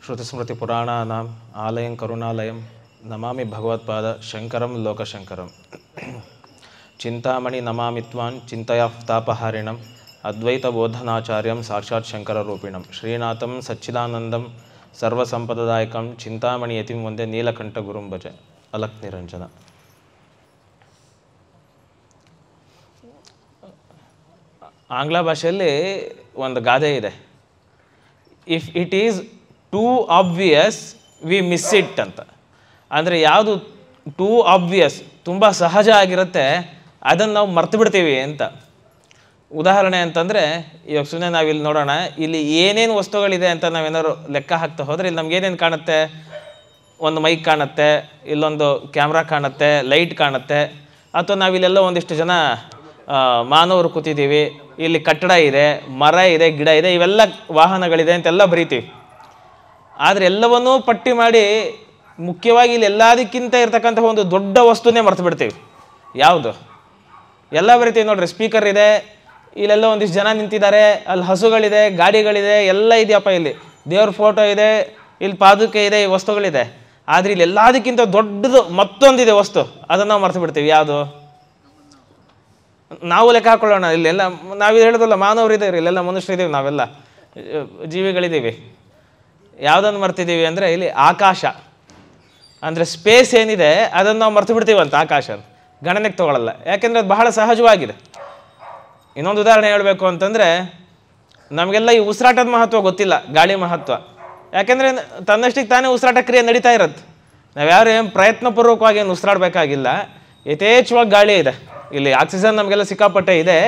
ಶ್ರುತಿಸ್ಮೃತಿಪುರಾಣಾನಾಂ ಆಲಯಂ ಕರುಣಾಲಯಂ ನಮಾಮಿ ಭಗವತ್ಪಾದ ಶಂಕರಂ ಲೋಕಶಂಕರಂ. ಚಿಂತಾಮಣಿ ನಮಾಮಿ ತ್ವಾನ್ ಚಿಂತಯಾಫ್ತಾಪಹಾರಿಣಂ ಅದ್ವೈತಬೋಧನಾಚಾರ್ಯಂ ಸಾಕ್ಷಾತ್ ಶಂಕರರೂಪಿಣಂ ಶ್ರೀನಾಥಂ ಸಚ್ಚಿದಾನಂದಂ ಸರ್ವಸಂಪದದಾಯಕಂ ಚಿಂತಾಮಣಿ ಯತಿಂ ಒಂದೇ ನೀಲಕಂಠ ಗುರುಂ ಭಜ. ಅಲಕ್ ನಿರಂಜನ. ಆಂಗ್ಲ ಭಾಷೆಯಲ್ಲಿ ಒಂದು ಗಾದೆ ಇದೆ, if it is too obvious we miss it ಅಂತ. ಅಂದರೆ ಯಾವುದು ಟೂ ಆಬ್ವಿಯಸ್, ತುಂಬ ಸಹಜ ಆಗಿರುತ್ತೆ, ಅದನ್ನು ನಾವು ಮರ್ತು ಬಿಡ್ತೀವಿ ಅಂತ. ಉದಾಹರಣೆ ಅಂತಂದರೆ, ಇವಾಗ ಸುಮ್ಮನೆ ನಾವಿಲ್ಲಿ ನೋಡೋಣ, ಇಲ್ಲಿ ಏನೇನು ವಸ್ತುಗಳಿದೆ ಅಂತ ನಾವೇನಾದ್ರು ಲೆಕ್ಕ ಹಾಕ್ತಾ ಹೋದರೆ ಇಲ್ಲಿ ನಮ್ಗೆ ಏನೇನು ಕಾಣುತ್ತೆ? ಒಂದು ಮೈಕ್ ಕಾಣುತ್ತೆ, ಇಲ್ಲೊಂದು ಕ್ಯಾಮ್ರಾ ಕಾಣುತ್ತೆ, ಲೈಟ್ ಕಾಣುತ್ತೆ, ಅಥವಾ ನಾವಿಲ್ಲೆಲ್ಲ ಒಂದಿಷ್ಟು ಜನ ಮಾನವರು ಕೂತಿದ್ದೀವಿ, ಇಲ್ಲಿ ಕಟ್ಟಡ ಇದೆ, ಮರ ಇದೆ, ಗಿಡ ಇದೆ, ಇವೆಲ್ಲ ವಾಹನಗಳಿದೆ ಅಂತೆಲ್ಲ ಬರಿತೀವಿ. ಆದರೆ ಎಲ್ಲವನ್ನೂ ಪಟ್ಟಿ ಮಾಡಿ ಮುಖ್ಯವಾಗಿ ಇಲ್ಲಿ ಎಲ್ಲದಕ್ಕಿಂತ ಇರ್ತಕ್ಕಂಥ ಒಂದು ದೊಡ್ಡ ವಸ್ತುನೇ ಮರ್ತು ಬಿಡ್ತೀವಿ. ಯಾವುದು? ಎಲ್ಲ ಬರಿತೀವಿ ನೋಡ್ರಿ. ಸ್ಪೀಕರ್ ಇದೆ, ಇಲ್ಲೆಲ್ಲ ಒಂದಿಷ್ಟು ಜನ ನಿಂತಿದ್ದಾರೆ, ಅಲ್ಲಿ ಹಸುಗಳಿದೆ, ಗಾಡಿಗಳಿದೆ, ಎಲ್ಲ ಇದೆಯಪ್ಪ. ಇಲ್ಲಿ ದೇವ್ರ ಫೋಟೋ ಇದೆ, ಇಲ್ಲಿ ಪಾದುಕೆ ಇದೆ, ಈ ವಸ್ತುಗಳಿದೆ. ಆದರೆ ಇಲ್ಲಿ ಎಲ್ಲದಕ್ಕಿಂತ ದೊಡ್ಡದು ಮತ್ತೊಂದಿದೆ ವಸ್ತು, ಅದನ್ನು ನಾವು ಮರ್ತು ಬಿಡ್ತೀವಿ. ಯಾವುದು? ನಾವು ಲೆಕ್ಕ ಹಾಕೊಳ್ಳೋಣ. ಇಲ್ಲೆಲ್ಲ ನಾವಿದು ಹೇಳೋದಲ್ಲ, ಮಾನವರಿದ್ದೇವೆ, ಇಲ್ಲೆಲ್ಲ ಮನುಷ್ಯರಿದ್ದೀವಿ, ನಾವೆಲ್ಲ ಜೀವಿಗಳಿದ್ದೀವಿ. ಯಾವುದನ್ನು ಮರ್ತಿದ್ದೀವಿ ಅಂದರೆ ಇಲ್ಲಿ ಆಕಾಶ ಅಂದರೆ ಸ್ಪೇಸ್ ಏನಿದೆ ಅದನ್ನು ನಾವು ಮರ್ತು ಬಿಡ್ತೀವಂತ. ಆಕಾಶ ಗಣನೆಗೆ ತೊಗೊಳ್ಳಲ್ಲ, ಯಾಕೆಂದರೆ ಅದು ಬಹಳ ಸಹಜವಾಗಿದೆ. ಇನ್ನೊಂದು ಉದಾಹರಣೆ ಹೇಳಬೇಕು ಅಂತಂದರೆ, ನಮಗೆಲ್ಲ ಈ ಉಸಿರಾಟದ ಮಹತ್ವ ಗೊತ್ತಿಲ್ಲ, ಗಾಳಿ ಮಹತ್ವ. ಯಾಕೆಂದರೆ ತನ್ನಷ್ಟಿಗೆ ತಾನೇ ಉಸಿರಾಟ ಕ್ರಿಯೆ ನಡೀತಾ ಇರುತ್ತೆ. ನಾವ್ಯಾರು ಏನು ಪ್ರಯತ್ನಪೂರ್ವಕವಾಗಿ ಏನು ಉಸಿರಾಡಬೇಕಾಗಿಲ್ಲ, ಯಥೇಚ್ಛವಾಗಿ ಗಾಳಿ ಇದೆ. ಇಲ್ಲಿ ಆಕ್ಸಿಜನ್ ನಮಗೆಲ್ಲ ಸಿಕ್ಕಾಪಟ್ಟೆ ಇದೆ,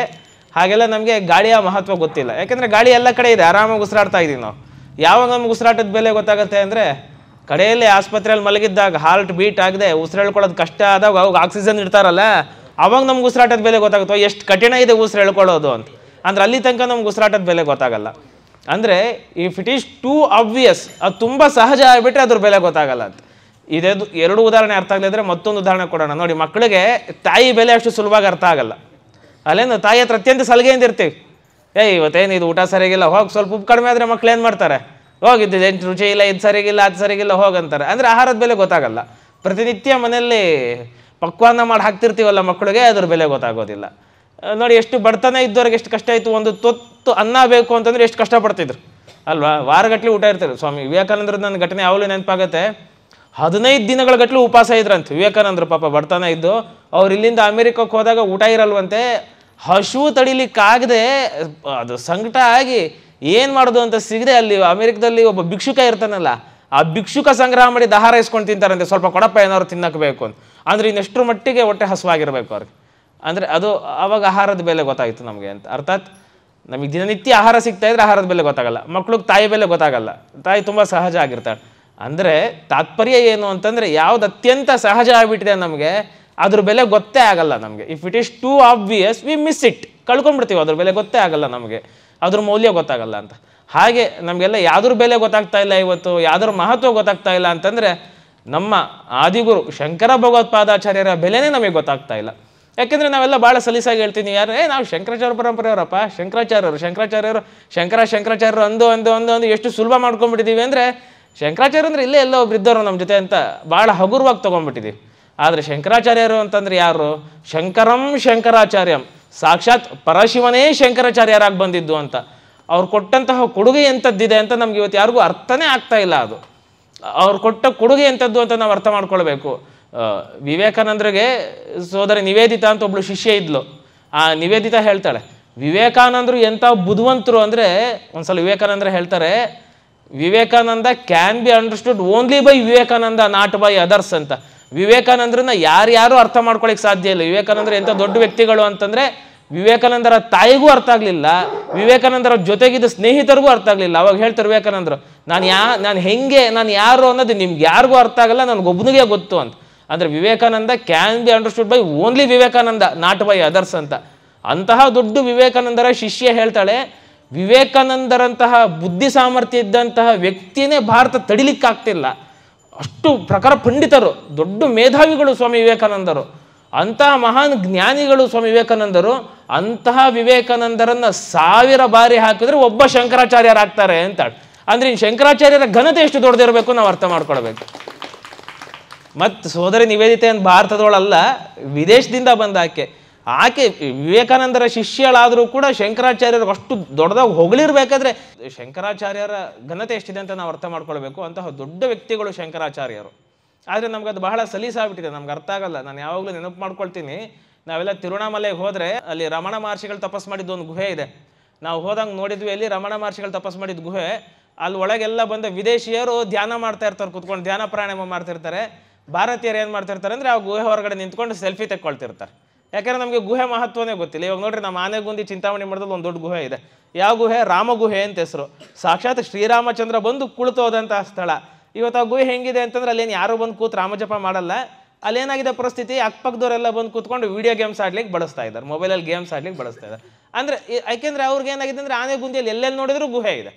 ಹಾಗೆಲ್ಲ ನಮಗೆ ಗಾಳಿಯ ಮಹತ್ವ ಗೊತ್ತಿಲ್ಲ. ಯಾಕೆಂದರೆ ಗಾಳಿ ಎಲ್ಲ ಕಡೆ ಇದೆ, ಆರಾಮಾಗಿ ಉಸಿರಾಡ್ತಾ ಇದ್ದೀವಿ ನಾವು. ಯಾವಾಗ ನಮ್ಗೆ ಉಸಿರಾಟದ ಬೆಲೆ ಗೊತ್ತಾಗುತ್ತೆ ಅಂದರೆ, ಕಡೆಯಲ್ಲಿ ಆಸ್ಪತ್ರೆಯಲ್ಲಿ ಮಲಗಿದ್ದಾಗ ಹಾರ್ಟ್ ಬೀಟ್ ಆಗದೆ ಉಸಿರು ಕಷ್ಟ ಆದಾಗ ಅವಾಗ ಆಕ್ಸಿಜನ್ ಇಡ್ತಾರಲ್ಲ, ಅವಾಗ ನಮ್ಗೆ ಉಸಿರಾಟದ ಬೆಲೆ ಗೊತ್ತಾಗುತ್ತೆ, ಎಷ್ಟು ಕಠಿಣ ಇದೆ ಉಸಿರು ಹೇಳ್ಕೊಳ್ಳೋದು ಅಂತ. ಅಂದರೆ ಅಲ್ಲಿ ತನಕ ನಮ್ಗೆ ಉಸಿರಾಟದ ಬೆಲೆ ಗೊತ್ತಾಗಲ್ಲ. ಅಂದರೆ if it is too obvious, ಅದು ತುಂಬ ಸಹಜ ಆಗಿಬಿಟ್ರೆ ಅದ್ರ ಬೆಲೆ ಗೊತ್ತಾಗಲ್ಲ ಅಂತ. ಇದೇ ಎರಡು ಉದಾಹರಣೆ ಅರ್ಥ ಆಗಲಿದ್ರೆ ಮತ್ತೊಂದು ಉದಾಹರಣೆ ಕೊಡೋಣ. ನೋಡಿ, ಮಕ್ಕಳಿಗೆ ತಾಯಿ ಬೆಲೆ ಅಷ್ಟು ಸುಲಭವಾಗಿ ಅರ್ಥ ಆಗಲ್ಲ. ಅಲ್ಲೇನು ತಾಯಿ ಹತ್ರ ಅತ್ಯಂತ ಸಲಿಗೆಯಿಂದ ಇರ್ತೀವಿ. ಇವತ್ತೇನು ಇದು ಊಟ ಸರಿಗಿಲ್ಲ, ಹೋಗಿ ಸ್ವಲ್ಪ ಉಪ್ಪು ಕಡಿಮೆ ಆದರೆ ಮಕ್ಳು ಏನು ಮಾಡ್ತಾರೆ? ಹೋಗಿದ್ದು ಏನು ರುಚಿ ಇಲ್ಲ, ಇದು ಸರಿಗಿಲ್ಲ, ಅದು ಸರಿಗಿಲ್ಲ, ಹೋಗಂತಾರೆ. ಅಂದರೆ ಆಹಾರದ ಬೆಲೆ ಗೊತ್ತಾಗಲ್ಲ. ಪ್ರತಿನಿತ್ಯ ಮನೆಯಲ್ಲಿ ಪಕ್ವಾನ್ನ ಮಾಡಿ ಹಾಕ್ತಿರ್ತೀವಲ್ಲ ಮಕ್ಕಳಿಗೆ, ಅದ್ರ ಬೆಲೆ ಗೊತ್ತಾಗೋದಿಲ್ಲ. ನೋಡಿ, ಎಷ್ಟು ಬಡತನ ಇದ್ದವ್ರಿಗೆ ಎಷ್ಟು ಕಷ್ಟ ಆಯಿತು. ಒಂದು ತೊತ್ತು ಅನ್ನ ಬೇಕು ಅಂತಂದರೆ ಎಷ್ಟು ಕಷ್ಟಪಡ್ತಿದ್ರು ಅಲ್ವಾ? ವಾರಗಟ್ಟಲೆ ಊಟ ಇರ್ತಾರೆ. ಸ್ವಾಮಿ ವಿವೇಕಾನಂದ್ರದ್ದು ನನ್ನ ಘಟನೆ ಯಾವಾಗಲೂ ನೆನಪಾಗುತ್ತೆ. 15 ದಿನಗಳ ಗಟ್ಟಲೆ ಉಪವಾಸ ಇದ್ರಂತೆ ವಿವೇಕಾನಂದರು. ಪಾಪ ಬಡತನ ಇದ್ದು ಅವ್ರು ಇಲ್ಲಿಂದ ಅಮೆರಿಕಕ್ಕೆ ಹೋದಾಗ ಊಟ ಇರಲ್ವಂತೆ. ಹಶು ತಡಿಲಿಕ್ಕಾಗದೆ ಅದು ಸಂಕಟ ಆಗಿ ಏನು ಮಾಡೋದು ಅಂತ ಸಿಗದೆ ಅಲ್ಲಿ ಅಮೆರಿಕದಲ್ಲಿ ಒಬ್ಬ ಭಿಕ್ಷುಕ ಇರ್ತಾನಲ್ಲ, ಆ ಭಿಕ್ಷುಕ ಸಂಗ್ರಹ ಮಾಡಿ ಆಹಾರ ಇಸ್ಕೊಂಡು ತಿಂತಾರಂತೆ. ಸ್ವಲ್ಪ ಕೊಡಪ್ಪ ಏನಾದ್ರು ತಿನ್ನಕ್ಕೆ ಬೇಕು ಅಂತ. ಅಂದರೆ ಇನ್ನೆಷ್ಟರ ಮಟ್ಟಿಗೆ ಹೊಟ್ಟೆ ಹಸುವಾಗಿರ್ಬೇಕು ಅವ್ರಿಗೆ. ಅಂದರೆ ಅದು ಆವಾಗ ಆಹಾರದ ಬೆಲೆ ಗೊತ್ತಾಯಿತು ನಮಗೆ ಅಂತ. ಅರ್ಥಾತ್ ನಮಗೆ ದಿನನಿತ್ಯ ಆಹಾರ ಸಿಗ್ತಾ ಇದ್ರೆ ಆಹಾರದ ಬೆಲೆ ಗೊತ್ತಾಗಲ್ಲ, ಮಕ್ಳಿಗೆ ತಾಯಿ ಬೆಲೆ ಗೊತ್ತಾಗಲ್ಲ. ತಾಯಿ ತುಂಬ ಸಹಜ ಆಗಿರ್ತಾಳೆ. ಅಂದರೆ ತಾತ್ಪರ್ಯ ಏನು ಅಂತಂದರೆ, ಯಾವ್ದು ಅತ್ಯಂತ ಸಹಜ ಆಗಿಬಿಟ್ಟಿದೆ ನಮಗೆ, ಅದ್ರ ಬೆಲೆ ಗೊತ್ತೇ ಆಗಲ್ಲ ನಮಗೆ. If it is too obvious we miss it, ಕಳ್ಕೊಂಡ್ಬಿಡ್ತೀವಿ. ಅದ್ರ ಬೆಲೆ ಗೊತ್ತೇ ಆಗಲ್ಲ ನಮಗೆ, ಅದ್ರ ಮೌಲ್ಯ ಗೊತ್ತಾಗಲ್ಲ ಅಂತ. ಹಾಗೆ ನಮಗೆಲ್ಲ ಯಾವ್ದ್ರ ಬೆಲೆ ಗೊತ್ತಾಗ್ತಾ ಇಲ್ಲ ಇವತ್ತು, ಯಾವ್ದ್ರ ಮಹತ್ವ ಗೊತ್ತಾಗ್ತಾ ಇಲ್ಲ ಅಂತಂದರೆ, ನಮ್ಮ ಆದಿಗುರು ಶಂಕರ ಭಗವತ್ಪಾದಾಚಾರ್ಯರ ಬೆಲೆನೇ ನಮಗೆ ಗೊತ್ತಾಗ್ತಾ ಇಲ್ಲ. ಯಾಕೆಂದರೆ ನಾವೆಲ್ಲ ಭಾಳ ಸಲೀಸಾಗಿ ಹೇಳ್ತೀನಿ, ಯಾರು ನಾವು ಶಂಕರಾಚಾರ್ಯ ಪರಂಪರೆಯವರಪ್ಪ, ಶಂಕರಾಚಾರ್ಯರು ಶಂಕರಾಚಾರ್ಯರು ಅಂದು ಎಷ್ಟು ಸುಲಭ ಮಾಡ್ಕೊಂಡ್ಬಿಟ್ಟಿದ್ದೀವಿ ಅಂದರೆ, ಶಂಕರಾಚಾರ್ಯ ಅಂದರೆ ಇಲ್ಲೇ ಎಲ್ಲ ಒಬ್ರು ಇದ್ದವರು ನಮ್ಮ ಜೊತೆ ಅಂತ ಭಾಳ ಹಗುರವಾಗಿ ತೊಗೊಂಡ್ಬಿಟ್ಟಿದ್ದೀವಿ. ಆದರೆ ಶಂಕರಾಚಾರ್ಯರು ಅಂತಂದರೆ ಯಾರು? ಶಂಕರಂ ಶಂಕರಾಚಾರ್ಯಂ, ಸಾಕ್ಷಾತ್ ಪರಶಿವನೇ ಶಂಕರಾಚಾರ್ಯರಾಗಿ ಬಂದಿದ್ದು ಅಂತ. ಅವ್ರು ಕೊಟ್ಟಂತಹ ಕೊಡುಗೆ ಎಂಥದ್ದಿದೆ ಅಂತ ನಮ್ಗೆ ಇವತ್ತು ಯಾರಿಗೂ ಅರ್ಥನೇ ಆಗ್ತಾ ಇಲ್ಲ. ಅದು ಅವ್ರು ಕೊಟ್ಟ ಕೊಡುಗೆ ಎಂಥದ್ದು ಅಂತ ನಾವು ಅರ್ಥ ಮಾಡ್ಕೊಳ್ಬೇಕು. ವಿವೇಕಾನಂದರಿಗೆ ಸೋದರಿ ನಿವೇದಿತಾ ಅಂತ ಒಬ್ಳು ಶಿಷ್ಯ ಇದ್ಲು. ಆ ನಿವೇದಿತಾ ಹೇಳ್ತಾಳೆ, ವಿವೇಕಾನಂದರು ಎಂಥ ಬುದ್ಧಿವಂತರು ಅಂದರೆ, ಒಂದ್ಸಲ ವಿವೇಕಾನಂದ್ರ ಹೇಳ್ತಾರೆ, Vivekananda can be understood only by Vivekananda, not by others ಅಂತ. ವಿವೇಕಾನಂದ್ರನ್ನ ಯಾರ್ಯಾರು ಅರ್ಥ ಮಾಡ್ಕೊಳಕ್ಕೆ ಸಾಧ್ಯ ಇಲ್ಲ. ವಿವೇಕಾನಂದ್ರ ಎಂಥ ದೊಡ್ಡ ವ್ಯಕ್ತಿಗಳು ಅಂತಂದರೆ, ವಿವೇಕಾನಂದರ ತಾಯಿಗೂ ಅರ್ಥ ಆಗಲಿಲ್ಲ, ವಿವೇಕಾನಂದರ ಜೊತೆಗಿದ್ದ ಸ್ನೇಹಿತರಿಗೂ ಅರ್ಥ ಆಗಲಿಲ್ಲ. ಅವಾಗ ಹೇಳ್ತಾರೆ ವಿವೇಕಾನಂದರು, ನಾನು ಯಾರು ಅನ್ನೋದು ನಿಮ್ಗೆ ಯಾರಿಗೂ ಅರ್ಥ ಆಗಲ್ಲ, ನನಗೊಬ್ಬನಿಗೆ ಗೊತ್ತು ಅಂತ. ಅಂದರೆ Vivekananda can be understood by only Vivekananda, not by others ಅಂತ. ಅಂತಹ ದೊಡ್ಡ ವಿವೇಕಾನಂದರ ಶಿಷ್ಯ ಹೇಳ್ತಾಳೆ, ವಿವೇಕಾನಂದರಂತಹ ಬುದ್ಧಿ ಸಾಮರ್ಥ್ಯ ಇದ್ದಂತಹ ವ್ಯಕ್ತಿಯೇ ಭಾರತ ತಡಿಲಿಕ್ಕಾಗ್ತಿಲ್ಲ. ಅಷ್ಟು ಪ್ರಖರ ಪಂಡಿತರು, ದೊಡ್ಡ ಮೇಧಾವಿಗಳು ಸ್ವಾಮಿ ವಿವೇಕಾನಂದರು. ಅಂತಹ ಮಹಾನ್ ಜ್ಞಾನಿಗಳು ಸ್ವಾಮಿ ವಿವೇಕಾನಂದರು. ಅಂತಹ ವಿವೇಕಾನಂದರನ್ನು 1000 ಬಾರಿ ಹಾಕಿದ್ರೆ ಒಬ್ಬ ಶಂಕರಾಚಾರ್ಯರಾಗ್ತಾರೆ ಅಂತಾಳೆ. ಅಂದರೆ ಇನ್ನು ಶಂಕರಾಚಾರ್ಯರ ಘನತೆ ಎಷ್ಟು ದೊಡ್ಡದಿರಬೇಕು ನಾವು ಅರ್ಥ ಮಾಡ್ಕೊಳ್ಬೇಕು. ಮತ್ತು ಸೋದರಿ ನಿವೇದಿತೆ ಅಂತ ಭಾರತದೊಳಲ್ಲ, ವಿದೇಶದಿಂದ ಬಂದ ಆಕೆ ವಿವೇಕಾನಂದರ ಶಿಷ್ಯಳಾದರೂ ಕೂಡ ಶಂಕರಾಚಾರ್ಯರು ಅಷ್ಟು ದೊಡ್ಡದಾಗಿ ಹೊಗಳಿರ್ಬೇಕಾದ್ರೆ ಶಂಕರಾಚಾರ್ಯರ ಘನತೆ ಎಷ್ಟಿದೆ ಅಂತ ನಾವು ಅರ್ಥ ಮಾಡ್ಕೊಳ್ಬೇಕು. ಅಂತಹ ದೊಡ್ಡ ವ್ಯಕ್ತಿಗಳು ಶಂಕರಾಚಾರ್ಯರು. ಆದರೆ ನಮ್ಗದು ಬಹಳ ಸಲೀಸಾಗ್ಬಿಟ್ಟಿದೆ, ನಮ್ಗೆ ಅರ್ಥ ಆಗಲ್ಲ. ನಾನು ಯಾವಾಗಲೂ ನೆನಪು ಮಾಡ್ಕೊಳ್ತೀನಿ, ನಾವೆಲ್ಲ ತಿರುವಣ್ಣಾಮಲೆಗೆ ಹೋದರೆ ಅಲ್ಲಿ ರಮಣ ಮಹರ್ಷಿಗಳು ತಪಸ್ ಮಾಡಿದ್ದು ಒಂದು ಗುಹೆ ಇದೆ. ನಾವು ಹೋದಂಗೆ ನೋಡಿದ್ವಿ, ಅಲ್ಲಿ ರಮಣ ಮಹರ್ಷಿಗಳು ತಪಸ್ ಮಾಡಿದ ಗುಹೆ. ಅಲ್ಲಿ ಒಳಗೆಲ್ಲ ಬಂದ ವಿದೇಶಿಯರು ಧ್ಯಾನ ಮಾಡ್ತಾ ಇರ್ತಾರೆ, ಕುತ್ಕೊಂಡು ಧ್ಯಾನ ಪ್ರಾಣಾಯಾಮ ಮಾಡ್ತಿರ್ತಾರೆ. ಭಾರತೀಯರು ಏನು ಮಾಡ್ತಿರ್ತಾರೆ ಅಂದರೆ ಆ ಗುಹೆ ಹೊರಗಡೆ ನಿಂತ್ಕೊಂಡು ಸೆಲ್ಫಿ ತೆಕ್ಕೊಳ್ತಿರ್ತಾರೆ. ಯಾಕಂದರೆ ನಮಗೆ ಗುಹೆ ಮಹತ್ವನೇ ಗೊತ್ತಿಲ್ಲ. ಇವಾಗ ನೋಡ್ರಿ, ನಮ್ಮ ಆನೆಗುಂದಿ ಚಿಂತಾಮಣಿ ಮಠದಲ್ಲಿ ಒಂದು ದೊಡ್ಡ ಗುಹೆ ಇದೆ. ಯಾವ ಗುಹೆ? ರಾಮಗುಹೆ ಅಂತ ಹೆಸರು. ಸಾಕ್ಷಾತ್ ಶ್ರೀರಾಮಚಂದ್ರ ಬಂದು ಕುಳಿತೋದಂತಹ ಸ್ಥಳ. ಇವತ್ತು ಆ ಗುಹೆ ಹೆಂಗಿದೆ ಅಂತಂದ್ರೆ ಅಲ್ಲೇನು ಯಾರು ಬಂದು ಕೂತು ರಾಮಜಪ ಮಾಡಲ್ಲ. ಅಲ್ಲೇನಾಗಿದೆ ಪರಿಸ್ಥಿತಿ, ಅಕ್ಕಪಕ್ಕದವರೆಲ್ಲ ಬಂದು ಕೂತ್ಕೊಂಡು ವಿಡಿಯೋ ಗೇಮ್ಸ್ ಆಡ್ಲಿಕ್ಕೆ ಬಳಸ್ತಾ ಇದ್ದಾರೆ, ಮೊಬೈಲಲ್ಲಿ ಗೇಮ್ಸ್ ಆಡ್ಲಿಕ್ಕೆ ಬಳಸ್ತಾ ಇದ್ದಾರೆ. ಅಂದರೆ ಯಾಕೆಂದರೆ ಅವ್ರಿಗೆ ಏನಾಗಿದೆ ಅಂದರೆ ಆನೆಗುಂದಿಯಲ್ಲಿ ಎಲ್ಲೆಲ್ಲಿ ನೋಡಿದ್ರು ಗುಹೆ ಇದೆ.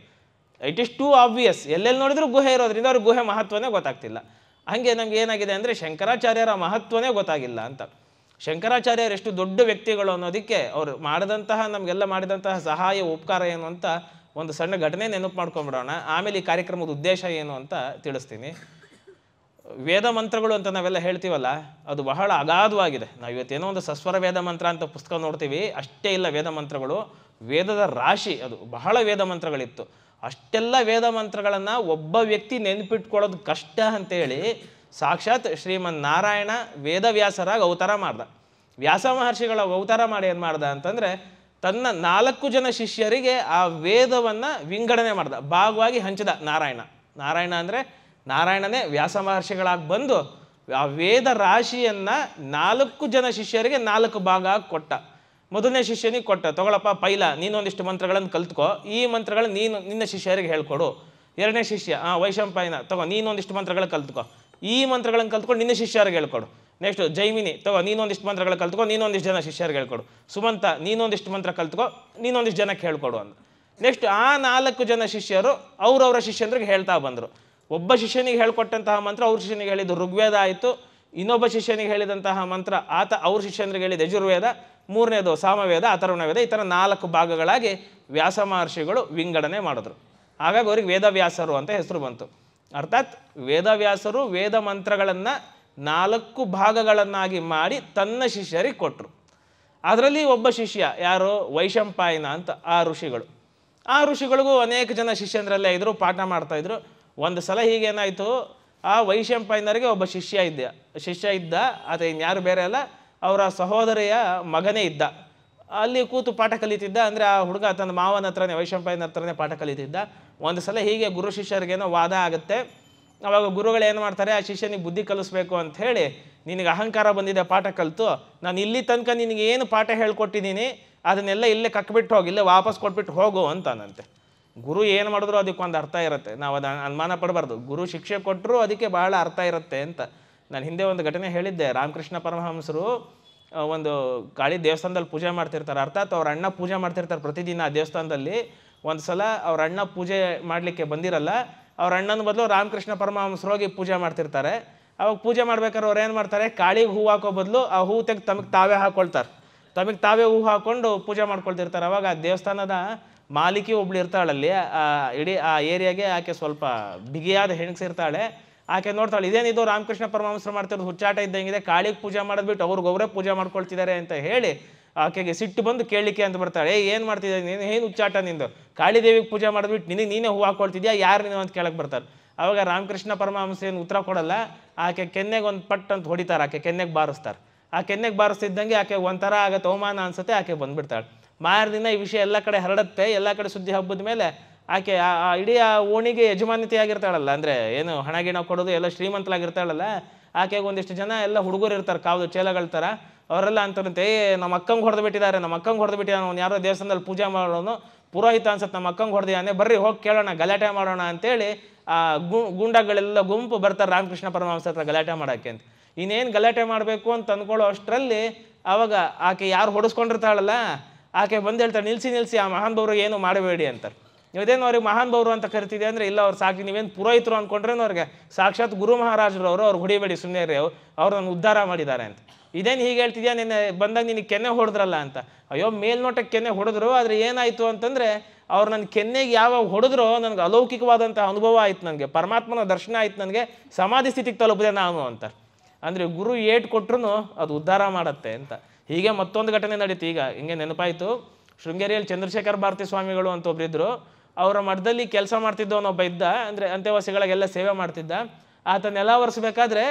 ಇಟ್ ಈಸ್ ಟೂ ಆಬ್ವಿಯಸ್, ಎಲ್ಲೆಲ್ಲಿ ನೋಡಿದ್ರು ಗುಹೆ ಇರೋದ್ರಿಂದ ಅವ್ರಿಗೆ ಗುಹೆ ಮಹತ್ವನೇ ಗೊತ್ತಾಗ್ತಿಲ್ಲ. ಹಾಗೆ ನಮ್ಗೆ ಏನಾಗಿದೆ ಅಂದರೆ ಶಂಕರಾಚಾರ್ಯರ ಮಹತ್ವನೇ ಗೊತ್ತಾಗಿಲ್ಲ ಅಂತ. ಶಂಕರಾಚಾರ್ಯರು ಎಷ್ಟು ದೊಡ್ಡ ವ್ಯಕ್ತಿಗಳು ಅನ್ನೋದಕ್ಕೆ ಅವರು ಮಾಡಿದಂತಹ, ನಮಗೆಲ್ಲ ಮಾಡಿದಂತಹ ಸಹಾಯ ಉಪಕಾರ ಏನು ಅಂತ ಒಂದು ಸಣ್ಣ ಘಟನೆ ನೆನಪು ಮಾಡ್ಕೊಂಡ್ಬಿಡೋಣ. ಆಮೇಲೆ ಈ ಕಾರ್ಯಕ್ರಮದ ಉದ್ದೇಶ ಏನು ಅಂತ ತಿಳಿಸ್ತೀನಿ. ವೇದ ಮಂತ್ರಗಳು ಅಂತ ನಾವೆಲ್ಲ ಹೇಳ್ತೀವಲ್ಲ, ಅದು ಬಹಳ ಅಗಾಧವಾಗಿದೆ. ನಾವು ಇವತ್ತೇನೋ ಒಂದು ಸಸ್ವರ ವೇದ ಮಂತ್ರ ಅಂತ ಪುಸ್ತಕ ನೋಡ್ತೀವಿ, ಅಷ್ಟೇ ಇಲ್ಲ ವೇದ ಮಂತ್ರಗಳು. ವೇದದ ರಾಶಿ, ಅದು ಬಹಳ ವೇದ ಮಂತ್ರಗಳಿತ್ತು. ಅಷ್ಟೆಲ್ಲ ವೇದ ಮಂತ್ರಗಳನ್ನು ಒಬ್ಬ ವ್ಯಕ್ತಿ ನೆನಪಿಟ್ಕೊಳ್ಳೋದು ಕಷ್ಟ ಅಂತೇಳಿ ಸಾಕ್ಷಾತ್ ಶ್ರೀಮನ್ ನಾರಾಯಣ ವೇದವ್ಯಾಸರಾಗಿ ಅವತಾರ ಮಾಡ್ದ. ವ್ಯಾಸ ಮಹರ್ಷಿಗಳ ಅವತಾರ ಮಾಡಿ ಏನು ಮಾಡ್ದ ಅಂತಂದರೆ, ತನ್ನ 4 ಜನ ಶಿಷ್ಯರಿಗೆ ಆ ವೇದವನ್ನು ವಿಂಗಡಣೆ ಮಾಡ್ದ, ಭಾಗವಾಗಿ ಹಂಚಿದ. ನಾರಾಯಣ ಅಂದರೆ ನಾರಾಯಣನೇ ವ್ಯಾಸ ಮಹರ್ಷಿಗಳಾಗಿ ಬಂದು ಆ ವೇದ ರಾಶಿಯನ್ನು 4 ಜನ ಶಿಷ್ಯರಿಗೆ 4 ಭಾಗ ಕೊಟ್ಟ. ಮೊದಲನೇ ಶಿಷ್ಯನಿಗೆ ಕೊಟ್ಟ, ತಗೊಳಪ್ಪ ಪೈಲ, ನೀನೊಂದಿಷ್ಟು ಮಂತ್ರಗಳನ್ನು ಕಲ್ತ್ಕೋ, ಈ ಮಂತ್ರಗಳನ್ನು ನೀನು ನಿನ್ನ ಶಿಷ್ಯರಿಗೆ ಹೇಳ್ಕೊಡು. ಎರಡನೇ ಶಿಷ್ಯ ವೈಶಂಪಾಯನ, ತಗೋ ನೀನೊಂದಿಷ್ಟು ಮಂತ್ರಗಳು ಕಲ್ತ್ಕೋ, ಈ ಮಂತ್ರಗಳನ್ನು ಕಲ್ತ್ಕೊಂಡು ನಿನ್ನ ಶಿಷ್ಯರಿಗೆ ಹೇಳ್ಕೊಡು. ನೆಕ್ಸ್ಟ್ ಜೈಮಿನಿ, ತಗೋ ನೀನೊಂದಿಷ್ಟು ಮಂತ್ರಗಳು ಕಲ್ತ್ಕೊ, ನೀನೊಂದಿಷ್ಟು ಜನ ಶಿಷ್ಯರಿಗೆ ಹೇಳ್ಕೊಡು. ಸುಮಂತ, ನೀನೊಂದಿಷ್ಟು ಮಂತ್ರ ಕಲ್ತ್ಕೋ, ನೀನೊಂದಿಷ್ಟು ಜನಕ್ಕೆ ಹೇಳ್ಕೊಡು ಅಂತ. ನೆಕ್ಸ್ಟ್ ಆ 4 ಜನ ಶಿಷ್ಯರು ಅವರವರ ಶಿಷ್ಯಂದ್ರಿಗೆ ಹೇಳ್ತಾ ಬಂದರು. ಒಬ್ಬ ಶಿಷ್ಯನಿಗೆ ಹೇಳ್ಕೊಟ್ಟಂತಹ ಮಂತ್ರ ಅವ್ರ ಶಿಷ್ಯನಿಗೆ ಹೇಳಿದ್ದು ಋಗ್ವೇದ ಆಯಿತು. ಇನ್ನೊಬ್ಬ ಶಿಷ್ಯನಿಗೆ ಹೇಳಿದಂತಹ ಮಂತ್ರ ಅವ್ರ ಶಿಷ್ಯಂದ್ರಿಗೆ ಹೇಳಿದ ಯಜುರ್ವೇದ, ಮೂರನೇದು ಸಾಮವೇದ, ಅಥರ್ವಣವೇದ. ಈ ಥರ 4 ಭಾಗಗಳಾಗಿ ವ್ಯಾಸ ಮಹರ್ಷಿಗಳು ವಿಂಗಡಣೆ ಮಾಡಿದ್ರು. ಹಾಗಾಗಿ ಅವ್ರಿಗೆ ವೇದವ್ಯಾಸರು ಅಂತ ಹೆಸರು ಬಂತು. ಅರ್ಥಾತ್ ವೇದವ್ಯಾಸರು ವೇದ ಮಂತ್ರಗಳನ್ನು 4 ಭಾಗಗಳನ್ನಾಗಿ ಮಾಡಿ ತನ್ನ ಶಿಷ್ಯರಿಗೆ ಕೊಟ್ಟರು. ಅದರಲ್ಲಿ ಒಬ್ಬ ಶಿಷ್ಯ ಯಾರು? ವೈಶಂಪಾಯನ ಅಂತ ಆ ಋಷಿಗಳಿಗೂ ಅನೇಕ ಜನ ಶಿಷ್ಯಂದ್ರಲ್ಲೇ ಇದ್ದರು, ಪಾಠ ಮಾಡ್ತಾಯಿದ್ರು. ಒಂದು ಸಲ ಹೀಗೇನಾಯಿತು, ಆ ವೈಶಂಪಾಯನರಿಗೆ ಒಬ್ಬ ಶಿಷ್ಯ ಇದ್ದ. ಆತ ಇನ್ಯಾರು ಬೇರೆ ಅಲ್ಲ, ಅವರ ಸಹೋದರಿಯ ಮಗನೇ ಇದ್ದ. ಅಲ್ಲಿ ಕೂತು ಪಾಠ ಕಲಿತಿದ್ದ. ಅಂದರೆ ಆ ಹುಡುಗ ತನ್ನ ಮಾವನ ಹತ್ರನೇ, ವೈಶಂಪಾಯನ ಹತ್ರನೇ ಪಾಠ ಕಲಿತಿದ್ದ. ಒಂದು ಸಲ ಹೀಗೆ ಗುರು ಶಿಷ್ಯರಿಗೇನೋ ವಾದ ಆಗುತ್ತೆ. ಅವಾಗ ಗುರುಗಳು ಏನು ಮಾಡ್ತಾರೆ, ಆ ಶಿಷ್ಯನಿಗೆ ಬುದ್ಧಿ ಕಲಿಸ್ಬೇಕು ಅಂತ ಹೇಳಿ, ನಿನಗೆ ಅಹಂಕಾರ ಬಂದಿದೆ ಪಾಠ ಕಲಿತು, ನಾನು ಇಲ್ಲಿ ತನಕ ನಿನಗೆ ಏನು ಪಾಠ ಹೇಳ್ಕೊಟ್ಟಿದ್ದೀನಿ ಅದನ್ನೆಲ್ಲ ಇಲ್ಲೇ ಕಕ್ಬಿಟ್ಟು ಹೋಗಿ, ಇಲ್ಲೇ ವಾಪಸ್ ಕೊಟ್ಬಿಟ್ಟು ಹೋಗು ಅಂತಾನಂತೆ. ಗುರು ಏನು ಮಾಡಿದ್ರು ಅದಕ್ಕೊಂದು ಅರ್ಥ ಇರುತ್ತೆ, ನಾವು ಅದು ಅನುಮಾನ ಪಡಬಾರ್ದು. ಗುರು ಶಿಕ್ಷೆ ಕೊಟ್ಟರು ಅದಕ್ಕೆ ಬಹಳ ಅರ್ಥ ಇರುತ್ತೆ ಅಂತ. ನಾನು ಹಿಂದೆ ಒಂದು ಘಟನೆ ಹೇಳಿದ್ದೆ. ರಾಮಕೃಷ್ಣ ಪರಮಹಂಸರು ಒಂದು ಕಾಳಿ ದೇವಸ್ಥಾನದಲ್ಲಿ ಪೂಜೆ ಮಾಡ್ತಿರ್ತಾರೆ. ಅರ್ಥಾತ್ ಅವ್ರ ಅಣ್ಣ ಪೂಜೆ ಮಾಡ್ತಿರ್ತಾರೆ ಪ್ರತಿದಿನ ಆ ದೇವಸ್ಥಾನದಲ್ಲಿ. ಒಂದು ಸಲ ಅವ್ರ ಅಣ್ಣ ಪೂಜೆ ಮಾಡಲಿಕ್ಕೆ ಬಂದಿರಲ್ಲ. ಅವ್ರ ಅಣ್ಣನ ಬದಲು ರಾಮಕೃಷ್ಣ ಪರಮಹಂಸರು ಹೋಗಿ ಪೂಜೆ ಮಾಡ್ತಿರ್ತಾರೆ. ಅವಾಗ ಪೂಜೆ ಮಾಡ್ಬೇಕಾದ್ರೆ ಅವ್ರು ಏನು ಮಾಡ್ತಾರೆ, ಕಾಳಿಗೆ ಹೂವು ಹಾಕೋ ಬದಲು ಆ ಹೂವು ತೆಗೆದು ತಮಗೆ ತಾವೇ ಹಾಕ್ಕೊಳ್ತಾರೆ. ತಮಗೆ ತಾವೇ ಹೂವು ಹಾಕ್ಕೊಂಡು ಪೂಜೆ ಮಾಡ್ಕೊಳ್ತಿರ್ತಾರೆ. ಅವಾಗ ಆ ದೇವಸ್ಥಾನದ ಮಾಲಿಕೆ ಒಬ್ಳು ಇರ್ತಾಳಲ್ಲಿ, ಇಡೀ ಆ ಏರಿಯಾಗೆ ಆಕೆ ಸ್ವಲ್ಪ ಬಿಗಿಯಾದ ಹೆಣ್ಸಿರ್ತಾಳೆ. ಆಕೆ ನೋಡ್ತಾಳೆ, ಇದೇನಿದು ರಾಮಕೃಷ್ಣ ಪರಮಹಂಸರು ಮಾಡ್ತಿರೋದು ಹುಚ್ಚಾಟ ಇದ್ದಂಗಿದೆ, ಕಾಳಿಗೆ ಪೂಜೆ ಮಾಡಿದ್ಬಿಟ್ಟು ಅವ್ರಿಗೊಬ್ಬರೇ ಪೂಜೆ ಮಾಡ್ಕೊಳ್ತಿದ್ದಾರೆ ಅಂತ ಹೇಳಿ ಆಕೆಗೆ ಸಿಟ್ಟು ಬಂದು ಕೇಳಲಿಕ್ಕೆ ಅಂತ ಬರ್ತಾಳೆ. ಏನು ಮಾಡ್ತಿದ್ದೆ ನೀನು, ಏನು ಹುಚ್ಚಾಟ ನಿಂದು, ಕಾಳಿದೇವಿಗೆ ಪೂಜೆ ಮಾಡಿದ್ಬಿಟ್ಟು ನೀನೇ ಹೂವು ಹಾಕ್ಕೊಳ್ತಿದ್ಯಾ, ಯಾರು ನೀನು ಅಂತ ಕೇಳಕ್ಕೆ ಬರ್ತಾರೆ. ಆವಾಗ ರಾಮಕೃಷ್ಣ ಪರಮಹಂಸ ಏನು ಉತ್ತರ ಕೊಡಲ್ಲ. ಆಕೆ ಕೆನ್ನೆಗೆ ಒಂದು ಪಟ್ ಅಂತ ಹೊಡಿತಾರೆ, ಆಕೆ ಕೆನ್ನೆಗೆ ಬಾರಿಸ್ತಾರೆ. ಆ ಕೆನ್ನೆಗೆ ಬಾರಿಸ್ತಿದ್ದಂಗೆ ಆಕೆ ಒಂಥರ ಆಗತ್ತೆ, ಅವಮಾನ ಅನ್ಸುತ್ತೆ, ಆಕೆ ಬಂದುಬಿಡ್ತಾಳೆ. ಮಾರದಿನ ಈ ವಿಷಯ ಎಲ್ಲ ಕಡೆ ಹರಡುತ್ತೆ. ಎಲ್ಲ ಕಡೆ ಸುದ್ದಿ ಹಬ್ಬದ ಮೇಲೆ ಆಕೆ ಇಡೀ ಆ ಓಣಿಗೆ ಯಜಮಾನಿತೆಯಾಗಿರ್ತಾಳಲ್ಲ, ಅಂದರೆ ಏನು ಹಣ ಗಿಣ ಕೊಡೋದು ಎಲ್ಲ ಶ್ರೀಮಂತಲಾಗಿರ್ತಾಳಲ್ಲ, ಆಕೆಗೆ ಒಂದಿಷ್ಟು ಜನ ಎಲ್ಲ ಹುಡುಗರು ಇರ್ತಾರೆ, ಕಾವುದು ಚೇಲಗಳ ಥರ. ಅವರೆಲ್ಲ ಅಂತಂತೆ, ನಮ್ಮ ಅಕ್ಕಂಗೆ ಹೊಡೆದು ಬಿಟ್ಟಿದ್ದಾರೆ, ಅವ್ನು ಯಾರೋ ದೇವಸ್ಥಾನದಲ್ಲಿ ಪೂಜೆ ಮಾಡೋನು ಪುರೋಹಿತ ಅನ್ಸತ್ತೆ, ನಮ್ಮ ಅಕ್ಕಂಗೆ ಹೊಡೆದಿದ್ದಾನೆ, ಬರ್ರಿ ಹೋಗಿ ಕೇಳೋಣ, ಗಲಾಟೆ ಮಾಡೋಣ ಅಂತೇಳಿ ಆ ಗುಂಡಗಳೆಲ್ಲ ಗುಂಪು ಬರ್ತಾರೆ ರಾಮಕೃಷ್ಣ ಪರಮಹಂಸ ಹತ್ರ ಗಲಾಟೆ ಮಾಡೋಕ್ಕೆ ಅಂತ. ಇನ್ನೇನು ಗಲಾಟೆ ಮಾಡಬೇಕು ಅಂತ ಅಂದ್ಕೊಳ್ಳೋ ಅಷ್ಟರಲ್ಲಿ ಆವಾಗ ಆಕೆ ಯಾರು ಹೊಡೆಸ್ಕೊಂಡಿರ್ತಾಳಲ್ಲ, ಆಕೆ ಬಂದು ಹೇಳ್ತಾಳೆ, ನಿಲ್ಲಿಸಿ ಆ ಮಹಾನ್ ಬವರು ಏನು ಮಾಡಬೇಡಿ ಅಂತಾರೆ. ಇದೇನು ಅವ್ರಿಗೆ ಮಹಾನ್ ಬವರು ಅಂತ ಕರಿತಿದೆ ಅಂದರೆ, ಇಲ್ಲ ಅವ್ರು ಸಾಕಿ ನೀವೇನು ಪುರೋಹಿತರು ಅಂದ್ಕೊಂಡ್ರೇನು, ಅವ್ರಿಗೆ ಸಾಕ್ಷಾತ್ ಗುರು ಮಹಾರಾಜರು ಅವ್ರು ಹೊಡಿಬೇಡಿ ಸುಮ್ಮನೆ ರೀ, ಅವ್ರು ನನ್ನ ಉದ್ಧಾರ ಮಾಡಿದ್ದಾರೆ ಅಂತ. ಇದೇನು ಹೀಗೆ ಹೇಳ್ತಿದ್ಯಾ, ನಿನ್ನೆ ಬಂದಾಗ ನಿನಗೆ ಕೆನ್ನೆ ಹೊಡೆದ್ರಲ್ಲ ಅಂತ. ಅಯ್ಯೋ ಮೇಲ್ನೋಟಕ್ಕೆ ಕೆನ್ನೆ ಹೊಡೆದ್ರು, ಆದರೆ ಏನಾಯಿತು ಅಂತಂದರೆ ಅವ್ರು ನನ್ನ ಕೆನ್ನೆಗೆ ಯಾವಾಗ ಹೊಡೆದ್ರೋ ನನಗೆ ಅಲೌಕಿಕವಾದಂಥ ಅನುಭವ ಆಯ್ತು, ನನಗೆ ಪರಮಾತ್ಮನ ದರ್ಶನ ಆಯ್ತು, ನನಗೆ ಸಮಾಧಿ ಸ್ಥಿತಿಗೆ ತಲುಪಿದೆ ನಾನು ಅಂತ. ಅಂದರೆ ಗುರು ಏಟು ಕೊಟ್ಟರು ಅದು ಉದ್ಧಾರ ಮಾಡುತ್ತೆ ಅಂತ. ಹೀಗೆ ಮತ್ತೊಂದು ಘಟನೆ ನಡೀತು. ಈಗ ಹಿಂಗೆ ನೆನಪಾಯಿತು, ಶೃಂಗೇರಿಯಲ್ಲಿ ಚಂದ್ರಶೇಖರ ಭಾರತಿ ಸ್ವಾಮಿಗಳು ಅಂತ ಒಬ್ಬರಿದ್ದರು. ಅವರ ಮಠದಲ್ಲಿ ಕೆಲಸ ಮಾಡ್ತಿದ್ದವನೊಬ್ಬ ಇದ್ದ, ಅಂದರೆ ಅಂತ್ಯವಾಸಿಗಳಿಗೆಲ್ಲ ಸೇವೆ ಮಾಡ್ತಿದ್ದ. ಆತ ನೆಲ ಒರೆಸ್ಬೇಕಾದ್ರೆ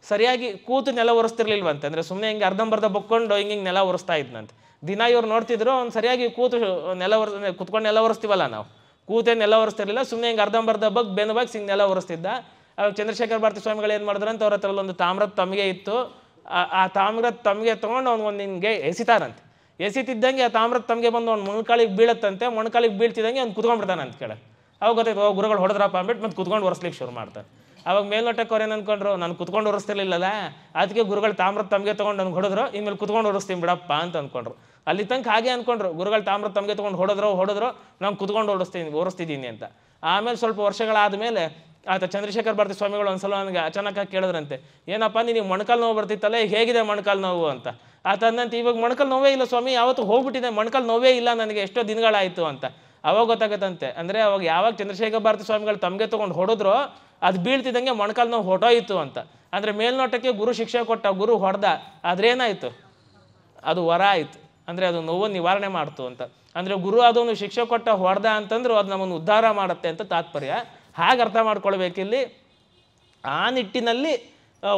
ಸರಿಯಾಗಿ ಕೂತು ನೆಲ ಒರೆಸ್ತಿರ್ಲಿಲ್ವಂತೆ. ಅಂದರೆ ಸುಮ್ಮನೆ ಹಿಂಗೆ ಅರ್ಧಂಬರ್ಧ ಬಕ್ಕೊಂಡು ಹಿಂಗೆ ನೆಲ ಒರೆಸ್ತಾ ಇದ್ನಂತೆ. ದಿನ ಇವ್ರು ನೋಡ್ತಿದ್ರು, ಅವ್ನು ಸರಿಯಾಗಿ ಕೂತು ನೆಲ ಕುತ್ಕೊಂಡು ನೆಲ ಒರೆಸ್ತೀವಲ್ಲ ನಾವು, ಕೂತೇ ನೆಲ ಒರೆಸ್ತಿರ್ಲಿಲ್ಲ, ಸುಮ್ಮನೆ ಹಿಂಗೆ ಅರ್ಧಂಬರ್ಧ ಬೆನ್ನು ಬಾಗಿ ಹಿಂಗೆ ನೆಲ ಒರೆಸ್ತಿದ್ದ. ಅವಾಗ ಚಂದ್ರಶೇಖರ ಭಾರತಿ ಸ್ವಾಮಿಗಳು ಏನು ಮಾಡಿದ್ರು ಅಂತ, ಅವ್ರ ಹತ್ರ ಒಂದು ತಾಮ್ರದ ತಮಗೆ ಇತ್ತು. ಆ ತಾಮ್ರದ ತಮಗೆ ತೊಗೊಂಡು ಅವ್ನು ಒಂದು ಹಿಂಗೆ ಎಸಿತಾರಂತೆ. ಎಸಿತಿದ್ದಂಗೆ ಆ ತಾಮ್ರದ ತಮಗೆ ಬಂದು ಅವ್ನು ಮೊಣಕಾಲಿಗೆ ಬೀಳತ್ತಂತೆ. ಮೊಣಕಾಲಿಗೆ ಬೀಳ್ತಿದ್ದಂಗೆ ಅವ್ನು ಕುತ್ಕೊಂಡ್ಬಿಡ್ತಾನಂತ ಕೆಳಗೆ. ಅವಾಗ ಗೊತ್ತಾಯ್ತು, ಗುರುಗಳು ಹೊಡೆದ್ರಪ್ಪ ಅಂದ್ಬಿಟ್ಟು ಮತ್ತೆ ಕುತ್ಕೊಂಡು ಒರೆಸ್ಲಿಕ್ಕೆ ಶುರು ಮಾಡ್ತಾನೆ. ಅವಾಗ ಮೇಲ್ನೋಟಕ್ಕೆ ಅವ್ರು ಏನು ಅಂದ್ಕೊಂಡ್ರು, ನಾನು ಕುತ್ಕೊಂಡು ಒರೆಸ್ತಿರ್ಲಿಲ್ಲಲ್ಲ, ಅದಕ್ಕೆ ಗುರುಗಳು ತಾಮ್ರದ ತಮಗೆ ತೊಗೊಂಡು ಅವ್ನು ಹೊಡೆದ್ರು, ಇನ್ಮೇಲೆ ಕುತ್ಕೊಂಡು ಒರೆಸ್ತೀನಿ ಬಿಡಪ್ಪ ಅಂತ ಅಂದ್ಕೊಂಡ್ರು. ಅಲ್ಲಿ ತನಕ ಹಾಗೆ ಅಂದ್ಕೊಂಡ್ರು, ಗುರುಗಳು ತಾಮ್ರದ ತಮಗೆ ತೊಗೊಂಡು ಹೊಡೆದ್ರು ನಾನು ಕುತ್ಕೊಂಡು ಒರೆಸ್ತಿದ್ದೀನಿ ಅಂತ. ಆಮೇಲೆ ಸ್ವಲ್ಪ ವರ್ಷಗಳಾದಮೇಲೆ ಆತ ಚಂದ್ರಶೇಖರ ಭಾರತಿ ಸ್ವಾಮಿಗಳು ಒಂದ್ಸಲ ನನಗೆ ಅಚಾನಕ್ಕಾಗಿ ಕೇಳಿದ್ರಂತೆ, ಏನಪ್ಪ ನಿನಗೆ ಮೊಣಕಾಲು ನೋವು ಬರ್ತಿತ್ತಲ್ಲ, ಹೇಗಿದೆ ಮೊಣಕಾಲು ನೋವು ಅಂತ. ಆತ ಅಂದಂತೆ, ಇವಾಗ ಮೊಣಕಾಲು ನೋವೇ ಇಲ್ಲ ಸ್ವಾಮಿ, ಯಾವತ್ತು ಹೋಗ್ಬಿಟ್ಟಿದೆ, ಮೊಣಕಾಲು ನೋವೇ ಇಲ್ಲ ನನಗೆ, ಎಷ್ಟೋ ದಿನಗಳಾಯಿತು ಅಂತ. ಅವಾಗ ಗೊತ್ತಾಗತ್ತಂತೆ, ಅಂದರೆ ಅವಾಗ ಯಾವಾಗ ಚಂದ್ರಶೇಖರ ಭಾರತಿ ಸ್ವಾಮಿಗಳು ತಮಗೆ ತೊಗೊಂಡು ಹೊಡೆದ್ರು, ಅದು ಬೀಳ್ತಿದ್ದಂಗೆ ಮೊಣಕಾಲು ನೋವು ಹೊಟ್ಟೋಯಿತು ಅಂತ. ಅಂದರೆ ಮೇಲ್ನೋಟಕ್ಕೆ ಗುರು ಶಿಕ್ಷೆ ಕೊಟ್ಟ, ಗುರು ಹೊಡೆದ, ಆದ್ರೇನಾಯಿತು, ಅದು ವರ ಆಯಿತು. ಅಂದರೆ ಅದು ನೋವು ನಿವಾರಣೆ ಮಾಡ್ತು ಅಂತ. ಅಂದರೆ ಗುರು ಅದೊಂದು ಶಿಕ್ಷೆ ಕೊಟ್ಟ ಹೊಡೆದ ಅಂತಂದ್ರು ಅದು ನಮ್ಮನ್ನು ಉದ್ಧಾರ ಮಾಡುತ್ತೆ ಅಂತ ತಾತ್ಪರ್ಯ. ಹಾಗೆ ಅರ್ಥ ಮಾಡ್ಕೊಳ್ಬೇಕಿಲ್ಲಿ. ಆ ನಿಟ್ಟಿನಲ್ಲಿ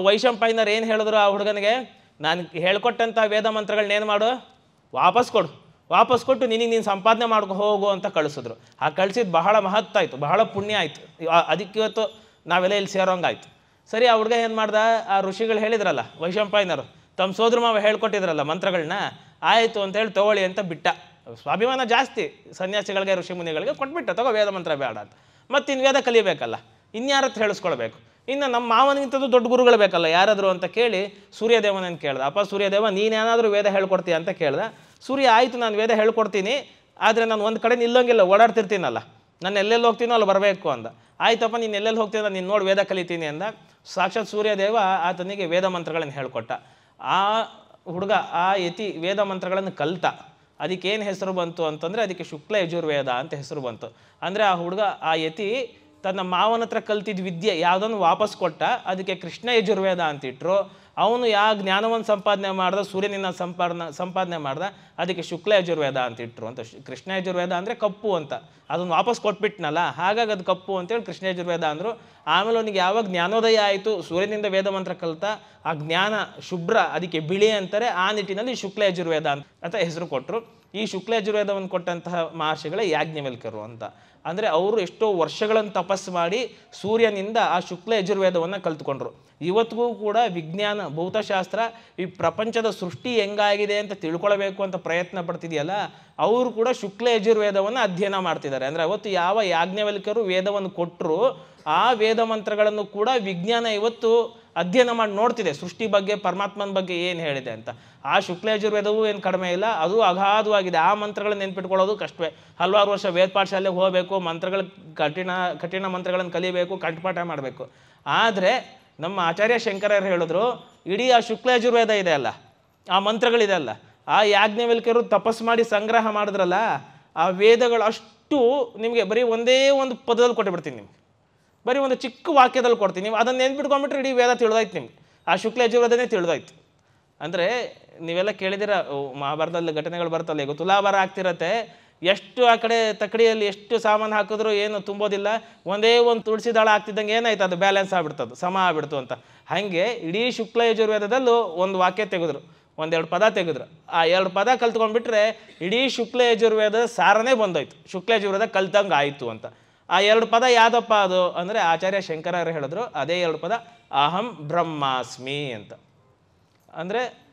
ವೈಶಂಪಾಯನರು ಏನು ಹೇಳಿದ್ರು ಆ ಹುಡುಗನಿಗೆ, ನಾನು ಹೇಳ್ಕೊಟ್ಟಂಥ ವೇದ ಮಂತ್ರಗಳನ್ನೇನು ಮಾಡು, ವಾಪಸ್ ಕೊಟ್ಟು ನಿನಗೆ ನೀನು ಸಂಪಾದನೆ ಮಾಡ್ಕೊ ಹೋಗು ಅಂತ ಕಳಿಸಿದ್ರು. ಆ ಕಳಿಸಿದ್ದು ಬಹಳ ಮಹತ್ವ ಆಯಿತು, ಬಹಳ ಪುಣ್ಯ ಆಯಿತು. ಅದಕ್ಕೆ ಇವತ್ತು ನಾವೆಲ್ಲ ಇಲ್ಲಿ ಸೇರೋಂಗಾಯ್ತು. ಸರಿ, ಆ ಹುಡುಗ ಏನು ಮಾಡ್ದ, ಆ ಋಷಿಗಳು ಹೇಳಿದ್ರಲ್ಲ ವೈಶಂಪಾಯನರು, ತಮ್ಮ ಸೋದರ ಮಾವ ಹೇಳ್ಕೊಟ್ಟಿದ್ರಲ್ಲ ಮಂತ್ರಗಳನ್ನ, ಆಯಿತು ಅಂತೇಳಿ ತೊಗೊಳ್ಳಿ ಅಂತ ಬಿಟ್ಟ. ಸ್ವಾಭಿಮಾನ ಜಾಸ್ತಿ ಸನ್ಯಾಸಿಗಳಿಗೆ, ಋಷಿ ಮುನಿಗಳಿಗೆ ಕೊಟ್ಬಿಟ್ಟ, ತಗೋ ವೇದ ಮಂತ್ರ ಬೇಡ ಅಂತ. ಮತ್ತು ಇನ್ನು ವೇದ ಕಲಿಬೇಕಲ್ಲ, ಇನ್ಯಾರತ್ರ ಹೇಳಿಸ್ಕೊಳ್ಬೇಕು, ಇನ್ನು ನಮ್ಮ ಮಾವನಿಗಿಂತದ್ದು ದೊಡ್ಡ ಗುರುಗಳು ಬೇಕಲ್ಲ ಯಾರಾದರೂ ಅಂತ ಕೇಳಿ ಸೂರ್ಯದೇವನನ್ನು ಕೇಳ್ದ. ಅಪ್ಪ ಸೂರ್ಯದೇವ, ನೀನೇನಾದರೂ ವೇದ ಹೇಳ್ಕೊಡ್ತೀಯ ಅಂತ ಕೇಳ್ದ. ಸೂರ್ಯ, ಆಯಿತು ನಾನು ವೇದ ಹೇಳ್ಕೊಡ್ತೀನಿ, ಆದರೆ ನಾನು ಒಂದು ಕಡೆ ನಿಲ್ಲೋಂಗಿಲ್ಲ, ಓಡಾಡ್ತಿರ್ತೀನಲ್ಲ, ನಾನು ಎಲ್ಲೆಲ್ಲಿ ಹೋಗ್ತೀನೋ ಅಲ್ಲಿ ಬರಬೇಕು ಅಂದ. ಆಯ್ತಪ್ಪ, ನೀನು ಎಲ್ಲೆಲ್ಲಿ ಹೋಗ್ತೀನೋ ನೀನು ನೋಡಿ ವೇದ ಕಲಿತೀನಿ ಅಂದ. ಸಾಕ್ಷಾತ್ ಸೂರ್ಯದೇವ ಆತನಿಗೆ ವೇದ ಮಂತ್ರಗಳನ್ನು ಹೇಳ್ಕೊಟ್ಟ. ಆ ಹುಡುಗ, ಆ ಯತಿ ವೇದ ಮಂತ್ರಗಳನ್ನು ಕಲಿತ. ಅದಕ್ಕೇನು ಹೆಸರು ಬಂತು ಅಂತಂದರೆ ಅದಕ್ಕೆ ಶುಕ್ಲ ಯಜುರ್ವೇದ ಅಂತ ಹೆಸರು ಬಂತು. ಅಂದರೆ ಆ ಹುಡುಗ, ಆ ಯತಿ ತನ್ನ ಮಾವನ ಹತ್ರ ಕಲ್ತಿದ್ದ ವಿದ್ಯೆ ಯಾವುದನ್ನು ವಾಪಸ್ ಕೊಟ್ಟ, ಅದಕ್ಕೆ ಕೃಷ್ಣ ಯಜುರ್ವೇದ ಅಂತಿಟ್ರು. ಅವನು ಯಾವ ಜ್ಞಾನವನ್ನು ಸಂಪಾದನೆ ಮಾಡ್ದ, ಸೂರ್ಯನಿಂದ ಸಂಪಾದನೆ ಮಾಡ್ದ, ಅದಕ್ಕೆ ಶುಕ್ಲ ಯಜುರ್ವೇದ ಅಂತಿಟ್ರು ಅಂತ. ಕೃಷ್ಣ ಯಜುರ್ವೇದ ಅಂದರೆ ಕಪ್ಪು ಅಂತ, ಅದನ್ನು ವಾಪಸ್ ಕೊಟ್ಬಿಟ್ನಲ್ಲ, ಹಾಗಾಗಿ ಅದು ಕಪ್ಪು ಅಂತೇಳಿ ಕೃಷ್ಣ ಯಜುರ್ವೇದ ಅಂದರು. ಆಮೇಲೆ ಅವನಿಗೆ ಯಾವಾಗ ಜ್ಞಾನೋದಯ ಆಯಿತು, ಸೂರ್ಯನಿಂದ ವೇದ ಮಂತ್ರ ಕಲಿತ, ಆ ಜ್ಞಾನ ಶುಭ್ರ, ಅದಕ್ಕೆ ಬಿಳಿ ಅಂತಾರೆ. ಆ ನಿಟ್ಟಿನಲ್ಲಿ ಶುಕ್ಲ ಯಜುರ್ವೇದ ಅಂತ ಹೆಸರು ಕೊಟ್ಟರು. ಈ ಶುಕ್ಲ ಯಜುರ್ವೇದವನ್ನು ಕೊಟ್ಟಂತಹ ಮಹರ್ಷಿಗಳೇ ಯಾಜ್ಞವಲ್ಕ್ಯರು ಅಂತ. ಅಂದರೆ ಅವರು ಎಷ್ಟೋ ವರ್ಷಗಳನ್ನು ತಪಸ್ಸು ಮಾಡಿ ಸೂರ್ಯನಿಂದ ಆ ಶುಕ್ಲ ಯಜುರ್ವೇದವನ್ನು ಕಲ್ತ್ಕೊಂಡ್ರು. ಇವತ್ತಿಗೂ ಕೂಡ ವಿಜ್ಞಾನ, ಭೌತಶಾಸ್ತ್ರ ಈ ಪ್ರಪಂಚದ ಸೃಷ್ಟಿ ಹೆಂಗಾಗಿದೆ ಅಂತ ತಿಳ್ಕೊಳ್ಬೇಕು ಅಂತ ಪ್ರಯತ್ನ ಪಡ್ತಿದೆಯಲ್ಲ, ಅವರು ಕೂಡ ಶುಕ್ಲ ಯಜುರ್ವೇದವನ್ನು ಅಧ್ಯಯನ ಮಾಡ್ತಿದ್ದಾರೆ. ಅಂದರೆ ಅವತ್ತು ಯಾವ ಯಾಜ್ಞವಲ್ಕ್ಯರು ವೇದವನ್ನು ಕೊಟ್ಟರು, ಆ ವೇದ ಮಂತ್ರಗಳನ್ನು ಕೂಡ ವಿಜ್ಞಾನ ಇವತ್ತು ಅಧ್ಯಯನ ಮಾಡಿ ನೋಡ್ತಿದೆ, ಸೃಷ್ಟಿ ಬಗ್ಗೆ, ಪರಮಾತ್ಮನ ಬಗ್ಗೆ ಏನು ಹೇಳಿದೆ ಅಂತ. ಆ ಶುಕ್ಲ ಯಜುರ್ವೇದವೂ ಏನು ಕಡಿಮೆ ಇಲ್ಲ, ಅದು ಅಗಾಧವಾಗಿದೆ. ಆ ಮಂತ್ರಗಳನ್ನು ನೆನ್ಪಿಟ್ಕೊಳ್ಳೋದು ಕಷ್ಟವೇ. ಹಲವಾರು ವರ್ಷ ವೇದ ಪಾಠಶಾಲೆಗೆ ಹೋಗಬೇಕು, ಮಂತ್ರಗಳ ಕಠಿಣ ಮಂತ್ರಗಳನ್ನು ಕಲಿಬೇಕು, ಕಂಠಪಾಠ ಮಾಡಬೇಕು. ಆದರೆ ನಮ್ಮ ಆಚಾರ್ಯ ಶಂಕರರು ಹೇಳಿದ್ರು, ಇಡೀ ಆ ಶುಕ್ಲ ಯಜುರ್ವೇದ ಇದೆ ಅಲ್ಲ, ಆ ಮಂತ್ರಗಳಿದೆ ಅಲ್ಲ, ಆ ಯಾಜ್ಞವಲ್ಕ್ಯರು ತಪಸ್ಸು ಮಾಡಿ ಸಂಗ್ರಹ ಮಾಡಿದ್ರಲ್ಲ, ಆ ವೇದಗಳು ಅಷ್ಟು ನಿಮಗೆ ಬರೀ ಒಂದೇ ಒಂದು ಪದದಲ್ಲಿ ಕೊಟ್ಟುಬಿಡ್ತೀನಿ, ನಿಮ್ಗೆ ಬರೀ ಒಂದು ಚಿಕ್ಕ ವಾಕ್ಯದಲ್ಲಿ ಕೊಡ್ತೀನಿ, ನೀವು ಅದನ್ನು ನೆನ್ಪಿಟ್ಕೊಂಡ್ಬಿಟ್ರೆ ಇಡೀ ವೇದ ತಿಳಿದೋಯ್ತು ನಿಮ್ಗೆ, ಆ ಶುಕ್ಲ ಯಜುರ್ವೇದನೇ ತಿಳಿದೋಯ್ತು. ಅಂದರೆ ನೀವೆಲ್ಲ ಕೇಳಿದಿರ, ಮಹಾಭಾರತದಲ್ಲಿ ಘಟನೆಗಳು ಬರ್ತಲ್ಲ, ಈಗ ತುಲಾಭಾರ ಆಗ್ತಿರತ್ತೆ, ಎಷ್ಟು ಆ ಕಡೆ ತಕ್ಕಡಿಯಲ್ಲಿ ಎಷ್ಟು ಸಾಮಾನು ಹಾಕಿದ್ರು ಏನು ತುಂಬೋದಿಲ್ಲ, ಒಂದೇ ಒಂದು ತುಳಸಿ ದಳ ಆಗ್ತಿದ್ದಂಗೆ ಏನಾಯ್ತು, ಅದು ಬ್ಯಾಲೆನ್ಸ್ ಆಗ್ಬಿಡ್ತದೆ, ಸಮ ಆಗ್ಬಿಡ್ತು ಅಂತ. ಹಾಗೆ ಇಡೀ ಶುಕ್ಲ ಯಜುರ್ವೇದದಲ್ಲೂ ಒಂದು ವಾಕ್ಯ ತೆಗೆದ್ರು, ಒಂದೆರಡು ಪದ ತೆಗೆದ್ರು, ಆ ಎರಡು ಪದ ಕಲ್ತ್ಕೊಂಡ್ಬಿಟ್ರೆ ಇಡೀ ಶುಕ್ಲ ಯಜುರ್ವೇದದ ಸಾರನೇ ಬಂದೋಯ್ತು, ಶುಕ್ಲ ಯಜುರ್ವೇದ ಕಲ್ತಂಗೆ ಆಯಿತು ಅಂತ. ಆ ಎರಡು ಪದ ಯಾವುದಪ್ಪ ಅದು ಅಂದರೆ ಆಚಾರ್ಯ ಶಂಕರರು ಹೇಳಿದ್ರು, ಅದೇ ಎರಡು ಪದ ಅಹಂ ಬ್ರಹ್ಮಾಸ್ಮಿ ಅಂತ. ಅಂದರೆ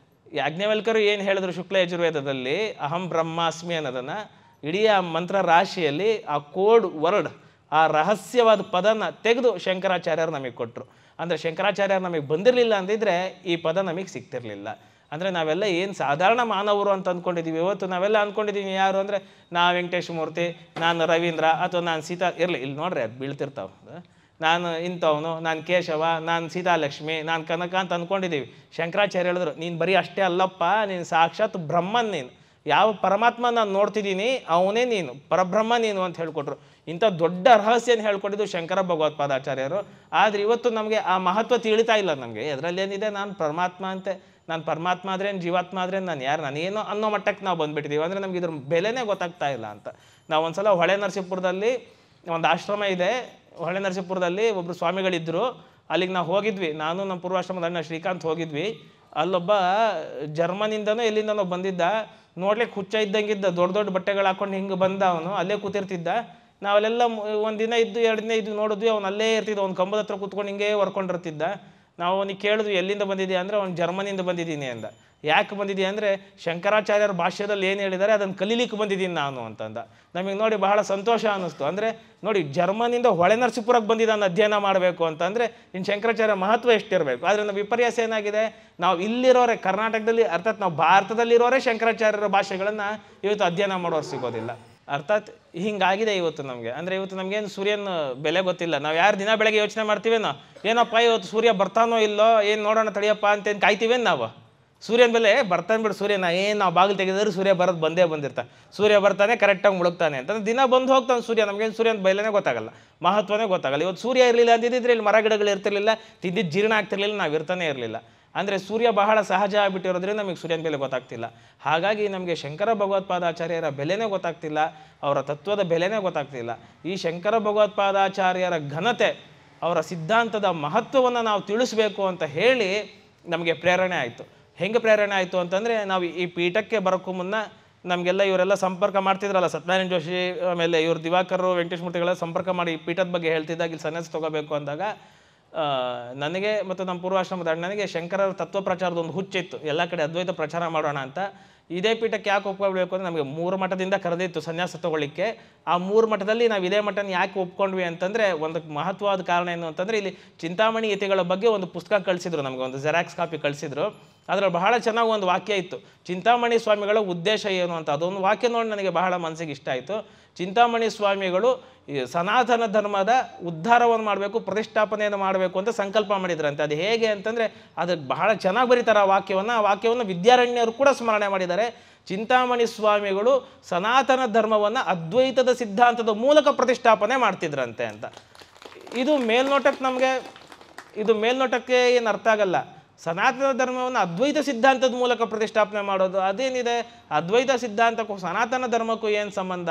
ಯಾಜ್ಞವಲ್ಕ್ಯರು ಏನು ಹೇಳಿದ್ರು ಶುಕ್ಲ ಯಜುರ್ವೇದದಲ್ಲಿ ಅಹಂ ಬ್ರಹ್ಮಾಸ್ಮಿ ಅನ್ನೋದನ್ನು, ಇಡೀ ಆ ಮಂತ್ರ ರಾಶಿಯಲ್ಲಿ ಆ ಕೋಡ್ ವರ್ಡ್, ಆ ರಹಸ್ಯವಾದ ಪದನ ತೆಗೆದು ಶಂಕರಾಚಾರ್ಯರು ನಮಗೆ ಕೊಟ್ಟರು. ಅಂದರೆ ಶಂಕರಾಚಾರ್ಯರು ನಮಗೆ ಬಂದಿರಲಿಲ್ಲ ಅಂದಿದ್ರೆ ಈ ಪದ ನಮಗೆ ಸಿಗ್ತಿರಲಿಲ್ಲ. ಅಂದರೆ ನಾವೆಲ್ಲ ಏನು ಸಾಧಾರಣ ಮಾನವರು ಅಂತ ಅಂದ್ಕೊಂಡಿದ್ದೀವಿ. ಇವತ್ತು ನಾವೆಲ್ಲ ಅಂದ್ಕೊಂಡಿದ್ದೀವಿ ಯಾರು ಅಂದರೆ, ನಾ ವೆಂಕಟೇಶ ಮೂರ್ತಿ, ನಾನು ರವೀಂದ್ರ, ಅಥವಾ ನಾನು ಸೀತಾ, ಇರಲಿ ಇಲ್ಲಿ ನೋಡ್ರಿ ಅದು ಬೀಳ್ತಿರ್ತಾವೆ, ನಾನು ಇಂಥವನು, ನಾನು ಕೇಶವ, ನಾನು ಸೀತಾಲಕ್ಷ್ಮಿ, ನಾನು ಕನಕ ಅಂತ ಅಂದ್ಕೊಂಡಿದ್ದೀವಿ. ಶಂಕರಾಚಾರ್ಯ ಹೇಳಿದ್ರು, ನೀನು ಬರೀ ಅಷ್ಟೇ ಅಲ್ಲಪ್ಪ, ನೀನು ಸಾಕ್ಷಾತ್ ಬ್ರಹ್ಮನ್, ನೀನು ಯಾವ ಪರಮಾತ್ಮ ನಾನು ನೋಡ್ತಿದ್ದೀನಿ ಅವನೇ ನೀನು, ಪರಬ್ರಹ್ಮ ನೀನು ಅಂತ ಹೇಳ್ಕೊಟ್ರು. ಇಂಥ ದೊಡ್ಡ ರಹಸ್ಯನ ಹೇಳ್ಕೊಟ್ಟಿದ್ದು ಶಂಕರ ಭಗವತ್ಪಾದಾಚಾರ್ಯರು. ಆದರೆ ಇವತ್ತು ನಮಗೆ ಆ ಮಹತ್ವ ತಿಳಿತಾ ಇಲ್ಲ ನಮಗೆ. ಅದರಲ್ಲೇನಿದೆ, ನಾನು ಪರಮಾತ್ಮ ಅಂತೆ, ನಾನು ಪರಮಾತ್ಮ ಆದ್ರೇನು ಜೀವಾತ್ಮ ಆದ್ರೇನು ನಾನು ಯಾರು, ನಾನೇನೋ ಅನ್ನೋ ಮಟ್ಟಕ್ಕೆ ನಾವು ಬಂದುಬಿಟ್ಟಿದ್ದೀವಿ. ಅಂದರೆ ನಮ್ಗೆ ಇದ್ರ ಬೆಲೆನೇ ಗೊತ್ತಾಗ್ತಾ ಇಲ್ಲ ಅಂತ. ನಾವು ಒಂದ್ಸಲ ಹೊಳೆ ನರಸೀಪುರದಲ್ಲಿ ಒಂದು ಆಶ್ರಮ ಇದೆ, ಹೊಳೆ ನರಸೀಪುರದಲ್ಲಿ ಒಬ್ಬರು ಸ್ವಾಮಿಗಳಿದ್ದರು. ಅಲ್ಲಿಗೆ ನಾವು ಹೋಗಿದ್ವಿ, ನಾನು ನಮ್ಮ ಪೂರ್ವಾಶ್ರಮದ ಅಣ್ಣ ಶ್ರೀಕಾಂತ್ ಹೋಗಿದ್ವಿ. ಅಲ್ಲೊಬ್ಬ ಜರ್ಮನಿಂದನೋ ಎಲ್ಲಿಂದನೋ ಬಂದಿದ್ದ, ನೋಡ್ಲಿಕ್ಕೆ ಹುಚ್ಚ ಇದ್ದಂಗಿದ್ದ, ದೊಡ್ಡ ದೊಡ್ಡ ಬಟ್ಟೆಗಳು ಹಾಕೊಂಡು ಹಿಂಗೆ ಬಂದ. ಅವನು ಅಲ್ಲೇ ಕೂತಿರ್ತಿದ್ದ. ನಾವಲ್ಲೆಲ್ಲ ಒಂದು ದಿನ ಇದ್ದು 2 ದಿನ ಇದ್ದು ನೋಡಿದ್ವಿ, ಅವ್ನು ಅಲ್ಲೇ ಇರ್ತಿದ್ದ, ಅವ್ನು ಕಂಬದ ಹತ್ರ ಕೂತ್ಕೊಂಡು ಹಿಂಗೆ ವರ್ಕೊಂಡಿರ್ತಿದ್ದ. ನಾವು ಅವನಿಗೆ ಕೇಳಿದ್ವಿ ಎಲ್ಲಿಂದ ಬಂದಿದ್ದೀಯ ಅಂದರೆ ಅವ್ನು ಜರ್ಮನಿಯಿಂದ ಬಂದಿದ್ದೀನಿ ಅಂದ. ಯಾಕೆ ಬಂದಿದ್ದೀಯ ಅಂದರೆ ಶಂಕರಾಚಾರ್ಯರ ಭಾಷ್ಯದಲ್ಲಿ ಏನು ಹೇಳಿದ್ದಾರೆ ಅದನ್ನು ಕಲೀಲಿಕ್ಕೆ ಬಂದಿದ್ದೀನಿ ನಾನು ಅಂತಂದ. ನಮಗೆ ನೋಡಿ ಬಹಳ ಸಂತೋಷ ಅನ್ನಿಸ್ತು. ಅಂದರೆ ನೋಡಿ, ಜರ್ಮನಿಯಿಂದ ಹೊಳೆ ನರಸೀಪುರಕ್ಕೆ ಬಂದಿದ್ದಾನೆ ಅಧ್ಯಯನ ಮಾಡಬೇಕು ಅಂತಂದರೆ ಇನ್ನು ಶಂಕರಾಚಾರ್ಯ ಮಹತ್ವ ಎಷ್ಟಿರಬೇಕು. ಆದರೆ ನಾವು ವಿಪರ್ಯಾಸ ಏನಾಗಿದೆ, ನಾವು ಇಲ್ಲಿರೋರೆ ಕರ್ನಾಟಕದಲ್ಲಿ, ಅರ್ಥಾತ್ ನಾವು ಭಾರತದಲ್ಲಿರೋರೇ ಶಂಕರಾಚಾರ್ಯರ ಭಾಷೆಗಳನ್ನು ಇವತ್ತು ಅಧ್ಯಯನ ಮಾಡೋರು ಸಿಗೋದಿಲ್ಲ. ಅರ್ಥಾತ್ ಹಿಂಗಾಗಿದೆ ಇವತ್ತು ನಮಗೆ. ಅಂದರೆ ಇವತ್ತು ನಮಗೇನು ಸೂರ್ಯನ ಬೆಲೆ ಗೊತ್ತಿಲ್ಲ. ನಾವು ಯಾರು ದಿನ ಬೆಳಗ್ಗೆ ಯೋಚನೆ ಮಾಡ್ತೀವೇನೋ, ಏನಪ್ಪ ಇವತ್ತು ಸೂರ್ಯ ಬರ್ತಾನೋ ಇಲ್ಲೋ, ಏನು ನೋಡೋಣ ತಡಿಯಪ್ಪ ಅಂತೇನು ಕಾಯ್ತೀವೇನು ನಾವು. ಸೂರ್ಯನ ಬೆಲೆ ಬರ್ತಾನೆ ಬಿಡು, ಸೂರ್ಯನ ಏನು ನಾವು ಬಾಗಿಲು ತೆಗೆದ್ರೆ ಸೂರ್ಯ ಬರೋದು ಬಂದಿರ್ತಾನೆ. ಸೂರ್ಯ ಬರ್ತಾನೆ ಕರೆಕ್ಟಾಗಿ ಮುಳುಗ್ತಾನೆ ಅಂತಂದ್ರೆ ದಿನ ಬಂದು ಹೋಗ್ತಾನೆ ಸೂರ್ಯ. ನಮಗೇನು ಸೂರ್ಯನ ಬೆಲೆನೇ ಗೊತ್ತಾಗಲ್ಲ, ಮಹತ್ವನೇ ಗೊತ್ತಾಗಲ್ಲ. ಇವತ್ತು ಸೂರ್ಯ ಇರಲಿಲ್ಲ ಅಂತಿದ್ದರೆ ಇಲ್ಲಿ ಮರ ಗಿಡಗಳು ಇರ್ತಿರ್ಲಿಲ್ಲ, ತಿಂದಿದ್ದು ಜೀರ್ಣ ಆಗ್ತಿರ್ಲಿಲ್ಲ, ನಾವು ಇರ್ತಾನೆ ಇರಲಿಲ್ಲ. ಅಂದರೆ ಸೂರ್ಯ ಬಹಳ ಸಹಜ ಆಗಿಬಿಟ್ಟಿರೋದ್ರಿಂದ ನಮಗೆ ಸೂರ್ಯನ ಬೆಲೆ ಗೊತ್ತಾಗ್ತಿಲ್ಲ. ಹಾಗಾಗಿ ನಮಗೆ ಶಂಕರ ಭಗವತ್ಪಾದಾಚಾರ್ಯರ ಬೆಲೆನೇ ಗೊತ್ತಾಗ್ತಿಲ್ಲ, ಅವರ ತತ್ವದ ಬೆಲೆನೇ ಗೊತ್ತಾಗ್ತಿಲ್ಲ. ಈ ಶಂಕರ ಭಗವತ್ಪಾದಾಚಾರ್ಯರ ಘನತೆ, ಅವರ ಸಿದ್ಧಾಂತದ ಮಹತ್ವವನ್ನು ನಾವು ತಿಳಿಸ್ಬೇಕು ಅಂತ ಹೇಳಿ ನಮಗೆ ಪ್ರೇರಣೆ ಆಯಿತು. ಹೆಂಗೆ ಪ್ರೇರಣೆ ಆಯಿತು ಅಂತಂದರೆ, ನಾವು ಈ ಪೀಠಕ್ಕೆ ಬರೋಕ್ಕೂ ಮುನ್ನ ನಮಗೆಲ್ಲ ಇವರೆಲ್ಲ ಸಂಪರ್ಕ ಮಾಡ್ತಿದ್ರಲ್ಲ, ಸತ್ಯನಾರಾಯಣ ಜೋಶಿ, ಆಮೇಲೆ ಇವರು ದಿವಾಕರ್, ವೆಂಕಟೇಶ್ ಮೂರ್ತಿಗಳೆಲ್ಲ ಸಂಪರ್ಕ ಮಾಡಿ ಈ ಪೀಠದ ಬಗ್ಗೆ ಹೇಳ್ತಿದ್ದಾಗ, ಇಲ್ಲಿ ಸನ್ಯಾಸ ತೊಗೋಬೇಕು ಅಂದಾಗ ನನಗೆ ಮತ್ತು ನಮ್ಮ ಪೂರ್ವಾಶ್ರಮದ ಅಣ್ಣನಿಗೆ ಶಂಕರರ ತತ್ವ ಪ್ರಚಾರದ ಒಂದು ಹುಚ್ಚಿತ್ತು. ಎಲ್ಲ ಕಡೆ ಅದ್ವೈತ ಪ್ರಚಾರ ಮಾಡೋಣ ಅಂತ. ಇದೇ ಪೀಠಕ್ಕೆ ಯಾಕೆ ಒಪ್ಕೊಳ್ಬೇಕು ಅಂದರೆ ನಮಗೆ 3 ಮಠದಿಂದ ಕರೆದಿತ್ತು ಸನ್ಯಾಸ ತೊಗೊಳ್ಳಿಕ್ಕೆ. ಆ 3 ಮಠದಲ್ಲಿ ನಾವು ಇದೇ ಮಠನ ಯಾಕೆ ಒಪ್ಕೊಂಡ್ವಿ ಅಂತಂದರೆ, ಒಂದು ಮಹತ್ವವಾದ ಕಾರಣ ಏನು ಅಂತಂದರೆ, ಇಲ್ಲಿ ಚಿಂತಾಮಣಿ ಯತಿಗಳ ಬಗ್ಗೆ ಒಂದು ಪುಸ್ತಕ ಕಳಿಸಿದ್ರು ನಮಗೆ, ಒಂದು ಜೆರಾಕ್ಸ್ ಕಾಪಿ ಕಳಿಸಿದ್ರು. ಅದರಲ್ಲಿ ಬಹಳ ಚೆನ್ನಾಗಿ ಒಂದು ವಾಕ್ಯ ಇತ್ತು, ಚಿಂತಾಮಣಿ ಸ್ವಾಮಿಗಳ ಉದ್ದೇಶ ಏನು ಅಂತ. ಅದೊಂದು ವಾಕ್ಯ ನೋಡಿ ನನಗೆ ಬಹಳ ಮನಸ್ಸಿಗೆ ಇಷ್ಟ ಆಯಿತು. ಚಿಂತಾಮಣಿ ಸ್ವಾಮಿಗಳು ಈ ಸನಾತನ ಧರ್ಮದ ಉದ್ಧಾರವನ್ನು ಮಾಡಬೇಕು, ಪ್ರತಿಷ್ಠಾಪನೆಯನ್ನು ಮಾಡಬೇಕು ಅಂತ ಸಂಕಲ್ಪ ಮಾಡಿದ್ರಂತೆ. ಅದು ಹೇಗೆ ಅಂತಂದರೆ, ಅದಕ್ಕೆ ಬಹಳ ಚೆನ್ನಾಗಿ ಬರೀತಾರೆ ಆ ವಾಕ್ಯವನ್ನು ವಿದ್ಯಾರಣ್ಯರು ಕೂಡ ಸ್ಮರಣೆ ಮಾಡಿದ್ದಾರೆ. ಚಿಂತಾಮಣಿ ಸ್ವಾಮಿಗಳು ಸನಾತನ ಧರ್ಮವನ್ನು ಅದ್ವೈತದ ಸಿದ್ಧಾಂತದ ಮೂಲಕ ಪ್ರತಿಷ್ಠಾಪನೆ ಮಾಡ್ತಿದ್ರಂತೆ ಅಂತ. ಇದು ಮೇಲ್ನೋಟಕ್ಕೆ ಏನು ಅರ್ಥ ಆಗಲ್ಲ. ಸನಾತನ ಧರ್ಮವನ್ನು ಅದ್ವೈತ ಸಿದ್ಧಾಂತದ ಮೂಲಕ ಪ್ರತಿಷ್ಠಾಪನೆ ಮಾಡೋದು ಅದೇನಿದೆ, ಅದ್ವೈತ ಸಿದ್ಧಾಂತಕ್ಕೂ ಸನಾತನ ಧರ್ಮಕ್ಕೂ ಏನು ಸಂಬಂಧ?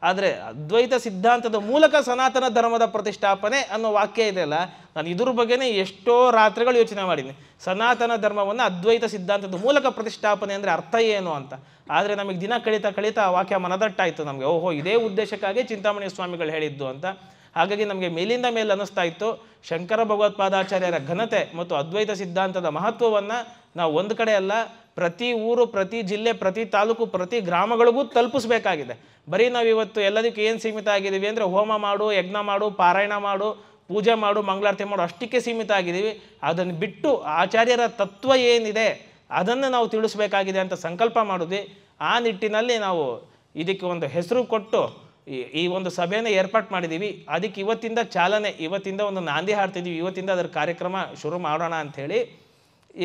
ಆದರೆ ಅದ್ವೈತ ಸಿದ್ಧಾಂತದ ಮೂಲಕ ಸನಾತನ ಧರ್ಮದ ಪ್ರತಿಷ್ಠಾಪನೆ ಅನ್ನೋ ವಾಕ್ಯ ಇದೆಯಲ್ಲ, ನಾನು ಇದ್ರ ಬಗ್ಗೆನೇ ಎಷ್ಟೋ ರಾತ್ರಿಗಳು ಯೋಚನೆ ಮಾಡಿದ್ದೀನಿ. ಸನಾತನ ಧರ್ಮವನ್ನು ಅದ್ವೈತ ಸಿದ್ಧಾಂತದ ಮೂಲಕ ಪ್ರತಿಷ್ಠಾಪನೆ ಅಂದರೆ ಅರ್ಥ ಏನು ಅಂತ. ಆದರೆ ನಮಗೆ ದಿನ ಕಳೀತಾ ಆ ವಾಕ್ಯ ಮನದಟ್ಟಾಯಿತು ನಮಗೆ. ಓಹೋ, ಇದೇ ಉದ್ದೇಶಕ್ಕಾಗಿ ಚಿಂತಾಮಣಿ ಸ್ವಾಮಿಗಳು ಹೇಳಿದ್ದು ಅಂತ. ಹಾಗಾಗಿ ನಮಗೆ ಮೇಲಿಂದ ಮೇಲೆ ಅನ್ನಿಸ್ತಾ ಇತ್ತು, ಶಂಕರ ಭಗವತ್ಪಾದಾಚಾರ್ಯರ ಘನತೆ ಮತ್ತು ಅದ್ವೈತ ಸಿದ್ಧಾಂತದ ಮಹತ್ವವನ್ನು ನಾವು ಒಂದು ಕಡೆ ಅಲ್ಲ, ಪ್ರತಿ ಊರು, ಪ್ರತಿ ಜಿಲ್ಲೆ, ಪ್ರತಿ ತಾಲೂಕು, ಪ್ರತಿ ಗ್ರಾಮಗಳಿಗೂ ತಲುಪಿಸ್ಬೇಕಾಗಿದೆ. ಬರೀ ನಾವು ಇವತ್ತು ಎಲ್ಲದಕ್ಕೆ ಏನು ಸೀಮಿತ ಆಗಿದ್ದೀವಿ ಅಂದರೆ, ಹೋಮ ಮಾಡು, ಯಜ್ಞ ಮಾಡು, ಪಾರಾಯಣ ಮಾಡು, ಪೂಜೆ ಮಾಡು, ಮಂಗಳಾರತಿ ಮಾಡು, ಅಷ್ಟಕ್ಕೆ ಸೀಮಿತ ಆಗಿದ್ದೀವಿ. ಅದನ್ನು ಬಿಟ್ಟು ಆಚಾರ್ಯರ ತತ್ವ ಏನಿದೆ ಅದನ್ನು ನಾವು ತಿಳಿಸ್ಬೇಕಾಗಿದೆ ಅಂತ ಸಂಕಲ್ಪ ಮಾಡಿದ್ವಿ. ಆ ನಿಟ್ಟಿನಲ್ಲಿ ನಾವು ಇದಕ್ಕೆ ಒಂದು ಹೆಸರು ಕೊಟ್ಟು ಈ ಒಂದು ಸಭೆಯನ್ನು ಏರ್ಪಾಡು ಮಾಡಿದ್ದೀವಿ. ಅದಕ್ಕೆ ಇವತ್ತಿಂದ ಚಾಲನೆ, ಇವತ್ತಿಂದ ಒಂದು ನಾಂದಿ ಹಾಡ್ತಿದ್ದೀವಿ, ಇವತ್ತಿಂದ ಅದರ ಕಾರ್ಯಕ್ರಮ ಶುರು ಮಾಡೋಣ ಅಂಥೇಳಿ.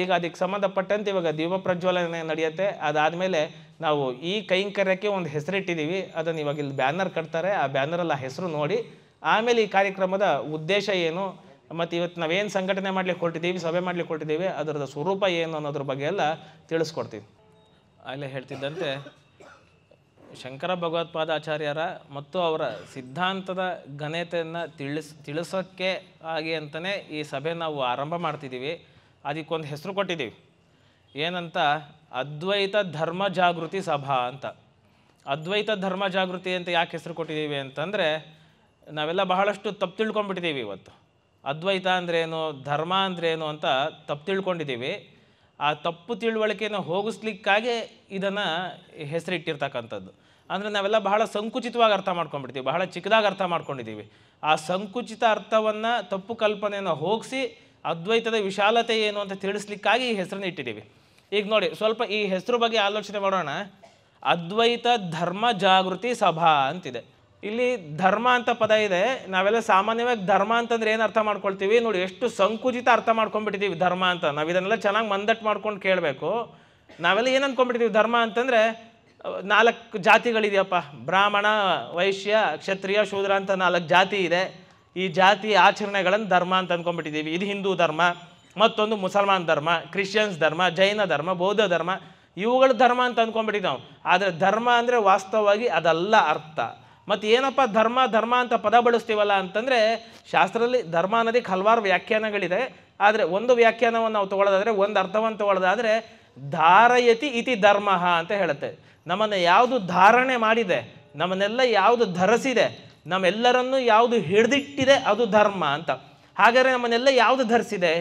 ಈಗ ಅದಕ್ಕೆ ಸಂಬಂಧಪಟ್ಟಂತೆ ಇವಾಗ ದೀಪ ಪ್ರಜ್ವಲನೆ ನಡೆಯುತ್ತೆ. ಅದಾದಮೇಲೆ ನಾವು ಈ ಕೈಂಕರ್ಯಕ್ಕೆ ಒಂದು ಹೆಸರಿಟ್ಟಿದ್ದೀವಿ. ಅದನ್ನು ಇವಾಗ ಇಲ್ಲಿ ಬ್ಯಾನರ್ ಕಟ್ತಾರೆ, ಆ ಬ್ಯಾನರಲ್ಲಿ ಆ ಹೆಸರು ನೋಡಿ ಆಮೇಲೆ ಈ ಕಾರ್ಯಕ್ರಮದ ಉದ್ದೇಶ ಏನು, ಮತ್ತು ಇವತ್ತು ನಾವೇನು ಸಂಘಟನೆ ಮಾಡ್ಲಿಕ್ಕೆ ಹೊರಟಿದ್ದೀವಿ, ಸಭೆ ಮಾಡ್ಲಿಕ್ಕೆ ಹೊರಟಿದ್ದೀವಿ, ಅದರದ ಸ್ವರೂಪ ಏನು ಅನ್ನೋದ್ರ ಬಗ್ಗೆ ಎಲ್ಲ ತಿಳಿಸ್ಕೊಡ್ತೀವಿ. ಅಲ್ಲೇ ಹೇಳ್ತಿದ್ದಂತೆ ಶಂಕರ ಭಗವತ್ಪಾದಾಚಾರ್ಯರ ಮತ್ತು ಅವರ ಸಿದ್ಧಾಂತದ ಘನತೆಯನ್ನು ತಿಳಿಸೋಕ್ಕೆ ಆಗಿ ಅಂತಲೇ ಈ ಸಭೆ ನಾವು ಆರಂಭ ಮಾಡ್ತಿದ್ದೀವಿ. ಅದಕ್ಕೊಂದು ಹೆಸರು ಕೊಟ್ಟಿದ್ದೀವಿ, ಏನಂತ, ಅದ್ವೈತ ಧರ್ಮ ಜಾಗೃತಿ ಸಭಾ ಅಂತ. ಅದ್ವೈತ ಧರ್ಮ ಜಾಗೃತಿ ಅಂತ ಯಾಕೆ ಹೆಸರು ಕೊಟ್ಟಿದ್ದೀವಿ ಅಂತಂದರೆ, ನಾವೆಲ್ಲ ಬಹಳಷ್ಟು ತಪ್ಪು ತಿಳ್ಕೊಂಡ್ಬಿಟ್ಟಿದ್ದೀವಿ ಇವತ್ತು. ಅದ್ವೈತ ಅಂದ್ರೇನು, ಧರ್ಮ ಅಂದ್ರೇನು ಅಂತ ತಪ್ಪು ತಿಳ್ಕೊಂಡಿದ್ದೀವಿ. ಆ ತಪ್ಪು ತಿಳುವಳಿಕೆಯನ್ನು ಹೋಗಿಸ್ಲಿಕ್ಕಾಗಿ ಇದನ್ನು ಹೆಸರಿಟ್ಟಿರ್ತಕ್ಕಂಥದ್ದು. ಅಂದರೆ ನಾವೆಲ್ಲ ಬಹಳ ಸಂಕುಚಿತವಾಗಿ ಅರ್ಥ ಮಾಡ್ಕೊಂಡ್ಬಿಡ್ತೀವಿ, ಬಹಳ ಚಿಕ್ಕದಾಗಿ ಅರ್ಥ ಮಾಡ್ಕೊಂಡಿದ್ದೀವಿ. ಆ ಸಂಕುಚಿತ ಅರ್ಥವನ್ನು, ತಪ್ಪು ಕಲ್ಪನೆಯನ್ನು ಹೋಗಿಸಿ ಅದ್ವೈತದ ವಿಶಾಲತೆ ಏನು ಅಂತ ತಿಳಿಸ್ಲಿಕ್ಕಾಗಿ ಈ ಹೆಸರನ್ನ ಇಟ್ಟಿದ್ದೀವಿ. ಈಗ ನೋಡಿ, ಸ್ವಲ್ಪ ಈ ಹೆಸರು ಬಗ್ಗೆ ಆಲೋಚನೆ ಮಾಡೋಣ. ಅದ್ವೈತ ಧರ್ಮ ಜಾಗೃತಿ ಸಭಾ ಅಂತಿದೆ. ಇಲ್ಲಿ ಧರ್ಮ ಅಂತ ಪದ ಇದೆ. ನಾವೆಲ್ಲ ಸಾಮಾನ್ಯವಾಗಿ ಧರ್ಮ ಅಂತಂದ್ರೆ ಏನು ಅರ್ಥ ಮಾಡ್ಕೊಳ್ತೀವಿ ನೋಡಿ, ಎಷ್ಟು ಸಂಕುಚಿತ ಅರ್ಥ ಮಾಡ್ಕೊಂಡ್ಬಿಟ್ಟಿದ್ದೀವಿ ಧರ್ಮ ಅಂತ. ನಾವು ಇದನ್ನೆಲ್ಲ ಚೆನ್ನಾಗಿ ಮಂದಟ್ಟು ಮಾಡ್ಕೊಂಡು ಕೇಳಬೇಕು. ನಾವೆಲ್ಲ ಏನು ಅಂದ್ಕೊಂಡ್ಬಿಟ್ಟಿದ್ದೀವಿ ಧರ್ಮ ಅಂತಂದರೆ, 4 ಜಾತಿಗಳಿದೆಯಪ್ಪ, ಬ್ರಾಹ್ಮಣ, ವೈಶ್ಯ, ಕ್ಷತ್ರಿಯ, ಶೂದ್ರ ಅಂತ 4 ಜಾತಿ ಇದೆ. ಈ ಜಾತಿ ಆಚರಣೆಗಳನ್ನು ಧರ್ಮ ಅಂತ ಅಂದ್ಕೊಂಡ್ಬಿಟ್ಟಿದ್ದೀವಿ. ಇದು ಹಿಂದೂ ಧರ್ಮ, ಮತ್ತೊಂದು ಮುಸಲ್ಮಾನ್ ಧರ್ಮ, ಕ್ರಿಶ್ಚಿಯನ್ಸ್ ಧರ್ಮ, ಜೈನ ಧರ್ಮ, ಬೌದ್ಧ ಧರ್ಮ, ಇವುಗಳ ಧರ್ಮ ಅಂತ ಅಂದ್ಕೊಂಡ್ಬಿಟ್ಟಿದ್ದೀವಿ ನಾವು. ಆದರೆ ಧರ್ಮ ಅಂದರೆ ವಾಸ್ತವವಾಗಿ ಅದಲ್ಲ ಅರ್ಥ. ಮತ್ತು ಏನಪ್ಪ ಧರ್ಮ ಧರ್ಮ ಅಂತ ಪದ ಬಳಸ್ತೀವಲ್ಲ ಅಂತಂದರೆ, ಶಾಸ್ತ್ರದಲ್ಲಿ ಧರ್ಮ ಅನ್ನೋದಕ್ಕೆ ಹಲವಾರು ವ್ಯಾಖ್ಯಾನಗಳಿದೆ. ಆದರೆ ಒಂದು ವ್ಯಾಖ್ಯಾನವನ್ನು ನಾವು ತೊಗೊಳ್ಳೋದಾದರೆ, ಒಂದು ಅರ್ಥವನ್ನು ತೊಗೊಳ್ಳೋದಾದರೆ, ಧಾರಯತಿ ಇತಿ ಧರ್ಮ ಅಂತ ಹೇಳುತ್ತೆ. ನಮ್ಮನ್ನು ಯಾವುದು ಧಾರಣೆ ಮಾಡಿದೆ, ನಮ್ಮನ್ನೆಲ್ಲ ಯಾವುದು ಧರಿಸಿದೆ, ನಮ್ಮೆಲ್ಲರನ್ನೂ ಯಾವುದು ಹಿಡಿದಿಟ್ಟಿದೆ ಅದು ಧರ್ಮ ಅಂತ. ಹಾಗಾದರೆ ನಮ್ಮನ್ನೆಲ್ಲ ಯಾವುದು ಧರಿಸಿದೆ,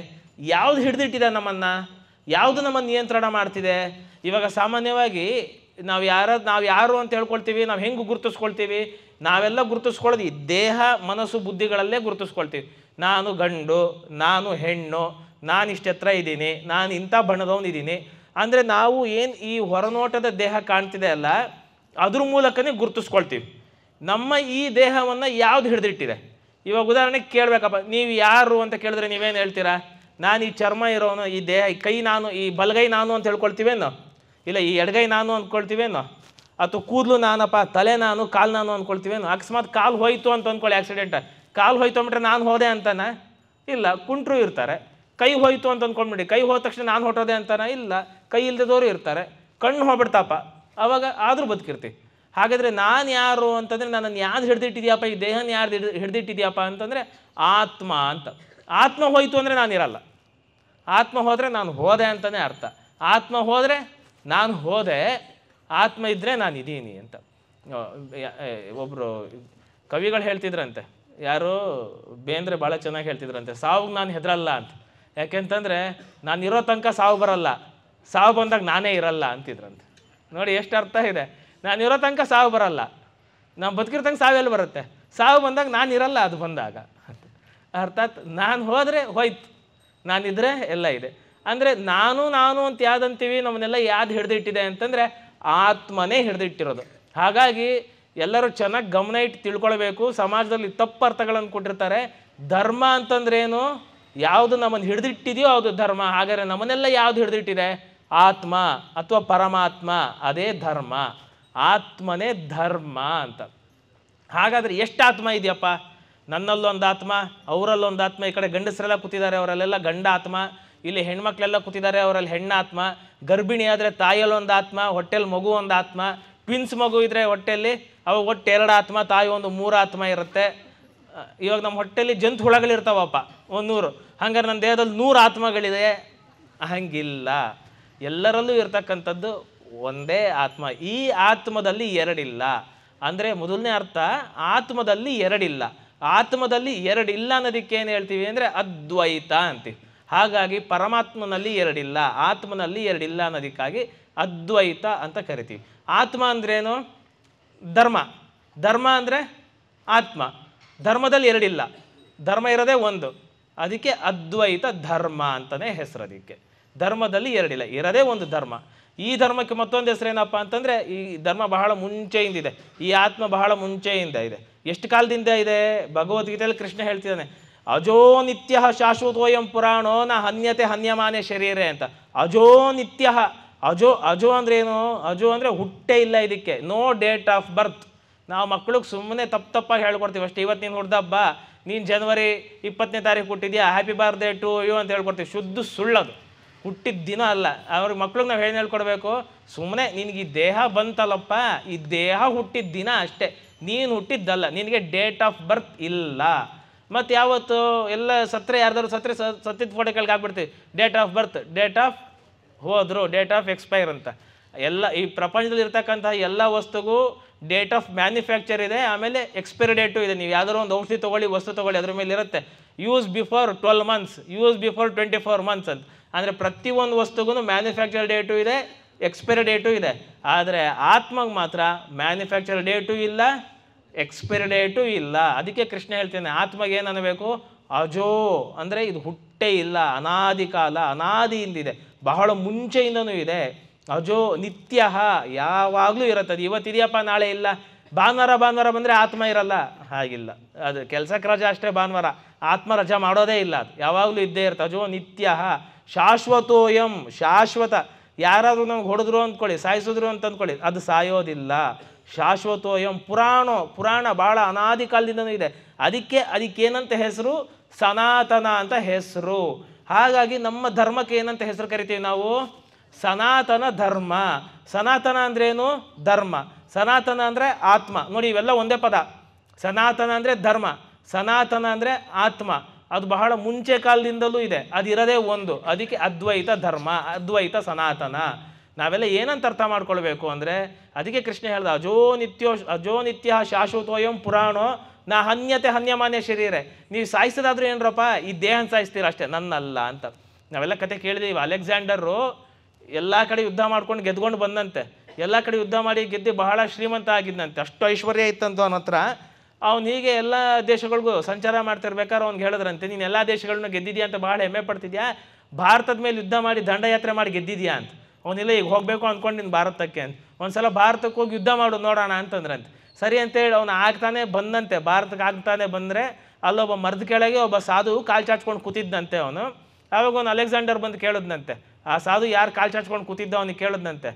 ಯಾವುದು ಹಿಡಿದಿಟ್ಟಿದೆ ನಮ್ಮನ್ನು, ಯಾವುದು ನಮ್ಮನ್ನು ನಿಯಂತ್ರಣ ಮಾಡ್ತಿದೆ? ಇವಾಗ ಸಾಮಾನ್ಯವಾಗಿ ನಾವು ಯಾರು ಅಂತ ಹೇಳ್ಕೊಳ್ತೀವಿ, ನಾವು ಹೆಂಗೆ ಗುರುತಿಸ್ಕೊಳ್ತೀವಿ? ನಾವೆಲ್ಲ ಗುರುತಿಸ್ಕೊಳ್ಳೋದು ಈ ದೇಹ ಮನಸ್ಸು ಬುದ್ಧಿಗಳಲ್ಲೇ ಗುರುತಿಸ್ಕೊಳ್ತೀವಿ. ನಾನು ಗಂಡು, ನಾನು ಹೆಣ್ಣು, ನಾನು ಇಷ್ಟೆತ್ರ ಇದ್ದೀನಿ, ನಾನು ಇಂಥ ಬಣ್ಣದವನಿದ್ದೀನಿ ಅಂದರೆ ನಾವು ಏನು ಈ ಹೊರನೋಟದ ದೇಹ ಕಾಣ್ತಿದೆ ಅಲ್ಲ, ಅದ್ರ ಮೂಲಕನೇ ಗುರುತಿಸ್ಕೊಳ್ತೀವಿ. ನಮ್ಮ ಈ ದೇಹವನ್ನು ಯಾವುದು ಹಿಡಿದಿಟ್ಟಿದೆ? ಇವಾಗ ಉದಾಹರಣೆಗೆ ಕೇಳಬೇಕಪ್ಪ, ನೀವು ಯಾರು ಅಂತ ಕೇಳಿದ್ರೆ ನೀವೇನು ಹೇಳ್ತೀರಾ? ನಾನು ಈ ಚರ್ಮ ಇರೋನು, ಈ ದೇಹ, ಈ ಕೈ ನಾನು, ಈ ಬಲಗೈ ನಾನು ಅಂತ ಹೇಳ್ಕೊಳ್ತೀವೇನೋ? ಇಲ್ಲ ಈ ಎಡಗೈ ನಾನು ಅಂದ್ಕೊಳ್ತೀವೇನೋ? ಅಥವಾ ಕೂದಲು ನಾನಪ್ಪ, ತಲೆ ನಾನು, ಕಾಲು ನಾನು ಅಂದ್ಕೊಳ್ತೀವೇನೋ? ಅಕಸ್ಮಾತ್ ಕಾಲು ಹೋಯ್ತು ಅಂತ ಅಂದ್ಕೊಳ್ಳಿ, ಆಕ್ಸಿಡೆಂಟ್ ಕಾಲು ಹೋಯ್ತು ಅಂದ್ಬಿಟ್ರೆ ನಾನು ಹೋದೆ ಅಂತಾನ? ಇಲ್ಲ, ಕುಂಟ್ರು ಇರ್ತಾರೆ. ಕೈ ಹೋಯ್ತು ಅಂತ ಅಂದ್ಕೊಂಡ್ಬಿಡಿ, ಕೈ ಹೋದ ತಕ್ಷಣ ನಾನು ಹೊಟ್ಟೋದೆ ಅಂತಾನ? ಇಲ್ಲ, ಕೈ ಇಲ್ದದವರು ಇರ್ತಾರೆ. ಕಣ್ಣು ಹೋಗ್ಬಿಡ್ತಪ್ಪ, ಅವಾಗ ಆದರೂ ಬದುಕಿರ್ತೀವಿ. ಹಾಗಾದರೆ ನಾನು ಯಾರು ಅಂತಂದರೆ, ನನ್ನನ್ನು ಯಾರು ಹಿಡ್ದಿಟ್ಟಿದ್ಯಪ್ಪ, ಈ ದೇಹನ ಯಾರು ಹಿಡ್ದಿಟ್ಟಿದ್ಯಪ್ಪ ಅಂತಂದರೆ ಆತ್ಮ ಅಂತ. ಆತ್ಮ ಹೋಯ್ತು ಅಂದರೆ ನಾನು ಇರಲ್ಲ. ಆತ್ಮ ಹೋದರೆ ನಾನು ಹೋದೆ ಅಂತಲೇ ಅರ್ಥ. ಆತ್ಮ ಹೋದರೆ ನಾನು ಹೋದೆ, ಆತ್ಮ ಇದ್ದರೆ ನಾನು ಇದ್ದೀನಿ ಅಂತ. ಒಬ್ಬರು ಕವಿಗಳು ಹೇಳ್ತಿದ್ರಂತೆ, ಯಾರು ಬೇಂದ್ರೆ ಭಾಳ ಚೆನ್ನಾಗಿ ಹೇಳ್ತಿದ್ರಂತೆ, ಸಾವು ನಾನು ಹೆದರಲ್ಲ ಅಂತ. ಯಾಕೆಂತಂದರೆ ನಾನು ಇರೋ ತನಕ ಸಾವು ಬರಲ್ಲ, ಸಾವು ಬಂದಾಗ ನಾನೇ ಇರಲ್ಲ ಅಂತಿದ್ರಂತೆ. ನೋಡಿ ಎಷ್ಟು ಅರ್ಥ ಇದೆ. ನಾನು ಇರೋ ತನಕ ಸಾವು ಬರಲ್ಲ, ನಾನು ಬದುಕಿರೋ ತನಕ ಸಾವೆಲ್ಲ ಬರುತ್ತೆ, ಸಾವು ಬಂದಾಗ ನಾನು ಇರಲ್ಲ ಅದು ಬಂದಾಗ ಅಂತ. ಅರ್ಥಾತ್ ನಾನು ಹೋದರೆ ಹೋಯ್ತು, ನಾನಿದ್ರೆ ಎಲ್ಲ ಇದೆ. ಅಂದರೆ ನಾನು ಅಂತ ಯಾವ್ದಂತೀವಿ, ನಮ್ಮನ್ನೆಲ್ಲ ಯಾವ್ದು ಹಿಡಿದಿಟ್ಟಿದೆ ಅಂತಂದರೆ ಆತ್ಮನೇ ಹಿಡಿದಿಟ್ಟಿರೋದು. ಹಾಗಾಗಿ ಎಲ್ಲರೂ ಚೆನ್ನಾಗಿ ಗಮನ ಇಟ್ಟು ತಿಳ್ಕೊಳ್ಬೇಕು. ಸಮಾಜದಲ್ಲಿ ತಪ್ಪು ಅರ್ಥಗಳನ್ನು ಕೊಟ್ಟಿರ್ತಾರೆ. ಧರ್ಮ ಅಂತಂದ್ರೇನು? ಯಾವುದು ನಮ್ಮನ್ನು ಹಿಡಿದಿಟ್ಟಿದೆಯೋ ಅದು ಧರ್ಮ. ಹಾಗಾದರೆ ನಮ್ಮನ್ನೆಲ್ಲ ಯಾವುದು ಹಿಡಿದಿಟ್ಟಿದೆ? ಆತ್ಮ ಅಥವಾ ಪರಮಾತ್ಮ, ಅದೇ ಧರ್ಮ. ಆತ್ಮನೇ ಧರ್ಮ ಅಂತ. ಹಾಗಾದರೆ ಎಷ್ಟು ಆತ್ಮ ಇದೆಯಪ್ಪ? ನನ್ನಲ್ಲೊಂದು ಆತ್ಮ, ಅವರಲ್ಲೊಂದು ಆತ್ಮ, ಈ ಕಡೆ ಗಂಡಸರೆಲ್ಲ ಕೂತಿದ್ದಾರೆ ಅವರಲ್ಲೆಲ್ಲ ಗಂಡ ಆತ್ಮ, ಇಲ್ಲಿ ಹೆಣ್ಮಕ್ಳೆಲ್ಲ ಕೂತಿದ್ದಾರೆ ಅವರಲ್ಲಿ ಹೆಣ್ಣಾತ್ಮ, ಗರ್ಭಿಣಿ ಆದರೆ ತಾಯಿಯಲ್ಲೊಂದು ಆತ್ಮ, ಹೊಟ್ಟೆಲಿ ಮಗು ಒಂದು ಆತ್ಮ, ಟ್ವಿನ್ಸ್ ಮಗು ಇದ್ದರೆ ಹೊಟ್ಟೆಯಲ್ಲಿ ಅವು ಒಟ್ಟು 2 ಆತ್ಮ, ತಾಯಿ ಒಂದು 3 ಆತ್ಮ ಇರುತ್ತೆ. ಇವಾಗ ನಮ್ಮ ಹೊಟ್ಟೆಯಲ್ಲಿ ಜಂತು ಹುಳಗಳಿರ್ತಾವಪ್ಪ 100, ಹಂಗಾರೆ ನನ್ನ ದೇಹದಲ್ಲಿ 100 ಆತ್ಮಗಳಿದೆ? ಹಂಗಿಲ್ಲ. ಎಲ್ಲರಲ್ಲೂ ಇರ್ತಕ್ಕಂಥದ್ದು ಒಂದೇ ಆತ್ಮ. ಈ ಆತ್ಮದಲ್ಲಿ 2 ಇಲ್ಲ. ಅಂದರೆ ಮೊದಲನೇ ಅರ್ಥ, ಆತ್ಮದಲ್ಲಿ 2 ಇಲ್ಲ. ಆತ್ಮದಲ್ಲಿ 2 ಇಲ್ಲ ಅನ್ನೋದಕ್ಕೆ ಏನು ಹೇಳ್ತೀವಿ ಅಂದರೆ ಅದ್ವೈತ ಅಂತೀವಿ. ಹಾಗಾಗಿ ಪರಮಾತ್ಮನಲ್ಲಿ 2 ಇಲ್ಲ, ಆತ್ಮನಲ್ಲಿ 2 ಇಲ್ಲ ಅನ್ನೋದಕ್ಕಾಗಿ ಅದ್ವೈತ ಅಂತ ಕರಿತೀವಿ. ಆತ್ಮ ಅಂದ್ರೇನು? ಧರ್ಮ. ಧರ್ಮ ಅಂದರೆ ಆತ್ಮ. ಧರ್ಮದಲ್ಲಿ 2 ಇಲ್ಲ, ಧರ್ಮ ಇರೋದೇ ಒಂದು, ಅದಕ್ಕೆ ಅದ್ವೈತ ಧರ್ಮ ಅಂತಲೇ ಹೆಸರು. ಅದಕ್ಕೆ ಧರ್ಮದಲ್ಲಿ 2 ಇಲ್ಲ, ಇರೋದೇ ಒಂದು ಧರ್ಮ. ಈ ಧರ್ಮಕ್ಕೆ ಮತ್ತೊಂದು ಹೆಸರೇನಪ್ಪ ಅಂತಂದರೆ, ಈ ಧರ್ಮ ಬಹಳ ಮುಂಚೆಯಿಂದಿದೆ, ಈ ಆತ್ಮ ಬಹಳ ಮುಂಚೆಯಿಂದ ಇದೆ. ಎಷ್ಟು ಕಾಲದಿಂದ ಇದೆ? ಭಗವದ್ಗೀತೆಯಲ್ಲಿ ಕೃಷ್ಣ ಹೇಳ್ತಿದ್ದಾನೆ, ಅಜೋ ನಿತ್ಯ ಶಾಶ್ವತೋಯಂ ಪುರಾಣೋ ನ ಹನ್ಯತೆ ಹನ್ಯಮಾನೆ ಶರೀರೆ ಅಂತ. ಅಜೋ ನಿತ್ಯ. ಅಜೋ ಅಂದ್ರೆ ಏನು? ಅಜೋ ಅಂದರೆ ಹುಟ್ಟೇ ಇಲ್ಲ ಇದಕ್ಕೆ, ನೋ ಡೇಟ್ ಆಫ್ ಬರ್ತ್. ನಾವು ಮಕ್ಕಳಿಗೆ ಸುಮ್ಮನೆ ತಪ್ಪಾಗಿ ಹೇಳ್ಕೊಡ್ತೀವಿ ಅಷ್ಟೇ. ಇವತ್ತು ನೀನು ಹುಡ್ದಬ್ಬ, ನೀನು ಜನವರಿ 20ನೇ ತಾರೀಕು ಹುಟ್ಟಿದ್ಯಾ, ಹ್ಯಾಪಿ ಬರ್ತ್ಡೇ ಟು ಯು ಅಂತ ಹೇಳ್ಕೊಡ್ತೀವಿ. ಶುದ್ಧ ಸುಳ್ಳದು, ಹುಟ್ಟಿದ ದಿನ ಅಲ್ಲ. ಅವ್ರಿಗೆ ಮಕ್ಳಿಗೆ ನಾವು ಏನು ಹೇಳ್ಕೊಡ್ಬೇಕು? ಸುಮ್ಮನೆ ನಿನಗೆ ಈ ದೇಹ ಬಂತಲ್ಲಪ್ಪ, ಈ ದೇಹ ಹುಟ್ಟಿದ ದಿನ ಅಷ್ಟೇ, ನೀನು ಹುಟ್ಟಿದ್ದಲ್ಲ, ನಿನಗೆ ಡೇಟ್ ಆಫ್ ಬರ್ತ್ ಇಲ್ಲ. ಮತ್ತು ಯಾವತ್ತು ಎಲ್ಲ ಸತ್ತರೆ, ಯಾರ್ದಾದ್ರು ಸತ್ತಿದ ಫೋಟೋ ಕೆಳಗೆ ಹಾಕ್ಬಿಡ್ತೀವಿ date of birth, date of ಹೋದರು, ಡೇಟ್ ಆಫ್ ಎಕ್ಸ್ಪೈರ್ ಅಂತ. ಎಲ್ಲ ಈ ಪ್ರಪಂಚದಲ್ಲಿ ಇರ್ತಕ್ಕಂಥ ಎಲ್ಲ ವಸ್ತುಗೂ ಡೇಟ್ ಆಫ್ ಮ್ಯಾನುಫ್ಯಾಕ್ಚರ್ ಇದೆ, ಆಮೇಲೆ ಎಕ್ಸ್ಪೈರಿ ಡೇಟು ಇದೆ. ನೀವು ಯಾವ್ದಾದ್ರು ಒಂದು ಔಷಧಿ ತೊಗೊಳ್ಳಿ, ವಸ್ತು ತೊಗೊಳ್ಳಿ, ಅದ್ರ ಮೇಲೆ ಇರುತ್ತೆ use before 12 months, use before 24 months ಅಂತ. ಅಂದರೆ ಪ್ರತಿಯೊಂದು ವಸ್ತುಗೂ ಮ್ಯಾನುಫ್ಯಾಕ್ಚರ್ ಡೇಟು ಇದೆ, ಎಕ್ಸ್ಪೈರಿ ಡೇಟು ಇದೆ. ಆದರೆ ಆತ್ಮಗೆ ಮಾತ್ರ ಮ್ಯಾನುಫ್ಯಾಕ್ಚರ್ ಡೇಟು ಇಲ್ಲ, ಎಕ್ಸ್ಪೈರಿ ಡೇಟು ಇಲ್ಲ. ಅದಕ್ಕೆ ಕೃಷ್ಣ ಹೇಳ್ತೇನೆ, ಆತ್ಮಗೆ ಏನು ಅನ್ನಬೇಕು? ಅಜೋ ಅಂದರೆ ಇದು ಹುಟ್ಟೇ ಇಲ್ಲ, ಅನಾದಿ ಕಾಲ, ಅನಾದಿಯಿಂದಿದೆ, ಬಹಳ ಮುಂಚೆಯಿಂದನೂ ಇದೆ. ಅಜೋ ನಿತ್ಯ, ಯಾವಾಗಲೂ ಇರುತ್ತದೆ. ಇವತ್ತಿದೆಯಪ್ಪ, ನಾಳೆ ಇಲ್ಲ. ಭಾನುವಾರ ಬಂದರೆ ಆತ್ಮ ಇರಲ್ಲ, ಹಾಗಿಲ್ಲ. ಅದು ಕೆಲಸಕ್ಕೆ ರಜಾ ಅಷ್ಟೇ ಭಾನುವಾರ, ಆತ್ಮ ರಜಾ ಮಾಡೋದೇ ಇಲ್ಲ, ಅದು ಯಾವಾಗಲೂ ಇದ್ದೇ ಇರುತ್ತೆ. ಅಜೋ ನಿತ್ಯ ಶಾಶ್ವತೋಯಂ, ಶಾಶ್ವತ. ಯಾರಾದರೂ ನಮ್ಗೆ ಹೊಡೆದ್ರು ಅಂದ್ಕೊಳ್ಳಿ, ಸಾಯಿಸಿದ್ರು ಅಂತ ಅಂದ್ಕೊಳ್ಳಿ, ಅದು ಸಾಯೋದಿಲ್ಲ. ಶಾಶ್ವತೋಯಂ ಪುರಾಣ ಭಾಳ ಅನಾದಿ ಕಾಲದಿಂದನೂ ಇದೆ. ಅದಕ್ಕೇನಂತ ಹೆಸರು? ಸನಾತನ ಅಂತ ಹೆಸರು. ಹಾಗಾಗಿ ನಮ್ಮ ಧರ್ಮಕ್ಕೆ ಏನಂತ ಹೆಸರು ಕರಿತೀವಿ ನಾವು? ಸನಾತನ ಧರ್ಮ. ಸನಾತನ ಅಂದ್ರೇನು? ಧರ್ಮ. ಸನಾತನ ಅಂದರೆ ಆತ್ಮ. ನೋಡಿ, ಇವೆಲ್ಲ ಒಂದೇ ಪದ. ಸನಾತನ ಅಂದರೆ ಧರ್ಮ, ಸನಾತನ ಅಂದರೆ ಆತ್ಮ. ಅದು ಬಹಳ ಮುಂಚೆ ಕಾಲದಿಂದಲೂ ಇದೆ, ಅದಿರದೇ ಒಂದು. ಅದಕ್ಕೆ ಅದ್ವೈತ ಧರ್ಮ, ಅದ್ವೈತ ಸನಾತನ. ನಾವೆಲ್ಲ ಏನಂತ ಅರ್ಥ ಮಾಡ್ಕೊಳ್ಬೇಕು ಅಂದರೆ, ಅದಕ್ಕೆ ಕೃಷ್ಣ ಹೇಳ್ದ ಅಜೋ ನಿತ್ಯ ಶಾಶ್ವತೋಯಂ ಪುರಾಣೋ ನಾ ಹನ್ಯತೆ ಹನ್ಯಮಾನ್ಯ ಶರೀರೆ. ನೀವು ಸಾಯಿಸೋದಾದ್ರೂ ಏನರಪ್ಪ, ಈ ದೇಹನ ಸಾಯಿಸ್ತೀರ ಅಷ್ಟೇ, ನನ್ನಲ್ಲ ಅಂತ. ನಾವೆಲ್ಲ ಕತೆ ಕೇಳಿದೀವಿ. ಅಲೆಕ್ಸಾಂಡರು ಎಲ್ಲ ಕಡೆ ಯುದ್ಧ ಮಾಡ್ಕೊಂಡು ಗೆದ್ಕೊಂಡು ಬಂದಂತೆ. ಎಲ್ಲ ಕಡೆ ಯುದ್ಧ ಮಾಡಿ ಗೆದ್ದು ಬಹಳ ಶ್ರೀಮಂತ ಆಗಿದ್ದಂತೆ. ಅಷ್ಟು ಐಶ್ವರ್ಯ ಇತ್ತಂತ ಅವನ ಹತ್ರ. ಅವ್ನು ಹೀಗೆ ಎಲ್ಲ ದೇಶಗಳಿಗೂ ಸಂಚಾರ ಮಾಡ್ತಿರ್ಬೇಕಾದ್ರೆ ಅವ್ನಿಗೆ ಹೇಳಿದ್ರಂತೆ, ನೀನು ಎಲ್ಲ ದೇಶಗಳನ್ನ ಗೆದ್ದಿದ್ಯಾ ಅಂತ ಭಾಳ ಹೆಮ್ಮೆ ಪಡ್ತಿದ್ಯಾ, ಭಾರತದ ಮೇಲೆ ಯುದ್ಧ ಮಾಡಿ ದಂಡಯಾತ್ರೆ ಮಾಡಿ ಗೆದ್ದಿದ್ಯಾ ಅಂತ. ಅವನಿಲ್ಲ, ಈಗ ಹೋಗಬೇಕು ಅಂದ್ಕೊಂಡು ನೀನು ಭಾರತಕ್ಕೆ ಅಂತ. ಒಂದ್ಸಲ ಭಾರತಕ್ಕೆ ಹೋಗಿ ಯುದ್ಧ ಮಾಡು ನೋಡೋಣ ಅಂತಂದ್ರಂತೆ. ಸರಿ ಅಂತೇಳಿ ಅವನು ಆಗ್ತಾನೆ ಬಂದಂತೆ. ಭಾರತಕ್ಕೆ ಆಗ್ತಾನೆ ಬಂದರೆ ಅಲ್ಲೊಬ್ಬ ಮರದ ಕೆಳಗೆ ಒಬ್ಬ ಸಾಧು ಕಾಲು ಚಾಚ್ಕೊಂಡು ಕೂತಿದ್ದಂತೆ. ಅವನು ಆವಾಗ ಅವನು ಅಲೆಕ್ಸಾಂಡರ್ ಬಂದು ಕೇಳಿದ್ನಂತೆ. ಆ ಸಾಧು ಯಾರು ಕಾಲು ಚಾಚ್ಕೊಂಡು ಕೂತಿದ್ದ ಅವನಿಗೆ ಕೇಳಿದ್ನಂತೆ,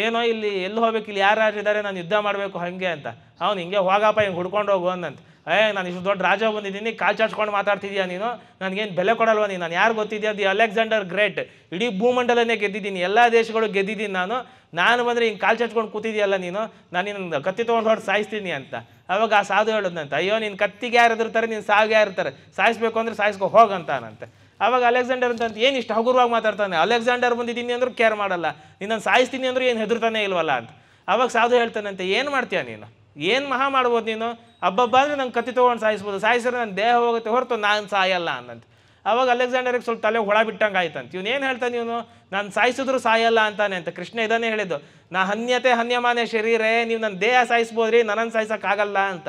ಏನೋ ಇಲ್ಲಿ ಎಲ್ಲಿ ಹೋಗ್ಬೇಕು, ಇಲ್ಲಿ ಯಾರಿದ್ದಾರೆ, ನಾನು ಯುದ್ಧ ಮಾಡಬೇಕು ಹಾಗೆ ಅಂತ. ಅವ್ನು ಹಿಂಗೆ ಹೋಗಪ್ಪ, ಹಿಂಗೆ ಹುಡ್ಕೊಂಡು ಹೋಗು ಅಂದಂತೆ. ನಾನು ಇಷ್ಟು ದೊಡ್ಡ ರಾಜ ಬಂದಿದ್ದೀನಿ, ಕಾಲು ಚಾಚ್ಕೊಂಡು ಮಾತಾಡ್ತಿದ್ಯಾ ನೀನು, ನನಗೇನು ಬೆಲೆ ಕೊಡಲ್ವ ನೀನು, ನಾನು ಯಾರು ಗೊತ್ತಿದ್ಯಾ, ದಿ ಅಲೆಕ್ಸಾಂಡರ್ ಗ್ರೇಟ್, ಇಡೀ ಭೂಮಂಡಲನೇ ಗೆದ್ದಿದ್ದೀನಿ, ಎಲ್ಲ ದೇಶಗಳು ಗೆದ್ದಿದ್ದೀನಿ ನಾನು ಬಂದರೆ ಹಿಂಗೆ ಕಾಲು ಚಾಚ್ಕೊಂಡು ಕೂತಿದ್ಯಲ್ಲ ನೀನು, ನಾನು ನಿನ್ನ ಕತ್ತಿ ತೊಗೊಂಡು ಹೊರಟು ಸಾಯಿಸ್ತೀನಿ ಅಂತ. ಅವಾಗ ಆ ಸಾಧು ಹೇಳಿದ್ನಂತೆ, ಅಯ್ಯೋ ನಿನ್ನ ಕತ್ತಿಗೆ ಯಾರು ಇರ್ತಾರೆ, ನೀನು ಸಾವಿಗೆ ಯಾರು ಇರ್ತಾರೆ, ಸಾಯಿಸ್ಬೇಕು ಅಂದರೆ ಸಾಯಿಸ್ಕೊ ಹೋಗಂತಾನಂತೆ. ಆವಾಗ ಅಲೆಕ್ಸಾಂಡರ್ ಅಂತ ಏನು ಇಷ್ಟು ಹಗುರವಾಗಿ ಮಾತಾಡ್ತಾನೆ, ಅಲೆಕ್ಸಾಂಡರ್ ಬಂದಿದ್ದೀನಿ ಅಂದ್ರೂ ಕೇರ್ ಮಾಡಲ್ಲ, ನಿನ್ನನ್ನು ಸಾಯಿಸ್ತೀನಿ ಅಂದ್ರೂ ಏನು ಹೆದರ್ತಾನೆ ಇಲ್ವಲ್ಲ ಅಂತ. ಅವಾಗ ಸಾಧು ಹೇಳ್ತಾನಂತೆ, ಏನು ಮಾಡ್ತೀಯ ನೀನು, ಏನು ಮಹಾ ಮಾಡ್ಬೋದು ನೀನು, ಹಬ್ಬಬ್ಬ ಅಂದರೆ ನಂಗೆ ಕತ್ತಿ ತೊಗೊಂಡು ಸಾಯಿಸ್ಬೋದು, ಸಾಯಿಸಿದ್ರೆ ನನ್ನ ದೇಹ ಹೋಗುತ್ತೆ ಹೊರತು ನಾನು ಸಾಯಲ್ಲ ಅನ್ನಂತೆ. ಅವಾಗ ಅಲೆಕ್ಸಾಂಡರ್ಗೆ ಸ್ವಲ್ಪ ತಲೆ ಹೊಳ ಬಿಟ್ಟಂಗೆ ಆಯ್ತಂತ. ಇವನು ಏನು ಹೇಳ್ತಾನೆ, ಇವನು ನಾನು ಸಾಯಿಸಿದ್ರು ಸಾಯಲ್ಲ ಅಂತಾನೆ ಅಂತ. ಕೃಷ್ಣ ಇದನ್ನೇ ಹೇಳಿದ್ದು, ನಾ ಹನ್ಯತೆ ಹನ್ಯಮಾನ್ಯ ಶರೀರೇ, ನೀವು ನನ್ನ ದೇಹ ಸಾಯಿಸ್ಬೋದ್ರಿ, ನನ್ನನ್ನು ಸಾಯಿಸೋಕ್ಕಾಗಲ್ಲ ಅಂತ.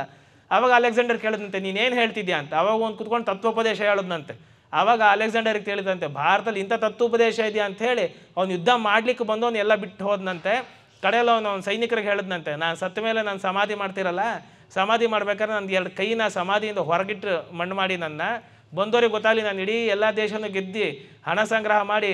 ಅವಾಗ ಅಲೆಕ್ಸಾಂಡರ್ ಕೇಳಿದಂತೆ, ನೀನೇನು ಹೇಳ್ತಿದ್ಯಾ ಅಂತ. ಅವಾಗ ಒಂದು ಕುತ್ಕೊಂಡು ತತ್ವೋಪದೇಶ ಹೇಳಿದ್ನಂತೆ. ಆವಾಗ ಅಲೆಕ್ಸಾಂಡರ್ಗೆ ತಿಳಿದಂತೆ, ಭಾರತದಲ್ಲಿ ಇಂಥ ತತ್ವೋಪದೇಶ ಇದೆಯಾ ಅಂತ ಹೇಳಿ ಅವ್ನು ಯುದ್ಧ ಮಾಡ್ಲಿಕ್ಕೆ ಬಂದವನು ಎಲ್ಲ ಬಿಟ್ಟು ಹೋದನಂತೆ. ಕಡೆಯಲ್ಲ ಅವನು ಸೈನಿಕರಿಗೆ ಹೇಳಿದ್ನಂತೆ, ನಾನು ಸತ್ತ ಮೇಲೆ ನಾನು ಸಮಾಧಿ ಮಾಡ್ತಿರಲ್ಲ, ಸಮಾಧಿ ಮಾಡ್ಬೇಕಾದ್ರೆ ನಂದು 2 ಕೈನ ಸಮಾಧಿಯಿಂದ ಹೊರಗಿಟ್ಟು ಮಣ್ಣು ಮಾಡಿ ನನ್ನ ಬಂದವರಿಗೆ ಗೊತ್ತಾಗಲಿ, ನಾನು ಇಡೀ ಎಲ್ಲ ದೇಶನೂ ಗೆದ್ದು ಹಣ ಸಂಗ್ರಹ ಮಾಡಿ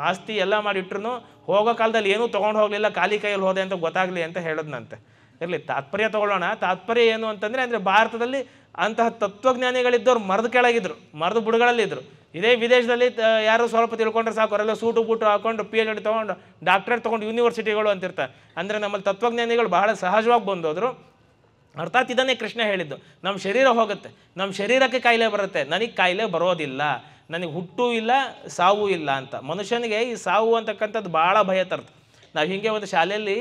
ಆಸ್ತಿ ಎಲ್ಲ ಮಾಡಿಟ್ರು ಹೋಗೋ ಕಾಲದಲ್ಲಿ ಏನೂ ತೊಗೊಂಡು ಹೋಗಲಿಲ್ಲ, ಖಾಲಿ ಕೈಯಲ್ಲಿ ಹೋದೆ ಅಂತ ಗೊತ್ತಾಗಲಿ ಅಂತ ಹೇಳಿದ್ನಂತೆ. ಇರಲಿ, ತಾತ್ಪರ್ಯ ತೊಗೊಳ್ಳೋಣ. ತಾತ್ಪರ್ಯ ಏನು ಅಂದರೆ ಭಾರತದಲ್ಲಿ ಅಂತಹ ತತ್ವಜ್ಞಾನಿಗಳಿದ್ದವ್ರು ಮರದ ಕೆಳಗಿದ್ರು, ಮರದ ಬುಡಗಳಲ್ಲಿದ್ದರು. ಇದೇ ವಿದೇಶದಲ್ಲಿ ಯಾರು ಸ್ವಲ್ಪ ತಿಳ್ಕೊಂಡ್ರೆ ಸಾಕು, ಅವರೆಲ್ಲ ಸೂಟು ಬೂಟು ಹಾಕೊಂಡು PhD ತೊಗೊಂಡು ಡಾಕ್ಟ್ರೇಟ್ ತೊಗೊಂಡು ಯೂನಿವರ್ಸಿಟಿಗಳು ಅಂತಿರ್ತಾರೆ. ಅಂದರೆ ನಮ್ಮಲ್ಲಿ ತತ್ವಜ್ಞಾನಿಗಳು ಬಹಳ ಸಹಜವಾಗಿ ಬಂದೋದ್ರು. ಅರ್ಥಾತ್ ಇದನ್ನೇ ಕೃಷ್ಣ ಹೇಳಿದ್ದು, ನಮ್ಮ ಶರೀರ ಹೋಗುತ್ತೆ, ನಮ್ಮ ಶರೀರಕ್ಕೆ ಕಾಯಿಲೆ ಬರುತ್ತೆ, ನನಗೆ ಕಾಯಿಲೆ ಬರೋದಿಲ್ಲ, ನನಗೆ ಹುಟ್ಟೂ ಇಲ್ಲ ಸಾವೂ ಇಲ್ಲ ಅಂತ. ಮನುಷ್ಯನಿಗೆ ಈ ಸಾವು ಅಂತಕ್ಕಂಥದ್ದು ಭಾಳ ಭಯ ತರ್ತು. ನಾವು ಹೀಗೆ ಒಂದು ಶಾಲೆಯಲ್ಲಿ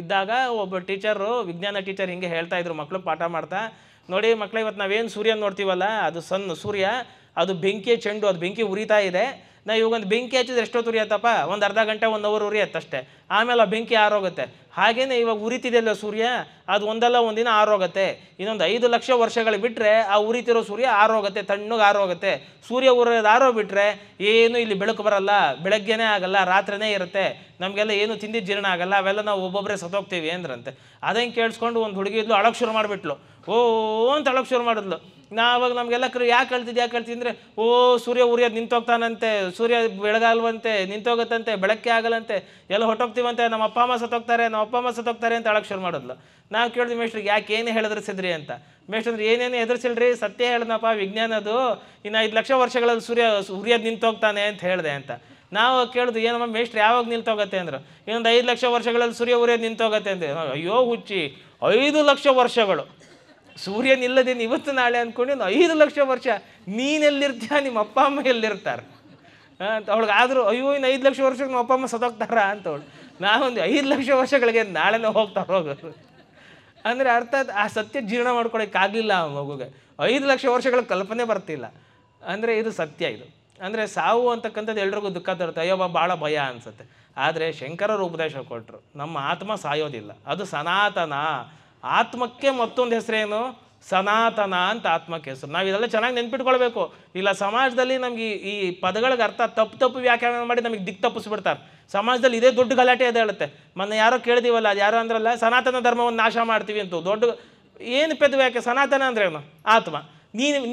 ಇದ್ದಾಗ ಒಬ್ಬ ಟೀಚರು, ವಿಜ್ಞಾನ ಟೀಚರ್ ಹಿಂಗೆ ಹೇಳ್ತಾಯಿದ್ರು ಮಕ್ಕಳು ಪಾಠ ಮಾಡ್ತಾ, ನೋಡಿ ಮಕ್ಕಳು, ಇವತ್ತು ನಾವೇನು ಸೂರ್ಯನ ನೋಡ್ತೀವಲ್ಲ, ಅದು ಸಣ್ಣ ಸೂರ್ಯ, ಅದು ಬೆಂಕಿಯ ಚೆಂಡು, ಅದು ಬೆಂಕಿ ಉರಿತಾ ಇದೆ. ನಾವು ಇವಾಗ ಒಂದು ಬೆಂಕಿ ಹಚ್ಚಿದ್ರೆ ಎಷ್ಟೊತ್ತು ಉರಿಯತ್ತಪ್ಪ, ಒಂದು ಅರ್ಧ ಗಂಟೆ 1 ಅವರ್ ಉರಿಯತ್ತಷ್ಟೇ, ಆಮೇಲೆ ಆ ಬೆಂಕಿ ಆರೋಗುತ್ತೆ. ಹಾಗೇನೆ ಇವಾಗ ಉರಿತಿದೆಯಲ್ಲ ಸೂರ್ಯ, ಅದು ಒಂದಲ್ಲ ಒಂದಿನ ಆರೋಗುತ್ತೆ. ಇನ್ನೊಂದು 5 ಲಕ್ಷ ವರ್ಷಗಳು ಬಿಟ್ಟರೆ ಆ ಉರಿತಿರೋ ಸೂರ್ಯ ಆರೋಗುತ್ತೆ, ತಣ್ಣಗೆ ಆರೋಗುತ್ತೆ. ಸೂರ್ಯ ಉರಿಯೋದು ಆರೋಗ್ಬಿಟ್ರೆ ಏನು ಇಲ್ಲಿ ಬೆಳಕು ಬರಲ್ಲ, ಬೆಳಗ್ಗೆನೇ ಆಗಲ್ಲ, ರಾತ್ರಿನೇ ಇರುತ್ತೆ, ನಮಗೆಲ್ಲ ಏನು ತಿಂದಿದ್ದು ಜೀರ್ಣ ಆಗಲ್ಲ, ಅವೆಲ್ಲ ನಾವು ಒಬ್ಬೊಬ್ಬರೇ ಸತ್ತೋಗ್ತೀವಿ ಅಂದ್ರಂತೆ. ಅದಂಗೆ ಕೇಳಿಸ್ಕೊಂಡು ಒಂದು ಹುಡುಗಿ ಇದ್ಲು, ಅಳಕ್ಕೆ ಶುರು ಮಾಡಿಬಿಟ್ಲು, ಓ ಅಂತ ಅಳಕ್ಕೆ ಶುರು ಮಾಡಿದ್ಲು. ನಾವಾಗ ನಮಗೆಲ್ಲ ಯಾಕೆ ಹೇಳ್ತಿದ್ದೆ ಅಂದರೆ, ಓ ಸೂರ್ಯ ಉರಿಯೋದು ನಿಂತೋಗ್ತಾನಂತೆ, ಸೂರ್ಯ ಬೆಳಗಾಲ್ವಂತೆ, ನಿಂತೋಗುತ್ತಂತೆ, ಬೆಳಗ್ಗೆ ಆಗಲ್ಲಂತೆ, ಎಲ್ಲ ಹೊಟ್ಟೋಗ್ತೀವಂತೆ, ನಮ್ಮ ಅಪ್ಪ ಅಮ್ಮ ಸತ್ತೋಗ್ತಾರೆ ಅಂತ ಅಳಕ್ಕೆ ಶುರು ಮಾಡಿದ್ಲು. ನಾವು ಕೇಳಿದ್ವಿ ಮೇಷ್ಟ್ರಿಗೆ, ಯಾಕೆ ಏನು ಹೆದರ್ಸಿದ್ರಿ ಅಂತ. ಮೇಷ್ಟ್ರು ಅಂದ್ರೆ, ಏನೇನು ಹೆದರ್ಸಿಲ್ರಿ, ಸತ್ಯ ಹೇಳ್ದನಪ್ಪ, ವಿಜ್ಞಾನದು ಇನ್ನು 5 ಲಕ್ಷ ವರ್ಷಗಳಲ್ಲಿ ಸೂರ್ಯ ಉರಿಯೋದು ನಿಂತೋಗ್ತಾನೆ ಅಂತ ಹೇಳಿದೆ ಅಂತ. ನಾವು ಕೇಳಿದ್ವಿ, ಏನಮ್ಮ ಮೇಷ್ಟ್ರು ಯಾವಾಗ ನಿಂತೋಗತ್ತೆ ಅಂದರು. ಇನ್ನೊಂದು 5 ಲಕ್ಷ ವರ್ಷಗಳಲ್ಲಿ ಸೂರ್ಯ ಉರಿಯೋದು ನಿಂತೋಗತ್ತೆ ಅಂದೆ. ಅಯ್ಯೋ ಹುಚ್ಚಿ, 5 ಲಕ್ಷ ವರ್ಷಗಳು ಸೂರ್ಯ ನಿಲ್ಲದೇನು ಇವತ್ತು ನಾಳೆ ಅಂದ್ಕೊಂಡು 5 ಲಕ್ಷ ವರ್ಷ ನೀನೆಲ್ಲಿರ್ತೀಯ, ನಿಮ್ಮ ಅಪ್ಪ ಅಮ್ಮ ಎಲ್ಲಿರ್ತಾರೆ ಅಂತ ಅವಳಿಗೆ. ಆದರೂ ಅಯ್ಯೋ ಇನ್ನು 5 ಲಕ್ಷ ವರ್ಷಕ್ಕೆ ನಮ್ಮ ಅಪ್ಪ ಅಮ್ಮ ಸತ್ತೋಗ್ತಾರ ಅಂತವಳು. ನಾವೊಂದು 5 ಲಕ್ಷ ವರ್ಷಗಳಿಗೆ ನಾಳೆನೇ ಹೋಗೋದು ಅಂದರೆ ಅರ್ಥಾತ್ ಆ ಸತ್ಯ ಜೀರ್ಣ ಮಾಡ್ಕೊಳಕ್ಕಾಗಲಿಲ್ಲ ಆ ಮಗುಗೆ. 5 ಲಕ್ಷ ವರ್ಷಗಳ ಕಲ್ಪನೆ ಬರ್ತಿಲ್ಲ. ಅಂದರೆ ಇದು ಸತ್ಯ. ಇದು ಅಂದರೆ ಸಾವು ಅಂತಕ್ಕಂಥದ್ದು ಎಲ್ರಿಗೂ ದುಃಖ ತರುತ್ತೆ, ಅಯ್ಯೋ ಭಾಳ ಭಯ ಅನಿಸುತ್ತೆ. ಆದರೆ ಶಂಕರರು ಉಪದೇಶ ಕೊಟ್ಟರು, ನಮ್ಮ ಆತ್ಮ ಸಾಯೋದಿಲ್ಲ, ಅದು ಸನಾತನ. ಆತ್ಮಕ್ಕೆ ಮತ್ತೊಂದು ಹೆಸರೇನು? ಸನಾತನ ಅಂತ ಆತ್ಮಕ್ಕೆ ಹೆಸರು. ನಾವು ಇದೆಲ್ಲ ಚೆನ್ನಾಗಿ ನೆನ್ಪಿಟ್ಕೊಳ್ಬೇಕು. ಇಲ್ಲ ಸಮಾಜದಲ್ಲಿ ನಮ್ಗೆ ಈ ಪದಗಳಿಗೆ ಅರ್ಥ ತಪ್ಪು ವ್ಯಾಖ್ಯಾನ ಮಾಡಿ ನಮಗೆ ದಿಕ್ಕು ತಪ್ಪಿಸ್ಬಿಡ್ತಾರೆ. ಸಮಾಜದಲ್ಲಿ ಇದೇ ದೊಡ್ಡ ಗಲಾಟೆ ಇದೆ ಹೇಳುತ್ತೆ. ಮೊನ್ನೆ ಯಾರೋ ಕೇಳಿದೀವಲ್ಲ, ಅದು ಯಾರೋ ಅಂದ್ರಲ್ಲ, ಸನಾತನ ಧರ್ಮವನ್ನು ನಾಶ ಮಾಡ್ತೀವಿ ಅಂತ. ದೊಡ್ಡ ಏನು ಪೆದ್ದು ವ್ಯಾಖ್ಯೆ? ಸನಾತನ ಅಂದ್ರೇನು? ಆತ್ಮ.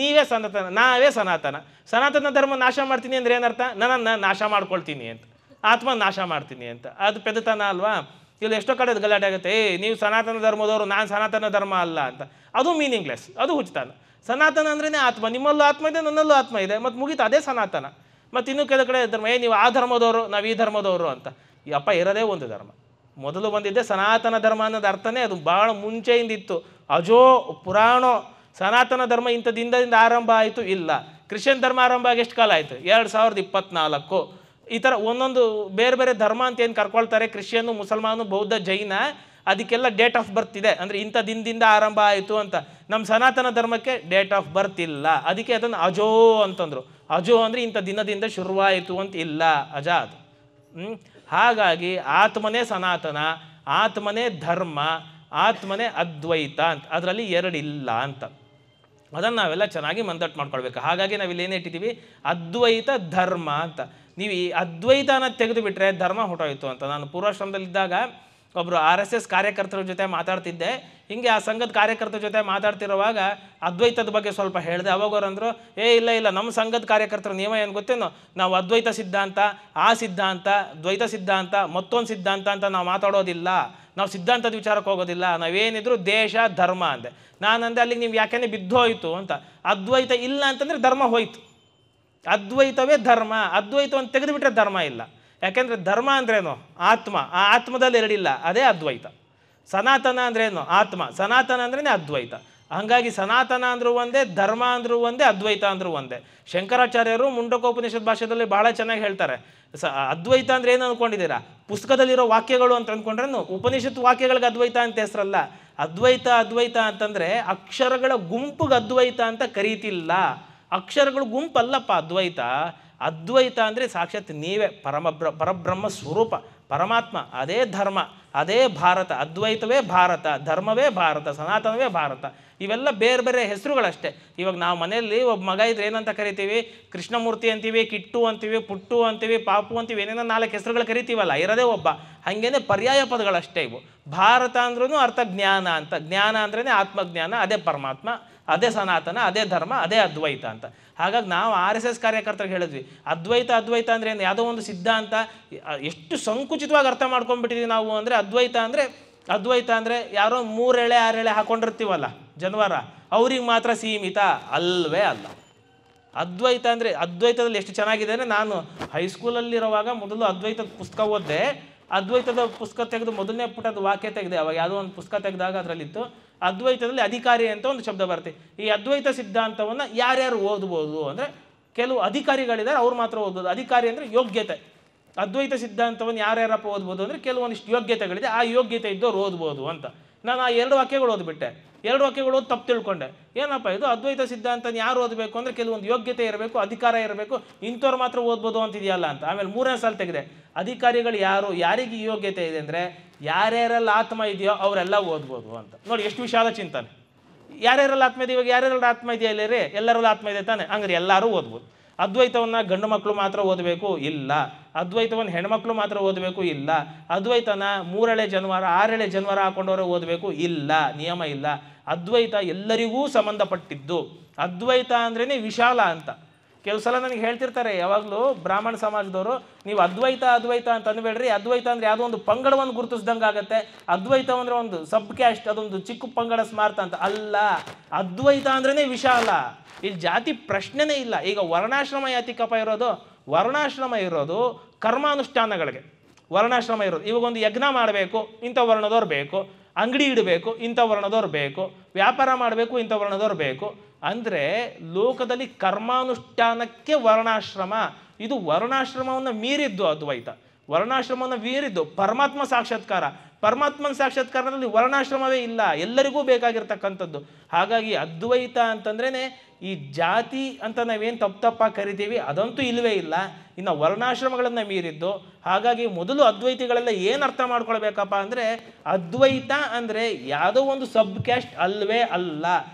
ನೀವೇ ಸನಾತನ, ನಾವೇ ಸನಾತನ. ಸನಾತನ ಧರ್ಮ ನಾಶ ಮಾಡ್ತೀನಿ ಅಂದರೆ ಏನರ್ಥ? ನನ್ನನ್ನು ನಾಶ ಮಾಡ್ಕೊಳ್ತೀನಿ ಅಂತ. ಆತ್ಮ ನಾಶ ಮಾಡ್ತೀನಿ ಅಂತ. ಅದು ಪೆದತನ ಅಲ್ವಾ? ಇಲ್ಲಿ ಎಷ್ಟೋ ಕಡೆ ಗಲಾಟೆ ಆಗುತ್ತೆ, ನೀವು ಸನಾತನ ಧರ್ಮದವರು, ನಾನು ಸನಾತನ ಧರ್ಮ ಅಲ್ಲ ಅಂತ. ಅದು ಮೀನಿಂಗ್ಲೆಸ್, ಅದು ಹುಚ್ಚುತನ. ಸನಾತನ ಅಂದ್ರೇ ಆತ್ಮ, ನಿಮ್ಮಲ್ಲೂ ಆತ್ಮ ಇದೆ, ನನ್ನಲ್ಲೂ ಆತ್ಮ ಇದೆ, ಮತ್ತು ಮುಗೀತು, ಅದೇ ಸನಾತನ. ಮತ್ತು ಇನ್ನೂ ಕೆಲವು ಕಡೆ ಧರ್ಮ, ನೀವು ಆ ಧರ್ಮದವರು, ನಾವು ಈ ಧರ್ಮದವರು ಅಂತ. ಈ ಅಪ್ಪ ಇರೋದೇ ಒಂದು ಧರ್ಮ. ಮೊದಲು ಬಂದಿದ್ದೆ ಸನಾತನ ಧರ್ಮ ಅನ್ನೋದು ಅರ್ಥನೇ ಅದು ಭಾಳ ಮುಂಚೆಯಿಂದ ಇತ್ತು. ಅಜೋ ಪುರಾಣೋ ಸನಾತನ ಧರ್ಮ ಇಂಥ ದಿನದಿಂದ ಆರಂಭ ಆಯಿತು ಇಲ್ಲ. ಕ್ರಿಶ್ಚಿಯನ್ ಧರ್ಮ ಆರಂಭ ಆಗಿ ಎಷ್ಟು ಕಾಲ ಆಯಿತು? 2024. ಈ ಥರ ಒಂದೊಂದು ಬೇರೆ ಬೇರೆ ಧರ್ಮ ಅಂತ ಏನು ಕರ್ಕೊಳ್ತಾರೆ, ಕ್ರಿಶ್ಚಿಯನ್ನು, ಮುಸಲ್ಮಾನು, ಬೌದ್ಧ, ಜೈನ, ಅದಕ್ಕೆಲ್ಲ ಡೇಟ್ ಆಫ್ ಬರ್ತ್ ಇದೆ. ಅಂದರೆ ಇಂಥ ದಿನದಿಂದ ಆರಂಭ ಆಯಿತು ಅಂತ. ನಮ್ಮ ಸನಾತನ ಧರ್ಮಕ್ಕೆ ಡೇಟ್ ಆಫ್ ಬರ್ತ್ ಇಲ್ಲ. ಅದಕ್ಕೆ ಅದನ್ನು ಅಜೋ ಅಂತಂದರು. ಅಜೋ ಅಂದರೆ ಇಂಥ ದಿನದಿಂದ ಶುರುವಾಯಿತು ಅಂತ ಇಲ್ಲ, ಅಜ ಅದು. ಹಾಗಾಗಿ ಆತ್ಮನೇ ಸನಾತನ, ಆತ್ಮನೇ ಧರ್ಮ, ಆತ್ಮನೇ ಅದ್ವೈತ ಅಂತ. ಅದರಲ್ಲಿ ಎರಡಿಲ್ಲ ಅಂತ. ಅದನ್ನು ನಾವೆಲ್ಲ ಚೆನ್ನಾಗಿ ಮಂದಟ್ಟು ಮಾಡ್ಕೊಳ್ಬೇಕು. ಹಾಗಾಗಿ ನಾವಿಲ್ಲಿ ಏನು ಇಟ್ಟಿದ್ದೀವಿ? ಅದ್ವೈತ ಧರ್ಮ ಅಂತ. ನೀವು ಈ ಅದ್ವೈತನ ತೆಗೆದು ಬಿಟ್ಟರೆ ಧರ್ಮ ಹೊಟ್ಟೋಯ್ತು ಅಂತ. ನಾನು ಪೂರ್ವಾಶ್ರಮದಲ್ಲಿದ್ದಾಗ ಒಬ್ಬರು RSS ಕಾರ್ಯಕರ್ತರ ಜೊತೆ ಮಾತಾಡ್ತಿದ್ದೆ. ಹೀಗೆ ಆ ಸಂಘದ ಕಾರ್ಯಕರ್ತರ ಜೊತೆ ಮಾತಾಡ್ತಿರುವಾಗ ಅದ್ವೈತದ ಬಗ್ಗೆ ಸ್ವಲ್ಪ ಹೇಳಿದೆ. ಅವಾಗವ್ರಂದರು, ಇಲ್ಲ ನಮ್ಮ ಸಂಘದ ಕಾರ್ಯಕರ್ತರ ನಿಯಮ ಏನು ಗೊತ್ತೇನೋ, ನಾವು ಅದ್ವೈತ ಸಿದ್ಧಾಂತ, ಆ ಸಿದ್ಧಾಂತ, ದ್ವೈತ ಸಿದ್ಧಾಂತ, ಮತ್ತೊಂದು ಸಿದ್ಧಾಂತ ಅಂತ ನಾವು ಮಾತಾಡೋದಿಲ್ಲ, ನಾವು ಸಿದ್ಧಾಂತದ ವಿಚಾರಕ್ಕೆ ಹೋಗೋದಿಲ್ಲ, ನಾವೇನಿದ್ರು ದೇಶ ಧರ್ಮ ಅಂದೆ. ನಾನಂದೆ ಅಲ್ಲಿಗೆ ನೀವು ಯಾಕೆಂದರೆ ಬಿದ್ದೋಯ್ತು ಅಂತ. ಅದ್ವೈತ ಇಲ್ಲ ಅಂತಂದರೆ ಧರ್ಮ ಹೋಯ್ತು. ಅದ್ವೈತವೇ ಧರ್ಮ. ಅದ್ವೈತವನ್ನು ತೆಗೆದುಬಿಟ್ರೆ ಧರ್ಮ ಇಲ್ಲ. ಯಾಕೆಂದರೆ ಧರ್ಮ ಅಂದ್ರೇನು? ಆತ್ಮ. ಆ ಆತ್ಮದಲ್ಲಿ ಎರಡಿಲ್ಲ, ಅದೇ ಅದ್ವೈತ. ಸನಾತನ ಅಂದ್ರೇನು? ಆತ್ಮ. ಸನಾತನ ಅಂದ್ರೇ ಅದ್ವೈತ. ಹಾಗಾಗಿ ಸನಾತನ ಅಂದರೂ ಒಂದೇ, ಧರ್ಮ ಅಂದರೂ ಒಂದೇ, ಅದ್ವೈತ ಅಂದರೂ ಒಂದೇ. ಶಂಕರಾಚಾರ್ಯರು ಮುಂಡಕೋಪನಿಷತ್ ಭಾಷೆಯಲ್ಲಿ ಬಹಳ ಚೆನ್ನಾಗಿ ಹೇಳ್ತಾರೆ. ಅದ್ವೈತ ಅಂದರೆ ಏನು ಅಂದ್ಕೊಂಡಿದ್ದೀರಾ? ಪುಸ್ತಕದಲ್ಲಿರೋ ವಾಕ್ಯಗಳು ಅಂತ ಅಂದ್ಕೊಂಡ್ರೇನು? ಉಪನಿಷತ್ ವಾಕ್ಯಗಳಿಗೆ ಅದ್ವೈತ ಅಂತ ಹೆಸರಲ್ಲ. ಅದ್ವೈತ ಅಂತಂದರೆ ಅಕ್ಷರಗಳ ಗುಂಪಿಗೆ ಅದ್ವೈತ ಅಂತ ಕರೀತಿಲ್ಲ. ಅಕ್ಷರಗಳು ಗುಂಪಲ್ಲಪ್ಪ ಅದ್ವೈತ. ಅದ್ವೈತ ಅಂದರೆ ಸಾಕ್ಷಾತ್ ನೀವೇ ಪರಬ್ರಹ್ಮ ಸ್ವರೂಪ ಪರಮಾತ್ಮ. ಅದೇ ಧರ್ಮ, ಅದೇ ಭಾರತ. ಅದ್ವೈತವೇ ಭಾರತ, ಧರ್ಮವೇ ಭಾರತ, ಸನಾತನವೇ ಭಾರತ. ಇವೆಲ್ಲ ಬೇರೆ ಬೇರೆ ಹೆಸರುಗಳಷ್ಟೇ. ಇವಾಗ ನಾವು ಮನೆಯಲ್ಲಿ ಒಬ್ಬ ಮಗ ಇದ್ರೆ ಏನಂತ ಕರಿತೀವಿ? ಕೃಷ್ಣಮೂರ್ತಿ ಅಂತೀವಿ, ಕಿಟ್ಟು ಅಂತೀವಿ, ಪುಟ್ಟು ಅಂತೀವಿ, ಪಾಪು ಅಂತೀವಿ, ಏನೇನೋ 4 ಹೆಸರುಗಳು ಕರಿತೀವಲ್ಲ, ಇರೋದೇ ಒಬ್ಬ. ಹಾಗೇನೆ ಪರ್ಯಾಯ ಪದಗಳಷ್ಟೇ ಇವು. ಭಾರತ ಅಂದ್ರೂ ಅರ್ಥ ಜ್ಞಾನ ಅಂತ. ಜ್ಞಾನ ಅಂದ್ರೇ ಆತ್ಮಜ್ಞಾನ, ಅದೇ ಪರಮಾತ್ಮ, ಅದೇ ಸನಾತನ, ಅದೇ ಧರ್ಮ, ಅದೇ ಅದ್ವೈತ ಅಂತ. ಹಾಗಾಗಿ ನಾವು RSS ಕಾರ್ಯಕರ್ತರಿಗೆ ಹೇಳಿದ್ವಿ, ಅದ್ವೈತ ಅಂದರೆ ಏನು? ಯಾವುದೋ ಒಂದು ಸಿದ್ಧಾಂತ. ಎಷ್ಟು ಸಂಕುಚಿತವಾಗಿ ಅರ್ಥ ಮಾಡ್ಕೊಂಡ್ಬಿಟ್ಟಿದ್ದೀವಿ ನಾವು ಅಂದರೆ, ಅದ್ವೈತ ಅಂದರೆ ಯಾರೋ 3 ಎಳೆ 6 ಎಳೆ ಹಾಕೊಂಡಿರ್ತೀವಲ್ಲ ಜನವಾರ, ಅವ್ರಿಗೆ ಮಾತ್ರ ಸೀಮಿತ ಅಲ್ವೇ ಅಲ್ಲ. ಅದ್ವೈತ ಅಂದರೆ ಅದ್ವೈತದಲ್ಲಿ ಎಷ್ಟು ಚೆನ್ನಾಗಿದೆ ಅಂದರೆ, ನಾನು ಹೈಸ್ಕೂಲಲ್ಲಿರುವಾಗ ಮೊದಲು ಅದ್ವೈತದ ಪುಸ್ತಕ ಓದಿದೆ. ಅದ್ವೈತದ ಪುಸ್ತಕ ತೆಗೆದು ಮೊದಲನೇ ಪುಟದ ವಾಕ್ಯ ತೆಗೆದೆ. ಅವಾಗ ಯಾವುದೋ ಒಂದು ಪುಸ್ತಕ ತೆಗೆದಾಗ ಅದರಲ್ಲಿತ್ತು, ಅದ್ವೈತದಲ್ಲಿ ಅಧಿಕಾರಿ ಅಂತ ಒಂದು ಶಬ್ದ ಬರುತ್ತೆ. ಈ ಅದ್ವೈತ ಸಿದ್ಧಾಂತವನ್ನು ಯಾರ್ಯಾರು ಓದ್ಬೋದು ಅಂದರೆ, ಕೆಲವು ಅಧಿಕಾರಿಗಳಿದ್ದಾರೆ, ಅವ್ರು ಮಾತ್ರ ಓದ್ಬೋದು. ಅಧಿಕಾರಿ ಅಂದರೆ ಯೋಗ್ಯತೆ. ಅದ್ವೈತ ಸಿದ್ಧಾಂತವನ್ನು ಯಾರ್ಯಾರಪ್ಪ ಓದ್ಬೋದು ಅಂದರೆ, ಕೆಲವೊಂದಿಷ್ಟು ಯೋಗ್ಯತೆಗಳಿದೆ, ಆ ಯೋಗ್ಯತೆ ಇದ್ದವ್ರು ಓದ್ಬೋದು ಅಂತ. ನಾನು ಆ 2 ವಾಕ್ಯಗಳು ಓದ್ಬಿಟ್ಟೆ. 2 ವಾಕ್ಯಗಳು ಓದಿ ತಪ್ಪು ತಿಳ್ಕೊಂಡೆ. ಏನಪ್ಪ ಇದು? ಅದ್ವೈತ ಸಿದ್ಧಾಂತ ಯಾರು ಓದಬೇಕು ಅಂದರೆ ಕೆಲವೊಂದು ಯೋಗ್ಯತೆ ಇರಬೇಕು, ಅಧಿಕಾರ ಇರಬೇಕು, ಇಂಥವ್ರು ಮಾತ್ರ ಓದ್ಬೋದು ಅಂತಿದೆಯಲ್ಲ ಅಂತ. ಆಮೇಲೆ 3ನೇ ಸಾಲ ತೆಗೆದೆ, ಅಧಿಕಾರಿಗಳು ಯಾರು, ಯಾರಿಗೆ ಯೋಗ್ಯತೆ ಇದೆ ಅಂದರೆ, ಯಾರ್ಯಾರೆಲ್ಲ ಆತ್ಮ ಇದೆಯೋ ಅವರೆಲ್ಲ ಓದ್ಬೋದು ಅಂತ. ನೋಡಿ ಎಷ್ಟು ವಿಷಾದ ಚಿಂತನೆ. ಯಾರ್ಯಾರೆಲ್ಲ ಆತ್ಮ ಇದೆ? ಇವಾಗ ಯಾರ್ಯಾರೆಲ್ಲ ಆತ್ಮ ಇದೆಯಾ? ಇಲ್ಲ ರೀ, ಎಲ್ಲರೆಲ್ಲ ಆತ್ಮ ಇದೆ ತಾನೆ, ಹಂಗ್ರೆ ಎಲ್ಲರೂ ಓದ್ಬೋದು. ಅದ್ವೈತವನ್ನು ಗಂಡು ಮಕ್ಕಳು ಮಾತ್ರ ಓದಬೇಕು? ಇಲ್ಲ. ಅದ್ವೈತವನ್ನು ಹೆಣ್ಮಕ್ಳು ಮಾತ್ರ ಓದಬೇಕು? ಇಲ್ಲ. ಅದ್ವೈತನ 3 ಎಳೆ ಜನವಾರ 6 ಎಳೆ ಜನವಾರ ಹಾಕೊಂಡವರೇ ಓದಬೇಕು? ಇಲ್ಲ, ನಿಯಮ ಇಲ್ಲ. ಅದ್ವೈತ ಎಲ್ಲರಿಗೂ ಸಂಬಂಧಪಟ್ಟಿದ್ದು. ಅದ್ವೈತ ಅಂದ್ರೇ ವಿಶಾಲ ಅಂತ. ಕೆಲವು ಸಲ ನನಗೆ ಹೇಳ್ತಿರ್ತಾರೆ ಯಾವಾಗಲೂ ಬ್ರಾಹ್ಮಣ ಸಮಾಜದವರು, ನೀವು ಅದ್ವೈತ ಅಂತ ಅಂದ್ಬೇಡ್ರಿ, ಅದ್ವೈತ ಅಂದರೆ ಯಾವುದೋ ಒಂದು ಪಂಗಡವನ್ನು ಗುರುತಿಸ್ದಂಗೆ ಆಗುತ್ತೆ, ಅದ್ವೈತ ಅಂದರೆ ಒಂದು ಸಬ್ ಕ್ಯಾಸ್ಟ್, ಅದೊಂದು ಚಿಕ್ಕ ಪಂಗಡ ಸ್ಮಾರ್ಥ ಅಂತ. ಅಲ್ಲ, ಅದ್ವೈತ ಅಂದ್ರೇ ವಿಶಾಲ. ಇಲ್ಲಿ ಜಾತಿ ಪ್ರಶ್ನೆನೇ ಇಲ್ಲ. ಈಗ ವರ್ಣಾಶ್ರಮ ಯಾತಿಕಪ್ಪ ಇರೋದು? ವರ್ಣಾಶ್ರಮ ಇರೋದು ಕರ್ಮಾನುಷ್ಠಾನಗಳಿಗೆ. ವರ್ಣಾಶ್ರಮ ಇರೋದು, ಇವಾಗೊಂದು ಯಜ್ಞ ಮಾಡಬೇಕು, ಇಂಥ ವರ್ಣದವ್ರು ಬೇಕು, ಅಂಗಡಿ ಇಡಬೇಕು, ಇಂಥ ವರ್ಣದವ್ರು ಬೇಕು, ವ್ಯಾಪಾರ ಮಾಡಬೇಕು, ಇಂಥ ವರ್ಣದವ್ರು ಬೇಕು. ಅಂದರೆ ಲೋಕದಲ್ಲಿ ಕರ್ಮಾನುಷ್ಠಾನಕ್ಕೆ ವರ್ಣಾಶ್ರಮ. ಇದು ವರ್ಣಾಶ್ರಮವನ್ನು ಮೀರಿದ್ದು ಅದ್ವೈತ. ವರ್ಣಾಶ್ರಮವನ್ನು ಮೀರಿದ್ದು ಪರಮಾತ್ಮ ಸಾಕ್ಷಾತ್ಕಾರ. ಪರಮಾತ್ಮನ ಸಾಕ್ಷಾತ್ಕಾರದಲ್ಲಿ ವರ್ಣಾಶ್ರಮವೇ ಇಲ್ಲ, ಎಲ್ಲರಿಗೂ ಬೇಕಾಗಿರ್ತಕ್ಕಂಥದ್ದು. ಹಾಗಾಗಿ ಅದ್ವೈತ ಅಂತಂದ್ರೇ ಈ ಜಾತಿ ಅಂತ ನಾವೇನು ತಪ್ಪಾಗಿ ಕರಿತೀವಿ ಅದಂತೂ ಇಲ್ಲವೇ ಇಲ್ಲ. ಇನ್ನು ವರ್ಣಾಶ್ರಮಗಳನ್ನು ಮೀರಿದ್ದು. ಹಾಗಾಗಿ ಮೊದಲು ಅದ್ವೈತಿಗಳೆಲ್ಲ ಏನು ಅರ್ಥ ಮಾಡ್ಕೊಳ್ಬೇಕಪ್ಪ ಅಂದರೆ, ಅದ್ವೈತ ಅಂದರೆ ಯಾವುದೋ ಒಂದು ಸಬ್ ಕ್ಯಾಸ್ಟ್ ಅಲ್ವೇ ಅಲ್ಲ,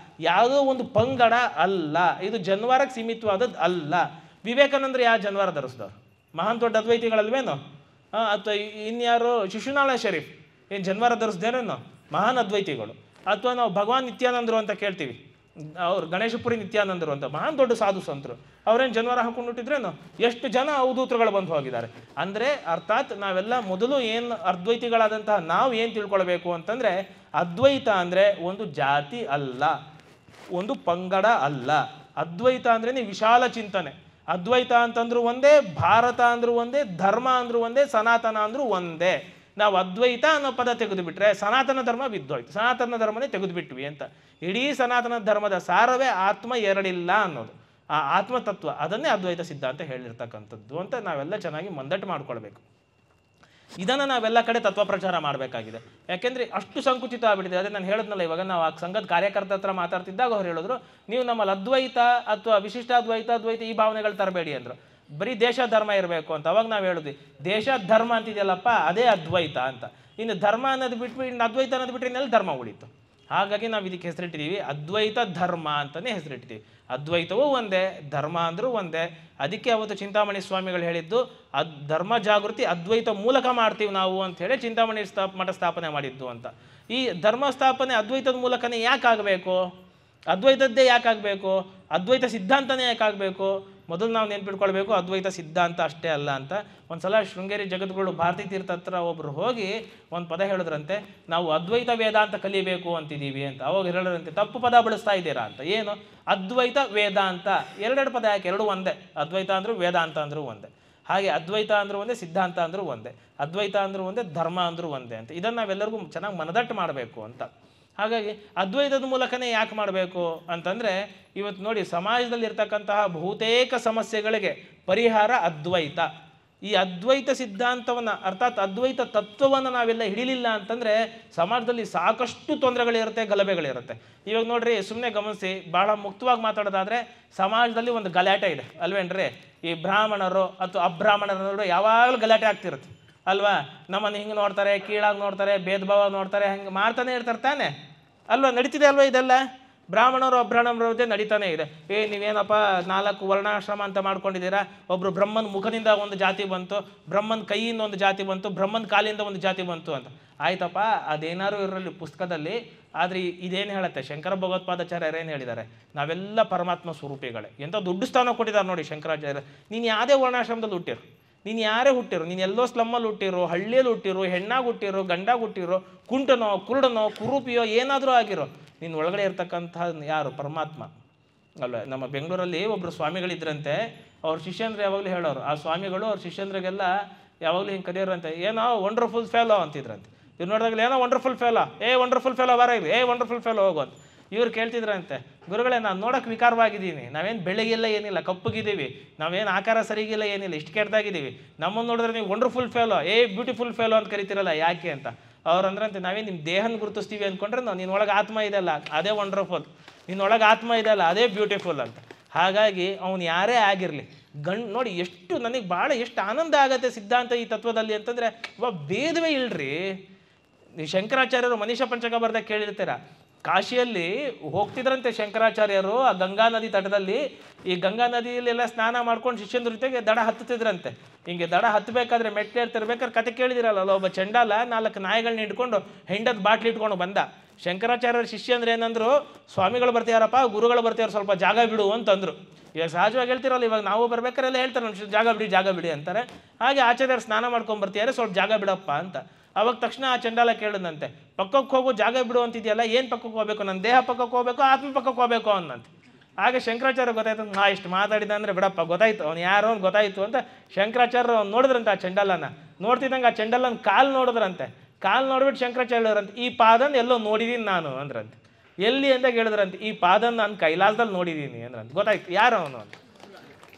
ಯಾವುದೋ ಒಂದು ಪಂಗಡ ಅಲ್ಲ, ಇದು ಜನ್ವಾರಕ್ಕೆ ಸೀಮಿತವಾದದ್ದು ಅಲ್ಲ. ವಿವೇಕಾನಂದರು ಯಾವ ಜನ್ವಾರ ಧರಿಸಿದವರು? ಮಹಾನ್ ದೊಡ್ಡ ಅದ್ವೈತಿಗಳಲ್ವೇನೋ? ಅಥವಾ ಇನ್ಯಾರು ಶಿಶುನಾಳ ಶರೀಫ್ ಏನು ಜನ್ವಾರ ಧರಿಸ್ದೇನೇನೋ? ಮಹಾನ್ ಅದ್ವೈತಿಗಳು. ಅಥವಾ ನಾವು ಭಗವಾನ್ ನಿತ್ಯಾನಂದರು ಅಂತ ಕೇಳ್ತೀವಿ, ಅವ್ರು ಗಣೇಶಪುರಿ ನಿತ್ಯಾನಂದರು ಅಂತ ಮಹಾನ್ ದೊಡ್ಡ ಸಾಧು ಸಂತರು, ಅವ್ರೇನು ಜನವರ ಹಾಕೊಂಡ್ಬಿಟ್ಟಿದ್ರೇನು ಎಷ್ಟು ಜನ ಅವಧೂತರುಗಳು ಬಂದು ಹೋಗಿದ್ದಾರೆ. ಅಂದರೆ ಅರ್ಥಾತ್ ನಾವೆಲ್ಲ ಮೊದಲು ಏನು ಅದ್ವೈತಿಗಳಾದಂತಹ ನಾವು ಏನು ತಿಳ್ಕೊಳ್ಬೇಕು ಅಂತಂದರೆ, ಅದ್ವೈತ ಅಂದರೆ ಒಂದು ಜಾತಿ ಅಲ್ಲ, ಒಂದು ಪಂಗಡ ಅಲ್ಲ. ಅದ್ವೈತ ಅಂದ್ರೇ ವಿಶಾಲ ಚಿಂತನೆ. ಅದ್ವೈತ ಅಂತಂದ್ರೂ ಒಂದೇ, ಭಾರತ ಅಂದ್ರೂ ಒಂದೇ, ಧರ್ಮ ಅಂದ್ರೂ ಒಂದೇ, ಸನಾತನ ಅಂದ್ರೂ ಒಂದೇ. ನಾವು ಅದ್ವೈತ ಅನ್ನೋ ಪದ ತೆಗೆದುಬಿಟ್ರೆ ಸನಾತನ ಧರ್ಮ ಬಿದ್ದೋಯ್ತು, ಸನಾತನ ಧರ್ಮನೇ ತೆಗೆದುಬಿಟ್ವಿ ಅಂತ. ಇಡೀ ಸನಾತನ ಧರ್ಮದ ಸಾರವೇ ಆತ್ಮ ಎರಡಿಲ್ಲ ಅನ್ನೋದು, ಆ ಆತ್ಮತತ್ವ, ಅದನ್ನೇ ಅದ್ವೈತ ಸಿದ್ಧಾಂತ ಹೇಳಿರ್ತಕ್ಕಂಥದ್ದು ಅಂತ ನಾವೆಲ್ಲ ಚೆನ್ನಾಗಿ ಮಂದಟ್ಟು ಮಾಡ್ಕೊಳ್ಬೇಕು. ಇದನ್ನು ನಾವೆಲ್ಲ ಕಡೆ ತತ್ವ ಪ್ರಚಾರ ಮಾಡಬೇಕಾಗಿದೆ. ಯಾಕೆಂದರೆ ಅಷ್ಟು ಸಂಕುಚಿತ ಆಗ್ಬಿಟ್ಟಿದೆ. ಅದೇ ನಾನು ಹೇಳಿದ್ನಲ್ಲ, ಇವಾಗ ನಾವು ಆ ಸಂಘದ ಕಾರ್ಯಕರ್ತರ ಹತ್ರ ಮಾತಾಡ್ತಿದ್ದಾಗ ಅವ್ರು ಹೇಳಿದ್ರು, ನೀವು ನಮ್ಮಲ್ಲಿ ಅದ್ವೈತ ಅಥವಾ ವಿಶಿಷ್ಟಾದ್ವೈತ ಅದ್ವೈತ ಈ ಭಾವನೆಗಳು ತರಬೇಡಿ ಅಂದರು, ಬರೀ ದೇಶ ಧರ್ಮ ಇರಬೇಕು ಅಂತ. ಅವಾಗ ನಾವು ಹೇಳಿದ್ವಿ, ದೇಶ ಧರ್ಮ ಅಂತಿದೆಯಲ್ಲಪ್ಪ ಅದೇ ಅದ್ವೈತ ಅಂತ. ಇನ್ನು ಧರ್ಮ ಅನ್ನೋದು ಬಿಟ್ಬಿಟ್ಟು ಇನ್ನು ಅದ್ವೈತ ಅನ್ನೋದು ಬಿಟ್ಟರೆ ಇನ್ನೆಲ್ಲ ಧರ್ಮ ಉಳಿತು. ಹಾಗಾಗಿ ನಾವು ಇದಕ್ಕೆ ಹೆಸರಿಟ್ಟಿದ್ದೀವಿ ಅದ್ವೈತ ಧರ್ಮ ಅಂತಲೇ ಹೆಸರಿಟ್ಟಿದ್ದೀವಿ. ಅದ್ವೈತವೂ ಒಂದೇ, ಧರ್ಮ ಅಂದರೂ ಒಂದೇ. ಅದಕ್ಕೆ ಅವತ್ತು ಚಿಂತಾಮಣಿ ಸ್ವಾಮಿಗಳು ಹೇಳಿದ್ದು, ಧರ್ಮ ಜಾಗೃತಿ ಅದ್ವೈತ ಮೂಲಕ ಮಾಡ್ತೀವಿ ನಾವು ಅಂಥೇಳಿ ಚಿಂತಾಮಣಿ ಮಠ ಸ್ಥಾಪನೆ ಮಾಡಿದ್ದು ಅಂತ. ಈ ಧರ್ಮ ಸ್ಥಾಪನೆ ಅದ್ವೈತದ ಮೂಲಕನೇ ಯಾಕಾಗಬೇಕು? ಅದ್ವೈತದ್ದೇ ಯಾಕಾಗಬೇಕು? ಅದ್ವೈತ ಸಿದ್ಧಾಂತನೇ ಯಾಕಾಗಬೇಕು? ಮೊದಲು ನಾವು ನೆನ್ಪಿಟ್ಕೊಳ್ಬೇಕು, ಅದ್ವೈತ ಸಿದ್ಧಾಂತ ಅಷ್ಟೇ ಅಲ್ಲ ಅಂತ. ಒಂದು ಸಲ ಶೃಂಗೇರಿ ಜಗದ್ಗುರು ಭಾರತೀ ತೀರ್ಥ ಹತ್ರ ಒಬ್ಬರು ಹೋಗಿ ಒಂದು ಪದ ಹೇಳಿದ್ರಂತೆ, ನಾವು ಅದ್ವೈತ ವೇದಾಂತ ಕಲಿಬೇಕು ಅಂತಿದ್ದೀವಿ ಅಂತ. ಅವಾಗ ಹೇಳಿದ್ರಂತೆ, ತಪ್ಪು ಪದ ಬಳಸ್ತಾ ಇದ್ದೀರಾ ಅಂತ. ಏನು? ಅದ್ವೈತ ವೇದಾಂತ, ಎರಡೆರಡು ಪದ ಯಾಕೆ? ಎರಡು ಒಂದೇ. ಅದ್ವೈತ ಅಂದರೂ ವೇದಾಂತ ಅಂದರೂ ಒಂದೇ. ಹಾಗೆ ಅದ್ವೈತ ಅಂದರೂ ಒಂದೇ, ಸಿದ್ಧಾಂತ ಅಂದರೂ ಒಂದೇ, ಅದ್ವೈತ ಅಂದರೂ ಒಂದೇ, ಧರ್ಮ ಅಂದರೂ ಒಂದೇ ಅಂತ. ಇದನ್ನು ನಾವೆಲ್ಲರಿಗೂ ಚೆನ್ನಾಗಿ ಮನದಟ್ಟು ಮಾಡಬೇಕು ಅಂತ. ಹಾಗಾಗಿ ಅದ್ವೈತದ ಮೂಲಕನೇ ಯಾಕೆ ಮಾಡಬೇಕು ಅಂತಂದರೆ, ಇವತ್ತು ನೋಡಿ ಸಮಾಜದಲ್ಲಿ ಇರ್ತಕ್ಕಂತಹ ಬಹುತೇಕ ಸಮಸ್ಯೆಗಳಿಗೆ ಪರಿಹಾರ ಅದ್ವೈತ. ಈ ಅದ್ವೈತ ಸಿದ್ಧಾಂತವನ್ನು ಅರ್ಥಾತ್ ಅದ್ವೈತ ತತ್ವವನ್ನು ನಾವೆಲ್ಲ ಹಿಡಿಲಿಲ್ಲ ಅಂತಂದರೆ ಸಮಾಜದಲ್ಲಿ ಸಾಕಷ್ಟು ತೊಂದರೆಗಳಿರುತ್ತೆ, ಗಲಭೆಗಳಿರುತ್ತೆ. ಇವಾಗ ನೋಡ್ರಿ, ಸುಮ್ಮನೆ ಗಮನಿಸಿ, ಭಾಳ ಮುಕ್ತವಾಗಿ ಮಾತಾಡೋದಾದರೆ ಸಮಾಜದಲ್ಲಿ ಒಂದು ಗಲಾಟೆ ಇದೆ ಅಲ್ವೇನ್ರಿ? ಈ ಬ್ರಾಹ್ಮಣರು ಅಥವಾ ಅಬ್ರಾಹ್ಮಣರು ಯಾವಾಗಲೂ ಗಲಾಟೆ ಆಗ್ತಿರುತ್ತೆ ಅಲ್ವಾ? ನಮ್ಮನ್ನು ಹಿಂಗೆ ನೋಡ್ತಾರೆ, ಕೀಳಾಗಿ ನೋಡ್ತಾರೆ, ಭೇದ ಭಾವ ನೋಡ್ತಾರೆ, ಹಂಗೆ ಮಾಡ್ತಾನೆ ಇರ್ತಾರೆ ತಾನೆ ಅಲ್ವಾ? ನಡೀತಿದೆ ಅಲ್ವಾ ಇದೆಲ್ಲ? ಬ್ರಾಹ್ಮಣರು ಅಬ್ರಾಹ್ಮಣರ ಜೊತೆ ನಡೀತಾನೆ ಇದೆ. ನೀವೇನಪ್ಪ 4 ವರ್ಣಾಶ್ರಮ ಅಂತ ಮಾಡ್ಕೊಂಡಿದ್ದೀರಾ? ಒಬ್ಬರು ಬ್ರಹ್ಮನ ಮುಖದಿಂದ ಒಂದು ಜಾತಿ ಬಂತು, ಬ್ರಹ್ಮನ ಕೈಯಿಂದ ಒಂದು ಜಾತಿ ಬಂತು, ಬ್ರಹ್ಮನ ಕಾಲಿಂದ ಒಂದು ಜಾತಿ ಬಂತು ಅಂತ. ಆಯ್ತಪ್ಪ, ಅದೇನಾರು ಇರಲಿ ಪುಸ್ತಕದಲ್ಲಿ, ಆದರೆ ಇದೇನು ಹೇಳುತ್ತೆ? ಶಂಕರ ಭಗವತ್ಪಾದಾಚಾರ್ಯರು ಏನು ಹೇಳಿದ್ದಾರೆ? ನಾವೆಲ್ಲ ಪರಮಾತ್ಮ ಸ್ವರೂಪಿಗಳೇ. ಎಂಥ ದೊಡ್ಡ ಸ್ಥಾನ ಕೊಟ್ಟಿದ್ದಾರೆ ನೋಡಿ ಶಂಕರಾಚಾರ್ಯ. ನೀನು ಯಾವುದೇ ವರ್ಣಾಶ್ರಮದಲ್ಲಿ ಹುಟ್ಟಿರು, ನೀನು ಯಾರೇ ಹುಟ್ಟಿರು, ನೀನು ಎಲ್ಲೋ ಸ್ಲಮ್ಮಲ್ಲಿ ಹುಟ್ಟಿರು, ಹಳ್ಳಿಯಲ್ಲಿ ಹುಟ್ಟಿರು, ಹೆಣ್ಣಾಗಿ ಹುಟ್ಟಿರು, ಗಂಡಾಗಿ ಹುಟ್ಟಿರು, ಕುಂಟನೋ ಕುರುಡನೋ ಕುರೂಪಿಯೋ ಏನಾದರೂ ಆಗಿರೋ, ನೀನು ಒಳಗಡೆ ಇರ್ತಕ್ಕಂಥ ಯಾರು? ಪರಮಾತ್ಮ ಅಲ್ವ? ನಮ್ಮ ಬೆಂಗಳೂರಲ್ಲಿ ಒಬ್ಬರು ಸ್ವಾಮಿಗಳಿದ್ರಂತೆ, ಅವ್ರ ಶಿಷ್ಯಂದ್ರೆ ಯಾವಾಗಲೂ ಹೇಳೋರು. ಆ ಸ್ವಾಮಿಗಳು ಅವ್ರ ಶಿಷ್ಯಂದ್ರಿಗೆಲ್ಲ ಯಾವಾಗಲೂ ಹಿಂಗೆ ಕರೆಯೋರಂತೆ, ಏನೋ ವಂಡರ್ಫುಲ್ ಫೇಲೋ ಅಂತಿದ್ರಂತೆ. ಇವ್ರು ನೋಡಿದಾಗಲೇ ಏನೋ ವಂಡರ್ಫುಲ್ ಫೇಲೋ, ವಂಡರ್ಫುಲ್ ಫೇಲೋ ಬರ ಇಲ್ಲಿ, ವಂಡರ್ಫುಲ್ ಫೇಲೋ ಹೋಗು ಅಂತ. ಇವ್ರು ಕೇಳ್ತಿದ್ರಂತೆ, ಗುರುಗಳೇ ನಾನು ನೋಡೋಕೆ ವಿಕಾರವಾಗಿದ್ದೀನಿ, ನಾವೇನು ಬೆಳಗಿಲ್ಲ ಏನಿಲ್ಲ, ಕಪ್ಪಗಿದ್ದೀವಿ, ನಾವೇನು ಆಕಾರ ಸರಿಗಿಲ್ಲ ಏನಿಲ್ಲ, ಇಷ್ಟು ಕೆಟ್ಟದಾಗಿದ್ದೀವಿ, ನಮ್ಮನ್ನು ನೋಡಿದ್ರೆ ನೀವು ವಂಡರ್ಫುಲ್ ಫೇಲೋ, ಬ್ಯೂಟಿಫುಲ್ ಫೇಲೋ ಅಂತ ಕರಿತೀರಲ್ಲ, ಯಾಕೆ ಅಂತ. ಅವ್ರು ಅಂದ್ರಂತೆ, ನಾವೇನು ನಿಮ್ಮ ದೇಹನ ಗುರುತಿಸ್ತೀವಿ ಅಂದ್ಕೊಂಡ್ರೆ ನಿನ್ನೊಳಗೆ ಆತ್ಮ ಇದೆಯಲ್ಲ ಅದೇ ವಂಡರ್ಫುಲ್, ನಿನ್ನೊಳಗೆ ಆತ್ಮ ಇದೆಯಲ್ಲ ಅದೇ ಬ್ಯೂಟಿಫುಲ್ ಅಂತ. ಹಾಗಾಗಿ ಅವನು ಯಾರೇ ಆಗಿರಲಿ, ನೋಡಿ ಎಷ್ಟು ನನಗೆ ಭಾಳ ಎಷ್ಟು ಆನಂದ ಆಗತ್ತೆ ಸಿದ್ಧಾಂತ ಈ ತತ್ವದಲ್ಲಿ ಅಂತಂದರೆ, ಭೇದವೇ ಇಲ್ರಿ. ಶಂಕರಾಚಾರ್ಯರು ಮನೀಷ ಪಂಚಕ ಬರ್ದಾಗ ಕೇಳಿರ್ತೀರ, ಕಾಶಿಯಲ್ಲಿ ಹೋಗ್ತಿದ್ರಂತೆ ಶಂಕರಾಚಾರ್ಯರು ಆ ಗಂಗಾ ನದಿ ತಟದಲ್ಲಿ. ಈ ಗಂಗಾ ನದಿಯಲ್ಲೆಲ್ಲ ಸ್ನಾನ ಮಾಡ್ಕೊಂಡು ಶಿಷ್ಯಂದ್ರ ಜೊತೆಗೆ ದಡ ಹತ್ತುತ್ತಿದ್ರಂತೆ. ಹಿಂಗೆ ದಡ ಹತ್ತಬೇಕಾದ್ರೆ ಮೆಟ್ಲೇರ್ತಿರ್ಬೇಕಾದ್ರೆ ಕತೆ ಕೇಳಿದಿರಲ್ಲ, ಒಬ್ಬ ಚಂಡಾಲ 4 ನಾಯಿಗಳನ್ನ ಹಿಡ್ಕೊಂಡು ಹೆಂಡದ ಬಾಟ್ಲಿ ಇಟ್ಕೊಂಡು ಬಂದ. ಶಂಕರಾಚಾರ್ಯರ ಶಿಷ್ಯಂದ್ರೆ ಏನಂದ್ರು, ಸ್ವಾಮಿಗಳು ಬರ್ತೀಯಾರಪ್ಪ, ಗುರುಗಳು ಬರ್ತೀಯಾರ, ಸ್ವಲ್ಪ ಜಾಗ ಬಿಡು ಅಂತಂದರು. ಇವಾಗ ಸಹಜವಾಗಿ ಹೇಳ್ತಿರಲ್ಲ, ಇವಾಗ ನಾವು ಬರ್ಬೇಕಾರೆಲ್ಲ ಹೇಳ್ತಾರೆ ನಮ್ಮ ಜಾಗ ಬಿಡಿ ಅಂತಾರೆ. ಹಾಗೆ ಆಚಾರ್ಯರು ಸ್ನಾನ ಮಾಡ್ಕೊಂಡು ಬರ್ತೀಯಾರೆ, ಸ್ವಲ್ಪ ಜಾಗ ಬಿಡಪ್ಪ ಅಂತ. ಅವಾಗ ತಕ್ಷಣ ಆ ಚಂಡಾಲ ಕೇಳಿದಂತೆ, ಪಕ್ಕಕ್ಕೆ ಹೋಗು, ಜಾಗ ಬಿಡು ಅಂತಿದೆಯಲ್ಲ, ಏನು ಪಕ್ಕಕ್ಕೆ ಹೋಗ್ಬೇಕು? ನನ್ನ ದೇಹ ಪಕ್ಕಕ್ಕೆ ಹೋಗ್ಬೇಕು, ಆತ್ಮ ಪಕ್ಕಕ್ಕೆ ಹೋಗ್ಬೇಕು ಅನ್ನಂತೆ. ಆಗ ಶಂಕರಾಚಾರ್ಯ ಗೊತ್ತಾಯ್ತು, ಇಷ್ಟು ಮಾತಾಡಿದ ಅಂದರೆ ಬಿಡಪ್ಪ, ಗೊತ್ತಾಯ್ತು ಅವ್ನು ಯಾರೋ ಅಂತ ಗೊತ್ತಾಯಿತು ಅಂತ. ಶಂಕರಾಚಾರ್ಯ ಅವ್ನು ನೋಡಿದ್ರಂತೆ ಆ ಚಂಡಾಲನ. ನೋಡ್ತಿದ್ದಂಗೆ ಆ ಚಂಡಾಲನ ಕಾಲು ನೋಡಿದ್ರಂತೆ. ಕಾಲು ನೋಡ್ಬಿಟ್ಟು ಶಂಕರಾಚಾರ್ಯ ಹೇಳಿದ್ರಂತೆ, ಈ ಪಾದನ ಎಲ್ಲೋ ನೋಡಿದೀನಿ ನಾನು ಅಂದ್ರಂತೆ. ಎಲ್ಲಿ ಅಂತ ಹೇಳಿದ್ರಂತೆ, ಈ ಪಾದನ ನಾನು ಕೈಲಾಸದಲ್ಲಿ ನೋಡಿದ್ದೀನಿ ಅಂದ್ರಂತೆ. ಗೊತ್ತಾಯ್ತು ಯಾರು ಅವನು ಅಂತ.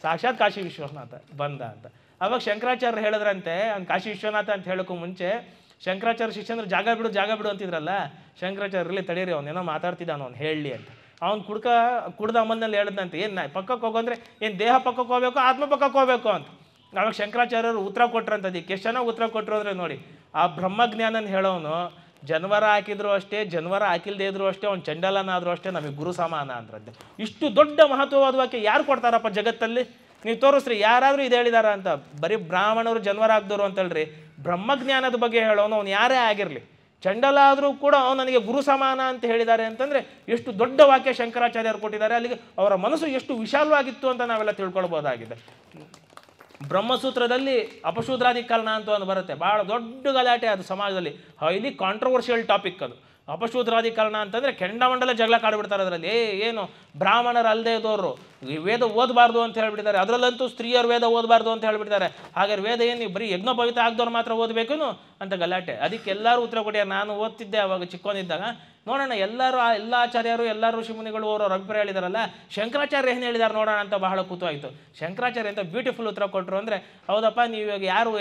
ಸಾಕ್ಷಾತ್ ಕಾಶಿ ವಿಶ್ವನಾಥ ಬಂದ ಅಂತ. ಅವಾಗ ಶಂಕರಾಚಾರ್ಯ ಹೇಳಿದ್ರಂತೆ, ಅವ್ನು ಕಾಶಿ ವಿಶ್ವನಾಥ ಅಂತ ಹೇಳೋಕ್ಕೂ ಮುಂಚೆ ಶಂಕರಾಚಾರ್ಯ ಶಿಷ್ಯಂದ್ರೆ ಜಾಗ ಬಿಡು ಅಂತಿದ್ರಲ್ಲ, ಶಂಕರಾಚಾರ್ಯರಲ್ಲಿ ತಡೀರಿ, ಅವನೇನೋ ಮಾತಾಡ್ತಿದ್ದಾನು, ಅವ್ನು ಹೇಳಲಿ ಅಂತ. ಅವ್ನು ಕುಡ್ದ ಅಮ್ಮನಲ್ಲಿ ಹೇಳಿದಂತೆ, ಏನು ಪಕ್ಕಕ್ಕೆ ಹೋಗೋ ಅಂದರೆ ಏನು ದೇಹ ಪಕ್ಕಕ್ಕೆ ಹೋಗ್ಬೇಕು, ಆತ್ಮ ಪಕ್ಕಕ್ಕೆ ಹೋಗ್ಬೇಕು ಅಂತ. ಅವಾಗ ಶಂಕರಾಚಾರ್ಯರು ಉತ್ತರ ಕೊಟ್ರಂತದ್ದು. ಎಷ್ಟು ಚೆನ್ನಾಗಿ ಉತ್ತರ ಕೊಟ್ಟರು ಅಂದರೆ ನೋಡಿ, ಆ ಬ್ರಹ್ಮಜ್ಞಾನನ ಹೇಳೋನು ಜನವರ ಹಾಕಿದ್ರು ಅಷ್ಟೇ, ಜನವರ ಹಾಕಿಲ್ದೇ ಇದ್ರು ಅಷ್ಟೇ, ಅವ್ನು ಚಂಡಾಲನಾದರೂ ಅಷ್ಟೇ, ನಮಗೆ ಗುರು ಸಮಾನ ಅಂದ್ರದ್ದು. ಇಷ್ಟು ದೊಡ್ಡ ಮಹತ್ವವಾದ ವಾಕ್ಯ ಯಾರು ಕೊಡ್ತಾರಪ್ಪ ಜಗತ್ತಲ್ಲಿ? ನೀವು ತೋರಿಸ್ರಿ ಯಾರಾದರೂ ಇದು ಹೇಳಿದಾರ ಅಂತ. ಬರೀ ಬ್ರಾಹ್ಮಣರು ಜನವರ ಹಾಕ್ದವರು ಅಂತ ಹೇಳ್ರಿ, ಬ್ರಹ್ಮಜ್ಞಾನದ ಬಗ್ಗೆ ಹೇಳೋನು ಅವ್ನು ಯಾರೇ ಆಗಿರಲಿ, ಚಂಡಾಲ ಆದರೂ ಕೂಡ ಅವನು ನನಗೆ ಗುರು ಸಮಾನ ಅಂತ ಹೇಳಿದ್ದಾರೆ ಅಂತಂದರೆ ಎಷ್ಟು ದೊಡ್ಡ ವಾಕ್ಯ ಶಂಕರಾಚಾರ್ಯರು ಕೊಟ್ಟಿದ್ದಾರೆ. ಅಲ್ಲಿಗೆ ಅವರ ಮನಸ್ಸು ಎಷ್ಟು ವಿಶಾಲವಾಗಿತ್ತು ಅಂತ ನಾವೆಲ್ಲ ತಿಳ್ಕೊಳ್ಬೋದಾಗಿದೆ. ಬ್ರಹ್ಮಸೂತ್ರದಲ್ಲಿ ಅಪಶೂದ್ರಾಧಿಕರಣ ಅಂತ ಒಂದು ಬರುತ್ತೆ, ಭಾಳ ದೊಡ್ಡ ಗಲಾಟೆ ಅದು ಸಮಾಜದಲ್ಲಿ, ಹೈಲಿ ಕಾಂಟ್ರವರ್ಷಿಯಲ್ ಟಾಪಿಕ್ ಅದು. ಅಪಶೂದ್ರಾಧಿಕರಣ ಅಂತಂದರೆ ಕೆಂಡಮಂಡಲ ಜಗಳ ಕಾಡ್ಬಿಡ್ತಾರೆ ಅದರಲ್ಲಿ. ಏನು ಬ್ರಾಹ್ಮಣರು ಅಲ್ಲದೆ ಇದ್ದವರು ವೇದ ಓದಬಾರ್ದು ಅಂತ ಹೇಳ್ಬಿಟ್ಟಿದ್ದಾರೆ, ಅದರಲ್ಲಂತೂ ಸ್ತ್ರೀಯರು ವೇದ ಓದಬಾರ್ದು ಅಂತ ಹೇಳ್ಬಿಟ್ಟಿದ್ದಾರೆ. ಹಾಗಾದ್ರೆ ವೇದ ಏನು ಬರೀ ಯಜ್ಞೋಪವಿತ ಆಗದವ್ರು ಮಾತ್ರ ಓದಬೇಕು ಅಂತ ಗಲಾಟೆ. ಅದಕ್ಕೆ ಎಲ್ಲರೂ ಉತ್ತರ ಕೊಟ್ಟಿದ್ದಾರೆ. ನಾನು ಓದ್ತಿದ್ದೆ ಅವಾಗ ಚಿಕ್ಕವನಿದ್ದಾಗ, ನೋಡೋಣ ಎಲ್ಲ ಆಚಾರ್ಯರು ಎಲ್ಲ ಋಷಿಮುನಿಗಳು ಅವ್ರವ್ರ ಅಭಿಪ್ರಾಯ ಹೇಳಿದಾರಲ್ಲ, ಶಂಕರಾಚಾರ್ಯ ಏನು ಹೇಳಿದ್ದಾರೆ ನೋಡೋಣ ಅಂತ ಬಹಳ ಕೂತಾಯಿತು. ಶಂಕರಾಚಾರ್ಯ ಅಂತ ಬ್ಯೂಟಿಫುಲ್ ಉತ್ತರ ಕೊಟ್ಟರು ಅಂದರೆ, ಹೌದಪ್ಪ ನೀವು ಇವಾಗ ಯಾರು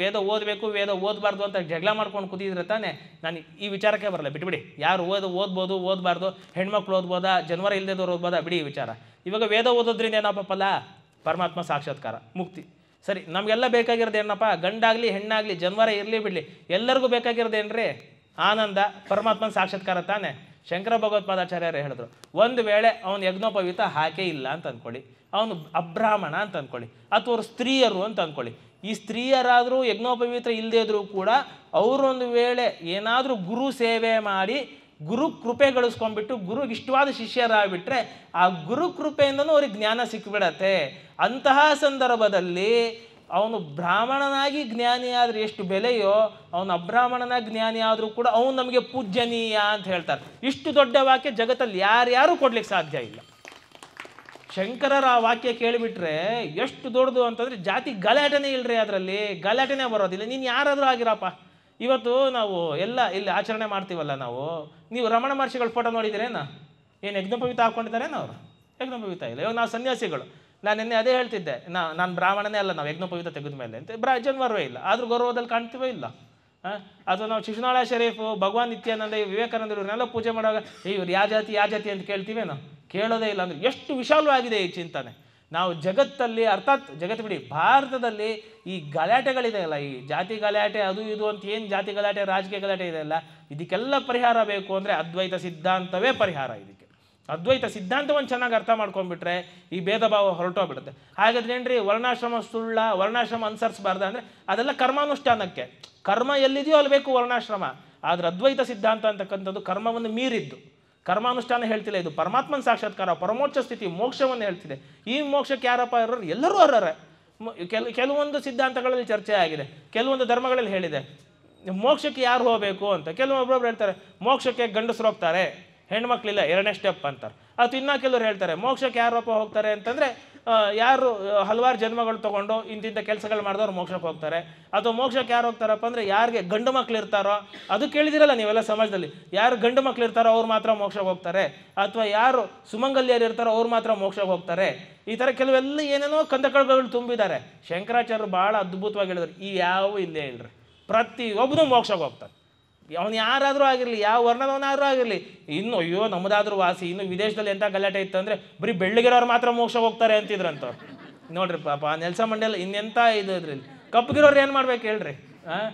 ವೇದ ಓದಬೇಕು ವೇದ ಓದಬಾರ್ದು ಅಂತ ಜಗಳ ಮಾಡ್ಕೊಂಡು ಕೂತಿದ್ರೆ ತಾನೆ, ನಾನು ಈ ವಿಚಾರಕ್ಕೆ ಬರಲ್ಲ, ಬಿಟ್ಬಿಡಿ. ಯಾರು ಓದ್ಬೋದು ಓದಬಾರ್ದು, ಹೆಣ್ಮಕ್ಳು ಓದ್ಬೋದಾ, ಜನವರ ಇಲ್ಲದವ್ರು ಓದ್ಬೋದಾ, ಬಿಡಿ ಈ ವಿಚಾರ. ಇವಾಗ ವೇದ ಓದೋದ್ರಿಂದ ಏನಪ್ಪಲ್ಲ, ಪರಮಾತ್ಮ ಸಾಕ್ಷಾತ್ಕಾರ, ಮುಕ್ತಿ. ಸರಿ, ನಮಗೆಲ್ಲ ಬೇಕಾಗಿರೋದು ಏನಪ್ಪ, ಗಂಡಾಗಲಿ ಹೆಣ್ಣಾಗಲಿ ಜನವರ ಇರಲಿ ಬಿಡಲಿ ಎಲ್ಲರಿಗೂ ಬೇಕಾಗಿರೋದೇನ್ರಿ, ಆನಂದ, ಪರಮಾತ್ಮನ ಸಾಕ್ಷಾತ್ಕಾರ ತಾನೆ. ಶಂಕರ ಭಗವತ್ಪಾದಾಚಾರ್ಯರು ಹೇಳಿದ್ರು, ಒಂದು ವೇಳೆ ಅವನು ಯಜ್ಞೋಪವೀತ ಹಾಕೇ ಇಲ್ಲ ಅಂತ ಅಂದ್ಕೊಳ್ಳಿ, ಅವನು ಅಬ್ರಾಹ್ಮಣ ಅಂತ ಅಂದ್ಕೊಳ್ಳಿ, ಅಥವಾ ಅವ್ರು ಸ್ತ್ರೀಯರು ಅಂತ ಅಂದ್ಕೊಳ್ಳಿ. ಈ ಸ್ತ್ರೀಯರಾದರೂ ಯಜ್ಞೋಪವೀತ ಇಲ್ಲದೇ ಇದ್ರೂ ಕೂಡ ಅವರೊಂದು ವೇಳೆ ಏನಾದರೂ ಗುರು ಸೇವೆ ಮಾಡಿ ಗುರು ಕೃಪೆ ಗಳಿಸ್ಕೊಂಡ್ಬಿಟ್ಟು ಗುರುಗೆ ಇಷ್ಟವಾದ ಶಿಷ್ಯರಾಗ್ಬಿಟ್ರೆ ಆ ಗುರು ಕೃಪೆಯಿಂದನೂ ಅವ್ರಿಗೆ ಜ್ಞಾನ ಸಿಕ್ಬಿಡತ್ತೆ. ಅಂತಹ ಸಂದರ್ಭದಲ್ಲಿ ಅವನು ಬ್ರಾಹ್ಮಣನಾಗಿ ಜ್ಞಾನಿ ಆದರೆ ಎಷ್ಟು ಬೆಲೆಯೋ, ಅವನು ಅಬ್ರಾಹ್ಮಣನಾಗಿ ಜ್ಞಾನಿ ಆದರೂ ಕೂಡ ಅವನು ನಮಗೆ ಪೂಜ್ಯನೀಯ ಅಂತ ಹೇಳ್ತಾರೆ. ಇಷ್ಟು ದೊಡ್ಡ ವಾಕ್ಯ ಜಗತ್ತಲ್ಲಿ ಯಾರ್ಯಾರು ಕೊಡ್ಲಿಕ್ಕೆ ಸಾಧ್ಯ ಇಲ್ಲ. ಶಂಕರರ ಆ ವಾಕ್ಯ ಕೇಳಿಬಿಟ್ರೆ ಎಷ್ಟು ದೊಡ್ಡದು ಅಂತಂದರೆ, ಜಾತಿ ಗಲಾಟೆನೇ ಇಲ್ಲರಿ, ಅದರಲ್ಲಿ ಗಲಾಟೆನೇ ಬರೋದಿಲ್ಲ. ನೀನು ಯಾರಾದರೂ ಆಗಿರಪ್ಪ. ಇವತ್ತು ನಾವು ಎಲ್ಲ ಇಲ್ಲಿ ಆಚರಣೆ ಮಾಡ್ತೀವಲ್ಲ ನಾವು, ನೀವು ರಮಣ ಮಹರ್ಷಿಗಳ ಫೋಟೋ ನೋಡಿದ್ದೀರೇನ? ಏನು ಯಜ್ಞೋಪವೀತ ಹಾಕ್ಕೊಂಡಿದ್ದಾರೇನ ಅವರು? ಯಜ್ಞೋಪವೀತ ಇಲ್ಲ. ಇವಾಗ ನಾವು ಸನ್ಯಾಸಿಗಳು, ನಾನು ನಿನ್ನೆ ಅದೇ ಹೇಳ್ತಿದ್ದೆ, ನಾನು ಬ್ರಾಹ್ಮಣನೇ ಅಲ್ಲ, ನಾವು ಯಜ್ಞೋಪವೀತ ತೆಗೆದ ಮೇಲೆ ಅಂತ ಜನವರವೇ ಇಲ್ಲ, ಆದರೂ ಗೌರವದಲ್ಲಿ ಕಾಣ್ತೀವೋ ಇಲ್ಲ. ಅಥವಾ ನಾವು ಶಿಶುನಾಳ ಶರೀಫು, ಭಗವಾನ್ ನಿತ್ಯಾನಂದ, ವಿವೇಕಾನಂದ ಇವ್ರನ್ನೆಲ್ಲ ಪೂಜೆ ಮಾಡುವಾಗ ಇವ್ರು ಯಾವ ಜಾತಿ ಅಂತ ಕೇಳ್ತೀವೇನೋ? ಕೇಳೋದೇ ಇಲ್ಲ. ಅಂದರೆ ಎಷ್ಟು ವಿಶಾಲವಾಗಿದೆ ಈ ಚಿಂತನೆ. ನಾವು ಜಗತ್ತಲ್ಲಿ, ಅರ್ಥಾತ್ ಜಗತ್ತು ಬಿಡಿ, ಭಾರತದಲ್ಲಿ ಈ ಗಲಾಟೆಗಳಿದೆ ಅಲ್ಲ, ಈ ಜಾತಿ ಗಲಾಟೆ ಅದು ಇದು ಅಂತ ಏನು ಜಾತಿ ಗಲಾಟೆ ರಾಜಕೀಯ ಗಲಾಟೆ ಇದೆ ಅಲ್ಲ, ಇದಕ್ಕೆಲ್ಲ ಪರಿಹಾರ ಬೇಕು ಅಂದರೆ ಅದ್ವೈತ ಸಿದ್ಧಾಂತವೇ ಪರಿಹಾರ. ಇದಕ್ಕೆ ಅದ್ವೈತ ಸಿದ್ಧಾಂತವನ್ನು ಚೆನ್ನಾಗಿ ಅರ್ಥ ಮಾಡ್ಕೊಂಡ್ಬಿಟ್ರೆ ಈ ಭೇದ ಭಾವ ಹೊರಟೋಗ್ಬಿಡುತ್ತೆ. ಹಾಗಾದ್ರೆ ಏನ್ರಿ, ವರ್ಣಾಶ್ರಮ ಸುಳ್ಳ, ವರ್ಣಾಶ್ರಮ ಅನುಸರಿಸಬಾರ್ದ ಅಂದರೆ ಅದೆಲ್ಲ ಕರ್ಮಾನುಷ್ಠಾನಕ್ಕೆ. ಕರ್ಮ ಎಲ್ಲಿದೆಯೋ ಅಲ್ಲಿ ಬೇಕು ವರ್ಣಾಶ್ರಮ. ಆದರೆ ಅದ್ವೈತ ಸಿದ್ಧಾಂತ ಅಂತಕ್ಕಂಥದ್ದು ಕರ್ಮವನ್ನು ಮೀರಿದ್ದು, ಕರ್ಮಾನುಷ್ಠಾನ ಹೇಳ್ತಿಲ್ಲ. ಇದು ಪರಮಾತ್ಮನ ಸಾಕ್ಷಾತ್ಕಾರ, ಪರಮೋಚ್ಚ ಸ್ಥಿತಿ, ಮೋಕ್ಷವನ್ನು ಹೇಳ್ತಿದೆ. ಈ ಮೋಕ್ಷಕ್ಕೆ ಯಾರಪ್ಪ ಇರೋರು? ಎಲ್ಲರೂ ಅರ್ಹರೇ. ಕೆಲವೊಂದು ಸಿದ್ಧಾಂತಗಳಲ್ಲಿ ಚರ್ಚೆ ಆಗಿದೆ, ಕೆಲವೊಂದು ಧರ್ಮಗಳಲ್ಲಿ ಹೇಳಿದೆ ಮೋಕ್ಷಕ್ಕೆ ಯಾರು ಹೋಗಬೇಕು ಅಂತ. ಕೆಲವೊಬ್ಬೊಬ್ರು ಹೇಳ್ತಾರೆ ಮೋಕ್ಷಕ್ಕೆ ಗಂಡಸರು ಹೋಗ್ತಾರೆ, ಹೆಣ್ಮಕ್ಳಿಲ್ಲ, 2ನೇ ಸ್ಟೆಪ್ ಅಂತಾರೆ. ಅದು ಇನ್ನೂ ಕೆಲವರು ಹೇಳ್ತಾರೆ ಮೋಕ್ಷಕ್ಕೆ ಯಾರಪ್ಪ ಹೋಗ್ತಾರೆ ಅಂತಂದರೆ ಯಾರು ಹಲವಾರು ಜನ್ಮಗಳು ತೊಗೊಂಡು ಇಂತಿಂಥ ಕೆಲಸಗಳು ಮಾಡಿದವ್ರು ಮೋಕ್ಷಕ್ಕೆ ಹೋಗ್ತಾರೆ. ಅಥವಾ ಮೋಕ್ಷಕ್ಕೆ ಯಾರು ಹೋಗ್ತಾರಪ್ಪ ಅಂದರೆ ಯಾರಿಗೆ ಗಂಡು ಮಕ್ಳು ಇರ್ತಾರೋ, ಅದು ಕೇಳಿದಿರಲ್ಲ ನೀವೆಲ್ಲ ಸಮಾಜದಲ್ಲಿ, ಯಾರು ಗಂಡು ಮಕ್ಳು ಇರ್ತಾರೋ ಅವ್ರು ಮಾತ್ರ ಮೋಕ್ಷಕ್ಕೆ ಹೋಗ್ತಾರೆ. ಅಥವಾ ಯಾರು ಸುಮಂಗಲ್ಯರು ಇರ್ತಾರೋ ಅವ್ರು ಮಾತ್ರ ಮೋಕ್ಷಕ್ಕೆ ಹೋಗ್ತಾರೆ. ಈ ಥರ ಕೆಲವೆಲ್ಲ ಏನೇನೋ ಕಂದಕಗಳು ತುಂಬಿದ್ದಾರೆ. ಶಂಕರಾಚಾರ್ಯರು ಭಾಳ ಅದ್ಭುತವಾಗಿ ಹೇಳಿದ್ರು, ಈ ಯಾವ ಇಲ್ಲೇ ಇಲ್ಲರಿ, ಪ್ರತಿಯೊಬ್ಬನು ಮೋಕ್ಷಕ್ಕೆ ಹೋಗ್ತಾರೆ. ಅವನು ಯಾರಾದರೂ ಆಗಿರಲಿ, ಯಾವ ವರ್ಣದವನಾದರೂ ಆಗಿರಲಿ. ಇನ್ನು ಅಯ್ಯೋ ನಮ್ಮದಾದ್ರೂ ವಾಸಿ, ಇನ್ನು ವಿದೇಶದಲ್ಲಿ ಎಂಥ ಗಲಾಟೆ ಇತ್ತು ಅಂದರೆ ಬರೀ ಬೆಳ್ಳಗಿರೋರು ಮಾತ್ರ ಮೋಕ್ಷ ಹೋಗ್ತಾರೆ ಅಂತಿದ್ರಂತವ್ರು. ನೋಡ್ರಿ ಪಾಪ ನೆಲ್ಸನ್ ಮಂಡೇಲ ಇನ್ನೆಂಥ ಇದು ಇದ್ರಲ್ಲಿ. ಕಪ್ಪಗಿರೋರು ಏನು ಮಾಡ್ಬೇಕು ಹೇಳ್ರಿ?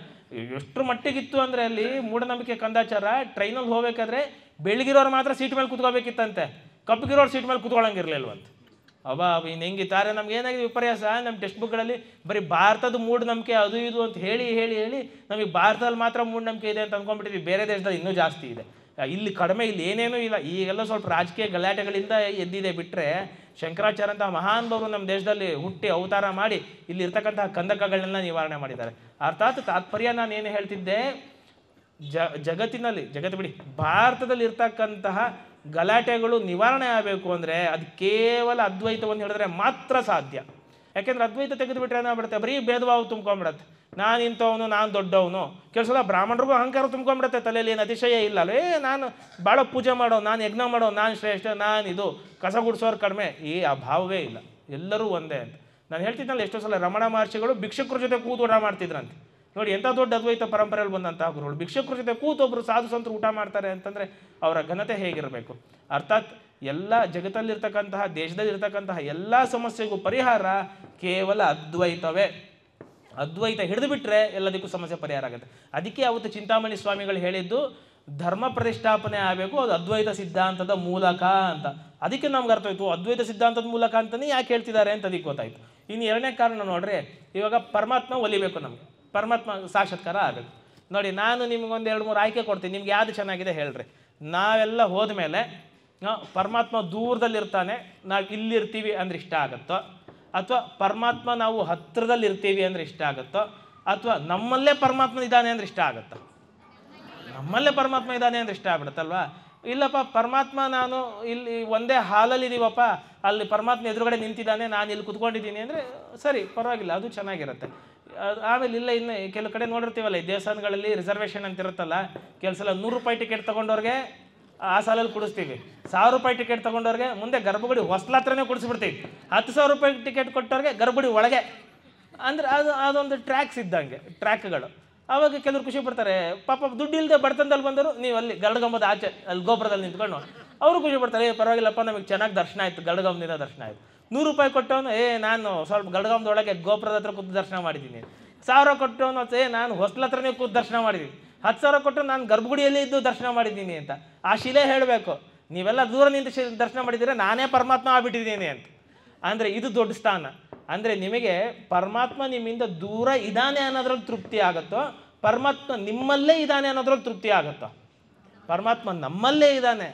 ಎಷ್ಟರ ಮಟ್ಟಿಗಿತ್ತು ಅಂದರೆ ಅಲ್ಲಿ ಮೂಢನಂಬಿಕೆ ಕಂದಾಚಾರ. ಟ್ರೈನಲ್ಲಿ ಹೋಗ್ಬೇಕಾದ್ರೆ ಬೆಳ್ಳಗಿರೋರು ಮಾತ್ರ ಸೀಟ್ ಮೇಲೆ ಕೂತ್ಕೋಬೇಕಿತ್ತಂತೆ, ಕಪ್ಪಗಿರೋರು ಸೀಟ್ ಮೇಲೆ ಕೂತ್ಕೊಳ್ಳೋಂಗಿರ್ಲಿಲ್ವಂತ. ಇನ್ನು ಹೆಂಗಿತ್ತಾರೆ, ನಮ್ಗೆ ಏನಾಗಿದೆ ವಿಪರ್ಯಾಸ, ನಮ್ಮ ಟೆಕ್ಸ್ಟ್ ಬುಕ್ಗಳಲ್ಲಿ ಬರೀ ಭಾರತದ ಮೂಢನಂಬಿಕೆ ಅದು ಇದು ಅಂತ ಹೇಳಿ ಹೇಳಿ ಹೇಳಿ ನಮಗೆ ಭಾರತದಲ್ಲಿ ಮಾತ್ರ ಮೂಢನಂಬಿಕೆ ಇದೆ ಅಂತ ಅಂದ್ಕೊಂಡ್ಬಿಟ್ಟಿದ್ವಿ. ಬೇರೆ ದೇಶದಲ್ಲಿ ಇನ್ನೂ ಜಾಸ್ತಿ ಇದೆ, ಇಲ್ಲಿ ಕಡಿಮೆ, ಇಲ್ಲಿ ಏನೇನೂ ಇಲ್ಲ. ಈಗೆಲ್ಲ ಸ್ವಲ್ಪ ರಾಜಕೀಯ ಗಲಾಟೆಗಳಿಂದ ಎದ್ದಿದೆ. ಬಿಟ್ಟರೆ ಶಂಕರಾಚಾರ್ಯ ಅಂತ ಮಹಾನುಭಾವರು ನಮ್ಮ ದೇಶದಲ್ಲಿ ಹುಟ್ಟಿ ಅವತಾರ ಮಾಡಿ ಇಲ್ಲಿ ಇರ್ತಕ್ಕಂತಹ ಕಂದಕಗಳನ್ನೆಲ್ಲ ನಿವಾರಣೆ ಮಾಡಿದ್ದಾರೆ. ಅರ್ಥಾತ್ ತಾತ್ಪರ್ಯ ನಾನು ಏನು ಹೇಳ್ತಿದ್ದೆ, ಜಗತ್ತು ಬಿಡಿ, ಭಾರತದಲ್ಲಿ ಇರ್ತಕ್ಕಂತಹ ಗಲಾಟೆಗಳು ನಿವಾರಣೆ ಆಗಬೇಕು ಅಂದರೆ ಅದು ಕೇವಲ ಅದ್ವೈತವನ್ನು ಹೇಳಿದ್ರೆ ಮಾತ್ರ ಸಾಧ್ಯ. ಯಾಕೆಂದರೆ ಅದ್ವೈತ ತೆಗೆದುಬಿಟ್ರೆ ಏನಾಗ್ಬಿಡುತ್ತೆ, ಬರೀ ಭೇದ ಭಾವ ತುಂಬ್ಕೊಂಡ್ಬಿಡತ್ತೆ. ನಾನು ಇಂಥವನು, ನಾನು ದೊಡ್ಡವನು. ಕೆಲಸದ ಬ್ರಾಹ್ಮಣರಿಗೂ ಅಹಂಕಾರ ತುಂಬ್ಕೊಂಡ್ಬಿಡುತ್ತೆ, ತಲೆಯಲ್ಲಿ ಏನು ಅತಿಶಯ ಇಲ್ಲ ಅಲ್ಲೇ, ನಾನು ಭಾಳ ಪೂಜೆ ಮಾಡೋ, ನಾನು ಯಜ್ಞ ಮಾಡೋ, ನಾನು ಶ್ರೇಷ್ಠ, ನಾನು ಇದು ಕಸ ಗುಡಿಸೋರು ಕಡಿಮೆ, ಆ ಭಾವವೇ ಇಲ್ಲ. ಎಲ್ಲರೂ ಒಂದೇ ಅಂತ ನಾನು ಹೇಳ್ತಿದ್ನಲ್ಲ. ಎಷ್ಟೋ ಸಲ ರಮಣ ಮಹರ್ಷಿಗಳು ಭಿಕ್ಷುಕರ ಜೊತೆ ಕೂತು ಊಟ ಮಾಡ್ತಿದ್ರಂತೆ. ನೋಡಿ ಎಂಥ ದೊಡ್ಡ ಅದ್ವೈತ ಪರಂಪರೆಯಲ್ಲಿ ಬಂದಂತಹ ಗುರುಗಳು ಭಿಕ್ಷುಕರ ಜೊತೆ ಕೂತೊಬ್ಬರು ಸಾಧು ಸಂತರು ಊಟ ಮಾಡ್ತಾರೆ ಅಂತಂದರೆ ಅವರ ಘನತೆ ಹೇಗಿರಬೇಕು. ಅರ್ಥಾತ್ ಎಲ್ಲ ಜಗತ್ತಲ್ಲಿರ್ತಕ್ಕಂತಹ, ದೇಶದಲ್ಲಿರ್ತಕ್ಕಂತಹ ಎಲ್ಲ ಸಮಸ್ಯೆಗೂ ಪರಿಹಾರ ಕೇವಲ ಅದ್ವೈತವೇ. ಅದ್ವೈತ ಹಿಡಿದು ಬಿಟ್ಟರೆ ಎಲ್ಲದಕ್ಕೂ ಸಮಸ್ಯೆ ಪರಿಹಾರ ಆಗುತ್ತೆ. ಅದಕ್ಕೆ ಅವತ್ತು ಚಿಂತಾಮಣಿ ಸ್ವಾಮಿಗಳು ಹೇಳಿದ್ದು ಧರ್ಮ ಪ್ರತಿಷ್ಠಾಪನೆ ಆಗಬೇಕು, ಅದು ಅದ್ವೈತ ಸಿದ್ಧಾಂತದ ಮೂಲಕ ಅಂತ. ಅದಕ್ಕೆ ನಮ್ಗೆ ಅರ್ಥ ಆಯಿತು, ಅದ್ವೈತ ಸಿದ್ಧಾಂತದ ಮೂಲಕ ಅಂತಲೇ ಯಾಕೆ ಹೇಳ್ತಿದ್ದಾರೆ ಅಂತ ಅದಕ್ಕೆ ಗೊತ್ತಾಯಿತು. ಇನ್ನು 2ನೇ ಕಾರಣ ನೋಡ್ರಿ, ಇವಾಗ ಪರಮಾತ್ಮ ಒಲಿಬೇಕು, ನಮಗೆ ಪರಮಾತ್ಮ ಸಾಕ್ಷಾತ್ಕಾರ ಆಗಬೇಕು. ನೋಡಿ, ನಾನು ನಿಮ್ಗೊಂದು 2-3 ಆಯ್ಕೆ ಕೊಡ್ತೀನಿ, ನಿಮ್ಗೆ ಯಾವುದು ಚೆನ್ನಾಗಿದೆ ಹೇಳ್ರಿ. ನಾವೆಲ್ಲ ಹೋದ್ಮೇಲೆ ಪರಮಾತ್ಮ ದೂರದಲ್ಲಿರ್ತಾನೆ, ನಾವು ಇಲ್ಲಿರ್ತೀವಿ ಅಂದ್ರೆ ಇಷ್ಟ ಆಗುತ್ತೋ, ಅಥವಾ ಪರಮಾತ್ಮ ನಾವು ಹತ್ತಿರದಲ್ಲಿ ಇರ್ತೀವಿ ಅಂದ್ರೆ ಇಷ್ಟ ಆಗುತ್ತೋ, ಅಥವಾ ನಮ್ಮಲ್ಲೇ ಪರಮಾತ್ಮ ಇದ್ದಾನೆ ಅಂದ್ರೆ ಇಷ್ಟ ಆಗುತ್ತೋ? ನಮ್ಮಲ್ಲೇ ಪರಮಾತ್ಮ ಇದ್ದಾನೆ ಅಂದ್ರೆ ಇಷ್ಟ ಆಗ್ಬಿಡುತ್ತಲ್ವಾ? ಇಲ್ಲಪ್ಪ, ಪರಮಾತ್ಮ ನಾನು ಇಲ್ಲಿ ಒಂದೇ ಹಾಲಲ್ಲಿ ಇದೀವಪ್ಪ, ಅಲ್ಲಿ ಪರಮಾತ್ಮ ಎದುರುಗಡೆ ನಿಂತಿದ್ದಾನೆ, ನಾನು ಇಲ್ಲಿ ಕುತ್ಕೊಂಡಿದ್ದೀನಿ ಅಂದರೆ ಸರಿ, ಪರವಾಗಿಲ್ಲ, ಅದು ಚೆನ್ನಾಗಿರುತ್ತೆ. ಆಮೇಲೆ ಇನ್ನು ಕೆಲವು ಕಡೆ ನೋಡಿರ್ತೀವಲ್ಲ, ಈ ದೇವಸ್ಥಾನಗಳಲ್ಲಿ ರಿಸರ್ವೇಷನ್ ಅಂತ ಇರುತ್ತಲ್ಲ, ಕೆಲವು ಸಲ 100 ರೂಪಾಯಿ ಟಿಕೆಟ್ ತೊಗೊಂಡವ್ರಿಗೆ ಆ ಸಾಲಲ್ಲಿ ಕೊಡಿಸ್ತೀವಿ, 1000 ರೂಪಾಯಿ ಟಿಕೆಟ್ ತೊಗೊಂಡವ್ರಿಗೆ ಮುಂದೆ ಗರ್ಭಗುಡಿ ಹೊಸ್ಲ ಹತ್ರನೇ ಕೊಡಿಸ್ಬಿಡ್ತೀವಿ, 10,000 ರೂಪಾಯಿ ಟಿಕೆಟ್ ಕೊಟ್ಟವ್ರಿಗೆ ಗರ್ಭಗುಡಿ ಒಳಗೆ. ಅಂದರೆ ಅದೊಂದು ಟ್ರ್ಯಾಕ್ಸ್ ಇದ್ದಂಗೆ, ಟ್ರ್ಯಾಕ್ಗಳು. ಆವಾಗ ಕೆಲವರು ಖುಷಿ ಪಡ್ತಾರೆ, ಪಾಪ ದುಡ್ಡು ಇಲ್ಲದೆ ಬಡತನದಲ್ಲಿ ಬಂದರು, ನೀವು ಅಲ್ಲಿ ಗರುಡಗಂಬದ ಆಚೆ ಅಲ್ಲಿ ಗೋಪುರದಲ್ಲಿ ನಿಂತ್ಕೊಂಡು ಅವರು ಖುಷಿ ಪಡ್ತಾರೆ, ಪರವಾಗಿಲ್ಲಪ್ಪ, ನಮಗೆ ಚೆನ್ನಾಗಿ ದರ್ಶನ ಆಯಿತು, ಗರುಡಗಂಬದಿಂದ ದರ್ಶನ ಆಯಿತು. 100 ರೂಪಾಯಿ ಕೊಟ್ಟವನು, ನಾನು ಸ್ವಲ್ಪ ಗರುಡಗಂಬದೊಳಗೆ ಗೋಪುರದ ಹತ್ರ ಕೂತು ದರ್ಶನ ಮಾಡಿದ್ದೀನಿ. 1000 ಕೊಟ್ಟವನು, ನಾನು ಹೊಸ್ಲ ಹತ್ರನೇ ಕೂತು ದರ್ಶನ ಮಾಡಿದ್ದೀನಿ. 10,000 ಕೊಟ್ಟು ನಾನು ಗರ್ಭಗುಡಿಯಲ್ಲಿ ಇದ್ದು ದರ್ಶನ ಮಾಡಿದ್ದೀನಿ ಅಂತ. ಆ ಶಿಲೆ ಹೇಳಬೇಕು, ನೀವೆಲ್ಲ ದೂರ ನಿಂತು ದರ್ಶನ ಮಾಡಿದ್ದೀರಾ, ನಾನೇ ಪರಮಾತ್ಮ ಆಗ್ಬಿಟ್ಟಿದ್ದೀನಿ ಅಂತ. ಅಂದರೆ ಇದು ದೊಡ್ಡ ಸ್ಥಾನ. ಅಂದರೆ ನಿಮಗೆ ಪರಮಾತ್ಮ ನಿಮ್ಮಿಂದ ದೂರ ಇದ್ದಾನೆ ಅನ್ನೋದ್ರಲ್ಲಿ ತೃಪ್ತಿ ಆಗುತ್ತೋ, ಪರಮಾತ್ಮ ನಿಮ್ಮಲ್ಲೇ ಇದ್ದಾನೆ ಅನ್ನೋದ್ರಲ್ಲಿ ತೃಪ್ತಿ ಆಗುತ್ತೋ? ಪರಮಾತ್ಮ ನಮ್ಮಲ್ಲೇ ಇದ್ದಾನೆ,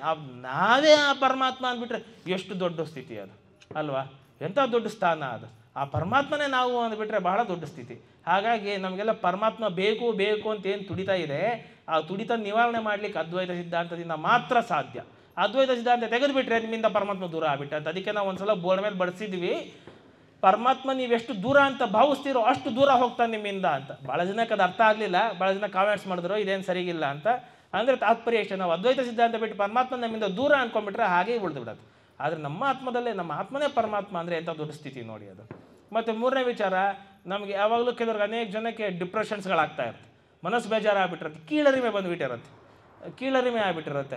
ನಾವೇ ಆ ಪರಮಾತ್ಮ ಅಂದ್ಬಿಟ್ರೆ ಎಷ್ಟು ದೊಡ್ಡ ಸ್ಥಿತಿ ಅದು ಅಲ್ವಾ? ಎಂಥ ದೊಡ್ಡ ಸ್ಥಾನ ಅದು. ಆ ಪರಮಾತ್ಮನೇ ನಾವು ಅಂದ್ಬಿಟ್ರೆ ಬಹಳ ದೊಡ್ಡ ಸ್ಥಿತಿ. ಹಾಗಾಗಿ ನಮಗೆಲ್ಲ ಪರಮಾತ್ಮ ಬೇಕು ಬೇಕು ಅಂತ ಏನು ತುಡಿತಾ ಇದೆ, ಆ ತುಡಿತ ನಿವಾರಣೆ ಮಾಡಲಿಕ್ಕೆ ಅದ್ವೈತ ಸಿದ್ಧಾಂತದಿಂದ ಮಾತ್ರ ಸಾಧ್ಯ. ಅದ್ವೈತ ಸಿದ್ಧಾಂತ ತೆಗೆದುಬಿಟ್ರೆ ನಿಮ್ಮಿಂದ ಪರಮಾತ್ಮ ದೂರ ಆಗ್ಬಿಟ್ಟೆ ಅಂತ. ಅದಕ್ಕೆ ನಾವು ಒಂದ್ಸಲ ಬೋರ್ಡ್ ಮೇಲೆ ಬಡಿಸಿದ್ವಿ, ಪರಮಾತ್ಮ ನೀವೆಷ್ಟು ದೂರ ಅಂತ ಭಾವಿಸ್ತೀರೋ ಅಷ್ಟು ದೂರ ಹೋಗ್ತಾನೆ ನಿಮ್ಮಿಂದ ಅಂತ. ಭಾಳ ಜನಕ್ಕೆ ಅದು ಅರ್ಥ ಆಗಲಿಲ್ಲ, ಭಾಳ ಜನ ಕಾಮೆಂಟ್ಸ್ ಮಾಡಿದ್ರು ಇದೇನು ಸರಿಗಿಲ್ಲ ಅಂತ. ಅಂದರೆ ತಾತ್ಪರ್ಯ ಎಷ್ಟು, ನಾವು ಅದ್ವೈತ ಸಿದ್ಧಾಂತ ಬಿಟ್ಟು ಪರಮಾತ್ಮ ನಮ್ಮಿಂದ ದೂರ ಅಂದ್ಕೊಂಡ್ಬಿಟ್ರೆ ಹಾಗೇ ಉಳಿದು ಬಿಡೋದು. ಆದರೆ ನಮ್ಮ ಆತ್ಮದಲ್ಲೇ, ನಮ್ಮ ಆತ್ಮನೇ ಪರಮಾತ್ಮ ಅಂದರೆ ಎಂಥ ದೊಡ್ಡ ಸ್ಥಿತಿ ನೋಡಿ ಅದು. ಮತ್ತು ಮೂರನೇ ವಿಚಾರ, ನಮಗೆ ಯಾವಾಗಲೂ ಕೆಲವ್ರಿಗೆ ಅನೇಕ ಜನಕ್ಕೆ ಡಿಪ್ರೆಷನ್ಸ್ಗಳಾಗ್ತಾ ಇರುತ್ತೆ, ಮನಸ್ಸು ಬೇಜಾರಾಗ್ಬಿಟ್ಟಿರುತ್ತೆ, ಕೀಳರಿಮೆ ಬಂದುಬಿಟ್ಟಿರುತ್ತೆ, ಕೀಳರಿಮೆ ಆಗಿಬಿಟ್ಟಿರುತ್ತೆ.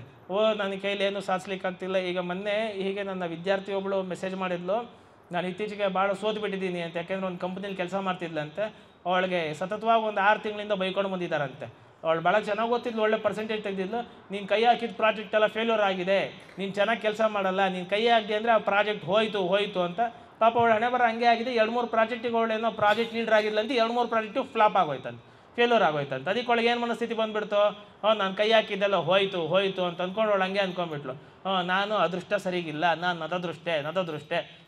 ನನ್ನ ಕೈಲಿ ಏನು ಸಾಧಿಸ್ಲಿಕ್ಕೆ ಆಗ್ತಿಲ್ಲ. ಈಗ ಮೊನ್ನೆ ಹೀಗೆ ನನ್ನ ವಿದ್ಯಾರ್ಥಿ ಒಬ್ಬಳು ಮೆಸೇಜ್ ಮಾಡಿದ್ಲು, ನಾನು ಇತ್ತೀಚೆಗೆ ಭಾಳ ಸೋತು ಅಂತ. ಯಾಕೆಂದರೆ ಒಂದು ಕಂಪ್ನಿಲಿ ಕೆಲಸ ಮಾಡ್ತಿದ್ಲಂತೆ, ಅವಳಿಗೆ ಸತತವಾಗಿ ಒಂದು 6 ತಿಂಗಳಿಂದ ಬೈಕೊಂಡು ಬಂದಿದ್ದಾರಂತೆ. ಅವಳು ಭಾಳ ಚೆನ್ನಾಗಿ ಓದ್ತಿದ್ಲು, ಒಳ್ಳೆ ಪರ್ಸೆಂಟೇಜ್ ತೆಗೆದಿದ್ಲು. ನೀನು ಕೈ ಹಾಕಿದ ಪ್ರಾಜೆಕ್ಟ್ ಎಲ್ಲ ಫೇಲ್ಯೂರ್ ಆಗಿದೆ, ನೀನು ಚೆನ್ನಾಗಿ ಕೆಲಸ ಮಾಡಲ್ಲ, ನೀನು ಕೈ ಹಾಕಿದೆ ಅಂದರೆ ಆ ಪ್ರಾಜೆಕ್ಟ್ ಹೋಯಿತು ಅಂತ. ಪಾಪ ಅವಳು ಹಣೆ ಬರ ಹಂಗೆ ಆಗಿದೆ. 2-3 ಪ್ರಾಜೆಕ್ಟಿಗೆ ಅವಳೇನೋ ಪ್ರಾಜೆಕ್ಟ್ ಲೀಡರ್ ಆಗಿಲ್ಲ ಅಂತ 2-3 ಪ್ರಾಜೆಕ್ಟು ಫ್ಲಾಪ್ ಆಗೋಯ್ತಂತೆ, ಫೇಲ್ಯೂರ್ ಆಗೋಯ್ತಂತೆ. ಅದಕ್ಕೆ ಒಳಗೆ ಏನು ಮನಸ್ಥಿತಿ ಬಂದುಬಿಡ್ತು, ನಾನು ಕೈ ಹಾಕಿದ್ದೆಲ್ಲ ಹೋಯಿತು ಅಂತ ಅಂದ್ಕೊಂಡು ಅವಳು ಹಂಗೆ ಅಂದ್ಕೊಂಡ್ಬಿಟ್ಲು, ನಾನು ಅದೃಷ್ಟ ಸರಿಗಿಲ್ಲ, ನಾನು ನತದೃಷ್ಟೆ,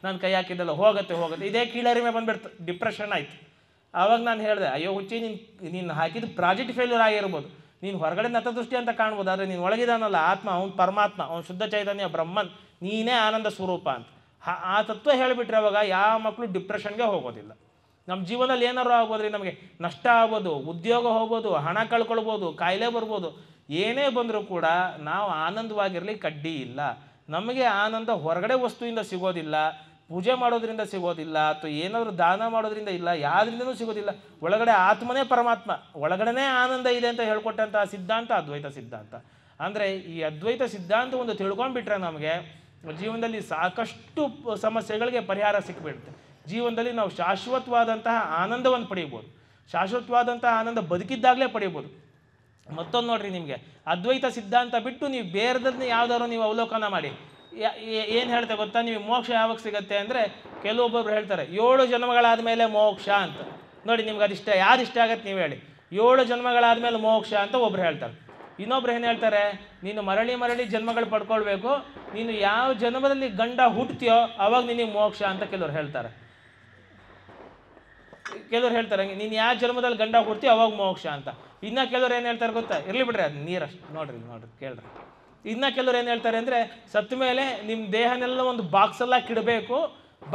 ನಾನು ಕೈ ಹಾಕಿದ್ದೆಲ್ಲ ಹೋಗುತ್ತೆ. ಇದೇ ಕೀಳರಿಮೆ ಬಂದುಬಿಡ್ತು, ಡಿಪ್ರೆಷನ್ ಆಯಿತು. ಆವಾಗ ನಾನು ಹೇಳಿದೆ, ಅಯ್ಯೋ ಹುಚ್ಚಿ, ನೀನು ಹಾಕಿದ ಪ್ರಾಜೆಕ್ಟ್ ಫೇಲ್ಯೂರ್ ಆಗಿರ್ಬೋದು, ನೀನು ಹೊರಗಡೆ ನತದೃಷ್ಟಿ ಅಂತ ಕಾಣ್ಬೋದು, ಆದರೆ ನೀನು ಒಳಗಿದಾನಲ್ಲ ಆತ್ಮ, ಅವ್ನು ಪರಮಾತ್ಮ, ಅವ್ನು ಶುದ್ಧ ಚೈತನ್ಯ ಬ್ರಹ್ಮನ್, ನೀನೇ ಆನಂದ ಸ್ವರೂಪ ಅಂತ. ಆ ತತ್ವ ಹೇಳಿಬಿಟ್ರೆ ಅವಾಗ ಯಾವ ಮಕ್ಕಳು ಡಿಪ್ರೆಷನ್ಗೆ ಹೋಗೋದಿಲ್ಲ. ನಮ್ಮ ಜೀವನದಲ್ಲಿ ಏನಾರು ಆಗ್ಬೋದ್ರಿ, ನಮಗೆ ನಷ್ಟ ಆಗ್ಬೋದು, ಉದ್ಯೋಗ ಹೋಗ್ಬೋದು, ಹಣ ಕಳ್ಕೊಳ್ಬೋದು, ಕಾಯಿಲೆ ಬರ್ಬೋದು, ಏನೇ ಬಂದರೂ ಕೂಡ ನಾವು ಆನಂದವಾಗಿರಲಿಕ್ಕೆ ಅಡ್ಡಿ ಇಲ್ಲ. ನಮಗೆ ಆನಂದ ಹೊರಗಡೆ ವಸ್ತುವಿಂದ ಸಿಗೋದಿಲ್ಲ, ಪೂಜೆ ಮಾಡೋದ್ರಿಂದ ಸಿಗೋದಿಲ್ಲ, ಅಥವಾ ಏನಾದರೂ ದಾನ ಮಾಡೋದ್ರಿಂದ ಇಲ್ಲ, ಯಾವುದರಿಂದನೂ ಸಿಗೋದಿಲ್ಲ. ಒಳಗಡೆ ಆತ್ಮನೇ ಪರಮಾತ್ಮ, ಒಳಗಡೆನೇ ಆನಂದ ಇದೆ ಅಂತ ಹೇಳ್ಕೊಟ್ಟಂಥ ಸಿದ್ಧಾಂತ ಅದ್ವೈತ ಸಿದ್ಧಾಂತ. ಅಂದರೆ ಈ ಅದ್ವೈತ ಸಿದ್ಧಾಂತ ಒಂದು ತಿಳ್ಕೊಂಡ್ಬಿಟ್ರೆ ನಮಗೆ ಜೀವನದಲ್ಲಿ ಸಾಕಷ್ಟು ಸಮಸ್ಯೆಗಳಿಗೆ ಪರಿಹಾರ ಸಿಕ್ಬಿಡುತ್ತೆ. ಜೀವನದಲ್ಲಿ ನಾವು ಶಾಶ್ವತವಾದಂತಹ ಆನಂದವನ್ನು ಪಡೆಯಬಹುದು. ಶಾಶ್ವತವಾದಂತಹ ಆನಂದ ಬದುಕಿದ್ದಾಗಲೇ ಪಡೆಯಬಹುದು. ಮತ್ತೊಂದು ನೋಡ್ರಿ, ನಿಮಗೆ ಅದ್ವೈತ ಸಿದ್ಧಾಂತ ಬಿಟ್ಟು ನೀವು ಬೇರೆದನ್ನ ಯಾವ್ದಾದ್ರು ನೀವು ಅವಲೋಕನ ಮಾಡಿ, ಏನು ಹೇಳ್ತೆ ಗೊತ್ತಾ, ನೀವು ಮೋಕ್ಷ ಯಾವಾಗ ಸಿಗುತ್ತೆ ಅಂದರೆ, ಕೆಲವೊಬ್ಬೊಬ್ರು ಹೇಳ್ತಾರೆ 7 ಜನ್ಮಗಳಾದ ಮೇಲೆ ಮೋಕ್ಷ ಅಂತ. ನೋಡಿ, ನಿಮ್ಗೆ ಅದಿಷ್ಟ ಯಾರು ಇಷ್ಟ ಆಗತ್ತೆ ನೀವು ಹೇಳಿ. 7 ಜನ್ಮಗಳಾದ ಮೇಲೆ ಮೋಕ್ಷ ಅಂತ ಒಬ್ರು ಹೇಳ್ತಾರೆ. ಇನ್ನೊಬ್ರು ಏನು ಹೇಳ್ತಾರೆ, ನೀನು ಮರಳಿ ಜನ್ಮಗಳು ಪಡ್ಕೊಳ್ಬೇಕು, ನೀನು ಯಾವ ಜನ್ಮದಲ್ಲಿ ಗಂಡ ಹುಟ್ಟುತ್ತೀಯೋ ಅವಾಗ ನಿನಗೆ ಮೋಕ್ಷ ಅಂತ ಕೆಲವ್ರು ಹೇಳ್ತಾರೆ. ನೀನು ಯಾವ ಜನ್ಮದಲ್ಲಿ ಗಂಡ ಹುಡ್ತೀಯೋ ಅವಾಗ ಮೋಕ್ಷ ಅಂತ. ಇನ್ನು ಕೆಲವ್ರು ಏನು ಹೇಳ್ತಾರೆ ಗೊತ್ತಾ, ಇರಲಿ ಬಿಡ್ರಿ, ಅದು ನೀರಷ್ಟು ನೋಡ್ರಿ ಕೇಳ್ರಿ. ಇನ್ನು ಕೆಲವ್ರು ಏನು ಹೇಳ್ತಾರೆ ಅಂದರೆ, ಸತ್ತ ಮೇಲೆ ನಿಮ್ಮ ದೇಹನೆಲ್ಲ ಒಂದು ಬಾಕ್ಸಲ್ಲಾಕಿಡಬೇಕು,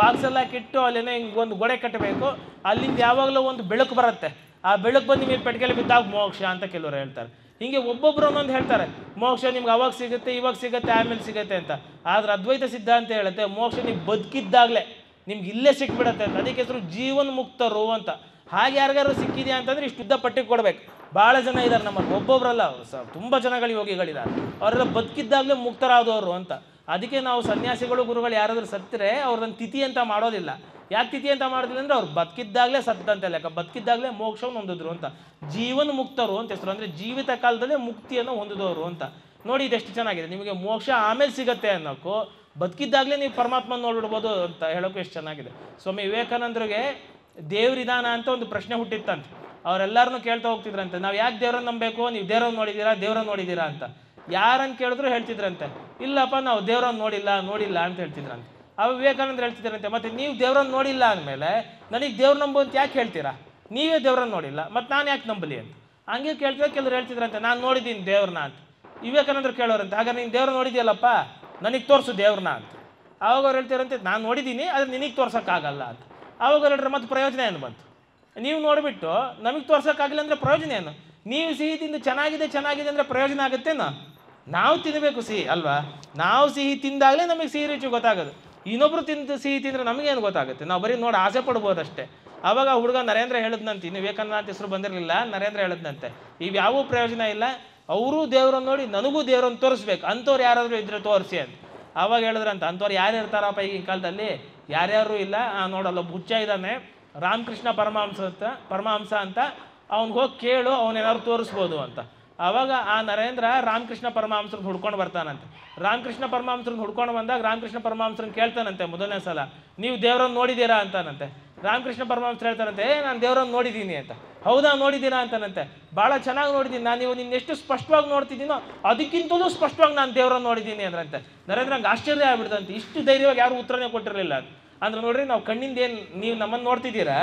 ಬಾಕ್ಸಲ್ಲಾಕಿಟ್ಟು ಅಲ್ಲೇನೋ ಹಿಂಗೆ ಒಂದು ಗೋಡೆ ಕಟ್ಟಬೇಕು, ಅಲ್ಲಿಂದ ಯಾವಾಗಲೂ ಒಂದು ಬೆಳಕು ಬರುತ್ತೆ, ಆ ಬೆಳಕು ಬಂದು ನಿಮಗೆ ಪೆಟ್ಟಿಗೆಯಲ್ಲಿ ಬಿದ್ದಾಗ ಮೋಕ್ಷ ಅಂತ ಕೆಲವರು ಹೇಳ್ತಾರೆ. ಹೀಗೆ ಒಬ್ಬೊಬ್ಬರು ಒಂದೊಂದು ಹೇಳ್ತಾರೆ, ಮೋಕ್ಷ ನಿಮ್ಗೆ ಅವಾಗ ಸಿಗುತ್ತೆ, ಇವಾಗ ಸಿಗುತ್ತೆ, ಆಮೇಲೆ ಸಿಗುತ್ತೆ ಅಂತ. ಆದರೆ ಅದ್ವೈತ ಸಿದ್ಧಾಂತ ಹೇಳುತ್ತೆ, ಮೋಕ್ಷ ನೀವು ಬದುಕಿದ್ದಾಗಲೇ ನಿಮ್ಗೆ ಇಲ್ಲೇ ಸಿಕ್ಬಿಡತ್ತೆ ಅಂತ. ಅದಕ್ಕೆ ಹೆಸರು ಜೀವನ್ ಮುಕ್ತರು ಅಂತ. ಹಾಗೆ ಯಾರಿಗಾರು ಸಿಕ್ಕಿದೆಯಾ ಅಂತಂದರೆ ಇಷ್ಟು ಉದ್ದ ಪಟ್ಟಿಗೆ ಕೊಡಬೇಕು. ಭಾಳ ಜನ ಇದ್ದಾರೆ ನಮ್ಮಲ್ಲಿ, ಒಬ್ಬೊಬ್ಬರಲ್ಲ, ತುಂಬ ಜನಗಳು ಯೋಗಿಗಳಿದ್ದಾರೆ, ಅವರೆಲ್ಲ ಬದುಕಿದ್ದಾಗಲೇ ಮುಕ್ತರಾದವರು ಅಂತ. ಅದಕ್ಕೆ ನಾವು ಸನ್ಯಾಸಿಗಳು ಗುರುಗಳು ಯಾರಾದರೂ ಸತ್ತರೆ ಅವ್ರನ್ನ ತಿಥಿ ಅಂತ ಮಾಡೋದಿಲ್ಲ. ಯಾಕೆ ತಿಥಿ ಅಂತ ಮಾಡೋದಿಲ್ಲ ಅಂದರೆ ಅವ್ರು ಬದುಕಿದ್ದಾಗಲೇ ಸತ್ತಂತೆ ಲೆಕ್ಕ, ಬದುಕಿದ್ದಾಗಲೇ ಮೋಕ್ಷವನ್ನು ಹೊಂದಿದ್ರು ಅಂತ. ಜೀವನ್ ಮುಕ್ತರು ಅಂತ ಹೆಸರು, ಅಂದರೆ ಜೀವಿತ ಕಾಲದಲ್ಲೇ ಮುಕ್ತಿಯನ್ನು ಹೊಂದಿದವರು ಅಂತ. ನೋಡಿ, ಇದೆಷ್ಟು ಚೆನ್ನಾಗಿದೆ. ನಿಮಗೆ ಮೋಕ್ಷ ಆಮೇಲೆ ಸಿಗುತ್ತೆ ಅನ್ನೋಕ್ಕೂ, ಬದುಕಿದ್ದಾಗಲೇ ನೀವು ಪರಮಾತ್ಮನ ನೋಡ್ಬಿಡ್ಬೋದು ಅಂತ ಹೇಳೋಕ್ಕೂ ಎಷ್ಟು ಚೆನ್ನಾಗಿದೆ. ಸ್ವಾಮಿ ವಿವೇಕಾನಂದರಿಗೆ ದೇವರಿದಾನ ಅಂತ ಒಂದು ಪ್ರಶ್ನೆ ಹುಟ್ಟಿತ್ತಂತೆ. ಅವರೆಲ್ಲರನ್ನೂ ಕೇಳ್ತಾ ಹೋಗ್ತಿದ್ರಂತೆ, ನಾವು ಯಾಕೆ ದೇವ್ರನ್ನ ನಂಬಬೇಕು, ನೀವು ದೇವ್ರನ್ನ ನೋಡಿದ್ದೀರಾ ಅಂತ. ಯಾರನ್ನು ಕೇಳಿದ್ರು ಹೇಳ್ತಿದ್ರಂತೆ, ಇಲ್ಲಪ್ಪ ನಾವು ದೇವ್ರನ್ನ ನೋಡಿಲ್ಲ ಅಂತ ಹೇಳ್ತಿದ್ರಂತೆ. ವಿವೇಕಾನಂದರು ಹೇಳ್ತಿದ್ರಂತೆ, ಮತ್ತೆ ನೀವು ದೇವ್ರನ್ನ ನೋಡಿಲ್ಲ ಅಂದಮೇಲೆ ನನಗೆ ದೇವ್ರ ನಂಬು ಅಂತ ಯಾಕೆ ಹೇಳ್ತೀರಾ, ನೀವೇ ದೇವ್ರನ್ನ ನೋಡಿಲ್ಲ, ಮತ್ತು ನಾನು ಯಾಕೆ ನಂಬಲಿ ಅಂತ. ಹಂಗೆ ಕೇಳ್ತಿದ್ರೆ ಕೆಲವ್ರು ಹೇಳ್ತಿದ್ರಂತೆ, ನಾನು ನೋಡಿದ್ದೀನಿ ದೇವ್ರನ್ನ ಅಂತ. ವಿವೇಕಾನಂದರು ಕೇಳೋರಂತೆ, ಹಾಗಾದ್ರೆ ನೀನು ದೇವ್ರ ನೋಡಿದ್ಯಲ್ಲಪ್ಪ, ನನಗೆ ತೋರಿಸು ದೇವ್ರನ್ನ ಅಂತ. ಆವಾಗ ಅವ್ರು ಹೇಳ್ತಿರಂತೆ, ನಾನು ನೋಡಿದ್ದೀನಿ ಆದರೆ ನಿನಗೆ ತೋರ್ಸೋಕ್ಕಾಗಲ್ಲ ಅಂತ. ಆವಾಗ ಹೇಳ್ರೆ ಮತ್ತೆ ಪ್ರಯೋಜನ ಏನು ಬಂತು, ನೀವು ನೋಡಿಬಿಟ್ಟು ನಮಗೆ ತೋರ್ಸೋಕ್ಕಾಗಿಲ್ಲ ಅಂದರೆ ಪ್ರಯೋಜನ ಏನು, ನೀವು ಸಿಹಿ ತಿಂದು ಚೆನ್ನಾಗಿದೆ ಅಂದರೆ ಪ್ರಯೋಜನ ಆಗುತ್ತೇನೋ, ನಾವು ತಿನ್ನಬೇಕು ಸಿಹಿ ಅಲ್ವಾ, ನಾವು ಸಿಹಿ ತಿಂದಾಗಲೇ ನಮಗೆ ಸಿಹಿ ರುಚಿ ಗೊತ್ತಾಗೋದು. ಇನ್ನೊಬ್ರು ಸಿಹಿ ತಿಂದರೆ ನಮಗೇನು ಗೊತ್ತಾಗುತ್ತೆ, ನಾವು ಬರೀ ನೋಡಿ ಆಸೆ ಪಡ್ಬೋದಷ್ಟೇ. ಆವಾಗ ಹುಡುಗ ನರೇಂದ್ರ ಹೇಳಿದ್ನಂತೆ, ಇನ್ನು ವಿವೇಕಾನಂದ ಅಂತ ಹೆಸರು ಬಂದಿರಲಿಲ್ಲ, ನರೇಂದ್ರ ಹೇಳಿದ್ನಂತೆ, ಇವ್ಯಾವೂ ಪ್ರಯೋಜನ ಇಲ್ಲ, ಅವರೂ ದೇವ್ರನ್ನ ನೋಡಿ ನನಗೂ ದೇವ್ರನ್ನ ತೋರಿಸ್ಬೇಕು, ಅಂಥವ್ರು ಯಾರಾದರೂ ಇದ್ರೆ ತೋರಿಸಿ ಅಂತ. ಆವಾಗ ಹೇಳಿದ್ರಂತ, ಅಂಥವ್ರು ಯಾರು ಇರ್ತಾರಪ್ಪ ಈಗಿನ ಕಾಲದಲ್ಲಿ, ಯಾರ್ಯಾರು ಇಲ್ಲ, ನೋಡಲ್ಲ ಹುಚ್ಚ ಇದ್ದಾನೆ ರಾಮಕೃಷ್ಣ ಪರಮಹಂಸ ಅಂತ, ಅವ್ನಿಗೆ ಹೋಗಿ ಕೇಳು, ಅವನೇನಾದ್ರು ತೋರಿಸ್ಬೋದು ಅಂತ. ಆವಾಗ ಆ ನರೇಂದ್ರ ರಾಮಕೃಷ್ಣ ಪರಮಹಂಸರನ್ನ ಹುಡ್ಕೊಂಡು ಬರ್ತಾನಂತೆ. ರಾಮಕೃಷ್ಣ ಪರಮಹಂಸರನ್ನ ಹುಡ್ಕೊಂಡು ಬಂದಾಗ ರಾಮಕೃಷ್ಣ ಪರಮಹಂಸರನ್ನ ಕೇಳ್ತಾನಂತೆ ಮೊದಲನೇ ಸಲ, ನೀವು ದೇವ್ರನ್ನ ನೋಡಿದ್ದೀರಾ ಅಂತಾನಂತೆ. ರಾಮಕೃಷ್ಣ ಪರಮಹಂಸ ಹೇಳ್ತಾನಂತೆ, ನಾನು ದೇವ್ರನ್ನ ನೋಡಿದ್ದೀನಿ ಅಂತ. ಹೌದಾ ನೋಡಿದ್ದೀರಾ ಅಂತಾನಂತೆ, ಭಾಳ ಚೆನ್ನಾಗಿ ನೋಡಿದ್ದೀನಿ, ನಾನು ನೀವು ನಿನ್ನ ಎಷ್ಟು ಸ್ಪಷ್ಟವಾಗಿ ನೋಡ್ತಿದ್ದೀನೋ ಅದಕ್ಕಿಂತಲೂ ಸ್ಪಷ್ಟವಾಗಿ ನಾನು ದೇವ್ರನ್ನ ನೋಡಿದ್ದೀನಿ ಅಂದ್ರಂತೆ. ನರೇಂದ್ರಂಗೆ ಆಶ್ಚರ್ಯ ಆಗ್ಬಿಡ್ತಂತೆ, ಇಷ್ಟು ಧೈರ್ಯವಾಗಿ ಯಾರು ಉತ್ತರನೇ ಕೊಟ್ಟಿರಲಿಲ್ಲ ಅಂತ. ಅಂದ್ರೆ ನೋಡ್ರಿ, ನಾವು ಕಣ್ಣಿಂದ ಏನು ನೀವು ನಮ್ಮನ್ನು ನೋಡ್ತಿದ್ದೀರಾ,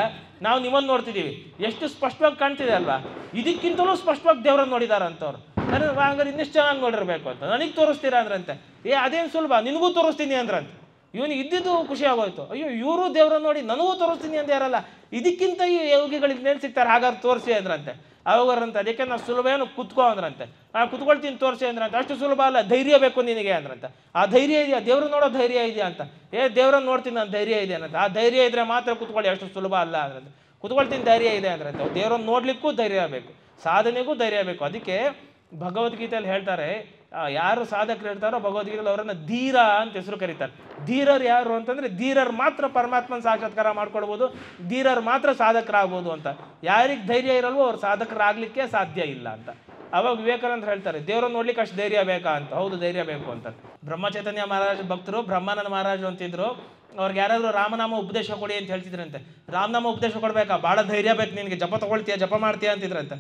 ನಾವು ನಿಮ್ಮನ್ನು ನೋಡ್ತಿದ್ದೀವಿ, ಎಷ್ಟು ಸ್ಪಷ್ಟವಾಗಿ ಕಾಣ್ತಿದೆ ಅಲ್ವಾ, ಇದಕ್ಕಿಂತಲೂ ಸ್ಪಷ್ಟವಾಗಿ ದೇವ್ರನ್ನ ನೋಡಿದಾರಂತವ್ರು. ಹಂಗಾರೆ ಇನ್ನಷ್ಟು ಚೆನ್ನಾಗಿ ನೋಡಿರ್ಬೇಕು ಅಂತ. ನನಗೆ ತೋರಿಸ್ತೀರಾ ಅಂದ್ರಂತೆ. ಅದೇನು ಸುಲಭ, ನಿನಗೂ ತೋರಿಸ್ತೀನಿ ಅಂದ್ರಂತೆ. ಇವನಿಗೆ ಇದ್ದಿದ್ದು ಖುಷಿ ಆಗೋಯ್ತು, ಅಯ್ಯೋ ಇವರು ದೇವ್ರನ್ನ ನೋಡಿ ನನಗೂ ತೋರಿಸ್ತೀನಿ ಅಂತ ಯಾರಲ್ಲ, ಇದಕ್ಕಿಂತ ಈ ಯೋಗಿಗಳಿಗೆ ನೇನು ಸಿಗ್ತಾರೆ, ಹಾಗಾದ್ರೆ ತೋರಿಸಿ ಅಂದ್ರಂತೆ. ಅವಾಗರಂತೆ, ಅದಕ್ಕೆ ನಾವು ಸುಲಭ ಏನು ಕುತ್ಕೋ ಅಂದ್ರಂತೆ. ಕುತ್ಕೊಳ್ತೀನಿ ತೋರಿಸಿ ಅಂದ್ರಂತೆ. ಅಷ್ಟು ಸುಲಭ ಅಲ್ಲ, ಧೈರ್ಯ ಬೇಕು ನಿನಗೆ ಅಂದ್ರಂತೆ. ಆ ಧೈರ್ಯ ಇದೆಯಾ, ದೇವ್ರನ್ನ ನೋಡೋ ಧೈರ್ಯ ಇದೆಯಾ ಅಂತ. ದೇವ್ರನ್ನ ನೋಡ್ತೀನಿ ನಾನು ಧೈರ್ಯ ಇದೆ ಅನ್ನಂತೆ. ಆ ಧೈರ್ಯ ಇದ್ರೆ ಮಾತ್ರ ಕುತ್ಕೊಳ್ಳಿ, ಅಷ್ಟು ಸುಲಭ ಅಲ್ಲ ಅಂದ್ರಂತೆ. ಕುತ್ಕೊಳ್ತೀನಿ ಧೈರ್ಯ ಇದೆ ಅಂದ್ರಂತೆ. ದೇವ್ರನ್ನ ನೋಡ್ಲಿಕ್ಕೂ ಧೈರ್ಯ ಬೇಕು, ಸಾಧನೆಗೂ ಧೈರ್ಯ ಬೇಕು. ಅದಕ್ಕೆ ಭಗವದ್ಗೀತೆಯಲ್ಲಿ ಹೇಳ್ತಾರೆ, ಯಾರು ಸಾಧಕರು ಇರ್ತಾರೋ ಭಗವದ್ಗೀತೆಯಲ್ಲಿ ಅವರನ್ನು ಧೀರ ಅಂತ ಹೆಸರು ಕರೀತಾರೆ. ಧೀರರು ಯಾರು ಅಂತಂದರೆ, ಧೀರರು ಮಾತ್ರ ಪರಮಾತ್ಮನ ಸಾಕ್ಷಾತ್ಕಾರ ಮಾಡ್ಕೊಳ್ಬೋದು, ಧೀರರು ಮಾತ್ರ ಸಾಧಕರಾಗ್ಬೋದು ಅಂತ. ಯಾರಿಗೆ ಧೈರ್ಯ ಇರಲ್ವೋ ಅವ್ರು ಸಾಧಕರಾಗಲಿಕ್ಕೆ ಸಾಧ್ಯ ಇಲ್ಲ ಅಂತ. ಅವಾಗ ವಿವೇಕಾನಂದ ಹೇಳ್ತಾರೆ, ದೇವ್ರನ್ನ ನೋಡ್ಲಿಕ್ಕೆ ಅಷ್ಟು ಧೈರ್ಯ ಬೇಕಾ ಅಂತ. ಹೌದು, ಧೈರ್ಯ ಬೇಕು ಅಂತ. ಬ್ರಹ್ಮಚೈತನ್ಯ ಮಹಾರಾಜ ಭಕ್ತರು ಬ್ರಹ್ಮಾನಂದ ಮಹಾರಾಜರು ಅಂತಿದ್ರು, ಅವ್ರಿಗೆ ಯಾರಾದರೂ ರಾಮನಾಮ ಉಪದೇಶ ಕೊಡಿ ಅಂತ ಹೇಳ್ತಿದ್ರಂತೆ. ರಾಮನಾಮ ಉಪದೇಶ ಕೊಡಬೇಕಾ, ಭಾಳ ಧೈರ್ಯ ಬೇಕು ನಿನಗೆ, ಜಪ ತೊಗೊಳ್ತೀಯ, ಜಪ ಮಾಡ್ತೀಯ ಅಂತಿದ್ರಂತೆ.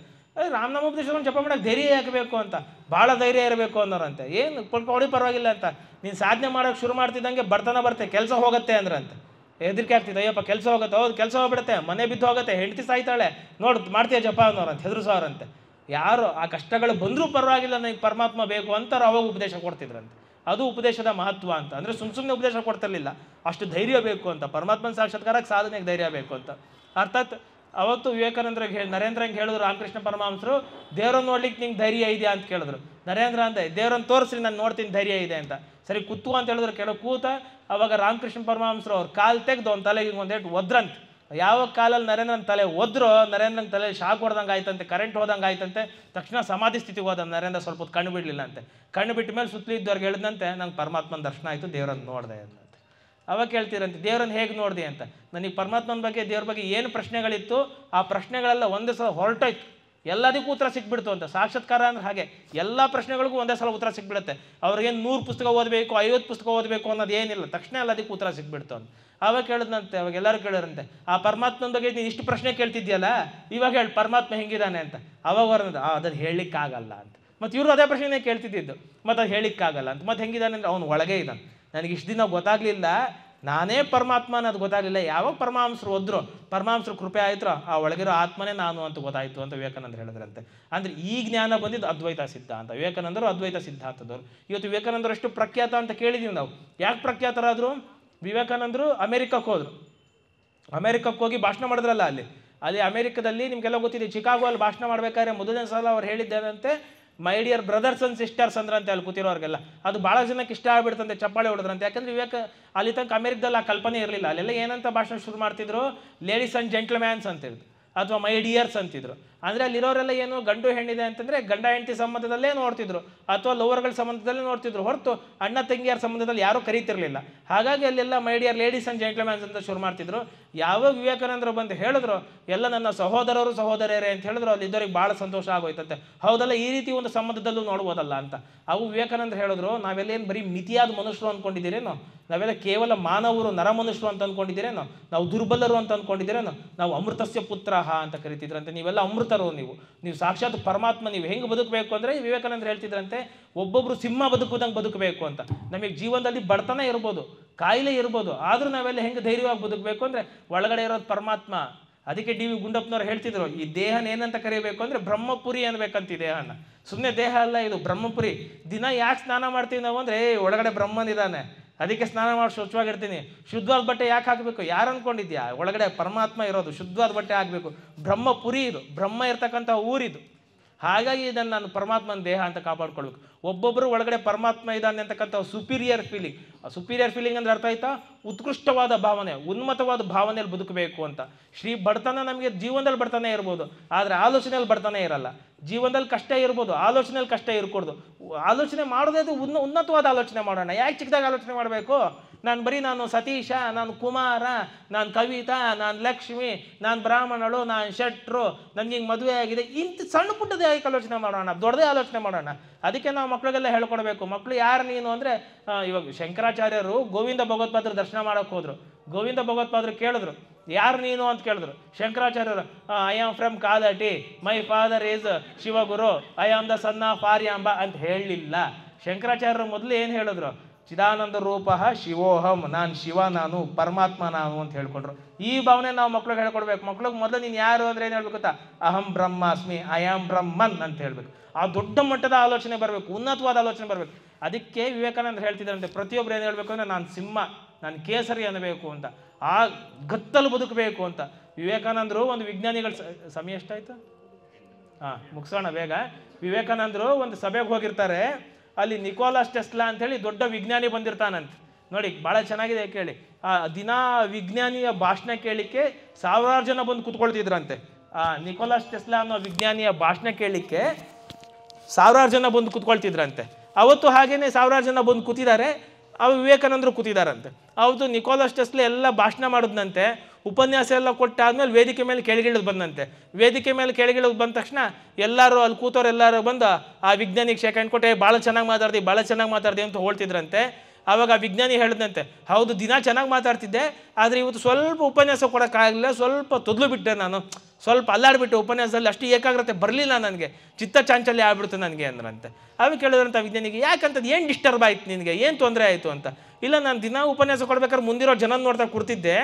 ರಾಮನಾಮ ಉಪದೇಶವನ್ನು ಜಪ ಮಾಡೋಕ್ಕೆ ಧೈರ್ಯ ಯಾಕೆ ಬೇಕು ಅಂತ, ಭಾಳ ಧೈರ್ಯ ಇರಬೇಕು ಅನ್ನೋರಂತೆ. ಏನು ಕೊಡಿ ಪರವಾಗಿಲ್ಲ ಅಂತ, ನೀನು ಸಾಧನೆ ಮಾಡೋಕ್ಕೆ ಶುರು ಮಾಡ್ತಿದ್ದಂಗೆ ಬರ್ತೆ ಕೆಲಸ ಹೋಗುತ್ತೆ ಅಂದ್ರಂತೆ. ಹೆದರಿಕೆ ಆಗ್ತಿತ್ತು, ಅಯ್ಯಪ್ಪ ಕೆಲಸ ಹೋಗುತ್ತೆ, ಹೌದು ಕೆಲಸ ಹೋಗ್ಬಿಡುತ್ತೆ, ಮನೆ ಬಿದ್ದು ಹೋಗುತ್ತೆ, ಹೆಂಡತಿ ಸಾಯ್ತಾಳೆ, ನೋಡು ಮಾಡ್ತೀಯ ಜಪ ಅನ್ನೋರಂತೆ, ಹೆದರ್ಸೋರಂತೆ. ಯಾರು ಆ ಕಷ್ಟಗಳು ಬಂದರೂ ಪರವಾಗಿಲ್ಲ, ನನಗೆ ಪರಮಾತ್ಮ ಬೇಕು ಅಂತಾರೆ, ಅವಾಗ ಉಪದೇಶ ಕೊಡ್ತಿದ್ರಂತೆ. ಅದು ಉಪದೇಶದ ಮಹತ್ವ ಅಂತ. ಅಂದರೆ ಸುಮ್ಮನೆ ಉಪದೇಶ ಕೊಡ್ತಿರ್ಲಿಲ್ಲ, ಅಷ್ಟು ಧೈರ್ಯ ಬೇಕು ಅಂತ, ಪರಮಾತ್ಮನ ಸಾಕ್ಷಾತ್ಕಾರಕ್ಕೆ ಸಾಧನೆಗೆ ಧೈರ್ಯ ಬೇಕು ಅಂತ. ಅರ್ಥಾತ್ ಅವತ್ತು ವಿವೇಕಾನಂದ್ರಿಗೆ ನರೇಂದ್ರಂಗೆ ಹೇಳಿದ್ರು ರಾಮಕೃಷ್ಣ ಪರಮಹಂಸರು, ದೇವ್ರನ್ನ ನೋಡ್ಲಿಕ್ಕೆ ನಿಂಗೆ ಧೈರ್ಯ ಇದೆಯಾ ಅಂತ ಕೇಳಿದ್ರು. ನರೇಂದ್ರ ಅಂದೆ, ದೇವ್ರನ್ನ ತೋರಿಸ್ರಿ, ನಾನು ನೋಡ್ತೀನಿ ಧೈರ್ಯ ಇದೆ ಅಂತ. ಸರಿ ಕೂತು ಅಂತ ಹೇಳಿದ್ರು. ಕೆಲವು ಕೂತ ಅವಾಗ ರಾಮಕೃಷ್ಣ ಪರಮಹಂಸರು ಅವ್ರು ಕಾಲು ತೆಗೆದು ಅವ್ನ ತಲೆಗೆ ಒಂದೇಟು ಒದ್ರಂತೆ. ಯಾವ ಕಾಲಲ್ಲಿ ನರೇಂದ್ರನ ತಲೆ ಒದ್ರು, ನರೇಂದ್ರನ ತಲೆ ಶಾಕ್ ಹೊಡೆದಂಗೆ ಆಯ್ತಂತೆ, ಕರೆಂಟ್ ಹೋದಂಗೆ ಆಯ್ತಂತೆ. ತಕ್ಷಣ ಸಮಾಧಿ ಸ್ಥಿತಿಗೆ ಹೋದ ನರೇಂದ್ರ. ಸ್ವಲ್ಪ ಹೊತ್ತು ಕಣ್ಣು ಬಿಡಲಿಲ್ಲ ಅಂತೆ. ಕಣ್ಣು ಬಿಟ್ಟ ಮೇಲೆ ಸುತ್ತಲಿದ್ದವ್ರಿಗೆ ಹೇಳಿದಂತೆ, ನಂಗೆ ಪರಮಾತ್ಮನ ದರ್ಶನ ಆಯಿತು, ದೇವ್ರನ್ನ ನೋಡಿದೆ ಅಂತೆ. ಅವಾಗ ಕೇಳ್ತೀರಂತೆ, ದೇವ್ರನ್ನ ಹೇಗೆ ನೋಡಿದೆ ಅಂತ. ನನಗೆ ಪರಮಾತ್ಮನ ಬಗ್ಗೆ, ದೇವ್ರ ಬಗ್ಗೆ ಏನು ಪ್ರಶ್ನೆಗಳಿತ್ತು, ಆ ಪ್ರಶ್ನೆಗಳೆಲ್ಲ ಒಂದೇ ಸಲ ಹೊರಟೋಯ್ತು, ಎಲ್ಲದಕ್ಕೂ ಉತ್ತರ ಸಿಕ್ಬಿಡ್ತು ಅಂತ. ಸಾಕ್ಷಾತ್ಕಾರ ಅಂದ್ರೆ ಹಾಗೆ, ಎಲ್ಲ ಪ್ರಶ್ನೆಗಳಿಗೂ ಒಂದೇ ಸಲ ಉತ್ತರ ಸಿಕ್ಬಿಡುತ್ತೆ. ಅವ್ರಿಗೇನು 100 ಪುಸ್ತಕ ಓದಬೇಕು, 50 ಪುಸ್ತಕ ಓದಬೇಕು ಅನ್ನೋದು ಏನಿಲ್ಲ, ತಕ್ಷಣ ಎಲ್ಲದಕ್ಕೂ ಉತ್ತರ ಸಿಕ್ಬಿಡ್ತು ಅಂತ. ಆವಾಗ ಕೇಳಿದಂತೆ, ಅವಾಗ ಎಲ್ಲರೂ ಕೇಳಿರಂತೆ, ಆ ಪರಮಾತ್ಮನ ಬಗ್ಗೆ ನೀನು ಇಷ್ಟು ಪ್ರಶ್ನೆ ಕೇಳ್ತಿದ್ಯಲ್ಲ, ಇವಾಗ ಹೇಳಿ ಪರಮಾತ್ಮ ಹೆಂಗಿದ್ದಾನೆ ಅಂತ. ಅವಾಗ ಅವ್ರದ್ದು ಅದನ್ನು ಹೇಳಲಿಕ್ಕಾಗಲ್ಲ ಅಂತ. ಮತ್ತು ಇವರು ಅದೇ ಪ್ರಶ್ನೆನೇ ಕೇಳ್ತಿದ್ದು, ಮತ್ತು ಅದು ಹೇಳಲಿಕ್ಕಾಗಲ್ಲ ಅಂತ. ಮತ್ತು ಹೆಂಗಿದ್ದಾನೆ ಅಂದರೆ, ಅವ್ನು ಒಳಗೆ ಇದ್ದಾನೆ, ನನಗೆ ಇಷ್ಟು ದಿನ ಗೊತ್ತಾಗಲಿಲ್ಲ, ನಾನೇ ಪರಮಾತ್ಮ ಅನ್ನೋದು ಗೊತ್ತಾಗಲಿಲ್ಲ. ಯಾವಾಗ ಪರಮಹಂಸರು ಹೋದ್ರು, ಪರಮಹಂಸರು ಕೃಪೆ ಆಯ್ತು, ಆ ಒಳಗಿರೋ ಆತ್ಮನೇ ನಾನು ಅಂತ ಗೊತ್ತಾಯಿತು ಅಂತ ವಿವೇಕಾನಂದರು ಹೇಳಿದ್ರಂತೆ. ಅಂದರೆ ಈ ಜ್ಞಾನ ಬಂದಿದ್ದು ಅದ್ವೈತ ಸಿದ್ಧಾಂತ. ವಿವೇಕಾನಂದರು ಅದ್ವೈತ ಸಿದ್ಧಾಂತದವರು. ಇವತ್ತು ವಿವೇಕಾನಂದರು ಎಷ್ಟು ಪ್ರಖ್ಯಾತ ಅಂತ ಕೇಳಿದ್ದೀವಿ ನಾವು. ಯಾಕೆ ಪ್ರಖ್ಯಾತರಾದರು? ವಿವೇಕಾನಂದರು ಅಮೆರಿಕಕ್ಕೆ ಹೋದರು. ಅಮೆರಿಕಕ್ಕೆ ಹೋಗಿ ಭಾಷಣ ಮಾಡಿದ್ರಲ್ಲ, ಅಲ್ಲಿ ಅಮೆರಿಕದಲ್ಲಿ ನಿಮಗೆಲ್ಲ ಗೊತ್ತಿದೆ, ಚಿಕಾಗೋ ಅಲ್ಲಿ ಭಾಷಣ ಮಾಡಬೇಕಾದ್ರೆ ಮೊದಲನೇ ಸಲ ಅವ್ರು ಹೇಳಿದ್ದೇನಂತೆ, my dear brothers and sisters ಅಂದ್ರಂತೆ ಅಲ್ಲಿ ಕೂತಿರೋರಿಗೆಲ್ಲ. ಅದು ಭಾಳ ಜನಕ್ಕೆ ಇಷ್ಟ ಆಗ್ಬಿಡ್ತಂತೆ, ಚಪ್ಪಾಳೆ ಹೊಡೆದ್ರಂತೆ. ಯಾಕಂದರೆ ಅಲ್ಲಿ ತನಕ ಅಮೆರಿಕದಲ್ಲಿ ಆ ಕಲ್ಪನೆ ಇರಲಿಲ್ಲ. ಅಲ್ಲೆಲ್ಲ ಏನಂತ ಭಾಷಣ ಶುರು ಮಾಡ್ತಿದ್ರು, ಲೇಡೀಸ್ ಆ್ಯಂಡ್ ಜೆಂಟ್ಲ್ಮ್ಯಾನ್ಸ್ ಅಂತಿದ್ರು, ಅಥವಾ ಮೈ ಡಿಯರ್ಸ್ ಅಂತಿದ್ರು. ಅಂದರೆ ಅಲ್ಲಿರೋರೆಲ್ಲ ಏನು ಗಂಡು ಹೆಣ್ಣಿದೆ ಅಂತಂದರೆ ಗಂಡ ಹೆಂಡತಿ ಸಂಬಂಧದಲ್ಲೇ ನೋಡ್ತಿದ್ರು, ಅಥವಾ ಲವರ್ಗಳ ಸಂಬಂಧದಲ್ಲೇ ನೋಡ್ತಿದ್ರು, ಹೊರತು ಅಣ್ಣ ತಂಗಿಯರ ಸಂಬಂಧದಲ್ಲಿ ಯಾರೂ ಕರೀತಿರ್ಲಿಲ್ಲ. ಹಾಗಾಗಿ ಅಲ್ಲೆಲ್ಲ ಮೈ ಡಿಯರ್ ಲೇಡೀಸ್ ಆ್ಯಂಡ್ ಜೆಂಟ್ಲ್ಮ್ಯಾನ್ಸ್ ಅಂತ ಶುರು ಮಾಡ್ತಿದ್ರು. ಯಾವಾಗ ವಿವೇಕಾನಂದರು ಬಂದು ಹೇಳಿದ್ರು ಎಲ್ಲ ನನ್ನ ಸಹೋದರರು ಸಹೋದರಿಯರೇ ಅಂತ ಹೇಳಿದ್ರು, ಅಲ್ಲಿ ಇದ್ದವ್ರಿಗೆ ಭಾಳ ಸಂತೋಷ ಆಗೋಯ್ತಂತೆ. ಹೌದಲ್ಲ, ಈ ರೀತಿ ಒಂದು ಸಂಬಂಧದಲ್ಲೂ ನೋಡ್ಬೋದಲ್ಲ ಅಂತ. ಅವು ವಿವೇಕಾನಂದರು ಹೇಳಿದ್ರು, ನಾವೆಲ್ಲೇನು ಬರೀ ಮಿತಿಯಾದ ಮನುಷ್ಯರು ಅಂದ್ಕೊಂಡಿದ್ದೀರೇನೋ, ನಾವೆಲ್ಲ ಕೇವಲ ಮಾನವರು ನರ ಮನುಷ್ಯರು ಅಂತ ಅಂದ್ಕೊಂಡಿದ್ದೀರೇನೋ, ನಾವು ದುರ್ಬಲರು ಅಂತ ಅಂದ್ಕೊಂಡಿದ್ದೀರೇನೋ, ನಾವು ಅಮೃತಸ್ಯ ಪುತ್ರಃ ಅಂತ ಕರಿತಿದ್ರಂತೆ. ನೀವೆಲ್ಲ ಅಮೃತರು, ನೀವು ಸಾಕ್ಷಾತ್ ಪರಮಾತ್ಮ. ನೀವು ಹೆಂಗೆ ಬದುಕಬೇಕು ಅಂದರೆ ವಿವೇಕಾನಂದರು ಹೇಳ್ತಿದ್ರಂತೆ, ಒಬ್ಬೊಬ್ಬರು ಸಿಂಹ ಬದುಕುದಂಗೆ ಬದುಕಬೇಕು ಅಂತ. ನಮಗೆ ಜೀವನದಲ್ಲಿ ಬಡತನ ಇರ್ಬೋದು, ಕಾಯಿಲೆ ಇರ್ಬೋದು, ಆದರೂ ನಾವೆಲ್ಲ ಹೆಂಗೆ ಧೈರ್ಯವಾಗಿ ಬದುಕಬೇಕು ಅಂದರೆ ಒಳಗಡೆ ಇರೋದು ಪರಮಾತ್ಮ. ಅದಕ್ಕೆ ಡಿ ವಿ ಗುಂಡಪ್ಪನವ್ರು ಹೇಳ್ತಿದ್ರು, ಈ ದೇಹನ ಏನಂತ ಕರಿಬೇಕು ಅಂದರೆ ಬ್ರಹ್ಮಪುರಿ ಅನ್ಬೇಕಂತ. ಈ ದೇಹನ ಸುಮ್ಮನೆ ದೇಹ ಅಲ್ಲ, ಇದು ಬ್ರಹ್ಮಪುರಿ. ದಿನ ಯಾಕೆ ಸ್ನಾನ ಮಾಡ್ತೀವಿ ನಾವು ಅಂದರೆ ಒಳಗಡೆ ಬ್ರಹ್ಮನಿದ್ದಾನೆ, ಅದಕ್ಕೆ ಸ್ನಾನ ಮಾಡಿ ಸ್ವಚ್ಛವಾಗಿರ್ತೀನಿ. ಶುದ್ಧವಾದ ಬಟ್ಟೆ ಯಾಕೆ ಹಾಕಬೇಕು? ಯಾರು ಅಂದ್ಕೊಂಡಿದ್ಯಾ? ಒಳಗಡೆ ಪರಮಾತ್ಮ ಇರೋದು, ಶುದ್ಧವಾದ ಬಟ್ಟೆ ಹಾಕಬೇಕು. ಬ್ರಹ್ಮಪುರಿ ಇದು, ಬ್ರಹ್ಮ ಇರ್ತಕ್ಕಂಥ ಊರಿದು. ಹಾಗಾಗಿ ಇದನ್ನು ನಾನು ಪರಮಾತ್ಮನ ದೇಹ ಅಂತ ಕಾಪಾಡ್ಕೊಳ್ಬೇಕು. ಒಬ್ಬೊಬ್ಬರು ಒಳಗಡೆ ಪರಮಾತ್ಮ ಇದ್ದಾನೆ ಅಂತಕ್ಕಂಥ ಸುಪೀರಿಯರ್ ಫೀಲಿಂಗ್. ಸುಪೀರಿಯರ್ ಫೀಲಿಂಗ್ ಅಂದರೆ ಅರ್ಥ ಆಯ್ತಾ? ಉತ್ಕೃಷ್ಟವಾದ ಭಾವನೆ, ಉನ್ನತವಾದ ಭಾವನೆಯಲ್ಲಿ ಬದುಕಬೇಕು ಅಂತ. ಬಡತನ ನಮಗೆ ಜೀವನದಲ್ಲಿ ಬಡತನ ಇರ್ಬೋದು, ಆದರೆ ಆಲೋಚನೆಯಲ್ಲಿ ಬಡತನ ಇರಲ್ಲ. ಜೀವನದಲ್ಲಿ ಕಷ್ಟ ಇರ್ಬೋದು, ಆಲೋಚನೆಯಲ್ಲಿ ಕಷ್ಟ ಇರ್ಕೊಡ್ದು. ಆಲೋಚನೆ ಮಾಡೋದೇ ಅದು ಉನ್ನತವಾದ ಆಲೋಚನೆ ಮಾಡೋಣ. ಯಾಕೆ ಚಿಕ್ಕದಾಗಿ ಆಲೋಚನೆ ಮಾಡಬೇಕು? ನಾನು ಸತೀಶ, ನಾನು ಕುಮಾರ, ನಾನು ಕವಿತಾ, ನಾನು ಲಕ್ಷ್ಮಿ, ನಾನು ಬ್ರಾಹ್ಮಣಳು, ನಾನು ಶೆಟ್ರು, ನನಗೆ ಹಿಂಗೆ ಮದುವೆ ಆಗಿದೆ, ಇಂಥ ಸಣ್ಣ ಪುಟ್ಟದೇ ಯಾಕೆ ಆಲೋಚನೆ ಮಾಡೋಣ? ದೊಡ್ಡದೇ ಆಲೋಚನೆ ಮಾಡೋಣ. ಅದಕ್ಕೆ ನಾವು ಮಕ್ಕಳಿಗೆಲ್ಲ ಹೇಳ್ಕೊಡ್ಬೇಕು. ಮಕ್ಕಳು ಯಾರು ನೀನು ಅಂದರೆ, ಇವಾಗ ಶಂಕರಾಚಾರ್ಯರು ಗೋವಿಂದ ಭಗವತ್ಪಾದ್ರ ದರ್ಶನ ಮಾಡೋಕ್ಕೆ ಹೋದರು. ಗೋವಿಂದ ಭಗವತ್ಪಾದರು ಕೇಳಿದ್ರು, ಯಾರು ನೀನು ಅಂತ ಕೇಳಿದ್ರು. ಶಂಕರಾಚಾರ್ಯರು, I am from Kalady, my father is Shivaguru, I am the son of Aryamba ಅಂತ ಹೇಳಲಿಲ್ಲ. ಶಂಕರಾಚಾರ್ಯರು ಮೊದಲು ಏನು ಹೇಳಿದ್ರು? ಚಿದಾನಂದ ರೂಪ ಶಿವೋಹಂ, ನಾನು ಶಿವ, ನಾನು ಪರಮಾತ್ಮ ನಾನು ಅಂತ ಹೇಳ್ಕೊಂಡ್ರು. ಈ ಭಾವನೆ ನಾವು ಮಕ್ಳಿಗೆ ಹೇಳ್ಕೊಡ್ಬೇಕು. ಮಕ್ಳಿಗೆ ಮೊದಲು ನೀನು ಯಾರು ಅಂದರೆ ಏನು ಹೇಳ್ಬೇಕು ಗೊತ್ತಾ? ಅಹಂ ಬ್ರಹ್ಮಾಸ್ಮಿ, ಐ ಆಮ್ ಬ್ರಹ್ಮನ್ ಅಂತ ಹೇಳ್ಬೇಕು. ಆ ದೊಡ್ಡ ಮಟ್ಟದ ಆಲೋಚನೆ ಬರಬೇಕು, ಉನ್ನತವಾದ ಆಲೋಚನೆ ಬರಬೇಕು. ಅದಕ್ಕೆ ವಿವೇಕಾನಂದರು ಹೇಳ್ತಿದ್ದಂತೆ, ಪ್ರತಿಯೊಬ್ಬರು ಏನು ಹೇಳಬೇಕು ಅಂದರೆ ನಾನು ಸಿಂಹ, ನಾನು ಕೇಸರಿ ಅನ್ನಬೇಕು ಅಂತ, ಆ ಗತ್ತಲು ಬದುಕಬೇಕು ಅಂತ. ವಿವೇಕಾನಂದರು ಒಂದು ವಿಜ್ಞಾನಿಗಳ ಸಮಯ ಎಷ್ಟಾಯ್ತು? ಮುಗಿಸೋಣ ಬೇಗ. ವಿವೇಕಾನಂದರು ಒಂದು ಸಭೆಗೆ ಹೋಗಿರ್ತಾರೆ. ಅಲ್ಲಿ ನಿಕೋಲಾಸ್ ಟೆಸ್ಲಾ ಅಂಥೇಳಿ ದೊಡ್ಡ ವಿಜ್ಞಾನಿ ಬಂದಿರ್ತಾನಂತೆ. ನೋಡಿ, ಭಾಳ ಚೆನ್ನಾಗಿದೆ ಕೇಳಿ. ದಿನ ವಿಜ್ಞಾನಿಯ ಭಾಷಣ ಕೇಳಲಿಕ್ಕೆ ಸಾವಿರಾರು ಜನ ಬಂದು ಕೂತ್ಕೊಳ್ತಿದ್ರಂತೆ. ನಿಕೋಲಾಸ್ ಟೆಸ್ಲಾ ಅನ್ನೋ ವಿಜ್ಞಾನಿಯ ಭಾಷಣ ಕೇಳಲಿಕ್ಕೆ ಸಾವಿರಾರು ಜನ ಬಂದು ಕೂತ್ಕೊಳ್ತಿದ್ರಂತೆ. ಅವತ್ತು ಹಾಗೇನೆ ಸಾವಿರಾರು ಜನ ಬಂದು ಕೂತಿದ್ದಾರೆ. ವಿವೇಕಾನಂದರು ಕೂತಿದ್ದಾರಂತೆ. ಅವತ್ತು ನಿಕೋಲಾಸ್ ಟೆಸ್ಲಾ ಎಲ್ಲ ಭಾಷಣ ಮಾಡಿದ್ನಂತೆ. ಉಪನ್ಯಾಸ ಎಲ್ಲ ಕೊಟ್ಟಾದ್ಮೇಲೆ ವೇದಿಕೆ ಮೇಲೆ ಕೆಳಗಿಳಿದು ಬಂದಂತೆ. ವೇದಿಕೆ ಮೇಲೆ ಕೆಳಗಿಳಿದು ಬಂದ ತಕ್ಷಣ ಎಲ್ಲರೂ ಅಲ್ಲಿ ಕೂತವ್ರು ಎಲ್ಲರೂ ಬಂದು ಆ ವಿಜ್ಞಾನಿಗೆ ಶೇಕ್ ಹ್ಯಾಂಡ್ ಕೊಟ್ಟೆ, ಭಾಳ ಚೆನ್ನಾಗಿ ಮಾತಾಡ್ದೆ ಅಂತ ಹೇಳ್ತಿದ್ರಂತೆ. ಆವಾಗ ಆ ವಿಜ್ಞಾನಿ ಹೇಳಿದಂತೆ, ಹೌದು ದಿನ ಚೆನ್ನಾಗಿ ಮಾತಾಡ್ತಿದ್ದೆ, ಆದರೆ ಇವತ್ತು ಸ್ವಲ್ಪ ಉಪನ್ಯಾಸ ಕೊಡೋಕ್ಕಾಗಲಿಲ್ಲ, ಸ್ವಲ್ಪ ತೊದಲು ಬಿಟ್ಟೆ, ನಾನು ಸ್ವಲ್ಪ ಅಲ್ಲಾಡ್ಬಿಟ್ಟು ಉಪನ್ಯಾಸದಲ್ಲಿ ಅಷ್ಟು ಏಕಾಗ್ರತೆ ಬರಲಿಲ್ಲ ನನಗೆ, ಚಿತ್ತ ಚಾಂಚಲ್ಯ ಆಗ್ಬಿಡ್ತು ನನಗೆ ಅಂದ್ರಂತೆ. ಅವಾಗ ಕೇಳಿದ್ರಂತ ವಿಜ್ಞಾನಿಗೆ, ಯಾಕಂತದ್ದು ಏನು ಡಿಸ್ಟರ್ಬ್ ಆಯ್ತು ನಿನಗೆ, ಏನು ತೊಂದರೆ ಆಯಿತು ಅಂತ. ಇಲ್ಲ, ನಾನು ದಿನ ಉಪನ್ಯಾಸ ಕೊಡ್ಬೇಕಾದ್ರೆ ಮುಂದಿರೋ ಜನ ನೋಡ್ತಾ ಕೂರ್ತಿದ್ದೆ,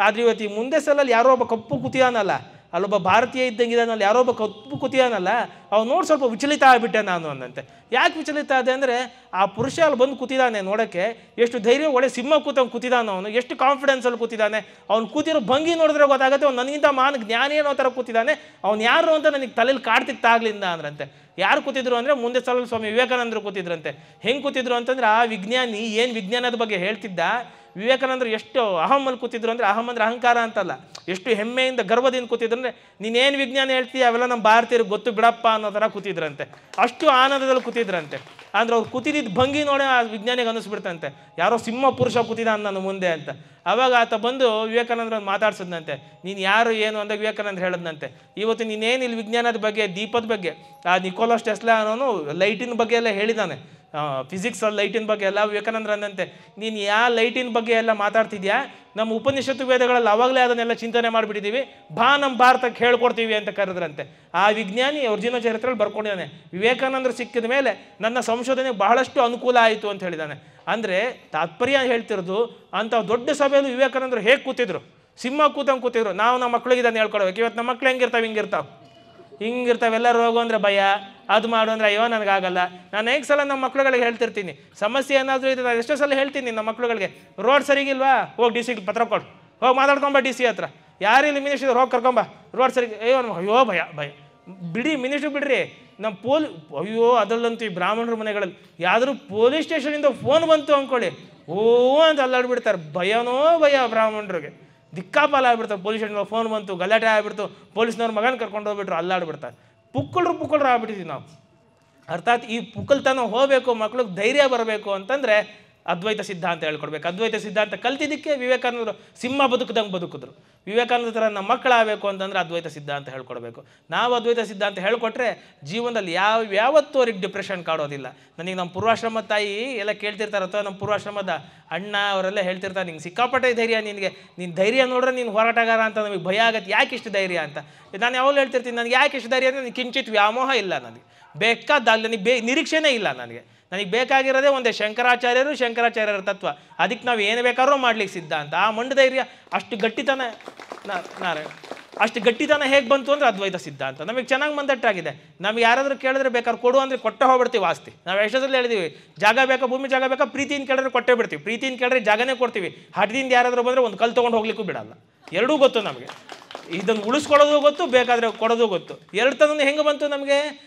ಆದರೆ ಇವತ್ತು ಈ ಮುಂದೆ ಸಲಲ್ಲಿ ಯಾರೋ ಒಬ್ಬ ಕಪ್ಪು ಕೂತಿಯಾನಲ್ಲ, ಅಲ್ಲೊಬ್ಬ ಭಾರತೀಯ ಇದ್ದಂಗಿದಾನಲ್ಲ, ಯಾರೋ ಒಬ್ಬ ಕಪ್ಪು ಕೂತಿಯಾನಲ್ಲ, ಅವ್ನು ನೋಡಿ ಸ್ವಲ್ಪ ವಿಚಲಿತ ಆಗಿಬಿಟ್ಟೆ ನಾನು ಅಂದಂತೆ. ಯಾಕೆ ವಿಚಲಿತ ಆದೆ ಅಂದರೆ, ಆ ಪುರುಷ ಅಲ್ಲಿ ಬಂದು ಕೂತಿದ್ದಾನೆ ನೋಡೋಕ್ಕೆ, ಎಷ್ಟು ಧೈರ್ಯ, ಒಳ್ಳೆ ಸಿಂಹ ಕೂತವ್ನು ಕೂತಿದ್ದಾನೆ, ಅವನು ಎಷ್ಟು ಕಾನ್ಫಿಡೆನ್ಸಲ್ಲಿ ಕೂತಿದ್ದಾನೆ. ಅವ್ನು ಕೂತಿರೋ ಭಂಗಿ ನೋಡಿದ್ರೆ ಗೊತ್ತಾಗುತ್ತೆ ಅವ್ನು ನನಗಿಂತ ಜ್ಞಾನಿ ಏನೋ ಥರ ಕೂತಿದ್ದಾನೆ, ಅವ್ನು ಯಾರು ಅಂತ ನನಗೆ ತಲೆಯಲ್ಲಿ ಕಾಡ್ತಿತ್ತಾಗ್ಲಿಂದ ಅಂದ್ರಂತೆ. ಯಾರು ಕೂತಿದ್ರು ಅಂದರೆ ಮುಂದೆ ಸಲ ಸ್ವಾಮಿ ವಿವೇಕಾನಂದರು ಕೂತಿದ್ರಂತೆ. ಹೆಂಗೆ ಕೂತಿದ್ರು ಅಂತಂದ್ರೆ, ಆ ವಿಜ್ಞಾನಿ ಏನು ವಿಜ್ಞಾನದ ಬಗ್ಗೆ ಹೇಳ್ತಿದ್ದ, ವಿವೇಕಾನಂದರು ಎಷ್ಟು ಅಹಮ್ಮಲ್ಲಿ ಕೂತಿದ್ರು ಅಂದರೆ, ಅಹಮ್ ಅಂದರೆ ಅಹಂಕಾರ ಅಂತಲ್ಲ, ಎಷ್ಟು ಹೆಮ್ಮೆಯಿಂದ ಗರ್ವದಿಂದ ಕೂತಿದ್ರು ಅಂದರೆ, ನೀನೇನು ವಿಜ್ಞಾನ ಹೇಳ್ತೀಯ ಅವೆಲ್ಲ ನಮ್ಮ ಭಾರತೀಯರಿಗೆ ಗೊತ್ತು ಬಿಡಪ್ಪ ಅನ್ನೋ ಥರ ಕೂತಿದ್ರಂತೆ. ಅಷ್ಟು ಆನಂದದಲ್ಲಿ ಕೂತಿದ್ರಂತೆ. ಅಂದ್ರೆ ಅವ್ರು ಕೂತಿದ್ದ ಭಂಗಿ ನೋಡಿ ಆ ವಿಜ್ಞಾನಿಗೆ ಅನ್ನಿಸ್ಬಿಡ್ತಂತೆ, ಯಾರೋ ಸಿಂಹ ಪುರುಷ ಕೂತಿದ್ದಾನೆ ನನ್ನ ಮುಂದೆ ಅಂತ. ಆವಾಗ ಆತ ಬಂದು ವಿವೇಕಾನಂದರನ್ನು ಮಾತಾಡ್ಸಿದ್ನಂತೆ. ನೀನು ಯಾರು ಏನು ಅಂದಾಗ ವಿವೇಕಾನಂದ ಹೇಳಿದ್ನಂತೆ, ಇವತ್ತು ನೀನೇನು ಇಲ್ಲಿ ವಿಜ್ಞಾನದ ಬಗ್ಗೆ, ದೀಪದ ಬಗ್ಗೆ, ಆ ನಿಕೋಲಾಸ್ ಟೆಸ್ಲಾ ಅನ್ನೋನು ಲೈಟಿನ ಬಗ್ಗೆ ಎಲ್ಲ ಹೇಳಿದ್ದಾನೆ, ಫಿಸಿಕ್ಸಲ್ಲಿ ಲೈಟಿನ ಬಗ್ಗೆ ಎಲ್ಲ. ವಿವೇಕಾನಂದ್ರ ಅಂದಂತೆ, ನೀನು ಯಾವ ಲೈಟಿನ ಬಗ್ಗೆ ಎಲ್ಲ ಮಾತಾಡ್ತಿದ್ಯಾ, ನಮ್ಮ ಉಪನಿಷತ್ತು ವೇದಗಳಲ್ಲಿ ಅವಾಗಲೇ ಅದನ್ನೆಲ್ಲ ಚಿಂತನೆ ಮಾಡಿಬಿಟ್ಟಿದ್ದೀವಿ, ನಮ್ಮ ಭಾರತಕ್ಕೆ ಹೇಳ್ಕೊಡ್ತೀವಿ ಅಂತ ಕರೆದ್ರಂತೆ. ಆ ವಿಜ್ಞಾನಿ ಅವ್ರ ಜೀವನ ಚರಿತ್ರೆಯಲ್ಲಿ ಬರ್ಕೊಂಡಿದ್ದಾನೆ, ವಿವೇಕಾನಂದರು ಸಿಕ್ಕಿದ ಮೇಲೆ ನನ್ನ ಸಂಶೋಧನೆಗೆ ಬಹಳಷ್ಟು ಅನುಕೂಲ ಆಯಿತು ಅಂತ ಹೇಳಿದ್ದಾನೆ. ಅಂದರೆ ತಾತ್ಪರ್ಯ ಹೇಳ್ತಿರೋದು, ಅಂಥ ದೊಡ್ಡ ಸಭೆಯಲ್ಲಿ ವಿವೇಕಾನಂದರು ಹೇಗೆ ಕೂತಿದ್ರು, ಸಿಂಹ ಕೂತಿದ್ರು. ನಾವು ನಮ್ಮ ಮಕ್ಳಿಗೆ ಇದನ್ನು ಹೇಳ್ಕೊಡ್ಬೇಕು. ಇವತ್ತು ನಮ್ಮ ಮಕ್ಳು ಹಿಂಗಿರ್ತಾವೆ, ಎಲ್ಲರೂ ಹೋಗು ಅಂದರೆ ಭಯ, ಅದು ಮಾಡು ಅಂದರೆ ಅಯ್ಯೋ ನನಗಾಗಲ್ಲ. ನಾನು ಹೇಗೆ ಸಲ ನಮ್ಮ ಮಕ್ಳುಗಳಿಗೆ ಹೇಳ್ತಿರ್ತೀನಿ, ಸಮಸ್ಯೆ ಏನಾದರೂ ಇದೆ, ನಾನು ಎಷ್ಟೋ ಸಲ ಹೇಳ್ತೀನಿ ನಮ್ಮ ಮಕ್ಳುಗಳಿಗೆ, ರೋಡ್ ಸರಿಗಿಲ್ವಾ, ಹೋಗಿ ಡಿ ಸಿಗೆ ಪತ್ರ ಕೊಡು, ಹೋಗಿ ಮಾತಾಡ್ಕೊಂಬ ಡಿ ಸಿ ಹತ್ರ, ಯಾರಿಲ್ಲಿ ಮಿನಿಸ್ಟ್ರಿ ಹೋಗಿ ಕರ್ಕೊಂಬ, ರೋಡ್ ಸರಿಗೆ, ಅಯ್ಯೋ ಭಯ ಬಿಡಿ, ಮಿನಿಸ್ಟ್ರಿ ಬಿಡ್ರಿ. ನಮ್ಮ ಅಯ್ಯೋ ಅದರಲ್ಲಂತೂ ಈ ಬ್ರಾಹ್ಮಣರ ಮನೆಗಳಲ್ಲಿ ಯಾವ್ದಾದ್ರು ಪೊಲೀಸ್ ಸ್ಟೇಷನಿಂದ ಫೋನ್ ಬಂತು ಅಂದ್ಕೊಳ್ಳಿ, ಓ ಅಂತ ಅಲ್ಲಾಡ್ಬಿಡ್ತಾರೆ. ಭಯನೋ ಭಯ ಬ್ರಾಹ್ಮಣರಿಗೆ. ದಿಕ್ಕಾಪಾಲ ಆಗ್ಬಿಡ್ತಾರೆ. ಪೊಲೀಸ್ ಸ್ಟೇಷನ್ಗೆ ಫೋನ್ ಬಂತು, ಗಲಾಟೆ ಆಗ್ಬಿಡ್ತು, ಪೊಲೀಸ್ನವ್ರ ಮಗನ ಕರ್ಕೊಂಡು ಹೋಗ್ಬಿಟ್ರು, ಅಲ್ಲಾಡ್ಬಿಡ್ತಾರೆ. ಪುಕ್ಕಳರು ಆಗ್ಬಿಟ್ಟಿದ್ದೀವಿ ನಾವು. ಅರ್ಥಾತ್ ಈ ಪುಕ್ಕಲ್ತನ ಹೋಗಬೇಕು, ಮಕ್ಳಿಗೆ ಧೈರ್ಯ ಬರಬೇಕು ಅಂತಂದರೆ ಅದ್ವೈತ ಸಿದ್ಧಾಂತ ಹೇಳ್ಕೊಡ್ಬೇಕು. ಅದ್ವೈತ ಸಿದ್ಧಾಂತ ಕಲ್ತಿದ್ದಕ್ಕೆ ವಿವೇಕಾನಂದರು ಸಿಂಹ ಬದುಕಿದಂಗೆ ಬದುಕಿದ್ರು. ವಿವೇಕಾನಂದ ಥರ ನಮ್ಮ ಮಕ್ಕಳಾಗಬೇಕು ಅಂತಂದರೆ ಅದ್ವೈತ ಸಿದ್ಧಾಂತ ಹೇಳ್ಕೊಡ್ಬೇಕು. ನಾವು ಅದ್ವೈತ ಸಿದ್ಧಾಂತ ಹೇಳ್ಕೊಟ್ರೆ ಜೀವನದಲ್ಲಿ ಯಾವತ್ತೂ ಅವ್ರಿಗೆ ಡಿಪ್ರೆಷನ್ ಕಾಡೋದಿಲ್ಲ. ನನಗೆ ನಮ್ಮ ಪೂರ್ವಾಶ್ರಮದ ತಾಯಿ ಎಲ್ಲ ಕೇಳ್ತಿರ್ತಾರೆ, ಅಥವಾ ನಮ್ಮ ಪೂರ್ವಾಶ್ರಮದ ಅಣ್ಣ ಅವರೆಲ್ಲ ಹೇಳ್ತಿರ್ತಾರೆ, ನಿಂಗೆ ಸಿಕ್ಕಾಪಟ್ಟೆ ಧೈರ್ಯ, ನೀನು ಧೈರ್ಯ ನೋಡ್ರೆ ನೀನು ಹೋರಾಟಗಾರ ಅಂತ ನಮಗೆ ಭಯ ಆಗತ್ತೆ, ಯಾಕೆ ಇಷ್ಟು ಧೈರ್ಯ ಅಂತ. ನಾನು ಯಾವಾಗಲೂ ಹೇಳ್ತಿರ್ತೀನಿ, ನನಗೆ ಯಾಕೆ ಇಷ್ಟು ಧೈರ್ಯ ಅಂದರೆ ನನಗೆ ಕಿಂಚಿತ್ ವ್ಯಾಮೋಹ ಇಲ್ಲ, ನನಗೆ ಬೇಕಾದಾಗಲಿ ನನಗೆ ನಿರೀಕ್ಷೆನೇ ಇಲ್ಲ. ನನಗೆ ಬೇಕಾಗಿರೋದೇ ಒಂದೇ, ಶಂಕರಾಚಾರ್ಯರ ತತ್ವ. ಅದಕ್ಕೆ ನಾವು ಏನು ಬೇಕಾದ್ರೂ ಮಾಡ್ಲಿಕ್ಕೆ ಸಿದ್ಧ ಅಂತ. ಆ ಮಂಡ ಧೈರ್ಯ ಅಷ್ಟು ಗಟ್ಟಿತನ ಅಷ್ಟು ಗಟ್ಟಿತನ ಹೇಗೆ ಬಂತು ಅಂದರೆ ಅದ್ವೈತ ಸಿದ್ಧಾಂತ ನಮಗೆ ಚೆನ್ನಾಗಿ ಮಂದಟ್ಟಾಗಿದೆ. ನಮ್ಗೆ ಯಾರಾದರೂ ಕೇಳಿದ್ರೆ ಬೇಕಾದ್ರೆ ಕೊಡು ಅಂದರೆ ಕೊಟ್ಟೆ ಹೋಗ್ಬಿಡ್ತೀವಿ ಆಸ್ತಿ. ನಾವು ಎಷ್ಟೊತ್ತಲ್ಲಿ ಹೇಳಿದೀವಿ, ಜಾಗ ಬೇಕಾ, ಭೂಮಿ ಜಾಗ ಬೇಕಾ, ಪ್ರೀತಿಯಿಂದ ಕೇಳಿದ್ರೆ ಕೊಟ್ಟೇ ಬಿಡ್ತೀವಿ. ಪ್ರೀತಿಯಿಂದ ಕೇಳಿದ್ರೆ ಜಾಗನೇ ಕೊಡ್ತೀವಿ. ಹಠದಿಂದ ಯಾರಾದರೂ ಬಂದರೆ ಒಂದು ಕಲ್ಲು ತೊಗೊಂಡು ಹೋಗ್ಲಿಕ್ಕೂ ಬಿಡಲ್ಲ. ಎರಡೂ ಗೊತ್ತು ನಮಗೆ. ಇದನ್ನು ಉಳಿಸ್ಕೊಳ್ಳೋದು ಗೊತ್ತು, ಬೇಕಾದರೆ ಕೊಡೋದು ಗೊತ್ತು. ಎರಡು ತನೂ ಹೆಂಗೆ ಬಂತು ನಮಗೆ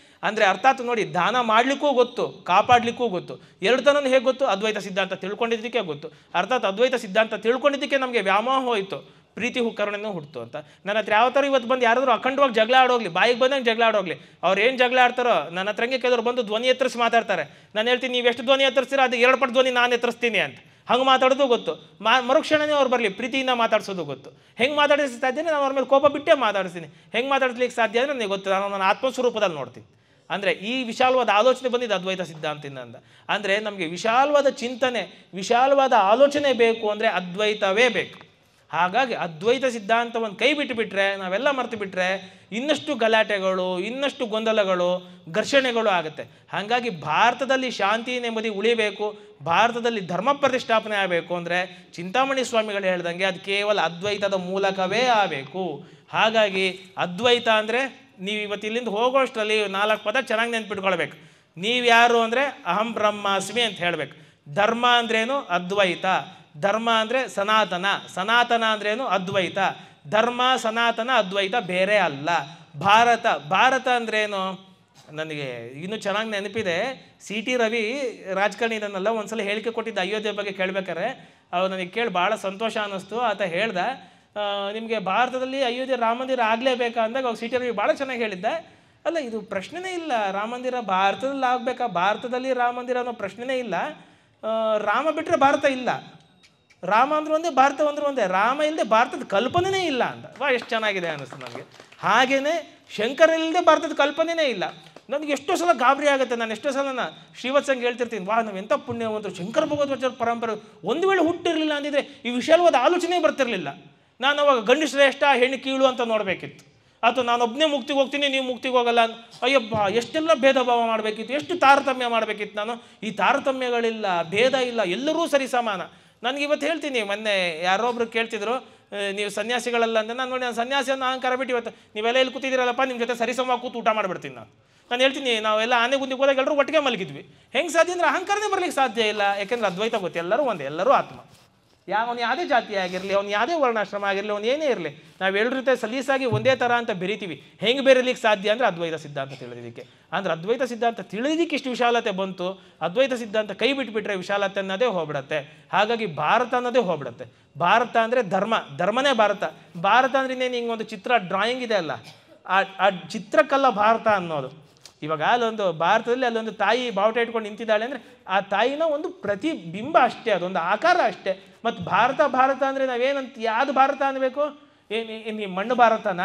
ಅಂದರೆ ಅರ್ಥಾತ್ ನೋಡಿ, ದಾನ ಮಾಡಲಿಕ್ಕೂ ಗೊತ್ತು, ಕಾಪಾಡಲಿಕ್ಕೂ ಗೊತ್ತು. ಎರಡು ತನೂ ಹೇಗೆ ಗೊತ್ತು? ಅದ್ವೈತ ಸಿದ್ಧಾಂತ ತಿಳ್ಕೊಂಡಿದ್ದಕ್ಕೆ ಗೊತ್ತು. ಅರ್ಥಾತ್ ಅದ್ವೈತ ಸಿದ್ಧಾಂತ ತಿಳ್ಕೊಂಡಿದ್ದಕ್ಕೆ ನಮಗೆ ವ್ಯಾಮೋಹ ಹೋಯಿತು, ಪ್ರೀತಿ ಕರುಣೆನೂ ಹುಡ್ತು ಅಂತ. ನನ್ನ ಹತ್ರ ಯಾವ ಥರ ಇವತ್ತು ಬಂದು ಯಾರಾದರೂ ಅಖಂಡವಾಗಿ ಜಗಳ ಆಡೋಗ್ಲಿ, ಬಾಯಿಗೆ ಬಂದಂಗೆ ಜಗಳ ಆಡೋಗ್ಲಿ, ಅವ್ರು ಏನು ಜಗಳ ಆಡ್ತಾರೋ ನನ್ನ ಹತ್ರಂಗೆ ಕೆಲವರು ಬಂದು ಧ್ವನಿ ಎತ್ತರಿಸಿ ಮಾತಾಡ್ತಾರೆ. ನಾನು ಹೇಳ್ತೀನಿ, ನೀವು ಎಷ್ಟು ಧ್ವನಿ ಎತ್ತರಿಸ್ತೀರೋ ಅದು 2 ಪಟ್ಟು ಧ್ವನಿ ನಾನು ಎತ್ತರಿಸ್ತೀನಿ ಅಂತ. ಹಂಗೆ ಮಾತಾಡೋದು ಗೊತ್ತು. ಮರುಕ್ಷಣನೇ ಅವ್ರು ಬರಲಿ, ಪ್ರೀತಿಯಿಂದ ಮಾತಾಡ್ಸೋದು ಗೊತ್ತು. ಹೆಂಗೆ ಮಾತಾಡಿಸ್ಲಿಕ್ಕೆ ಸಾಧ್ಯ ಅಂದರೆ ನಾನು ಅವ್ರ ಮೇಲೆ ಕೋಪ ಬಿಟ್ಟೇ ಮಾತಾಡಿಸ್ತೀನಿ. ಹೆಂಗೆ ಮಾತಾಡಿಸ್ಲಿಕ್ಕೆ ಸಾಧ್ಯ ಅಂದರೆ ನನಗೆ ಗೊತ್ತು, ನಾನು ನನ್ನ ಆತ್ಮಸ್ವರೂಪದಲ್ಲಿ ನೋಡ್ತೀನಿ. ಅಂದರೆ ಈ ವಿಶಾಲವಾದ ಆಲೋಚನೆ ಬಂದಿದ್ದು ಅದ್ವೈತ ಸಿದ್ಧಾಂತದಿಂದ. ಅಂದರೆ ನಮಗೆ ವಿಶಾಲವಾದ ಚಿಂತನೆ, ವಿಶಾಲವಾದ ಆಲೋಚನೆ ಬೇಕು ಅಂದರೆ ಅದ್ವೈತವೇ ಬೇಕು. ಹಾಗಾಗಿ ಅದ್ವೈತ ಸಿದ್ಧಾಂತವನ್ನು ಕೈ ಬಿಟ್ಟುಬಿಟ್ರೆ, ನಾವೆಲ್ಲ ಮರೆತು ಬಿಟ್ಟರೆ ಇನ್ನಷ್ಟು ಗಲಾಟೆಗಳು, ಇನ್ನಷ್ಟು ಗೊಂದಲಗಳು, ಘರ್ಷಣೆಗಳು ಆಗುತ್ತೆ. ಹಾಗಾಗಿ ಭಾರತದಲ್ಲಿ ಶಾಂತಿ ನೆಮ್ಮದಿ ಉಳಿಬೇಕು, ಭಾರತದಲ್ಲಿ ಧರ್ಮ ಪ್ರತಿಷ್ಠಾಪನೆ ಆಗಬೇಕು ಅಂದರೆ ಚಿಂತಾಮಣಿ ಸ್ವಾಮಿಗಳು ಹೇಳ್ದಂಗೆ ಅದು ಕೇವಲ ಅದ್ವೈತದ ಮೂಲಕವೇ ಆಗಬೇಕು. ಹಾಗಾಗಿ ಅದ್ವೈತ ಅಂದರೆ ನೀವು ಇವತ್ತು ಇಲ್ಲಿಂದ ಹೋಗೋಷ್ಟರಲ್ಲಿ 4 ಪದ ಚೆನ್ನಾಗಿ ನೆನ್ಪಿಟ್ಕೊಳ್ಬೇಕು. ನೀವು ಯಾರು ಅಂದರೆ ಅಹಂ ಬ್ರಹ್ಮಾಸ್ಮಿ ಅಂತ ಹೇಳಬೇಕು. ಧರ್ಮ ಅಂದ್ರೇನು? ಅದ್ವೈತ. ಧರ್ಮ ಅಂದರೆ ಸನಾತನ. ಸನಾತನ ಅಂದ್ರೇನು? ಅದ್ವೈತ. ಧರ್ಮ, ಸನಾತನ, ಅದ್ವೈತ ಬೇರೆ ಅಲ್ಲ. ಭಾರತ ಅಂದ್ರೇನು? ನನಗೆ ಇನ್ನೂ ಚೆನ್ನಾಗಿ ನೆನಪಿದೆ, CT ರವಿ ರಾಜಕಾರಣಿ ಇದನ್ನೆಲ್ಲ ಒಂದ್ಸಲ ಹೇಳಿಕೆ ಕೊಟ್ಟಿದ್ದ ಅಯೋಧ್ಯೆ ಬಗ್ಗೆ ಕೇಳಬೇಕಾರೆ. ಅವ್ರು ನನಗೆ ಕೇಳಿ ಭಾಳ ಸಂತೋಷ ಅನ್ನಿಸ್ತು. ಆತ ಹೇಳ್ದ, ನಿಮಗೆ ಭಾರತದಲ್ಲಿ ಅಯೋಧ್ಯೆ ರಾಮ ಮಂದಿರ ಆಗಲೇಬೇಕಾ ಅಂದಾಗ ಅವ್ರು CT ರವಿ ಭಾಳ ಚೆನ್ನಾಗಿ ಹೇಳಿದ್ದೆ. ಅಲ್ಲ, ಇದು ಪ್ರಶ್ನೆನೇ ಇಲ್ಲ, ರಾಮ ಮಂದಿರ ಭಾರತದಲ್ಲಿ ಆಗಬೇಕಾ, ಭಾರತದಲ್ಲಿ ರಾಮ ಮಂದಿರ ಅನ್ನೋ ಪ್ರಶ್ನೆನೇ ಇಲ್ಲ. ರಾಮ ಬಿಟ್ಟರೆ ಭಾರತ ಇಲ್ಲ, ರಾಮ ಅಂದ್ರೆ ಒಂದೇ, ಭಾರತ ಅಂದ್ರೆ ಒಂದೇ, ರಾಮ ಇಲ್ಲದೆ ಭಾರತದ ಕಲ್ಪನೆನೇ ಇಲ್ಲ ಅಂತ. ಎಷ್ಟು ಚೆನ್ನಾಗಿದೆ ಅನ್ನಿಸ್ತು ನನಗೆ. ಹಾಗೆಯೇ ಶಂಕರ ಇಲ್ಲದೆ ಭಾರತದ ಕಲ್ಪನೆನೇ ಇಲ್ಲ. ನನಗೆ ಎಷ್ಟೋ ಸಲ ಗಾಬರಿ ಆಗುತ್ತೆ. ನಾನು ಎಷ್ಟೋ ಸಲ ಶ್ರೀವತ್ಸಂಗೆ ಹೇಳ್ತಿರ್ತೀನಿ, ನಾವು ಎಂಥ ಪುಣ್ಯವಂತರು, ಶಂಕರ ಭಗವದ್ವಾಚಾರ್ಯ ಪರಂಪರೆ ಒಂದು ವೇಳೆ ಹುಟ್ಟಿರಲಿಲ್ಲ ಅಂದಿದ್ರೆ ಈ ವಿಶಾಲವಾದ ಆಲೋಚನೆ ಬರ್ತಿರಲಿಲ್ಲ. ನಾನು ಅವಾಗ ಗಂಡು ಶ್ರೇಷ್ಠ ಹೆಣ್ಣು ಕೀಳು ಅಂತ ನೋಡಬೇಕಿತ್ತು, ಅಥವಾ ನಾನೊಬ್ಬನೇ ಮುಕ್ತಿಗೆ ಹೋಗ್ತೀನಿ ನೀವು ಮುಕ್ತಿಗೆ ಹೋಗಲ್ಲ. ಅಯ್ಯಬ್ಬ, ಎಷ್ಟೆಲ್ಲ ಭೇದ ಭಾವ ಮಾಡಬೇಕಿತ್ತು, ಎಷ್ಟು ತಾರತಮ್ಯ ಮಾಡಬೇಕಿತ್ತು. ನಾನು ಈ ತಾರತಮ್ಯಗಳಿಲ್ಲ, ಭೇದ ಇಲ್ಲ, ಎಲ್ಲರೂ ಸರಿ ಸಮಾನ. ನನಗೆ ಇವತ್ತು ಹೇಳ್ತೀನಿ, ಮೊನ್ನೆ ಯಾರೊಬ್ರು ಕೇಳ್ತಿದ್ರು, ನೀವು ಸನ್ಯಾಸಿಗಳಲ್ಲ ಅಂತ. ನಾನು ನೋಡಿ, ನಾನು ಸನ್ಯಾಸಿಯನ್ನು ಅಹಂಕಾರ ಬಿಟ್ಟು ಇವತ್ತು ನೀವೆಲ್ಲ ಇಲ್ಲಿ ಕೂತಿದ್ದೀರಲ್ಲಪ್ಪ, ನಿಮ್ಮ ಜೊತೆ ಸರಿಸಮ ಕೂತು ಊಟ ಮಾಡಿಬಿಡ್ತೀನಿ. ನಾನು ಹೇಳ್ತೀನಿ, ನಾವೆಲ್ಲ ಆನೆ ಗುಂದಿಗೆ ಹೋದಾಗ ಎಲ್ಲರೂ ಒಟ್ಟಿಗೆ ಮಲಗಿದ್ವಿ. ಹೆಂಗೆ ಸಾಧ್ಯ ಅಂದರೆ ಅಹಂಕಾರನೇ ಬರಲಿಕ್ಕೆ ಸಾಧ್ಯ ಇಲ್ಲ. ಯಾಕೆಂದರೆ ಅದ್ವೈತ ಗೊತ್ತು, ಎಲ್ಲರೂ ಒಂದೇ, ಎಲ್ಲರೂ ಆತ್ಮ. ಅವನು ಯಾವುದೇ ಜಾತಿ ಆಗಿರಲಿ, ಅವ್ನು ಯಾವುದೇ ವರ್ಣಾಶ್ರಮ ಆಗಿರಲಿ, ಅವ್ನು ಏನೇ ಇರಲಿ, ನಾವು ಎಲ್ಲರ ಜೊತೆ ಸಲೀಸಾಗಿ ಒಂದೇ ಥರ ಅಂತ ಬೆರಿತೀವಿ. ಹೆಂಗೆ ಬೆರೀಲಿಕ್ಕೆ ಸಾಧ್ಯ ಅಂದರೆ ಅದ್ವೈತ ಸಿದ್ಧಾಂತ ತಿಳಿದಿದ್ದಕ್ಕೆ. ಅಂದರೆ ಅದ್ವೈತ ಸಿದ್ಧಾಂತ ತಿಳಿದಿದ್ದಕ್ಕೆ ಇಷ್ಟು ವಿಶಾಲತೆ ಬಂತು. ಅದ್ವೈತ ಸಿದ್ಧಾಂತ ಕೈ ಬಿಟ್ಟುಬಿಟ್ರೆ ವಿಶಾಲತೆ ಅನ್ನೋದೇ ಹೋಗ್ಬಿಡತ್ತೆ. ಹಾಗಾಗಿ ಭಾರತ ಅನ್ನೋದೇ ಹೋಗ್ಬಿಡತ್ತೆ. ಭಾರತ ಅಂದರೆ ಧರ್ಮನೇ ಭಾರತ. ಭಾರತ ಅಂದ್ರೆ ಇನ್ನೇನು, ಹಿಂಗೆ ಒಂದು ಚಿತ್ರ ಡ್ರಾಯಿಂಗ್ ಇದೆ ಅಲ್ಲ, ಆ ಚಿತ್ರಕ್ಕಲ್ಲ ಭಾರತ ಅನ್ನೋದು. ಇವಾಗ ಅಲ್ಲೊಂದು ಭಾರತದಲ್ಲಿ ಅಲ್ಲೊಂದು ತಾಯಿ ಬಾವುಟ ಇಟ್ಕೊಂಡು ನಿಂತಿದ್ದಾಳೆ ಅಂದರೆ ಆ ತಾಯಿನ ಒಂದು ಪ್ರತಿಬಿಂಬ ಅಷ್ಟೇ, ಅದೊಂದು ಆಕಾರ ಅಷ್ಟೇ. ಮತ್ತು ಭಾರತ ಅಂದರೆ ನಾವೇನಂತ, ಯಾವುದು ಭಾರತ ಅನ್ನಬೇಕು? ಏನು ಮಣ್ಣು ಭಾರತನ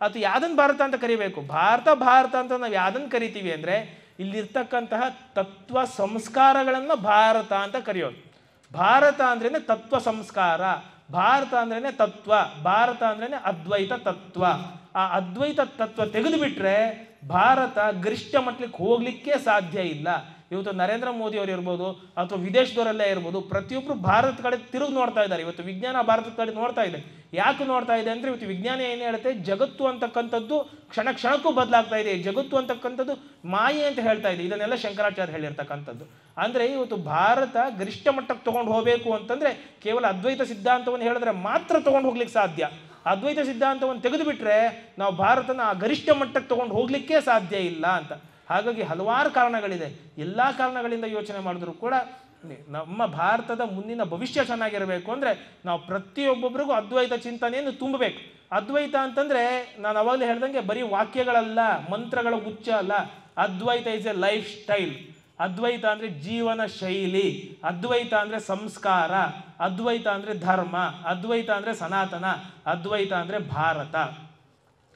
ಅಥವಾ ಯಾವುದನ್ನು ಭಾರತ ಅಂತ ಕರಿಬೇಕು? ಭಾರತ ಅಂತ ನಾವು ಯಾವುದನ್ನು ಕರಿತೀವಿ ಅಂದರೆ ಇಲ್ಲಿರ್ತಕ್ಕಂತಹ ತತ್ವ ಸಂಸ್ಕಾರಗಳನ್ನು ಭಾರತ ಅಂತ ಕರೆಯೋದು. ಭಾರತ ಅಂದ್ರೇ ತತ್ವ ಸಂಸ್ಕಾರ, ಭಾರತ ಅಂದ್ರೇ ತತ್ವ, ಭಾರತ ಅಂದ್ರೇ ಅದ್ವೈತ ತತ್ವ. ಆ ಅದ್ವೈತ ತತ್ವ ತೆಗೆದುಬಿಟ್ರೆ ಭಾರತ ಗರಿಷ್ಠ ಮಟ್ಟಕ್ಕೆ ಹೋಗಲಿಕ್ಕೆ ಸಾಧ್ಯ ಇಲ್ಲ. ಇವತ್ತು ನರೇಂದ್ರ ಮೋದಿ ಅವರು ಇರ್ಬೋದು ಅಥವಾ ವಿದೇಶದವರೆಲ್ಲ ಇರ್ಬೋದು, ಪ್ರತಿಯೊಬ್ಬರು ಭಾರತ ಕಡೆ ತಿರುಗಿ ನೋಡ್ತಾ ಇದ್ದಾರೆ. ಇವತ್ತು ವಿಜ್ಞಾನ ಭಾರತದ ಕಡೆ ನೋಡ್ತಾ ಇದೆ. ಯಾಕೆ ನೋಡ್ತಾ ಇದೆ ಅಂದರೆ ಇವತ್ತು ವಿಜ್ಞಾನ ಏನು ಹೇಳುತ್ತೆ, ಜಗತ್ತು ಅಂತಕ್ಕಂಥದ್ದು ಕ್ಷಣ ಕ್ಷಣಕ್ಕೂ ಬದಲಾಗ್ತಾ ಇದೆ, ಜಗತ್ತು ಅಂತಕ್ಕಂಥದ್ದು ಮಾಯೆ ಅಂತ ಹೇಳ್ತಾ ಇದೆ. ಇದನ್ನೆಲ್ಲ ಶಂಕರಾಚಾರ್ಯ ಹೇಳಿರ್ತಕ್ಕಂಥದ್ದು. ಅಂದರೆ ಇವತ್ತು ಭಾರತ ಗರಿಷ್ಠ ಮಟ್ಟಕ್ಕೆ ತೊಗೊಂಡು ಹೋಗಬೇಕು ಅಂತಂದರೆ ಕೇವಲ ಅದ್ವೈತ ಸಿದ್ಧಾಂತವನ್ನು ಹೇಳಿದ್ರೆ ಮಾತ್ರ ತೊಗೊಂಡು ಹೋಗ್ಲಿಕ್ಕೆ ಸಾಧ್ಯ. ಅದ್ವೈತ ಸಿದ್ಧಾಂತವನ್ನು ತೆಗೆದುಬಿಟ್ರೆ ನಾವು ಭಾರತನ ಆ ಗರಿಷ್ಠ ಮಟ್ಟಕ್ಕೆ ತೊಗೊಂಡು ಹೋಗಲಿಕ್ಕೆ ಸಾಧ್ಯ ಇಲ್ಲ ಅಂತ. ಹಾಗಾಗಿ ಹಲವಾರು ಕಾರಣಗಳಿದೆ. ಎಲ್ಲ ಕಾರಣಗಳಿಂದ ಯೋಚನೆ ಮಾಡಿದ್ರು ಕೂಡ ನಮ್ಮ ಭಾರತದ ಮುಂದಿನ ಭವಿಷ್ಯ ಚೆನ್ನಾಗಿರಬೇಕು ಅಂದರೆ ನಾವು ಪ್ರತಿಯೊಬ್ಬೊಬ್ರಿಗೂ ಅದ್ವೈತ ಚಿಂತನೆಯನ್ನು ತುಂಬಬೇಕು. ಅದ್ವೈತ ಅಂತಂದರೆ ನಾನು ಅವಾಗಲೇ ಹೇಳ್ದಂಗೆ ಬರೀ ವಾಕ್ಯಗಳಲ್ಲ, ಮಂತ್ರಗಳ ಗುಚ್ಛ ಅಲ್ಲ. ಅದ್ವೈತ ಇಸ್ ಎ ಲೈಫ್ ಸ್ಟೈಲ್. ಅದ್ವೈತ ಅಂದರೆ ಜೀವನ ಶೈಲಿ, ಅದ್ವೈತ ಅಂದರೆ ಸಂಸ್ಕಾರ, ಅದ್ವೈತ ಅಂದರೆ ಧರ್ಮ, ಅದ್ವೈತ ಅಂದರೆ ಸನಾತನ, ಅದ್ವೈತ ಅಂದರೆ ಭಾರತ.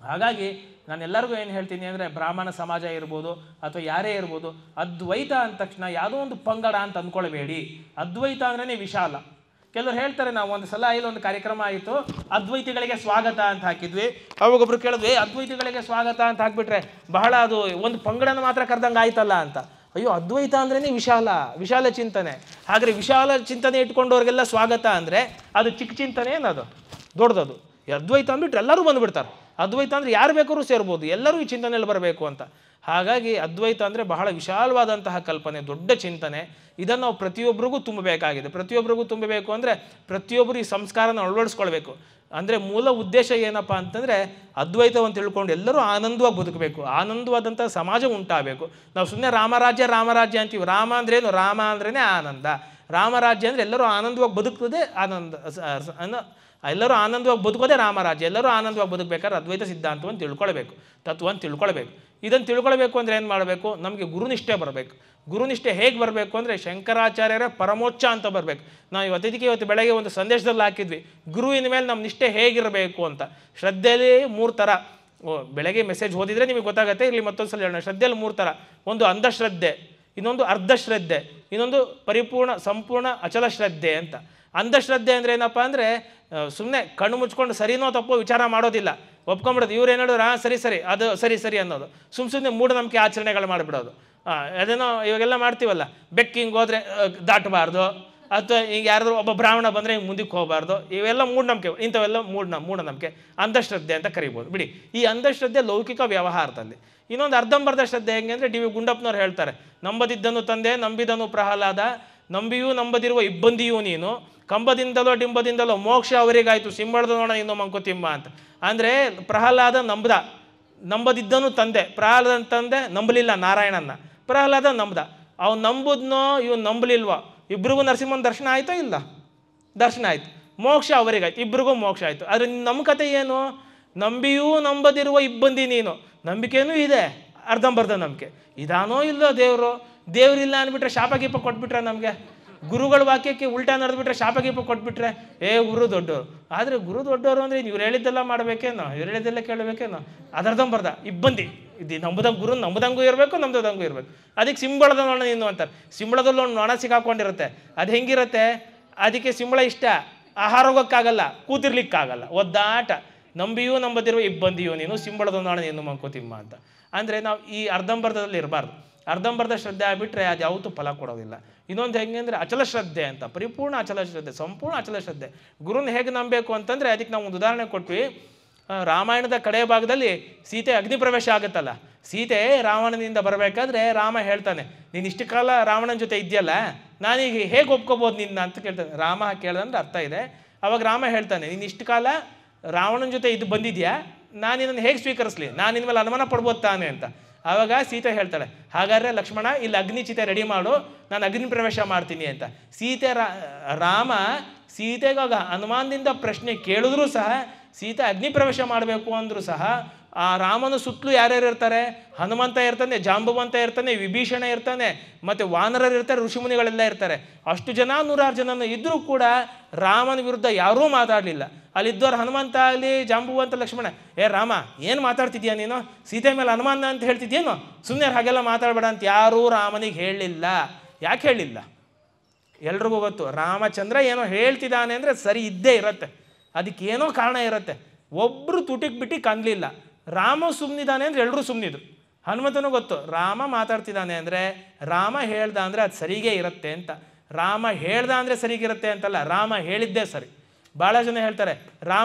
ಹಾಗಾಗಿ ನಾನು ಎಲ್ಲರಿಗೂ ಏನು ಹೇಳ್ತೀನಿ ಅಂದರೆ, ಬ್ರಾಹ್ಮಣ ಸಮಾಜ ಇರ್ಬೋದು ಅಥವಾ ಯಾರೇ ಇರ್ಬೋದು, ಅದ್ವೈತ ಅಂದ ತಕ್ಷಣ ಯಾವುದೋ ಒಂದು ಪಂಗಡ ಅಂತ ಅಂದ್ಕೊಳ್ಬೇಡಿ. ಅದ್ವೈತ ಅಂದ್ರೇ ವಿಶಾಲ. ಕೆಲವರು ಹೇಳ್ತಾರೆ, ನಾವು ಒಂದು ಸಲ ಇಲ್ಲೊಂದು ಕಾರ್ಯಕ್ರಮ ಆಯಿತು, ಅದ್ವೈತಿಗಳಿಗೆ ಸ್ವಾಗತ ಅಂತ ಹಾಕಿದ್ವಿ. ಅವಾಗೊಬ್ರು ಕೇಳಿದ್ವಿ, ಅದ್ವೈತಿಗಳಿಗೆ ಸ್ವಾಗತ ಅಂತ ಹಾಕ್ಬಿಟ್ರೆ ಬಹಳ ಅದು ಒಂದು ಪಂಗಡನ ಮಾತ್ರ ಕರೆದಂಗೆ ಆಯ್ತಲ್ಲ ಅಂತ. ಅಯ್ಯೋ, ಅದ್ವೈತ ಅಂದ್ರೇ ವಿಶಾಲ ಚಿಂತನೆ. ಹಾಗಾದರೆ ವಿಶಾಲ ಚಿಂತನೆ ಇಟ್ಕೊಂಡವ್ರಿಗೆಲ್ಲ ಸ್ವಾಗತ ಅಂದರೆ ಅದು ಚಿಕ್ಕ ಚಿಂತನೆ ಏನದು, ದೊಡ್ಡದದು. ಅದ್ವೈತ ಅಂದ್ಬಿಟ್ರೆ ಎಲ್ಲರೂ ಬಂದುಬಿಡ್ತಾರೆ. ಅದ್ವೈತ ಅಂದರೆ ಯಾರು ಬೇಕಾದ್ರೂ ಸೇರ್ಬೋದು, ಎಲ್ಲರೂ ಈ ಚಿಂತನೆಯಲ್ಲಿ ಬರಬೇಕು ಅಂತ. ಹಾಗಾಗಿ ಅದ್ವೈತ ಅಂದರೆ ಬಹಳ ವಿಶಾಲವಾದಂತಹ ಕಲ್ಪನೆ, ದೊಡ್ಡ ಚಿಂತನೆ. ಇದನ್ನು ನಾವು ಪ್ರತಿಯೊಬ್ಬರಿಗೂ ತುಂಬಬೇಕಾಗಿದೆ. ಪ್ರತಿಯೊಬ್ಬರಿಗೂ ತುಂಬಬೇಕು ಅಂದರೆ ಪ್ರತಿಯೊಬ್ಬರು ಈ ಸಂಸ್ಕಾರನ ಅಳವಡಿಸ್ಕೊಳ್ಬೇಕು. ಅಂದರೆ ಮೂಲ ಉದ್ದೇಶ ಏನಪ್ಪ ಅಂತಂದರೆ, ಅದ್ವೈತವನ್ನು ತಿಳ್ಕೊಂಡು ಎಲ್ಲರೂ ಆನಂದವಾಗಿ ಬದುಕಬೇಕು, ಆನಂದವಾದಂಥ ಸಮಾಜ ಉಂಟಾಗಬೇಕು. ನಾವು ಸುಮ್ಮನೆ ರಾಮರಾಜ್ಯ ಅಂತೀವಿ. ರಾಮ ಅಂದ್ರೇನು? ರಾಮ ಅಂದ್ರೇ ಆನಂದ. ರಾಮರಾಜ್ಯ ಅಂದರೆ ಎಲ್ಲರೂ ಆನಂದವಾಗಿ ಬದುಕುವುದೇ ಎಲ್ಲರೂ ಆನಂದವಾಗಿ ಬದುಕೋದೇ ರಾಮರಾಜ್ಯ. ಎಲ್ಲರೂ ಆನಂದವಾಗಿ ಬದುಕಬೇಕಾದ್ರೆ ಅದ್ವೈತ ಸಿದ್ಧಾಂತವನ್ನು ತಿಳ್ಕೊಳ್ಬೇಕು, ತತ್ವವನ್ನು ತಿಳ್ಕೊಳ್ಬೇಕು. ಇದನ್ನು ತಿಳ್ಕೊಳ್ಬೇಕು ಅಂದರೆ ಏನು ಮಾಡಬೇಕು? ನಮಗೆ ಗುರುನಿಷ್ಠೆ ಬರಬೇಕು. ಗುರುನಿಷ್ಠೆ ಹೇಗೆ ಬರಬೇಕು ಅಂದರೆ, ಶಂಕರಾಚಾರ್ಯರ ಪರಮೋಚ್ಚ ಅಂತ ಬರಬೇಕು. ನಾವು ಇವತ್ತು ಬೆಳಗ್ಗೆ ಒಂದು ಸಂದೇಶದಲ್ಲಿ ಹಾಕಿದ್ವಿ, ಗುರುವಿನ ಮೇಲೆ ನಮ್ಮ ನಿಷ್ಠೆ ಹೇಗಿರಬೇಕು ಅಂತ. ಶ್ರದ್ಧೆಯಲ್ಲಿ 3 ಥರ. ಬೆಳಗ್ಗೆ ಮೆಸೇಜ್ ಓದಿದರೆ ನಿಮಗೆ ಗೊತ್ತಾಗುತ್ತೆ. ಇಲ್ಲಿ ಮತ್ತೊಂದು ಸಲ ಹೇಳೋಣ. ಶ್ರದ್ಧೆಯಲ್ಲಿ 3 ಥರ. ಒಂದು ಅಂಧಶ್ರದ್ಧೆ, ಇನ್ನೊಂದು ಅರ್ಧಶ್ರದ್ಧೆ, ಇನ್ನೊಂದು ಪರಿಪೂರ್ಣ ಸಂಪೂರ್ಣ ಅಚಲ ಶ್ರದ್ಧೆ ಅಂತ. ಅಂಧಶ್ರದ್ಧೆ ಅಂದರೆ ಏನಪ್ಪ ಅಂದರೆ, ಸುಮ್ಮನೆ ಕಣ್ಣು ಮುಚ್ಕೊಂಡು ಸರಿನೋ ತಪ್ಪೋ ವಿಚಾರ ಮಾಡೋದಿಲ್ಲ, ಒಪ್ಕೊಂಬಿಡೋದು. ಇವ್ರು ಏನು ಹೇಳಿದ್ರು, ಸರಿ ಅದು ಸರಿ ಅನ್ನೋದು. ಸುಮ್ಮನೆ ಮೂಢನಂಬಿಕೆ ಆಚರಣೆಗಳು ಮಾಡಿಬಿಡೋದು. ಅದೇನೋ ಇವಾಗೆಲ್ಲ ಮಾಡ್ತೀವಲ್ಲ, ಬೆಕ್ಕಿಂಗ್ ಹೋದರೆ ದಾಟಬಾರ್ದು, ಅಥವಾ ಈಗ ಯಾರಾದರೂ ಒಬ್ಬ ಬ್ರಾಹ್ಮಣ ಬಂದರೆ ಹಿಂಗೆ ಮುಂದಕ್ಕೆ ಹೋಗಬಾರ್ದು. ಇವೆಲ್ಲ ಮೂಢನಂಬಿಕೆ. ಇಂಥವೆಲ್ಲ ಮೂಢನಂಬಿಕೆ, ಅಂಧಶ್ರದ್ಧೆ ಅಂತ ಕರಿಬೋದು. ಬಿಡಿ, ಈ ಅಂಧಶ್ರದ್ಧೆ ಲೌಕಿಕ ವ್ಯವಹಾರದಲ್ಲಿ. ಇನ್ನೊಂದು ಅರ್ಧಂಬರ್ಧ ಶ್ರದ್ಧೆ ಹೆಂಗೆ ಅಂದರೆ, ಡಿ ವಿ ಗುಂಡಪ್ಪನವ್ರು ಹೇಳ್ತಾರೆ, ನಂಬದಿದ್ದನು ತಂದೆ, ನಂಬಿದನು ಪ್ರಹ್ಲಾದ, ನಂಬಿಯೂ ನಂಬದಿರುವ ಇಬ್ಬಂದಿಯೂ ನೀನು, ಕಂಬದಿಂದಲೋ ಡಿಂಬದಿಂದಲೋ ಮೋಕ್ಷ ಅವರಿಗಾಯಿತು, ಸಿಂಬಳದ ನೋಡ ಇನ್ನೂ ಮಂಕುತಿಮ್ಮ ಅಂತ. ಅಂದರೆ ಪ್ರಹ್ಲಾದ ನಂಬದಿದ್ದನು ತಂದೆ, ಪ್ರಹ್ಲಾದನ ತಂದೆ ನಂಬಲಿಲ್ಲ ನಾರಾಯಣನ್ನ, ಪ್ರಹ್ಲಾದ ನಂಬ್ದ. ಅವ್ನು ನಂಬುದ್ನೋ ಇವ್ನು ನಂಬಲಿಲ್ವೋ, ಇಬ್ರಿಗೂ ನರಸಿಂಹನ ದರ್ಶನ ಆಯಿತೋ ಇಲ್ಲ? ದರ್ಶನ ಆಯಿತು, ಮೋಕ್ಷ ಅವರಿಗಾಯ್ತು, ಇಬ್ರಿಗೂ ಮೋಕ್ಷ ಆಯಿತು. ಆದರೆ ನಮ್ಮ ಕತೆ ಏನು? ನಂಬಿಯೂ ನಂಬದಿರುವ ಇಬ್ಬಂದಿ ನೀನು. ನಂಬಿಕೆನೂ ಇದೆ, ಅರ್ಧಂಬರ್ಧ ನಂಬಿಕೆ. ಇದಾನೋ ಇಲ್ಲೋ ದೇವರಿಲ್ಲ ಅಂದ್ಬಿಟ್ರೆ ಶಾಪ ಗೀಪ ಕೊಟ್ಬಿಟ್ರೆ, ನಮಗೆ ಗುರುಗಳ ವಾಕ್ಯಕ್ಕೆ ಉಲ್ಟಾ ನಡೆದ್ಬಿಟ್ರೆ ಶಾಪ ಗೀಪ ಕೊಟ್ಬಿಟ್ರೆ, ಗುರು ದೊಡ್ಡವರು. ಆದರೆ ಗುರು ದೊಡ್ಡವರು ಅಂದರೆ ಇವ್ರು ಹೇಳಿದ್ದೆಲ್ಲ ಮಾಡಬೇಕೇನೋ, ಇವ್ರು ಹೇಳಿದ್ದೆಲ್ಲ ಕೇಳಬೇಕೇನೋ? ಅದರ್ಧಂಬರ್ಧ ಇಬ್ಬಂದಿ. ಇದು ಗುರು ನಂಬದಂಗೂ ಇರಬೇಕು, ನಂಬದಂಗೂ ಇರಬೇಕು. ಅದಕ್ಕೆ ಸಿಂಬಳದ ನೊಣ ನೀನು ಅಂತಾರೆ. ಸಿಂಬಳದಲ್ಲಿ ಒಂದು ನೊಣ ಸಿಕ್ಕಾಕೊಂಡಿರುತ್ತೆ. ಅದು ಹೆಂಗಿರುತ್ತೆ? ಅದಕ್ಕೆ ಸಿಂಬಳ ಇಷ್ಟ, ಆಹಾರ ಹೋಗೋಕ್ಕಾಗಲ್ಲ, ಕೂತಿರ್ಲಿಕ್ಕಾಗಲ್ಲ, ಒದ್ದಾಟ. ನಂಬಿಯೂ ನಂಬದಿರುವ ಇಬ್ಬಂದಿಯೂ ನೀನು, ಸಿಂಬಳದ ನೊಣ ನೀನು ಮಂಕುತಿಮ್ಮ ಅಂತ. ಅಂದರೆ ನಾವು ಈ ಅರ್ಧಂಬರ್ಧದಲ್ಲಿ ಇರಬಾರ್ದು. ಅರ್ಧಂಬರ್ಧ ಶ್ರದ್ಧೆ ಆಗಿಬಿಟ್ರೆ ಅದು ಯಾವತ್ತೂ ಫಲ ಕೊಡೋದಿಲ್ಲ. ಇನ್ನೊಂದು ಹೆಂಗೆ ಅಂದರೆ ಅಚಲ ಶ್ರದ್ಧೆ ಅಂತ, ಪರಿಪೂರ್ಣ ಅಚಲ ಶ್ರದ್ಧೆ, ಸಂಪೂರ್ಣ ಅಚಲ ಶ್ರದ್ಧೆ. ಗುರುನ ಹೇಗೆ ನಂಬಬೇಕು ಅಂತಂದರೆ, ಅದಕ್ಕೆ ನಾವು ಒಂದು ಉದಾಹರಣೆ ಕೊಟ್ವಿ. ರಾಮಾಯಣದ ಕಡೆಯ ಭಾಗದಲ್ಲಿ ಸೀತೆ ಅಗ್ನಿ ಪ್ರವೇಶ ಆಗುತ್ತಲ್ಲ, ಸೀತೆ ರಾವಣನಿಂದ ಬರಬೇಕಾದ್ರೆ ರಾಮ ಹೇಳ್ತಾನೆ, ನೀನು ಇಷ್ಟು ಕಾಲ ರಾವಣನ ಜೊತೆ ಇದೆಯಲ್ಲ, ನಾನೀಗ ಹೇಗೆ ಒಪ್ಕೋಬೋದು ನಿನ್ನ ಅಂತ ಕೇಳ್ತಾನೆ. ರಾಮ ಕೇಳ್ದಂದ್ರೆ ಅರ್ಥ ಇದೆ. ಅವಾಗ ರಾಮ ಹೇಳ್ತಾನೆ, ನೀನು ಇಷ್ಟು ಕಾಲ ರಾವಣನ ಜೊತೆ ಇದು ಬಂದಿದ್ಯಾ, ನಾನು ಇದನ್ನು ಹೇಗೆ ಸ್ವೀಕರಿಸಲಿ, ನಾನು ಇನ್ಮೇಲೆ ಮೇಲೆ ಅನುಮಾನ ಪಡ್ಬೋದು ತಾನೆ ಅಂತ. ಆವಾಗ ಸೀತೆ ಹೇಳ್ತಾಳೆ, ಹಾಗಾದರೆ ಲಕ್ಷ್ಮಣ ಇಲ್ಲಿ ಅಗ್ನಿ ಚಿತೆ ರೆಡಿ ಮಾಡು, ನಾನು ಅಗ್ನಿ ಪ್ರವೇಶ ಮಾಡ್ತೀನಿ ಅಂತ. ರಾಮ ಸೀತೆಗಾಗ ಹನುಮಾನದಿಂದ ಪ್ರಶ್ನೆ ಕೇಳಿದ್ರೂ ಸಹ, ಸೀತೆ ಅಗ್ನಿ ಪ್ರವೇಶ ಮಾಡಬೇಕು ಅಂದರೂ ಸಹ, ಆ ರಾಮನ ಸುತ್ತಲೂ ಯಾರ್ಯಾರು ಇರ್ತಾರೆ? ಹನುಮಂತ ಇರ್ತಾನೆ, ಜಾಂಬವಂತ ಇರ್ತಾನೆ, ವಿಭೀಷಣ ಇರ್ತಾನೆ, ಮತ್ತು ವಾನರರು ಇರ್ತಾರೆ, ಋಷಿಮುನಿಗಳೆಲ್ಲ ಇರ್ತಾರೆ. ಅಷ್ಟು ಜನ 106 ಜನ ಇದ್ದರೂ ಕೂಡ ರಾಮನ ವಿರುದ್ಧ ಯಾರೂ ಮಾತಾಡಲಿಲ್ಲ. ಅಲ್ಲಿದ್ದವ್ರು ಹನುಮಂತ ಆಗಲಿ, ಜಾಂಬುವಂತ, ಲಕ್ಷ್ಮಣ, ರಾಮ ಏನು ಮಾತಾಡ್ತಿದ್ಯಾ ನೀನು, ಸೀತೆ ಮೇಲೆ ಹನುಮಾನ ಅಂತ ಹೇಳ್ತಿದ್ಯೇನು, ಸುಮ್ಮನೆ ಹಾಗೆಲ್ಲ ಮಾತಾಡಬೇಡ ಅಂತ ಯಾರೂ ರಾಮನಿಗೆ ಹೇಳಲಿಲ್ಲ. ಯಾಕೆ ಹೇಳಲಿಲ್ಲ? ಎಲ್ರಿಗೂ ಗೊತ್ತು, ರಾಮಚಂದ್ರ ಏನೋ ಹೇಳ್ತಿದ್ದಾನೆ ಅಂದರೆ ಸರಿ ಇದ್ದೇ ಇರುತ್ತೆ, ಅದಕ್ಕೇನೋ ಕಾರಣ ಇರುತ್ತೆ. ಒಬ್ಬರು ತುಟಿಗೆ ಬಿಟ್ಟು ಕನ್ನಲಿಲ್ಲ. ರಾಮ ಸುಮ್ಮನಿದ್ದಾನೆ ಅಂದರೆ ಎಲ್ಲರೂ ಸುಮ್ಮನಿದ್ರು. ಹನುಮಂತನೂ ಗೊತ್ತು, ರಾಮ ಮಾತಾಡ್ತಿದ್ದಾನೆ ಅಂದರೆ, ರಾಮ ಹೇಳ್ದ ಅಂದರೆ ಅದು ಸರಿಗೆ ಇರುತ್ತೆ ಅಂತ. ರಾಮ ಹೇಳ್ದ ಅಂದರೆ ಸರಿಗಿರುತ್ತೆ ಅಂತಲ್ಲ, ರಾಮ ಹೇಳಿದ್ದೇ ಸರಿ. ಭಾಳ ಜನ ಹೇಳ್ತಾರೆ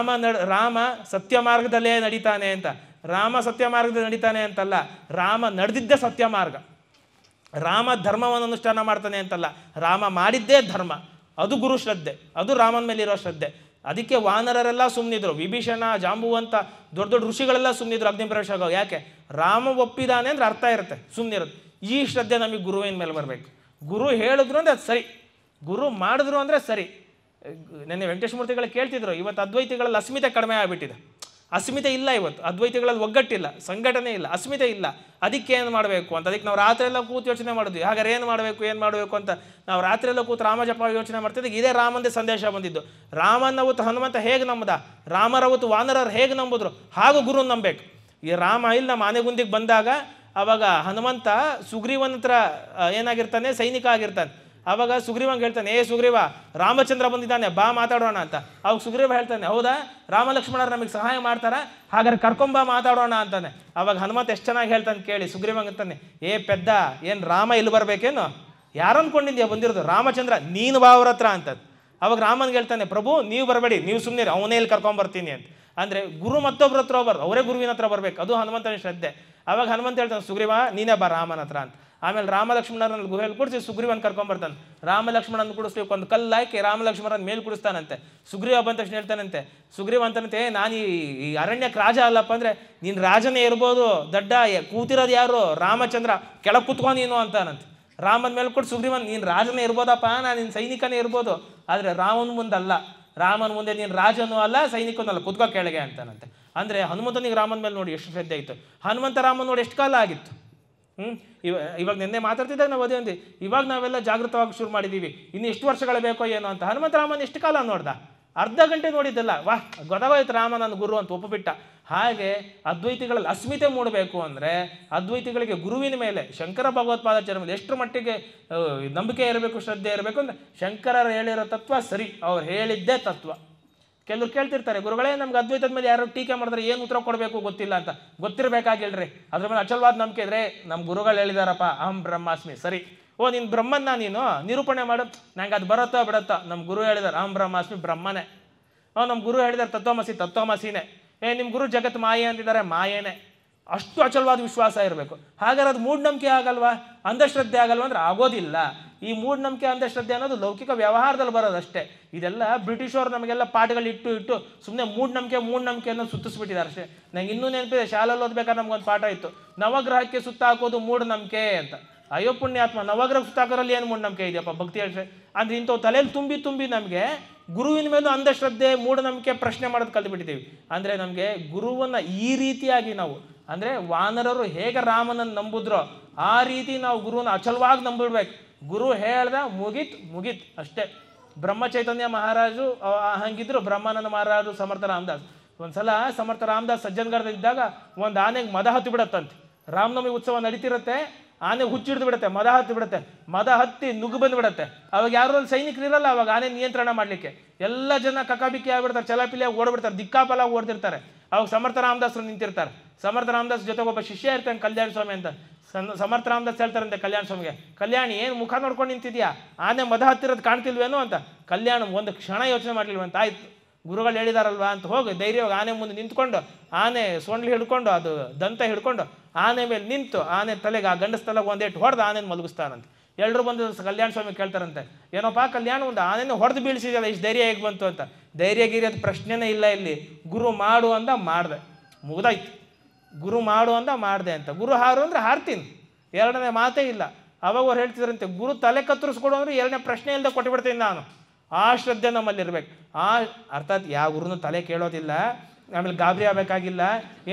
ರಾಮ ಸತ್ಯ ಮಾರ್ಗದಲ್ಲೇ ನಡೀತಾನೆ ಅಂತ. ರಾಮ ಸತ್ಯ ಮಾರ್ಗದಲ್ಲಿ ನಡೀತಾನೆ ಅಂತಲ್ಲ, ರಾಮ ನಡೆದಿದ್ದೇ ಸತ್ಯ ಮಾರ್ಗ. ರಾಮ ಧರ್ಮವನ್ನು ಅನುಷ್ಠಾನ ಮಾಡ್ತಾನೆ ಅಂತಲ್ಲ, ರಾಮ ಮಾಡಿದ್ದೇ ಧರ್ಮ. ಅದು ಗುರು ಶ್ರದ್ಧೆ, ಅದು ರಾಮನ ಮೇಲಿರೋ ಶ್ರದ್ಧೆ. ಅದಕ್ಕೆ ವಾನರರೆಲ್ಲ ಸುಮ್ಮನಿದ್ರು, ವಿಭೀಷಣ, ಜಾಂಬುವಂತ ದೊಡ್ಡ ದೊಡ್ಡ ಋಷಿಗಳೆಲ್ಲ ಸುಮ್ಮನಿದ್ರು ಅಗ್ನಿ ಪ್ರವೇಶ ಆಗೋ. ಯಾಕೆ? ರಾಮ ಒಪ್ಪಿದಾನೆ ಅಂದರೆ ಅರ್ಥ ಇರುತ್ತೆ, ಸುಮ್ಮನಿರುತ್ತೆ. ಈ ಶ್ರದ್ಧೆ ನಮಗೆ ಗುರುವಿನ ಮೇಲೆ ಬರಬೇಕು. ಗುರು ಹೇಳಿದ್ರು ಅಂದರೆ ಅದು ಸರಿ, ಗುರು ಮಾಡಿದ್ರು ಅಂದರೆ ಸರಿ. ನೆನ್ನೆ ವೆಂಕಟೇಶ ಮೂರ್ತಿಗಳು ಕೇಳ್ತಿದ್ರು, ಇವತ್ತು ಅದ್ವೈತಿಗಳಲ್ಲಿ ಅಸ್ಮಿತೆ ಕಡಿಮೆ ಆಗಿಬಿಟ್ಟಿದೆ. ಅಸ್ಮಿತೆ ಇಲ್ಲ ಇವತ್ತು, ಅದ್ವೈತಿಗಳಲ್ಲಿ ಒಗ್ಗಟ್ಟಿಲ್ಲ, ಸಂಘಟನೆ ಇಲ್ಲ, ಅಸ್ಮಿತೆ ಇಲ್ಲ. ಅದಕ್ಕೆ ಏನು ಮಾಡಬೇಕು ಅಂತ, ಅದಕ್ಕೆ ನಾವು ರಾತ್ರಿ ಎಲ್ಲ ಕೂತು ಯೋಚನೆ ಮಾಡಿದ್ವಿ. ಹಾಗಾದ್ರೆ ಏನು ಮಾಡಬೇಕು ಅಂತ ನಾವು ರಾತ್ರಿ ಎಲ್ಲ ಕೂತು ರಾಮಜಪ ಯೋಚನೆ ಮಾಡ್ತಿದ್ದಾಗ ಇದೇ ರಾಮಂದೇ ಸಂದೇಶ ಬಂದಿದ್ದು. ರಾಮನವತ್ತು ಹನುಮಂತ ಹೇಗೆ ನಂಬದ, ರಾಮರವತ್ತು ವಾನರರು ಹೇಗೆ ನಂಬಿದ್ರು, ಹಾಗೂ ಗುರು ನಂಬಬೇಕು. ಈ ರಾಮ ಇಲ್ಲಿ ನಮ್ಮ ಆನೆಗುಂದಿಗೆ ಬಂದಾಗ ಆವಾಗ ಹನುಮಂತ ಸುಗ್ರೀವನ ಹತ್ರ ಏನಾಗಿರ್ತಾನೆ, ಸೈನಿಕ ಆಗಿರ್ತಾನೆ. ಆವಾಗ ಸುಗ್ರೀವಂಗೆ ಹೇಳ್ತಾನೆ, ಸುಗ್ರೀವ, ರಾಮಚಂದ್ರ ಬಂದಿದ್ದಾನೆ, ಬಾ ಮಾತಾಡೋಣ ಅಂತ. ಅವಾಗ ಸುಗ್ರೀವ ಹೇಳ್ತಾನೆ, ಹೌದಾ, ರಾಮ ಲಕ್ಷ್ಮಣರು ನಮಗೆ ಸಹಾಯ ಮಾಡ್ತಾರ, ಹಾಗಾದ್ರೆ ಕರ್ಕೊಂಬ ಮಾತಾಡೋಣ ಅಂತಾನೆ. ಅವಾಗ ಹನುಮಂತ ಎಷ್ಟು ಚೆನ್ನಾಗಿ ಹೇಳ್ತಾನೆ ಕೇಳಿ. ಸುಗ್ರೀವಂಗೆ ಅಂತಾನೆ, ಪೆದ್ದ, ಏನು ರಾಮ ಇಲ್ಲಿ ಬರ್ಬೇಕೇನು, ಯಾರು ಅಂದ್ಕೊಂಡಿದ್ಯಾ ಬಂದಿರೋದು, ರಾಮಚಂದ್ರ, ನೀನು ಬಾ ಅವ್ರ ಹತ್ರ ಅಂತ. ಅವಾಗ ರಾಮನ್ಗೆ ಹೇಳ್ತಾನೆ, ಪ್ರಭು ನೀವು ಬರಬೇಡಿ, ನೀವು ಸುಮ್ಮನೆ ಅವನೇ ಇಲ್ಲಿ ಕರ್ಕೊಂಬರ್ತೀನಿ ಅಂತ. ಅಂದರೆ ಗುರು ಮತ್ತೊಬ್ಬರ ಹತ್ರ ಹೋಗ್ಬಾರ್ದು, ಅವರೇ ಗುರುವಿನ ಹತ್ರ ಬರಬೇಕು, ಅದು ಹನುಮಂತನ ಶ್ರದ್ಧೆ. ಅವಾಗ ಹನುಮಂತ ಹೇಳ್ತಾನೆ, ಸುಗ್ರೀವ ನೀನೇ ಬಾ ರಾಮನ ಹತ್ರ ಅಂತ. ಆಮೇಲೆ ರಾಮ ಲಕ್ಷ್ಮಣರನ್ನ ಗುಹೆಯಲ್ಲಿ ಕೂಡಿಸಿ ಸುಗ್ರೀವನ್ ಕರ್ಕೊಂಬರ್ತಾನೆ. ರಾಮ ಲಕ್ಷ್ಮಣನ ಕೂಡಿಸ್ಲಿಕ್ಕೆ ಒಂದು ಕಲ್ಲು ಹಾಕಿ ರಾಮ ಲಕ್ಷ್ಮಣನ ಮೇಲೆ ಕೂಡಿಸ್ತಾನಂತೆ. ಸುಗ್ರೀವ ಬಂದ ತಕ್ಷಣ ಹೇಳ್ತಾನಂತೆ, ಸುಗ್ರೀವ ಅಂತಂತೆ, ನಾನು ಈ ಅರಣ್ಯಕ್ಕೆ ರಾಜ ಅಲ್ಲಪ್ಪ ಅಂದರೆ, ನೀನು ರಾಜನೇ ಇರ್ಬೋದು, ದಡ್ಡ, ಕೂತಿರೋದು ಯಾರು, ರಾಮಚಂದ್ರ, ಕೆಳಗೆ ಕೂತ್ಕೊ ನೀನು ಅಂತಾನಂತೆ. ರಾಮನ ಮೇಲೆ ಕೊಟ್ಟು ಸುಗ್ರೀವನ್, ನೀನು ರಾಜನೇ ಇರ್ಬೋದಪ್ಪ, ನಾನು ನಿನ್ನ ಸೈನಿಕನೇ ಇರ್ಬೋದು, ಆದರೆ ರಾಮನ ಮುಂದಲ್ಲ, ರಾಮನ ಮುಂದೆ ನೀನು ರಾಜನೂ ಅಲ್ಲ ಸೈನಿಕನೂ ಅಲ್ಲ, ಕುತ್ಕೋ ಕೆಳಗೆ ಅಂತಾನಂತೆ. ಅಂದರೆ ಹನುಮಂತನಿಗೆ ರಾಮನ ಮೇಲೆ ನೋಡಿ ಎಷ್ಟು ಶ್ರದ್ಧೆ ಇತ್ತು. ಹನುಮಂತ ರಾಮನ ನೋಡಿ ಎಷ್ಟು ಕಾಲ ಆಗಿತ್ತು. ಇವಾಗ ನಿನ್ನೆ ಮಾತಾಡ್ತಿದ್ದಾಗ ನಾವು ಅದೇ ಅಂದ್ವಿ, ಇವಾಗ ನಾವೆಲ್ಲ ಜಾಗೃತವಾಗಿ ಶುರು ಮಾಡಿದ್ದೀವಿ, ಇನ್ನು ಎಷ್ಟು ವರ್ಷಗಳು ಬೇಕೋ ಏನೋ ಅಂತ. ಹನುಮಂತ ರಾಮನ ಎಷ್ಟು ಕಾಲ ನೋಡ್ದ, ಅರ್ಧ ಗಂಟೆ ನೋಡಿದ್ದಲ್ಲ, ವಾಹ್ ಗೊತ್ತಾಗೋಯ್ತು ರಾಮ ನನ್ನ ಗುರು ಅಂತ ಒಪ್ಪುಬಿಟ್ಟ. ಹಾಗೆ ಅದ್ವೈತಿಗಳಲ್ಲಿ ಅಸ್ಮಿತೆ ಮೂಡಬೇಕು ಅಂದರೆ ಅದ್ವೈತಿಗಳಿಗೆ ಗುರುವಿನ ಮೇಲೆ, ಶಂಕರ ಭಗವತ್ಪಾದಾಚಾರ್ಯ ಮೇಲೆ ಎಷ್ಟು ಮಟ್ಟಿಗೆ ನಂಬಿಕೆ ಇರಬೇಕು, ಶ್ರದ್ಧೆ ಇರಬೇಕು ಅಂದರೆ, ಶಂಕರರು ಹೇಳಿರೋ ತತ್ವ ಸರಿ, ಅವ್ರು ಹೇಳಿದ್ದೇ ತತ್ವ. ಕೆಲವ್ರು ಕೇಳ್ತಿರ್ತಾರೆ, ಗುರುಗಳೇ ನಮ್ಗೆ ಅದ್ವೈತದ ಮೇಲೆ ಯಾರು ಟೀಕೆ ಮಾಡಿದ್ರೆ ಏನು ಉತ್ತರ ಕೊಡಬೇಕು ಗೊತ್ತಿಲ್ಲ ಅಂತ. ಗೊತ್ತಿರಬೇಕಾಗಿಲ್ರಿ, ಅದ್ರ ಮೇಲೆ ಅಚಲವಾದ ನಂಬಿಕೆ ಇದ್ರೆ, ನಮ್ಮ ಗುರುಗಳು ಹೇಳಿದಾರಪ್ಪ ಅಹಂ ಬ್ರಹ್ಮಾಸ್ಮಿ, ಸರಿ, ನೀನು ಬ್ರಹ್ಮನ್ನ ನೀನು ನಿರೂಪಣೆ ಮಾಡು, ನಂಗೆ ಅದು ಬರುತ್ತೋ ಬಿಡುತ್ತೋ, ನಮ್ಮ ಗುರು ಹೇಳಿದಾರೆ ಅಹಂ ಬ್ರಹ್ಮಾಸ್ಮಿ, ಬ್ರಹ್ಮನೇ. ನಮ್ಮ ಗುರು ಹೇಳಿದಾರೆ ತತ್ವಮಸಿ, ತತ್ವಮಸಿನೇ. ನಿಮ್ಮ ಗುರು ಜಗತ್ ಮಾಯೆ ಅಂತಿದ್ದಾರೆ, ಮಾಯೇನೆ. ಅಷ್ಟು ಅಚಲವಾದ ವಿಶ್ವಾಸ ಇರಬೇಕು. ಹಾಗಾದ್ರೆ ಅದು ಮೂಢನಂಬಿಕೆ ಆಗಲ್ವಾ, ಅಂಧಶ್ರದ್ಧೆ ಆಗಲ್ವಾ ಅಂದ್ರೆ ಆಗೋದಿಲ್ಲ. ಈ ಮೂಢನಂಬಿಕೆ ಅಂಧಶ್ರದ್ಧೆ ಅನ್ನೋದು ಲೌಕಿಕ ವ್ಯವಹಾರದಲ್ಲಿ ಬರೋದಷ್ಟೇ. ಇದೆಲ್ಲ ಬ್ರಿಟಿಷರು ನಮಗೆಲ್ಲ ಪಾಠಗಳು ಇಟ್ಟು ಸುಮ್ಮನೆ ಮೂಢನಂಬಿಕೆ ಅನ್ನೋದು ಸುತ್ತಿಸ್ಬಿಟ್ಟಿದ್ದಾರೆ ಅಷ್ಟೇ. ನಂಗೆ ಇನ್ನೂ ನೆನಪಿದೆ, ಶಾಲೆಯಲ್ಲಿ ಓದ್ಬೇಕಾದ್ರೆ ನಮ್ಗೊಂದು ಪಾಠ ಇತ್ತು, ನವಗ್ರಹಕ್ಕೆ ಸುತ್ತ ಹಾಕೋದು ಮೂಢನಂಬಿಕೆ ಅಂತ. ಅಯ್ಯೋ ಪುಣ್ಯಾತ್ಮ, ನವಗ್ರಹ ಸುತ್ತ ಹಾಕೋರಲ್ಲಿ ಏನು ಮೂಢನಂಬಿಕೆ ಇದೆಯಪ್ಪ, ಭಕ್ತಿ ಹೇಳ್ರೆ ಅಂದರೆ ಇಂಥವು ತಲೆಯಲ್ಲಿ ತುಂಬಿ ನಮಗೆ ಗುರುವಿನ ಮೇಲೂ ಅಂಧಶ್ರದ್ಧೆ, ಮೂಢನಂಬಿಕೆ ಪ್ರಶ್ನೆ ಮಾಡೋದು ಕಲ್ತ್ಬಿಟ್ಟಿದ್ದೀವಿ. ಅಂದರೆ ನಮಗೆ ಗುರುವನ್ನು ಈ ರೀತಿಯಾಗಿ ನಾವು, ಅಂದರೆ ವಾನರರು ಹೇಗೆ ರಾಮನನ್ನು ನಂಬುದ್ರೋ ಆ ರೀತಿ ನಾವು ಗುರುವನ್ನು ಅಚಲವಾಗಿ ನಂಬಿಡ್ಬೇಕು. ಗುರು ಹೇಳ್ದ ಮುಗೀತ್ ಅಷ್ಟೇ. ಬ್ರಹ್ಮಚೈತನ್ಯ ಮಹಾರಾಜು ಹಂಗಿದ್ರು, ಬ್ರಹ್ಮಾನಂದ ಮಹಾರಾಜು, ಸಮರ್ಥ ರಾಮದಾಸ್. ಒಂದ್ಸಲ ಸಮರ್ಥ ರಾಮದಾಸ್ ಸಜ್ಜನಗಢದಿದ್ದಾಗ ಒಂದು ಆನೆಗೆ ಮದ ಹತ್ತಿ ಬಿಡತ್ತಂತೆ. ರಾಮನವಮಿ ಉತ್ಸವ ನಡೀತಿರುತ್ತೆ, ಆನೆ ಹುಚ್ಚಿಡ್ದು ಬಿಡುತ್ತೆ, ಮದ ಹತ್ತಿ ನುಗ್ಗು ಬಂದುಬಿಡತ್ತೆ. ಅವಾಗ ಯಾರು ಅಲ್ಲಿ ಸೈನಿಕರು ಇರಲ್ಲ, ಅವಾಗ ಆನೆ ನಿಯಂತ್ರಣ ಮಾಡಲಿಕ್ಕೆ ಎಲ್ಲ ಜನ ಕಕಾಬಿಕ್ಕಿ ಆಗ್ಬಿಡ್ತಾರೆ, ಚಲಾಪಿಲಿಯಾಗಿ ಓಡ್ಬಿಡ್ತಾರೆ, ದಿಕ್ಕಾಪಲಾಗಿ ಓಡ್ತಿರ್ತಾರೆ. ಅವಾಗ ಸಮರ್ಥ ರಾಮದಾಸರು ನಿಂತಿರ್ತಾರೆ. ಸಮರ್ಥ ರಾಮದಾಸ್ ಜೊತೆಗೆ ಒಬ್ಬ ಶಿಷ್ಯ ಇರ್ತಾನೆ, ಕಲ್ಯಾಣ ಸ್ವಾಮಿ ಅಂತ. ಸಮರ್ಥ ರಾಮದಾಸ್ ಹೇಳ್ತಾರಂತೆ ಕಲ್ಯಾಣ ಸ್ವಾಮಿಗೆ, ಕಲ್ಯಾಣಿ ಏನು ಮುಖ ನೋಡ್ಕೊಂಡು ನಿಂತಿದ್ಯಾ, ಆನೆ ಮದ ಹತ್ತಿರೋದು ಕಾಣ್ತಿಲ್ವೇನೋ ಅಂತ. ಕಲ್ಯಾಣ ಒಂದು ಕ್ಷಣ ಯೋಚನೆ ಮಾಡಲಿಲ್ವಂತ. ಆಯ್ತು ಗುರುಗಳು ಹೇಳಿದಾರಲ್ವಾ ಅಂತ ಹೋಗಿ ಧೈರ್ಯವಾಗಿ ಆನೆ ಮುಂದೆ ನಿಂತ್ಕೊಂಡು, ಆನೆ ಸೊಂಡ್ಲಿ ಹಿಡ್ಕೊಂಡು, ಅದು ದಂತ ಹಿಡ್ಕೊಂಡು ಆನೆ ಮೇಲೆ ನಿಂತು, ಆನೆ ತಲೆಗೆ, ಆ ಗಂಡಸ ತಲೆಗೆ ಒಂದೇಟು ಹೊಡೆದು ಆನೆನ ಮಲಗಿಸ್ತಾರಂತೆ. ಎಲ್ಲರೂ ಬಂದು ಕಲ್ಯಾಣ ಸ್ವಾಮಿ ಕೇಳ್ತಾರಂತೆ, ಏನಪ್ಪ ಕಲ್ಯಾಣ, ಒಂದು ಆನೆನ ಹೊಡೆದು ಬೀಳಿಸಿದಲ್ಲ, ಇಷ್ಟು ಧೈರ್ಯ ಹೇಗೆ ಬಂತು ಅಂತ. ಧೈರ್ಯಗಿರಿಯೋದು ಪ್ರಶ್ನೆನೇ ಇಲ್ಲ ಇಲ್ಲಿ. ಗುರು ಮಾಡು ಅಂದ ಮಾಡಿದೆ, ಮುಗ್ದಾಯ್ತು. ಗುರು ಮಾಡು ಅಂದ ಮಾಡಿದೆ ಅಂತ. ಗುರು ಹಾರು ಅಂದರೆ ಹಾರ್ತೀನಿ, ಎರಡನೇ ಮಾತೇ ಇಲ್ಲ. ಅವಾಗ ಅವ್ರು ಹೇಳ್ತಿದ್ರಂತೆ, ಗುರು ತಲೆ ಕತ್ತರಿಸ್ಕೊಡು ಅಂದರೆ ಎರಡನೇ ಪ್ರಶ್ನೆ ಇಲ್ಲದೆ ಕೊಟ್ಟುಬಿಡ್ತೀನಿ ನಾನು. ಆ ಶ್ರದ್ಧೆ ನಮ್ಮಲ್ಲಿರ್ಬೇಕು. ಅರ್ಥಾತ್ ಯಾವ ಗುರುನು ತಲೆ ಕೇಳೋದಿಲ್ಲ, ಆಮೇಲೆ ಗಾಬರಿ ಆಗಬೇಕಾಗಿಲ್ಲ.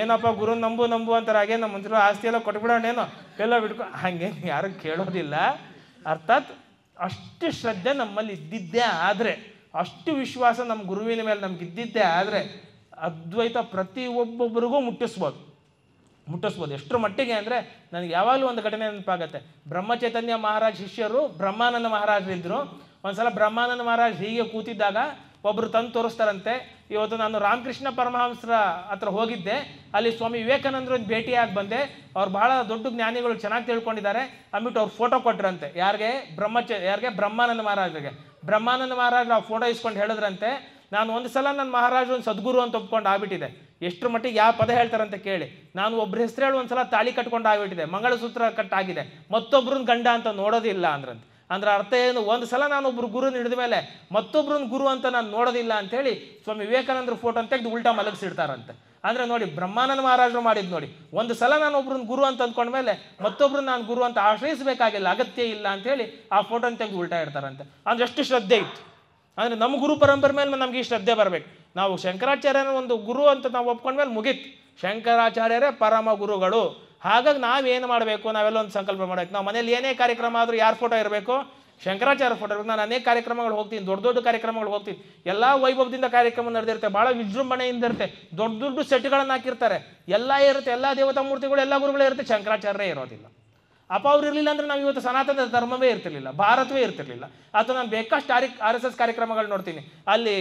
ಏನಪ್ಪ ಗುರು ನಂಬು ಅಂತಾರೆ, ಹಾಗೆ ನಮ್ಮ ಮಂತ್ರಿ ಆಸ್ತಿ ಎಲ್ಲ ಕೊಟ್ಬಿಡೋಣೇನೋ ಎಲ್ಲ ಬಿಟ್ಕೊ, ಹಾಗೆ ಯಾರು ಕೇಳೋದಿಲ್ಲ. ಅರ್ಥಾತ್ ಅಷ್ಟು ಶ್ರದ್ಧೆ ನಮ್ಮಲ್ಲಿ ಇದ್ದಿದ್ದೇ ಆದರೆ, ಅಷ್ಟು ವಿಶ್ವಾಸ ನಮ್ಮ ಗುರುವಿನ ಮೇಲೆ ನಮ್ಗೆ ಇದ್ದಿದ್ದೇ ಆದರೆ ಅದ್ವೈತ ಪ್ರತಿಯೊಬ್ಬೊಬ್ಬರಿಗೂ ಮುಟ್ಟಿಸ್ಬೋದು. ಎಷ್ಟರ ಮಟ್ಟಿಗೆ ಅಂದರೆ, ನನಗೆ ಯಾವಾಗಲೂ ಒಂದು ಘಟನೆ ನೆನಪಾಗತ್ತೆ. ಬ್ರಹ್ಮಚೈತನ್ಯ ಮಹಾರಾಜ್ ಶಿಷ್ಯರು ಬ್ರಹ್ಮಾನಂದ ಮಹಾರಾಜರಿದ್ದರು. ಒಂದು ಸಲ ಬ್ರಹ್ಮಾನಂದ ಮಹಾರಾಜ್ ಹೀಗೆ ಕೂತಿದ್ದಾಗ ಒಬ್ಬರು ತಂದು ತೋರಿಸ್ತಾರಂತೆ. ಇವತ್ತು ನಾನು ರಾಮಕೃಷ್ಣ ಪರಮಹಂಸರ ಹತ್ರ ಹೋಗಿದ್ದೆ, ಅಲ್ಲಿ ಸ್ವಾಮಿ ವಿವೇಕಾನಂದರು ಭೇಟಿಯಾಗಿ ಬಂದೆ, ಅವ್ರು ಬಹಳ ದೊಡ್ಡ ಜ್ಞಾನಿಗಳು, ಚೆನ್ನಾಗಿ ತಿಳ್ಕೊಂಡಿದ್ದಾರೆ ಅಂದ್ಬಿಟ್ಟು ಅವ್ರು ಫೋಟೋ ಕೊಟ್ಟರಂತೆ. ಯಾರಿಗೆ ಬ್ರಹ್ಮಾನಂದ ಮಹಾರಾಜರಿಗೆ. ಬ್ರಹ್ಮಾನಂದ ಮಹಾರಾಜರು ಆ ಫೋಟೋ ಇಸ್ಕೊಂಡು ಹೇಳಿದ್ರಂತೆ, ನಾನು ಒಂದು ಸಲ ನನ್ನ ಮಹಾರಾಜರು ಒಂದು ಸದ್ಗುರು ಅಂತ ಒಪ್ಕೊಂಡು ಆಗ್ಬಿಟ್ಟಿದೆ. ಎಷ್ಟರ ಮಟ್ಟಿಗೆ ಯಾವ ಪದ ಹೇಳ್ತಾರಂತ ಕೇಳಿ. ನಾನು ಒಬ್ಬರ ಹೆಸರು ಹೇಳಿ ಒಂದು ಸಲ ತಾಳಿ ಕಟ್ಕೊಂಡು ಆಗ್ಬಿಟ್ಟಿದೆ, ಮಂಗಳಸೂತ್ರ ಕಟ್ಟಾಗಿದೆ, ಮತ್ತೊಬ್ಬರನ್ನ ಗಂಡ ಅಂತ ನೋಡೋದಿಲ್ಲ ಅಂದ್ರಂತೆ. ಅಂದ್ರೆ ಅರ್ಥ ಏನು, ಒಂದು ಸಲ ನಾನು ಒಬ್ರು ಗುರುನ ಹಿಡಿದ ಮೇಲೆ ಮತ್ತೊಬ್ಬರನ್ನ ಗುರು ಅಂತ ನಾನು ನೋಡೋದಿಲ್ಲ ಅಂಥೇಳಿ ಸ್ವಾಮಿ ವಿವೇಕಾನಂದರ ಫೋಟೋ ತೆಗೆದು ಉಲ್ಟಾ ಮಲಗಿಸಿಡ್ತಾರಂತೆ. ಅಂದರೆ ನೋಡಿ, ಬ್ರಹ್ಮಾನಂದ ಮಹಾರಾಜರು ಮಾಡಿದ್ದು ನೋಡಿ, ಒಂದು ಸಲ ನಾನು ಒಬ್ರನ್ನ ಗುರು ಅಂತ ಅಂದ್ಕೊಂಡ್ಮೇಲೆ ಮತ್ತೊಬ್ರನ್ನ ನಾನು ಗುರು ಅಂತ ಆಶ್ರಯಿಸಬೇಕಾಗಿಲ್ಲ, ಅಗತ್ಯ ಇಲ್ಲ ಅಂತೇಳಿ ಆ ಫೋಟೋನ ತೆಗೆದು ಉಲ್ಟಾ ಇಡ್ತಾರಂತೆ. ಅಂದರೆ ಎಷ್ಟು ಶ್ರದ್ಧೆ ಇತ್ತು. ಅಂದರೆ ನಮ್ಮ ಗುರು ಪರಂಪರೆ ಮೇಲೆ ನಮಗೆ ಈ ಶ್ರದ್ಧೆ ಬರಬೇಕು. ನಾವು ಶಂಕರಾಚಾರ್ಯನ ಒಂದು ಗುರು ಅಂತ ನಾವು ಒಪ್ಕೊಂಡ್ಮೇಲೆ ಮುಗೀತು, ಶಂಕರಾಚಾರ್ಯರೇ ಪರಮ ಗುರುಗಳು. ಹಾಗಾಗಿ ನಾವೇನು ಮಾಡಬೇಕು, ನಾವೆಲ್ಲ ಒಂದು ಸಂಕಲ್ಪ ಮಾಡಬೇಕು. ನಾವು ಮನೇಲಿ ಏನೇ ಕಾರ್ಯಕ್ರಮ ಆದರೂ ಯಾರ ಫೋಟೋ ಇರಬೇಕು? ಶಂಕರಾಚಾರ್ಯ ಫೋಟೋ ಇರಬೇಕು. ನಾನು ಅನೇಕ ಕಾರ್ಯಕ್ರಮಗಳು ಹೋಗ್ತೀನಿ, ದೊಡ್ಡ ದೊಡ್ಡ ಕಾರ್ಯಕ್ರಮಗಳು ಹೋಗ್ತೀನಿ, ಎಲ್ಲ ವೈಭವದಿಂದ ಕಾರ್ಯಕ್ರಮ ನಡೆದಿರುತ್ತೆ, ಭಾಳ ವಿಜೃಂಭಣೆಯಿಂದ ಇರುತ್ತೆ, ದೊಡ್ಡ ದೊಡ್ಡ ಸೆಟ್ಗಳನ್ನು ಹಾಕಿರ್ತಾರೆ, ಎಲ್ಲ ಇರುತ್ತೆ, ಎಲ್ಲ ದೇವತಾ ಮೂರ್ತಿಗಳು, ಎಲ್ಲ ಗುರುಗಳೇ ಇರುತ್ತೆ, ಶಂಕರಾಚಾರ್ಯರೇ ಇರೋದಿಲ್ಲ. ಅಪ್ಪ ಅವ್ರು ಇರಲಿಲ್ಲ ಅಂದರೆ ನಾವು ಇವತ್ತು ಸನಾತನ ಧರ್ಮವೇ ಇರ್ತಿರ್ಲಿಲ್ಲ, ಭಾರತವೇ ಇರ್ತಿರ್ಲಿಲ್ಲ. ಅಥವಾ ನಾನು ಬೇಕಷ್ಟು RSS ಕಾರ್ಯಕ್ರಮಗಳು ನೋಡ್ತೀನಿ, ಅಲ್ಲಿ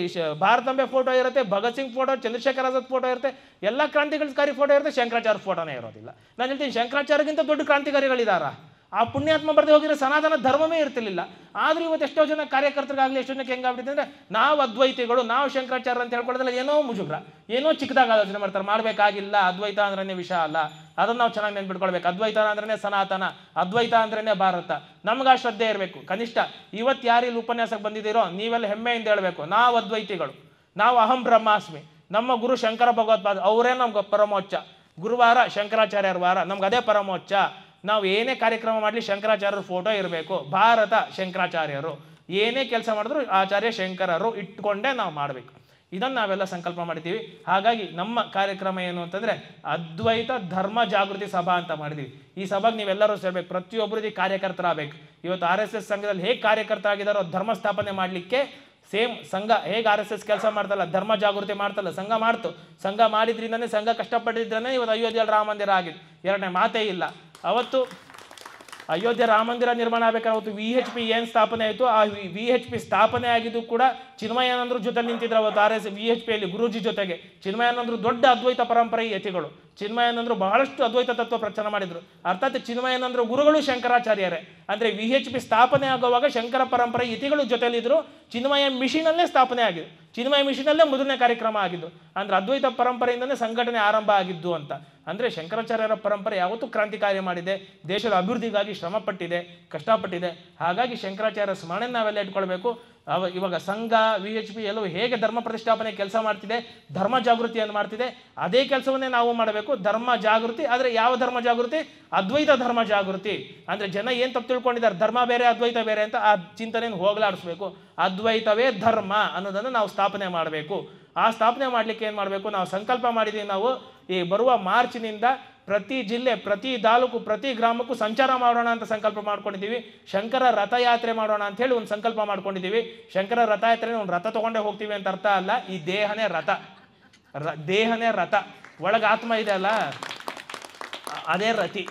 ಭಾರತಾಂಬೆ ಫೋಟೋ ಇರುತ್ತೆ, ಭಗತ್ ಸಿಂಗ್ ಫೋಟೋ, ಚಂದ್ರಶೇಖರ್ ಆಜಾದ್ ಫೋಟೋ ಇರುತ್ತೆ, ಎಲ್ಲ ಕ್ರಾಂತಿಕಾರಿ ಫೋಟೋ ಇರುತ್ತೆ, ಶಂಕರಾಚಾರ್ಯ ಫೋಟೋನೇ ಇರೋದಿಲ್ಲ. ನಾನು ಹೇಳ್ತೀನಿ, ಶಂಕರಾಚಾರ್ಯಗಿಂತ ದೊಡ್ಡ ಕ್ರಾಂತಿಕಾರಿಗಳಿದಾರ? ಆ ಪುಣ್ಯಾತ್ಮ ಬರೆದು ಹೋಗಿರೋ ಸನಾತನ ಧರ್ಮವೇ ಇರ್ತಿರ್ಲಿಲ್ಲ. ಆದರೂ ಇವತ್ತು ಎಷ್ಟೋ ಜನ ಕಾರ್ಯಕರ್ತರಿಗಾಗಲಿ ಎಷ್ಟೋ ಜನಕ್ಕೆ ಹೆಂಗಾಗ್ಬಿಟ್ಟಿದೆ ಅಂದರೆ, ನಾವು ಅದ್ವೈತಿಗಳು, ನಾವು ಶಂಕರಾಚಾರ್ಯ ಅಂತ ಹೇಳ್ಕೊಳ್ಳೋದ್ರಲ್ಲಿ ಏನೋ ಮುಜುಗ್ರ, ಏನೋ ಚಿಕ್ಕದಾಗ ಆಲೋಚನೆ ಮಾಡ್ತಾರೆ. ಮಾಡಬೇಕಾಗಿಲ್ಲ. ಅದ್ವೈತ ಅಂದ್ರೇ ವಿಷಯ ಅಲ್ಲ, ಅದನ್ನು ನಾವು ಚೆನ್ನಾಗಿ ನೆನ್ಪಿಟ್ಕೊಳ್ಬೇಕು. ಅದ್ವೈತ ಅಂದ್ರೇ ಸನಾತನ, ಅದ್ವೈತ ಅಂದ್ರೇ ಭಾರತ. ನಮ್ಗೆ ಆ ಶ್ರದ್ಧೆ ಇರಬೇಕು. ಕನಿಷ್ಠ ಇವತ್ತು ಯಾರು ಇಲ್ಲಿ ಉಪನ್ಯಾಸಕ್ಕೆ ಬಂದಿದ್ದೀರೋ ನೀವೆಲ್ಲ ಹೆಮ್ಮೆಯಿಂದ ಹೇಳಬೇಕು, ನಾವು ಅದ್ವೈತಿಗಳು, ನಾವು ಅಹಂ ಬ್ರಹ್ಮಾಸ್ಮಿ, ನಮ್ಮ ಗುರು ಶಂಕರ ಭಗವತ್ಪಾದ ಅವರೇ ನಮ್ಗೆ ಪರಮೋಚ್ಚ. ಗುರುವಾರ ಶಂಕರಾಚಾರ್ಯರ ವಾರ, ನಮ್ಗೆ ಅದೇ ಪರಮೋಚ್ಚ. ನಾವು ಏನೇ ಕಾರ್ಯಕ್ರಮ ಮಾಡಲಿ ಶಂಕರಾಚಾರ್ಯರ ಫೋಟೋ ಇರಬೇಕು. ಭಾರತ ಶಂಕರಾಚಾರ್ಯರು, ಏನೇ ಕೆಲಸ ಮಾಡಿದ್ರು ಆಚಾರ್ಯ ಶಂಕರರು ಇಟ್ಕೊಂಡೇ ನಾವು ಮಾಡಬೇಕು. ಇದನ್ನು ನಾವೆಲ್ಲ ಸಂಕಲ್ಪ ಮಾಡಿದ್ದೀವಿ. ಹಾಗಾಗಿ ನಮ್ಮ ಕಾರ್ಯಕ್ರಮ ಏನು ಅಂತಂದರೆ ಅದ್ವೈತ ಧರ್ಮ ಜಾಗೃತಿ ಸಭಾ ಅಂತ ಮಾಡಿದ್ದೀವಿ. ಈ ಸಭೆಗೆ ನೀವೆಲ್ಲರೂ ಸೇರಬೇಕು, ಪ್ರತಿಯೊಬ್ಬರಿಗೆ ಕಾರ್ಯಕರ್ತರಾಗಬೇಕು. ಇವತ್ತು RSS ಸಂಘದಲ್ಲಿ ಹೇಗೆ ಕಾರ್ಯಕರ್ತ ಆಗಿದ್ದಾರೋ ಧರ್ಮ ಸ್ಥಾಪನೆ ಮಾಡಲಿಕ್ಕೆ ಸೇಮ್ ಸಂಘ ಹೇಗೆ RSS ಕೆಲಸ ಮಾಡ್ತಲ್ಲ, ಧರ್ಮ ಜಾಗೃತಿ ಮಾಡ್ತಲ್ಲ, ಸಂಘ ಮಾಡ್ತು. ಸಂಘ ಮಾಡಿದ್ರಿಂದನೇ, ಸಂಘ ಕಷ್ಟಪಟ್ಟಿದ್ರೇ ಇವತ್ತು ಅಯೋಧ್ಯೆಯಲ್ಲಿ ರಾಮ ಮಂದಿರ ಆಗಿದ್ದು. ಎರಡನೇ ಮಾತೇ ಇಲ್ಲ. ಅವತ್ತು ಅಯೋಧ್ಯೆ ರಾಮ ಮಂದಿರ ನಿರ್ಮಾಣ ಆಗಬೇಕಾದ್ರೆ ಅವತ್ತು VHP ಏನು ಸ್ಥಾಪನೆ ಆಯಿತು, ಆ VHP ಸ್ಥಾಪನೆ ಆಗಿದ್ದು ಕೂಡ ಚಿನ್ಮಯಾನಂದರು ಜೊತೆ ನಿಂತಿದ್ರು. ಅವತ್ತು RSS VHPಯಲ್ಲಿ ಗುರೂಜಿ ಜೊತೆಗೆ ಚಿನ್ಮಯಾನಂದರು ದೊಡ್ಡ ಅದ್ವೈತ ಪರಂಪರೆ ಯತಿಗಳು. ಚಿನ್ಮಯಾನಂದರು ಬಹಳಷ್ಟು ಅದ್ವೈತ ತತ್ವ ಪ್ರಚಾರ ಮಾಡಿದರು. ಅರ್ಥಾತ್ ಚಿನ್ಮಯಾನಂದರು ಗುರುಗಳು ಶಂಕರಾಚಾರ್ಯರೇ. ಅಂದರೆ VHP ಸ್ಥಾಪನೆ ಆಗುವಾಗ ಶಂಕರ ಪರಂಪರೆ ಯತಿಗಳು ಜೊತೆಲಿದ್ದರು. ಚಿನ್ಮಯ ಮಿಷನಲ್ಲೇ ಸ್ಥಾಪನೆ ಆಗಿದೆ, ಚಿನ್ಮಯ ಮಿಷನಲ್ಲೇ ಮೊದಲನೇ ಕಾರ್ಯಕ್ರಮ ಆಗಿದ್ದು. ಅಂದರೆ ಅದ್ವೈತ ಪರಂಪರೆಯಿಂದಲೇ ಸಂಘಟನೆ ಆರಂಭ ಆಗಿದ್ದು ಅಂತ. ಅಂದರೆ ಶಂಕರಾಚಾರ್ಯರ ಪರಂಪರೆ ಯಾವತ್ತೂ ಕ್ರಾಂತಿಕಾರ್ಯ ಮಾಡಿದೆ, ದೇಶದ ಅಭಿವೃದ್ಧಿಗಾಗಿ ಶ್ರಮಪಟ್ಟಿದೆ, ಕಷ್ಟಪಟ್ಟಿದೆ. ಹಾಗಾಗಿ ಶಂಕರಾಚಾರ್ಯ ಸ್ಮರಣೆ ನಾವೆಲ್ಲ ಇಟ್ಕೊಳ್ಬೇಕು. ಇವಾಗ ಸಂಘ VHP ಎಲ್ಲವೂ ಹೇಗೆ ಧರ್ಮ ಪ್ರತಿಷ್ಠಾಪನೆ ಕೆಲಸ ಮಾಡ್ತಿದೆ, ಧರ್ಮ ಜಾಗೃತಿಯನ್ನು ಮಾಡ್ತಿದೆ, ಅದೇ ಕೆಲಸವನ್ನೇ ನಾವು ಮಾಡಬೇಕು. ಧರ್ಮ ಜಾಗೃತಿ, ಆದರೆ ಯಾವ ಧರ್ಮ ಜಾಗೃತಿ? ಅದ್ವೈತ ಧರ್ಮ ಜಾಗೃತಿ. ಅಂದರೆ ಜನ ಏನು ತಪ್ಪು ತಿಳ್ಕೊಂಡಿದ್ದಾರೆ, ಧರ್ಮ ಬೇರೆ ಅದ್ವೈತ ಬೇರೆ ಅಂತ, ಆ ಚಿಂತನೆಯನ್ನು ಹೋಗಲಾಡಿಸ್ಬೇಕು. ಅದ್ವೈತವೇ ಧರ್ಮ ಅನ್ನೋದನ್ನು ನಾವು ಸ್ಥಾಪನೆ ಮಾಡಬೇಕು. ಆ ಸ್ಥಾಪನೆ ಮಾಡಲಿಕ್ಕೆ ಏನು ಮಾಡಬೇಕು? ನಾವು ಸಂಕಲ್ಪ ಮಾಡಿದ್ದೀವಿ. ನಾವು ಈ ಬರುವ ಮಾರ್ಚ್ನಿಂದ ಪ್ರತಿ ಜಿಲ್ಲೆ, ಪ್ರತಿ ತಾಲೂಕು, ಪ್ರತಿ ಗ್ರಾಮಕ್ಕೂ ಸಂಚಾರ ಮಾಡೋಣ ಅಂತ ಸಂಕಲ್ಪ ಮಾಡ್ಕೊಂಡಿದ್ದೀವಿ. ಶಂಕರ ರಥಯಾತ್ರೆ ಮಾಡೋಣ ಅಂತ ಹೇಳಿ ಒಂದು ಸಂಕಲ್ಪ ಮಾಡ್ಕೊಂಡಿದ್ದೀವಿ. ಶಂಕರ ರಥಯಾತ್ರೆ ಒಂದು ರಥ ತೊಗೊಂಡೇ ಹೋಗ್ತೀವಿ ಅಂತ ಅರ್ಥ ಅಲ್ಲ. ಈ ದೇಹನೇ ರಥ, ದೇಹನೇ ರಥ, ಒಳಗೆ ಆತ್ಮ ಇದೆ ಅಲ್ಲ, ಅದೇ ರಥಿ.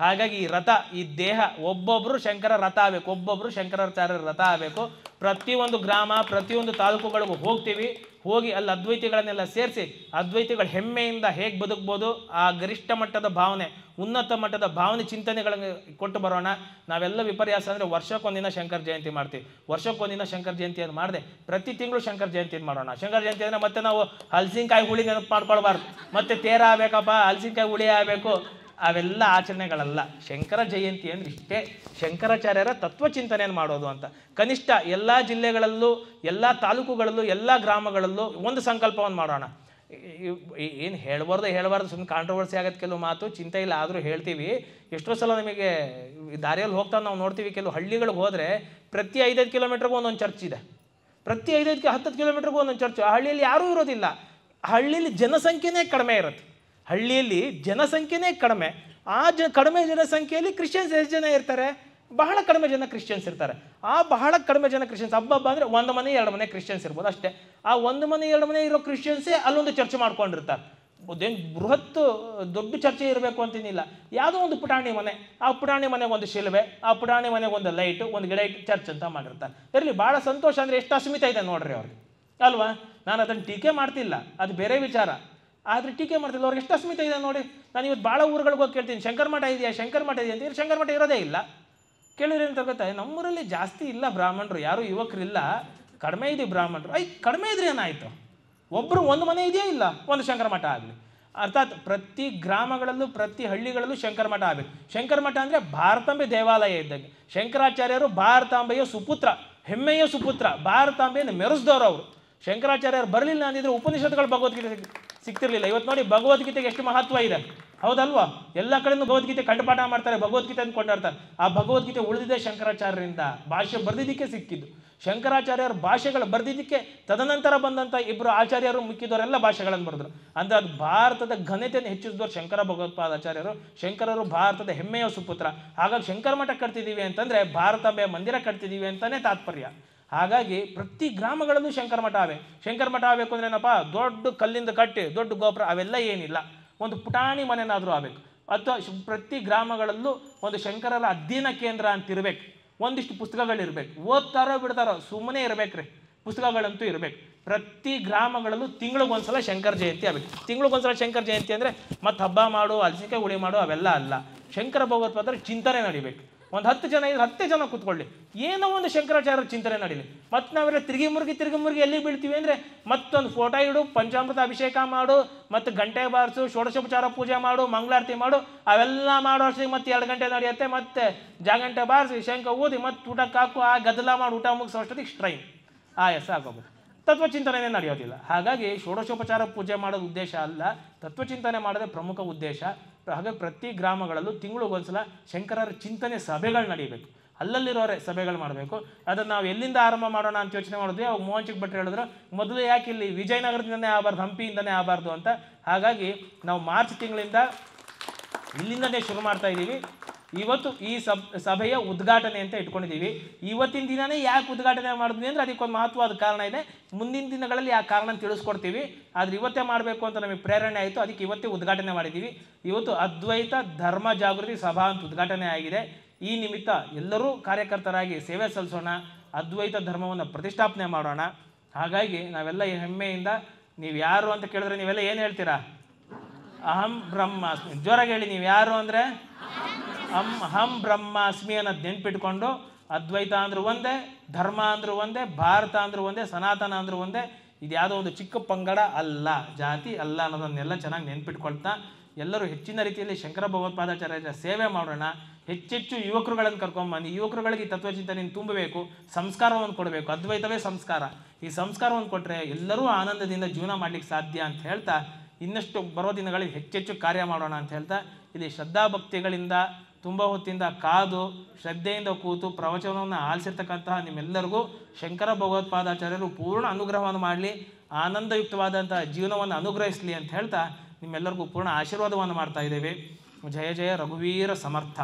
ಹಾಗಾಗಿ ಈ ರಥ, ಈ ದೇಹ, ಒಬ್ಬೊಬ್ಬರು ಶಂಕರ ರಥ ಆಗಬೇಕು, ಒಬ್ಬೊಬ್ಬರು ಶಂಕರಾಚಾರ್ಯರ ರಥ ಆಗಬೇಕು. ಪ್ರತಿಯೊಂದು ಗ್ರಾಮ, ಪ್ರತಿಯೊಂದು ತಾಲೂಕುಗಳಿಗೂ ಹೋಗ್ತೀವಿ. ಹೋಗಿ ಅಲ್ಲಿ ಅದ್ವೈತಿಗಳನ್ನೆಲ್ಲ ಸೇರಿಸಿ ಅದ್ವೈತಿಗಳ ಹೆಮ್ಮೆಯಿಂದ ಹೇಗೆ ಬದುಕ್ಬೋದು, ಆ ಗರಿಷ್ಠ ಮಟ್ಟದ ಭಾವನೆ, ಉನ್ನತ ಮಟ್ಟದ ಭಾವನೆ, ಚಿಂತನೆಗಳನ್ನು ಕೊಟ್ಟು ಬರೋಣ. ನಾವೆಲ್ಲ ವಿಪರ್ಯಾಸ ಅಂದರೆ ವರ್ಷಕ್ಕೊಂದಿನ ಶಂಕರ ಜಯಂತಿ ಮಾಡ್ತೀವಿ. ವರ್ಷಕ್ಕೊಂದಿನ ಶಂಕರ ಜಯಂತಿಯನ್ನು ಮಾಡದೆ ಪ್ರತಿ ತಿಂಗಳು ಶಂಕರ ಜಯಂತಿಯನ್ನು ಮಾಡೋಣ. ಶಂಕರ ಜಯಂತಿ ಅಂದರೆ ಮತ್ತೆ ನಾವು ಹಲಸಿನಕಾಯಿ ಹುಳಿ ನೆನಪು ಮಾಡ್ಕೊಳ್ಬಾರ್ದು, ಮತ್ತೆ ತೇರ ಆಗಬೇಕಪ್ಪ, ಹಲಸಿನಕಾಯಿ ಹುಳಿ ಆಗಬೇಕು, ಅವೆಲ್ಲ ಆಚರಣೆಗಳಲ್ಲ. ಶಂಕರ ಜಯಂತಿ ಅಂದರೆ ಇಷ್ಟೇ, ಶಂಕರಾಚಾರ್ಯರ ತತ್ವಚಿಂತನೆಯನ್ನು ಮಾಡೋದು ಅಂತ. ಕನಿಷ್ಠ ಎಲ್ಲ ಜಿಲ್ಲೆಗಳಲ್ಲೂ, ಎಲ್ಲ ತಾಲೂಕುಗಳಲ್ಲೂ, ಎಲ್ಲ ಗ್ರಾಮಗಳಲ್ಲೂ ಒಂದು ಸಂಕಲ್ಪವನ್ನು ಮಾಡೋಣ. ಏನು ಹೇಳಬಾರ್ದು ಸುಮ್ಮನೆ ಕಾಂಟ್ರವರ್ಸಿ ಆಗೋದು ಕೆಲವು ಮಾತು, ಚಿಂತೆ ಇಲ್ಲ, ಆದರೂ ಹೇಳ್ತೀವಿ. ಎಷ್ಟೋ ಸಲ ನಮಗೆ ದಾರಿಯಲ್ಲಿ ಹೋಗ್ತಾ ನಾವು ನೋಡ್ತೀವಿ, ಕೆಲವು ಹಳ್ಳಿಗಳಿಗೆ ಹೋದರೆ ಪ್ರತಿ 5-5 ಕಿಲೋಮೀಟ್ರಿಗೂ ಒಂದೊಂದು ಚರ್ಚ್ ಇದೆ, ಪ್ರತಿ 5-10 ಕಿಲೋಮೀಟ್ರಿಗೂ ಒಂದೊಂದು ಚರ್ಚ್. ಆ ಹಳ್ಳಿಯಲ್ಲಿ ಯಾರೂ ಇರೋದಿಲ್ಲ, ಹಳ್ಳಿಯಲ್ಲಿ ಜನಸಂಖ್ಯೆನೇ ಕಡಿಮೆ ಇರುತ್ತೆ. ಹಳ್ಳಿಯಲ್ಲಿ ಜನಸಂಖ್ಯೆನೇ ಕಡಿಮೆ. ಆ ಕಡಿಮೆ ಜನಸಂಖ್ಯೆಯಲ್ಲಿ ಕ್ರಿಶ್ಚಿಯನ್ಸ್ ಎಷ್ಟು ಜನ ಇರ್ತಾರೆ? ಬಹಳ ಕಡಿಮೆ ಜನ ಕ್ರಿಶ್ಚಿಯನ್ಸ್ ಇರ್ತಾರೆ. ಆ ಬಹಳ ಕಡಿಮೆ ಜನ ಕ್ರಿಶ್ಚಿಯನ್ಸ್, ಹಬ್ಬ ಅಂದರೆ 1 ಮನೆ 2 ಮನೆ ಕ್ರಿಶ್ಚಿಯನ್ಸ್ ಇರ್ಬೋದು ಅಷ್ಟೇ. ಆ 1 ಮನೆ 2 ಮನೆ ಇರೋ ಕ್ರಿಶ್ಚಿಯನ್ಸೇ ಅಲ್ಲೊಂದು ಚರ್ಚೆ ಮಾಡ್ಕೊಂಡಿರ್ತಾರೆ. ಅದೇನು ಬೃಹತ್ ದೊಡ್ಡ ಚರ್ಚೆ ಇರಬೇಕು ಅಂತೇನಿಲ್ಲ, ಯಾವುದೋ ಒಂದು ಪುಟಾಣಿ ಮನೆ, ಆ ಪುಟಾಣಿ ಮನೆಗೆ ಒಂದು ಶಿಲ್ವೆ, ಆ ಪುಟಾಣಿ ಮನೆಗೆ ಒಂದು ಲೈಟು, ಒಂದು ಗಿಡ ಇಟ್ಟು ಚರ್ಚ್ ಅಂತ ಮಾಡಿರ್ತಾರೆ. ಇರಲಿ, ಭಾಳ ಸಂತೋಷ. ಅಂದರೆ ಎಷ್ಟು ಅಸ್ಮಿತ ಇದೆ ನೋಡ್ರಿ ಅವ್ರಿಗೆ, ಅಲ್ವಾ? ನಾನು ಅದನ್ನು ಟೀಕೆ ಮಾಡ್ತಿಲ್ಲ, ಅದು ಬೇರೆ ವಿಚಾರ. ಆದರೆ ಟೀಕೆ ಮಾಡ್ತಿಲ್ಲ, ಅವ್ರಿಗೆ ಎಷ್ಟು ಅಸ್ಮಿತ ಇದೆ ನೋಡಿ. ನಾನು ಇವತ್ತು ಭಾಳ ಊರುಗಳಿಗೆ ಹೋಗಿ ಕೇಳ್ತೀನಿ, ಶಂಕರ ಮಠ ಇದೆಯಾ, ಶಂಕರ ಮಠ ಇದೆಯಾ ಅಂತ. ಶಂಕರ ಮಠ ಇರೋದೇ ಇಲ್ಲ. ಕೇಳಿದ್ರೆ ಏನು ತಗೋತಾ, ನಮ್ಮೂರಲ್ಲಿ ಜಾಸ್ತಿ ಇಲ್ಲ ಬ್ರಾಹ್ಮಣರು, ಯಾರೂ ಯುವಕರಿಲ್ಲ, ಕಡಿಮೆ ಇದೆ ಬ್ರಾಹ್ಮಣರು. ಕಡಿಮೆ ಇದ್ರೆ ಏನಾಯಿತು? ಒಬ್ಬರು 1 ಮನೆ ಇದೆಯಾ, ಇಲ್ಲ ಒಂದು ಶಂಕರ ಮಠ ಆಗಲಿ. ಅರ್ಥಾತ್ ಪ್ರತಿ ಗ್ರಾಮಗಳಲ್ಲೂ, ಪ್ರತಿ ಹಳ್ಳಿಗಳಲ್ಲೂ ಶಂಕರ ಮಠ ಆಗಬೇಕು. ಶಂಕರ ಮಠ ಅಂದರೆ ಭಾರತಾಂಬೆ ದೇವಾಲಯ ಇದ್ದಂಗೆ. ಶಂಕರಾಚಾರ್ಯರು ಭಾರತಾಂಬೆಯ ಸುಪುತ್ರ, ಹೆಮ್ಮೆಯ ಸುಪುತ್ರ, ಭಾರತಾಂಬೆಯನ್ನು ಮೆರೆಸಿದವರು ಅವರು. ಶಂಕರಾಚಾರ್ಯರು ಬರಲಿಲ್ಲ ಅಂದಿದ್ರೆ ಉಪನಿಷತ್ತುಗಳು ಭಗವದ್ಗೀತೆ ಸಿಗ್ತಿರ್ಲಿಲ್ಲ. ಇವತ್ತು ನೋಡಿ ಭಗವದ್ಗೀತೆಗೆ ಎಷ್ಟು ಮಹತ್ವ ಇದೆ, ಹೌದಲ್ವಾ? ಎಲ್ಲ ಕಡೆನೂ ಭಗವದ್ಗೀತೆ ಕಂಠಪಾಠ ಮಾಡ್ತಾರೆ, ಭಗವದ್ಗೀತೆ ಅಂತ ಕೊಂಡಾಡ್ತಾರೆ. ಆ ಭಗವದ್ಗೀತೆ ಉಳಿದಿದೆ ಶಂಕರಾಚಾರ್ಯರಿಂದ, ಭಾಷೆ ಬರೆದಿದ್ದಕ್ಕೆ ಸಿಕ್ಕಿದ್ದು. ಶಂಕರಾಚಾರ್ಯರ ಭಾಷೆಗಳು ಬರೆದಿದ್ದಕ್ಕೆ ತದನಂತರ ಬಂದಂಥ ಇಬ್ಬರು ಆಚಾರ್ಯರು ಮಿಕ್ಕಿದವರೆಲ್ಲ ಭಾಷೆಗಳನ್ನು ಬರೆದ್ರು. ಅಂದರೆ ಅದು ಭಾರತದ ಘನತೆಯನ್ನು ಹೆಚ್ಚಿಸಿದವರು ಶಂಕರ ಭಗವತ್ಪಾದಾಚಾರ್ಯರು. ಶಂಕರರು ಭಾರತದ ಹೆಮ್ಮೆಯ ಸುಪುತ್ರ. ಹಾಗಾಗಿ ಶಂಕರ ಮಠ ಕಟ್ತಿದ್ದೀವಿ ಅಂತಂದರೆ ಭಾರತಾಂಬೆಯ ಮಂದಿರ ಕಟ್ತಿದ್ದೀವಿ ಅಂತಲೇ ತಾತ್ಪರ್ಯ. ಹಾಗಾಗಿ ಪ್ರತಿ ಗ್ರಾಮಗಳಲ್ಲೂ ಶಂಕರ ಮಠ ಆವೆ. ಶಂಕರ ಮಠ ಆಗಬೇಕು ಅಂದ್ರೆ ಏನಪ್ಪ, ದೊಡ್ಡ ಕಲ್ಲಿಂದ ಕಟ್ಟಿ ದೊಡ್ಡ ಗೋಪುರ ಅವೆಲ್ಲ ಏನಿಲ್ಲ, ಒಂದು ಪುಟಾಣಿ ಮನೆನಾದರೂ ಆಗಬೇಕು. ಅಥವಾ ಪ್ರತಿ ಗ್ರಾಮಗಳಲ್ಲೂ ಒಂದು ಶಂಕರರ ಅಧ್ಯಯನ ಕೇಂದ್ರ ಅಂತ ಇರಬೇಕು. ಒಂದಿಷ್ಟು ಪುಸ್ತಕಗಳಿರ್ಬೇಕು, ಓದ್ತಾರೋ ಬಿಡ್ತಾರೋ ಸುಮ್ಮನೆ ಇರಬೇಕ್ರಿ, ಪುಸ್ತಕಗಳಂತೂ ಇರಬೇಕು. ಪ್ರತಿ ಗ್ರಾಮಗಳಲ್ಲೂ ತಿಂಗಳಿಗೊಂದ್ಸಲ ಶಂಕರ ಜಯಂತಿ ಆಗಬೇಕು. ತಿಂಗಳಿಗೊಂದ್ಸಲ ಶಂಕರ ಜಯಂತಿ ಅಂದರೆ ಮತ್ತೆ ಹಬ್ಬ ಮಾಡು, ಹಲಸಿನಕಾಯಿ ಹುಳಿ ಮಾಡು ಅವೆಲ್ಲ ಅಲ್ಲ. ಶಂಕರ ಭಗವತ್ಪಾದರ ಚಿಂತನೆ ನಡಿಬೇಕು. ಒಂದು 10 ಜನ ಇದ್ರೆ 10 ಜನ ಕೂತ್ಕೊಳ್ಳಿ, ಏನೋ ಒಂದು ಶಂಕರಾಚಾರ್ಯರ ಚಿಂತನೆ ನಡೀಲಿ. ಮತ್ತು ನಾವೆಲ್ಲ ತಿರುಗಿ ಮುರುಗಿ ಎಲ್ಲಿ ಬೀಳ್ತೀವಿ ಅಂದರೆ ಮತ್ತೊಂದು ಫೋಟೋ ಇಡು, ಪಂಚಾಮೃತ ಅಭಿಷೇಕ ಮಾಡು, ಮತ್ತು ಗಂಟೆ ಬಾರಿಸು, ಷೋಡಶೋಪಚಾರ ಪೂಜೆ ಮಾಡು, ಮಂಗಳಾರತಿ ಮಾಡು, ಅವೆಲ್ಲ ಮಾಡೋ ಅಷ್ಟೇ ಮತ್ತೆ 2 ಗಂಟೆ ನಡೆಯುತ್ತೆ. ಮತ್ತೆ ಜಾಗಂಟೆ ಬಾರಿಸಿ ಶಂಖ ಊದಿ ಮತ್ತೆ ಊಟಕ್ಕೆ ಹಾಕು, ಆ ಗದ್ದಲ ಮಾಡಿ ಊಟ ಮುಗಿಸೋ ಅಷ್ಟೊತ್ತಿಗೆ ಸ್ಟ್ರೈನ್ ಆಯಾಸ ಆಗೋಗುತ್ತೆ. ತತ್ವಚಿಂತನೆ ನಡೆಯೋದಿಲ್ಲ. ಹಾಗಾಗಿ ಷೋಡಶೋಪಚಾರ ಪೂಜೆ ಮಾಡೋದು ಉದ್ದೇಶ ಅಲ್ಲ, ತತ್ವಚಿಂತನೆ ಮಾಡೋದೇ ಪ್ರಮುಖ ಉದ್ದೇಶ. ಹಾಗಾಗಿ ಪ್ರತಿ ಗ್ರಾಮಗಳಲ್ಲೂ ತಿಂಗಳಿಗೊಂದ್ಸಲ ಶಂಕರರ ಚಿಂತನೆ ಸಭೆಗಳು ನಡೀಬೇಕು. ಅಲ್ಲಲ್ಲಿರೋರೆ ಸಭೆಗಳು ಮಾಡಬೇಕು. ಅದನ್ನು ನಾವು ಎಲ್ಲಿಂದ ಆರಂಭ ಮಾಡೋಣ ಅಂತ ಯೋಚನೆ ಮಾಡಿದ್ವಿ. ಅವಾಗ ಮೋಹನ್ ಚಿಕ್ಕ ಭಟ್ರು ಹೇಳಿದ್ರು, ಮೊದಲು ಯಾಕೆ ಇಲ್ಲಿ ವಿಜಯನಗರದಿಂದನೇ ಆಗಬಾರ್ದು, ಹಂಪಿಯಿಂದನೇ ಆಗಬಾರ್ದು ಅಂತ. ಹಾಗಾಗಿ ನಾವು ಮಾರ್ಚ್ ತಿಂಗಳಿಂದ ಇಲ್ಲಿಂದನೇ ಶುರು ಮಾಡ್ತಾ ಇದ್ದೀವಿ. ಇವತ್ತು ಈ ಸಭೆಯ ಉದ್ಘಾಟನೆ ಅಂತ ಇಟ್ಕೊಂಡಿದ್ದೀವಿ. ಇವತ್ತಿನ ದಿನನೇ ಯಾಕೆ ಉದ್ಘಾಟನೆ ಮಾಡಿದ್ವಿ ಅಂದರೆ ಅದಕ್ಕೊಂದು ಮಹತ್ವದ ಕಾರಣ ಇದೆ. ಮುಂದಿನ ದಿನಗಳಲ್ಲಿ ಆ ಕಾರಣ ತಿಳಿಸ್ಕೊಡ್ತೀವಿ. ಆದರೆ ಇವತ್ತೇ ಮಾಡಬೇಕು ಅಂತ ನಮಗೆ ಪ್ರೇರಣೆ ಆಯಿತು, ಅದಕ್ಕೆ ಇವತ್ತೇ ಉದ್ಘಾಟನೆ ಮಾಡಿದ್ದೀವಿ. ಇವತ್ತು ಅದ್ವೈತ ಧರ್ಮ ಜಾಗೃತಿ ಸಭಾ ಅಂತ ಉದ್ಘಾಟನೆ ಆಗಿದೆ. ಈ ನಿಮಿತ್ತ ಎಲ್ಲರೂ ಕಾರ್ಯಕರ್ತರಾಗಿ ಸೇವೆ ಸಲ್ಲಿಸೋಣ, ಅದ್ವೈತ ಧರ್ಮವನ್ನು ಪ್ರತಿಷ್ಠಾಪನೆ ಮಾಡೋಣ. ಹಾಗಾಗಿ ನಾವೆಲ್ಲ ಹೆಮ್ಮೆಯಿಂದ, ನೀವು ಯಾರು ಅಂತ ಕೇಳಿದ್ರೆ ನೀವೆಲ್ಲ ಏನು ಹೇಳ್ತೀರಾ? ಅಹಂ ಬ್ರಹ್ಮಾಸ್ಮಿ. ಜೋರಾಗಿ ಹೇಳಿ, ನೀವು ಯಾರು ಅಂದರೆ ಅಹಂ ಬ್ರಹ್ಮಾಸ್ಮಿ ಅನ್ನೋದು ನೆನ್ಪಿಟ್ಕೊಂಡು, ಅದ್ವೈತ ಅಂದ್ರೂ ಒಂದೇ, ಧರ್ಮ ಅಂದ್ರೂ ಒಂದೇ, ಭಾರತ ಅಂದ್ರೂ ಒಂದೇ, ಸನಾತನ ಅಂದ್ರೂ ಒಂದೇ. ಇದು ಯಾವುದೋ ಒಂದು ಚಿಕ್ಕ ಪಂಗಡ ಅಲ್ಲ, ಜಾತಿ ಅಲ್ಲ ಅನ್ನೋದನ್ನೆಲ್ಲ ಚೆನ್ನಾಗಿ ನೆನ್ಪಿಟ್ಕೊಳ್ತಾ ಎಲ್ಲರೂ ಹೆಚ್ಚಿನ ರೀತಿಯಲ್ಲಿ ಶಂಕರ ಭಗವತ್ಪಾದಾಚಾರ್ಯರ ಸೇವೆ ಮಾಡೋಣ. ಹೆಚ್ಚೆಚ್ಚು ಯುವಕರುಗಳನ್ನು ಕರ್ಕೊಂಡ್ಬಂದು ಯುವಕರುಗಳಿಗೆ ಈ ತತ್ವಚಿಂತನೆಯನ್ನು ತುಂಬಬೇಕು, ಸಂಸ್ಕಾರವನ್ನು ಕೊಡಬೇಕು. ಅದ್ವೈತವೇ ಸಂಸ್ಕಾರ. ಈ ಸಂಸ್ಕಾರವನ್ನು ಕೊಟ್ಟರೆ ಎಲ್ಲರೂ ಆನಂದದಿಂದ ಜೀವನ ಮಾಡಲಿಕ್ಕೆ ಸಾಧ್ಯ ಅಂತ ಹೇಳ್ತಾ, ಇನ್ನಷ್ಟು ಬರೋ ದಿನಗಳಲ್ಲಿ ಹೆಚ್ಚೆಚ್ಚು ಕಾರ್ಯ ಮಾಡೋಣ ಅಂತ ಹೇಳ್ತಾ, ಇಲ್ಲಿ ಶ್ರದ್ಧಾಭಕ್ತಿಗಳಿಂದ ತುಂಬ ಹೊತ್ತಿಂದ ಕಾದು ಶ್ರದ್ಧೆಯಿಂದ ಕೂತು ಪ್ರವಚನವನ್ನು ಆಲಿಸಿರ್ತಕ್ಕಂತಹ ನಿಮ್ಮೆಲ್ಲರಿಗೂ ಶಂಕರ ಭಗವತ್ಪಾದಾಚಾರ್ಯರು ಪೂರ್ಣ ಅನುಗ್ರಹವನ್ನು ಮಾಡಲಿ, ಆನಂದಯುಕ್ತವಾದಂಥ ಜೀವನವನ್ನು ಅನುಗ್ರಹಿಸಲಿ ಅಂತ ಹೇಳ್ತಾ ನಿಮ್ಮೆಲ್ಲರಿಗೂ ಪೂರ್ಣ ಆಶೀರ್ವಾದವನ್ನು ಮಾಡ್ತಾ ಇದ್ದೇವೆ. ಜಯ ಜಯ ರಘುವೀರ ಸಮರ್ಥ.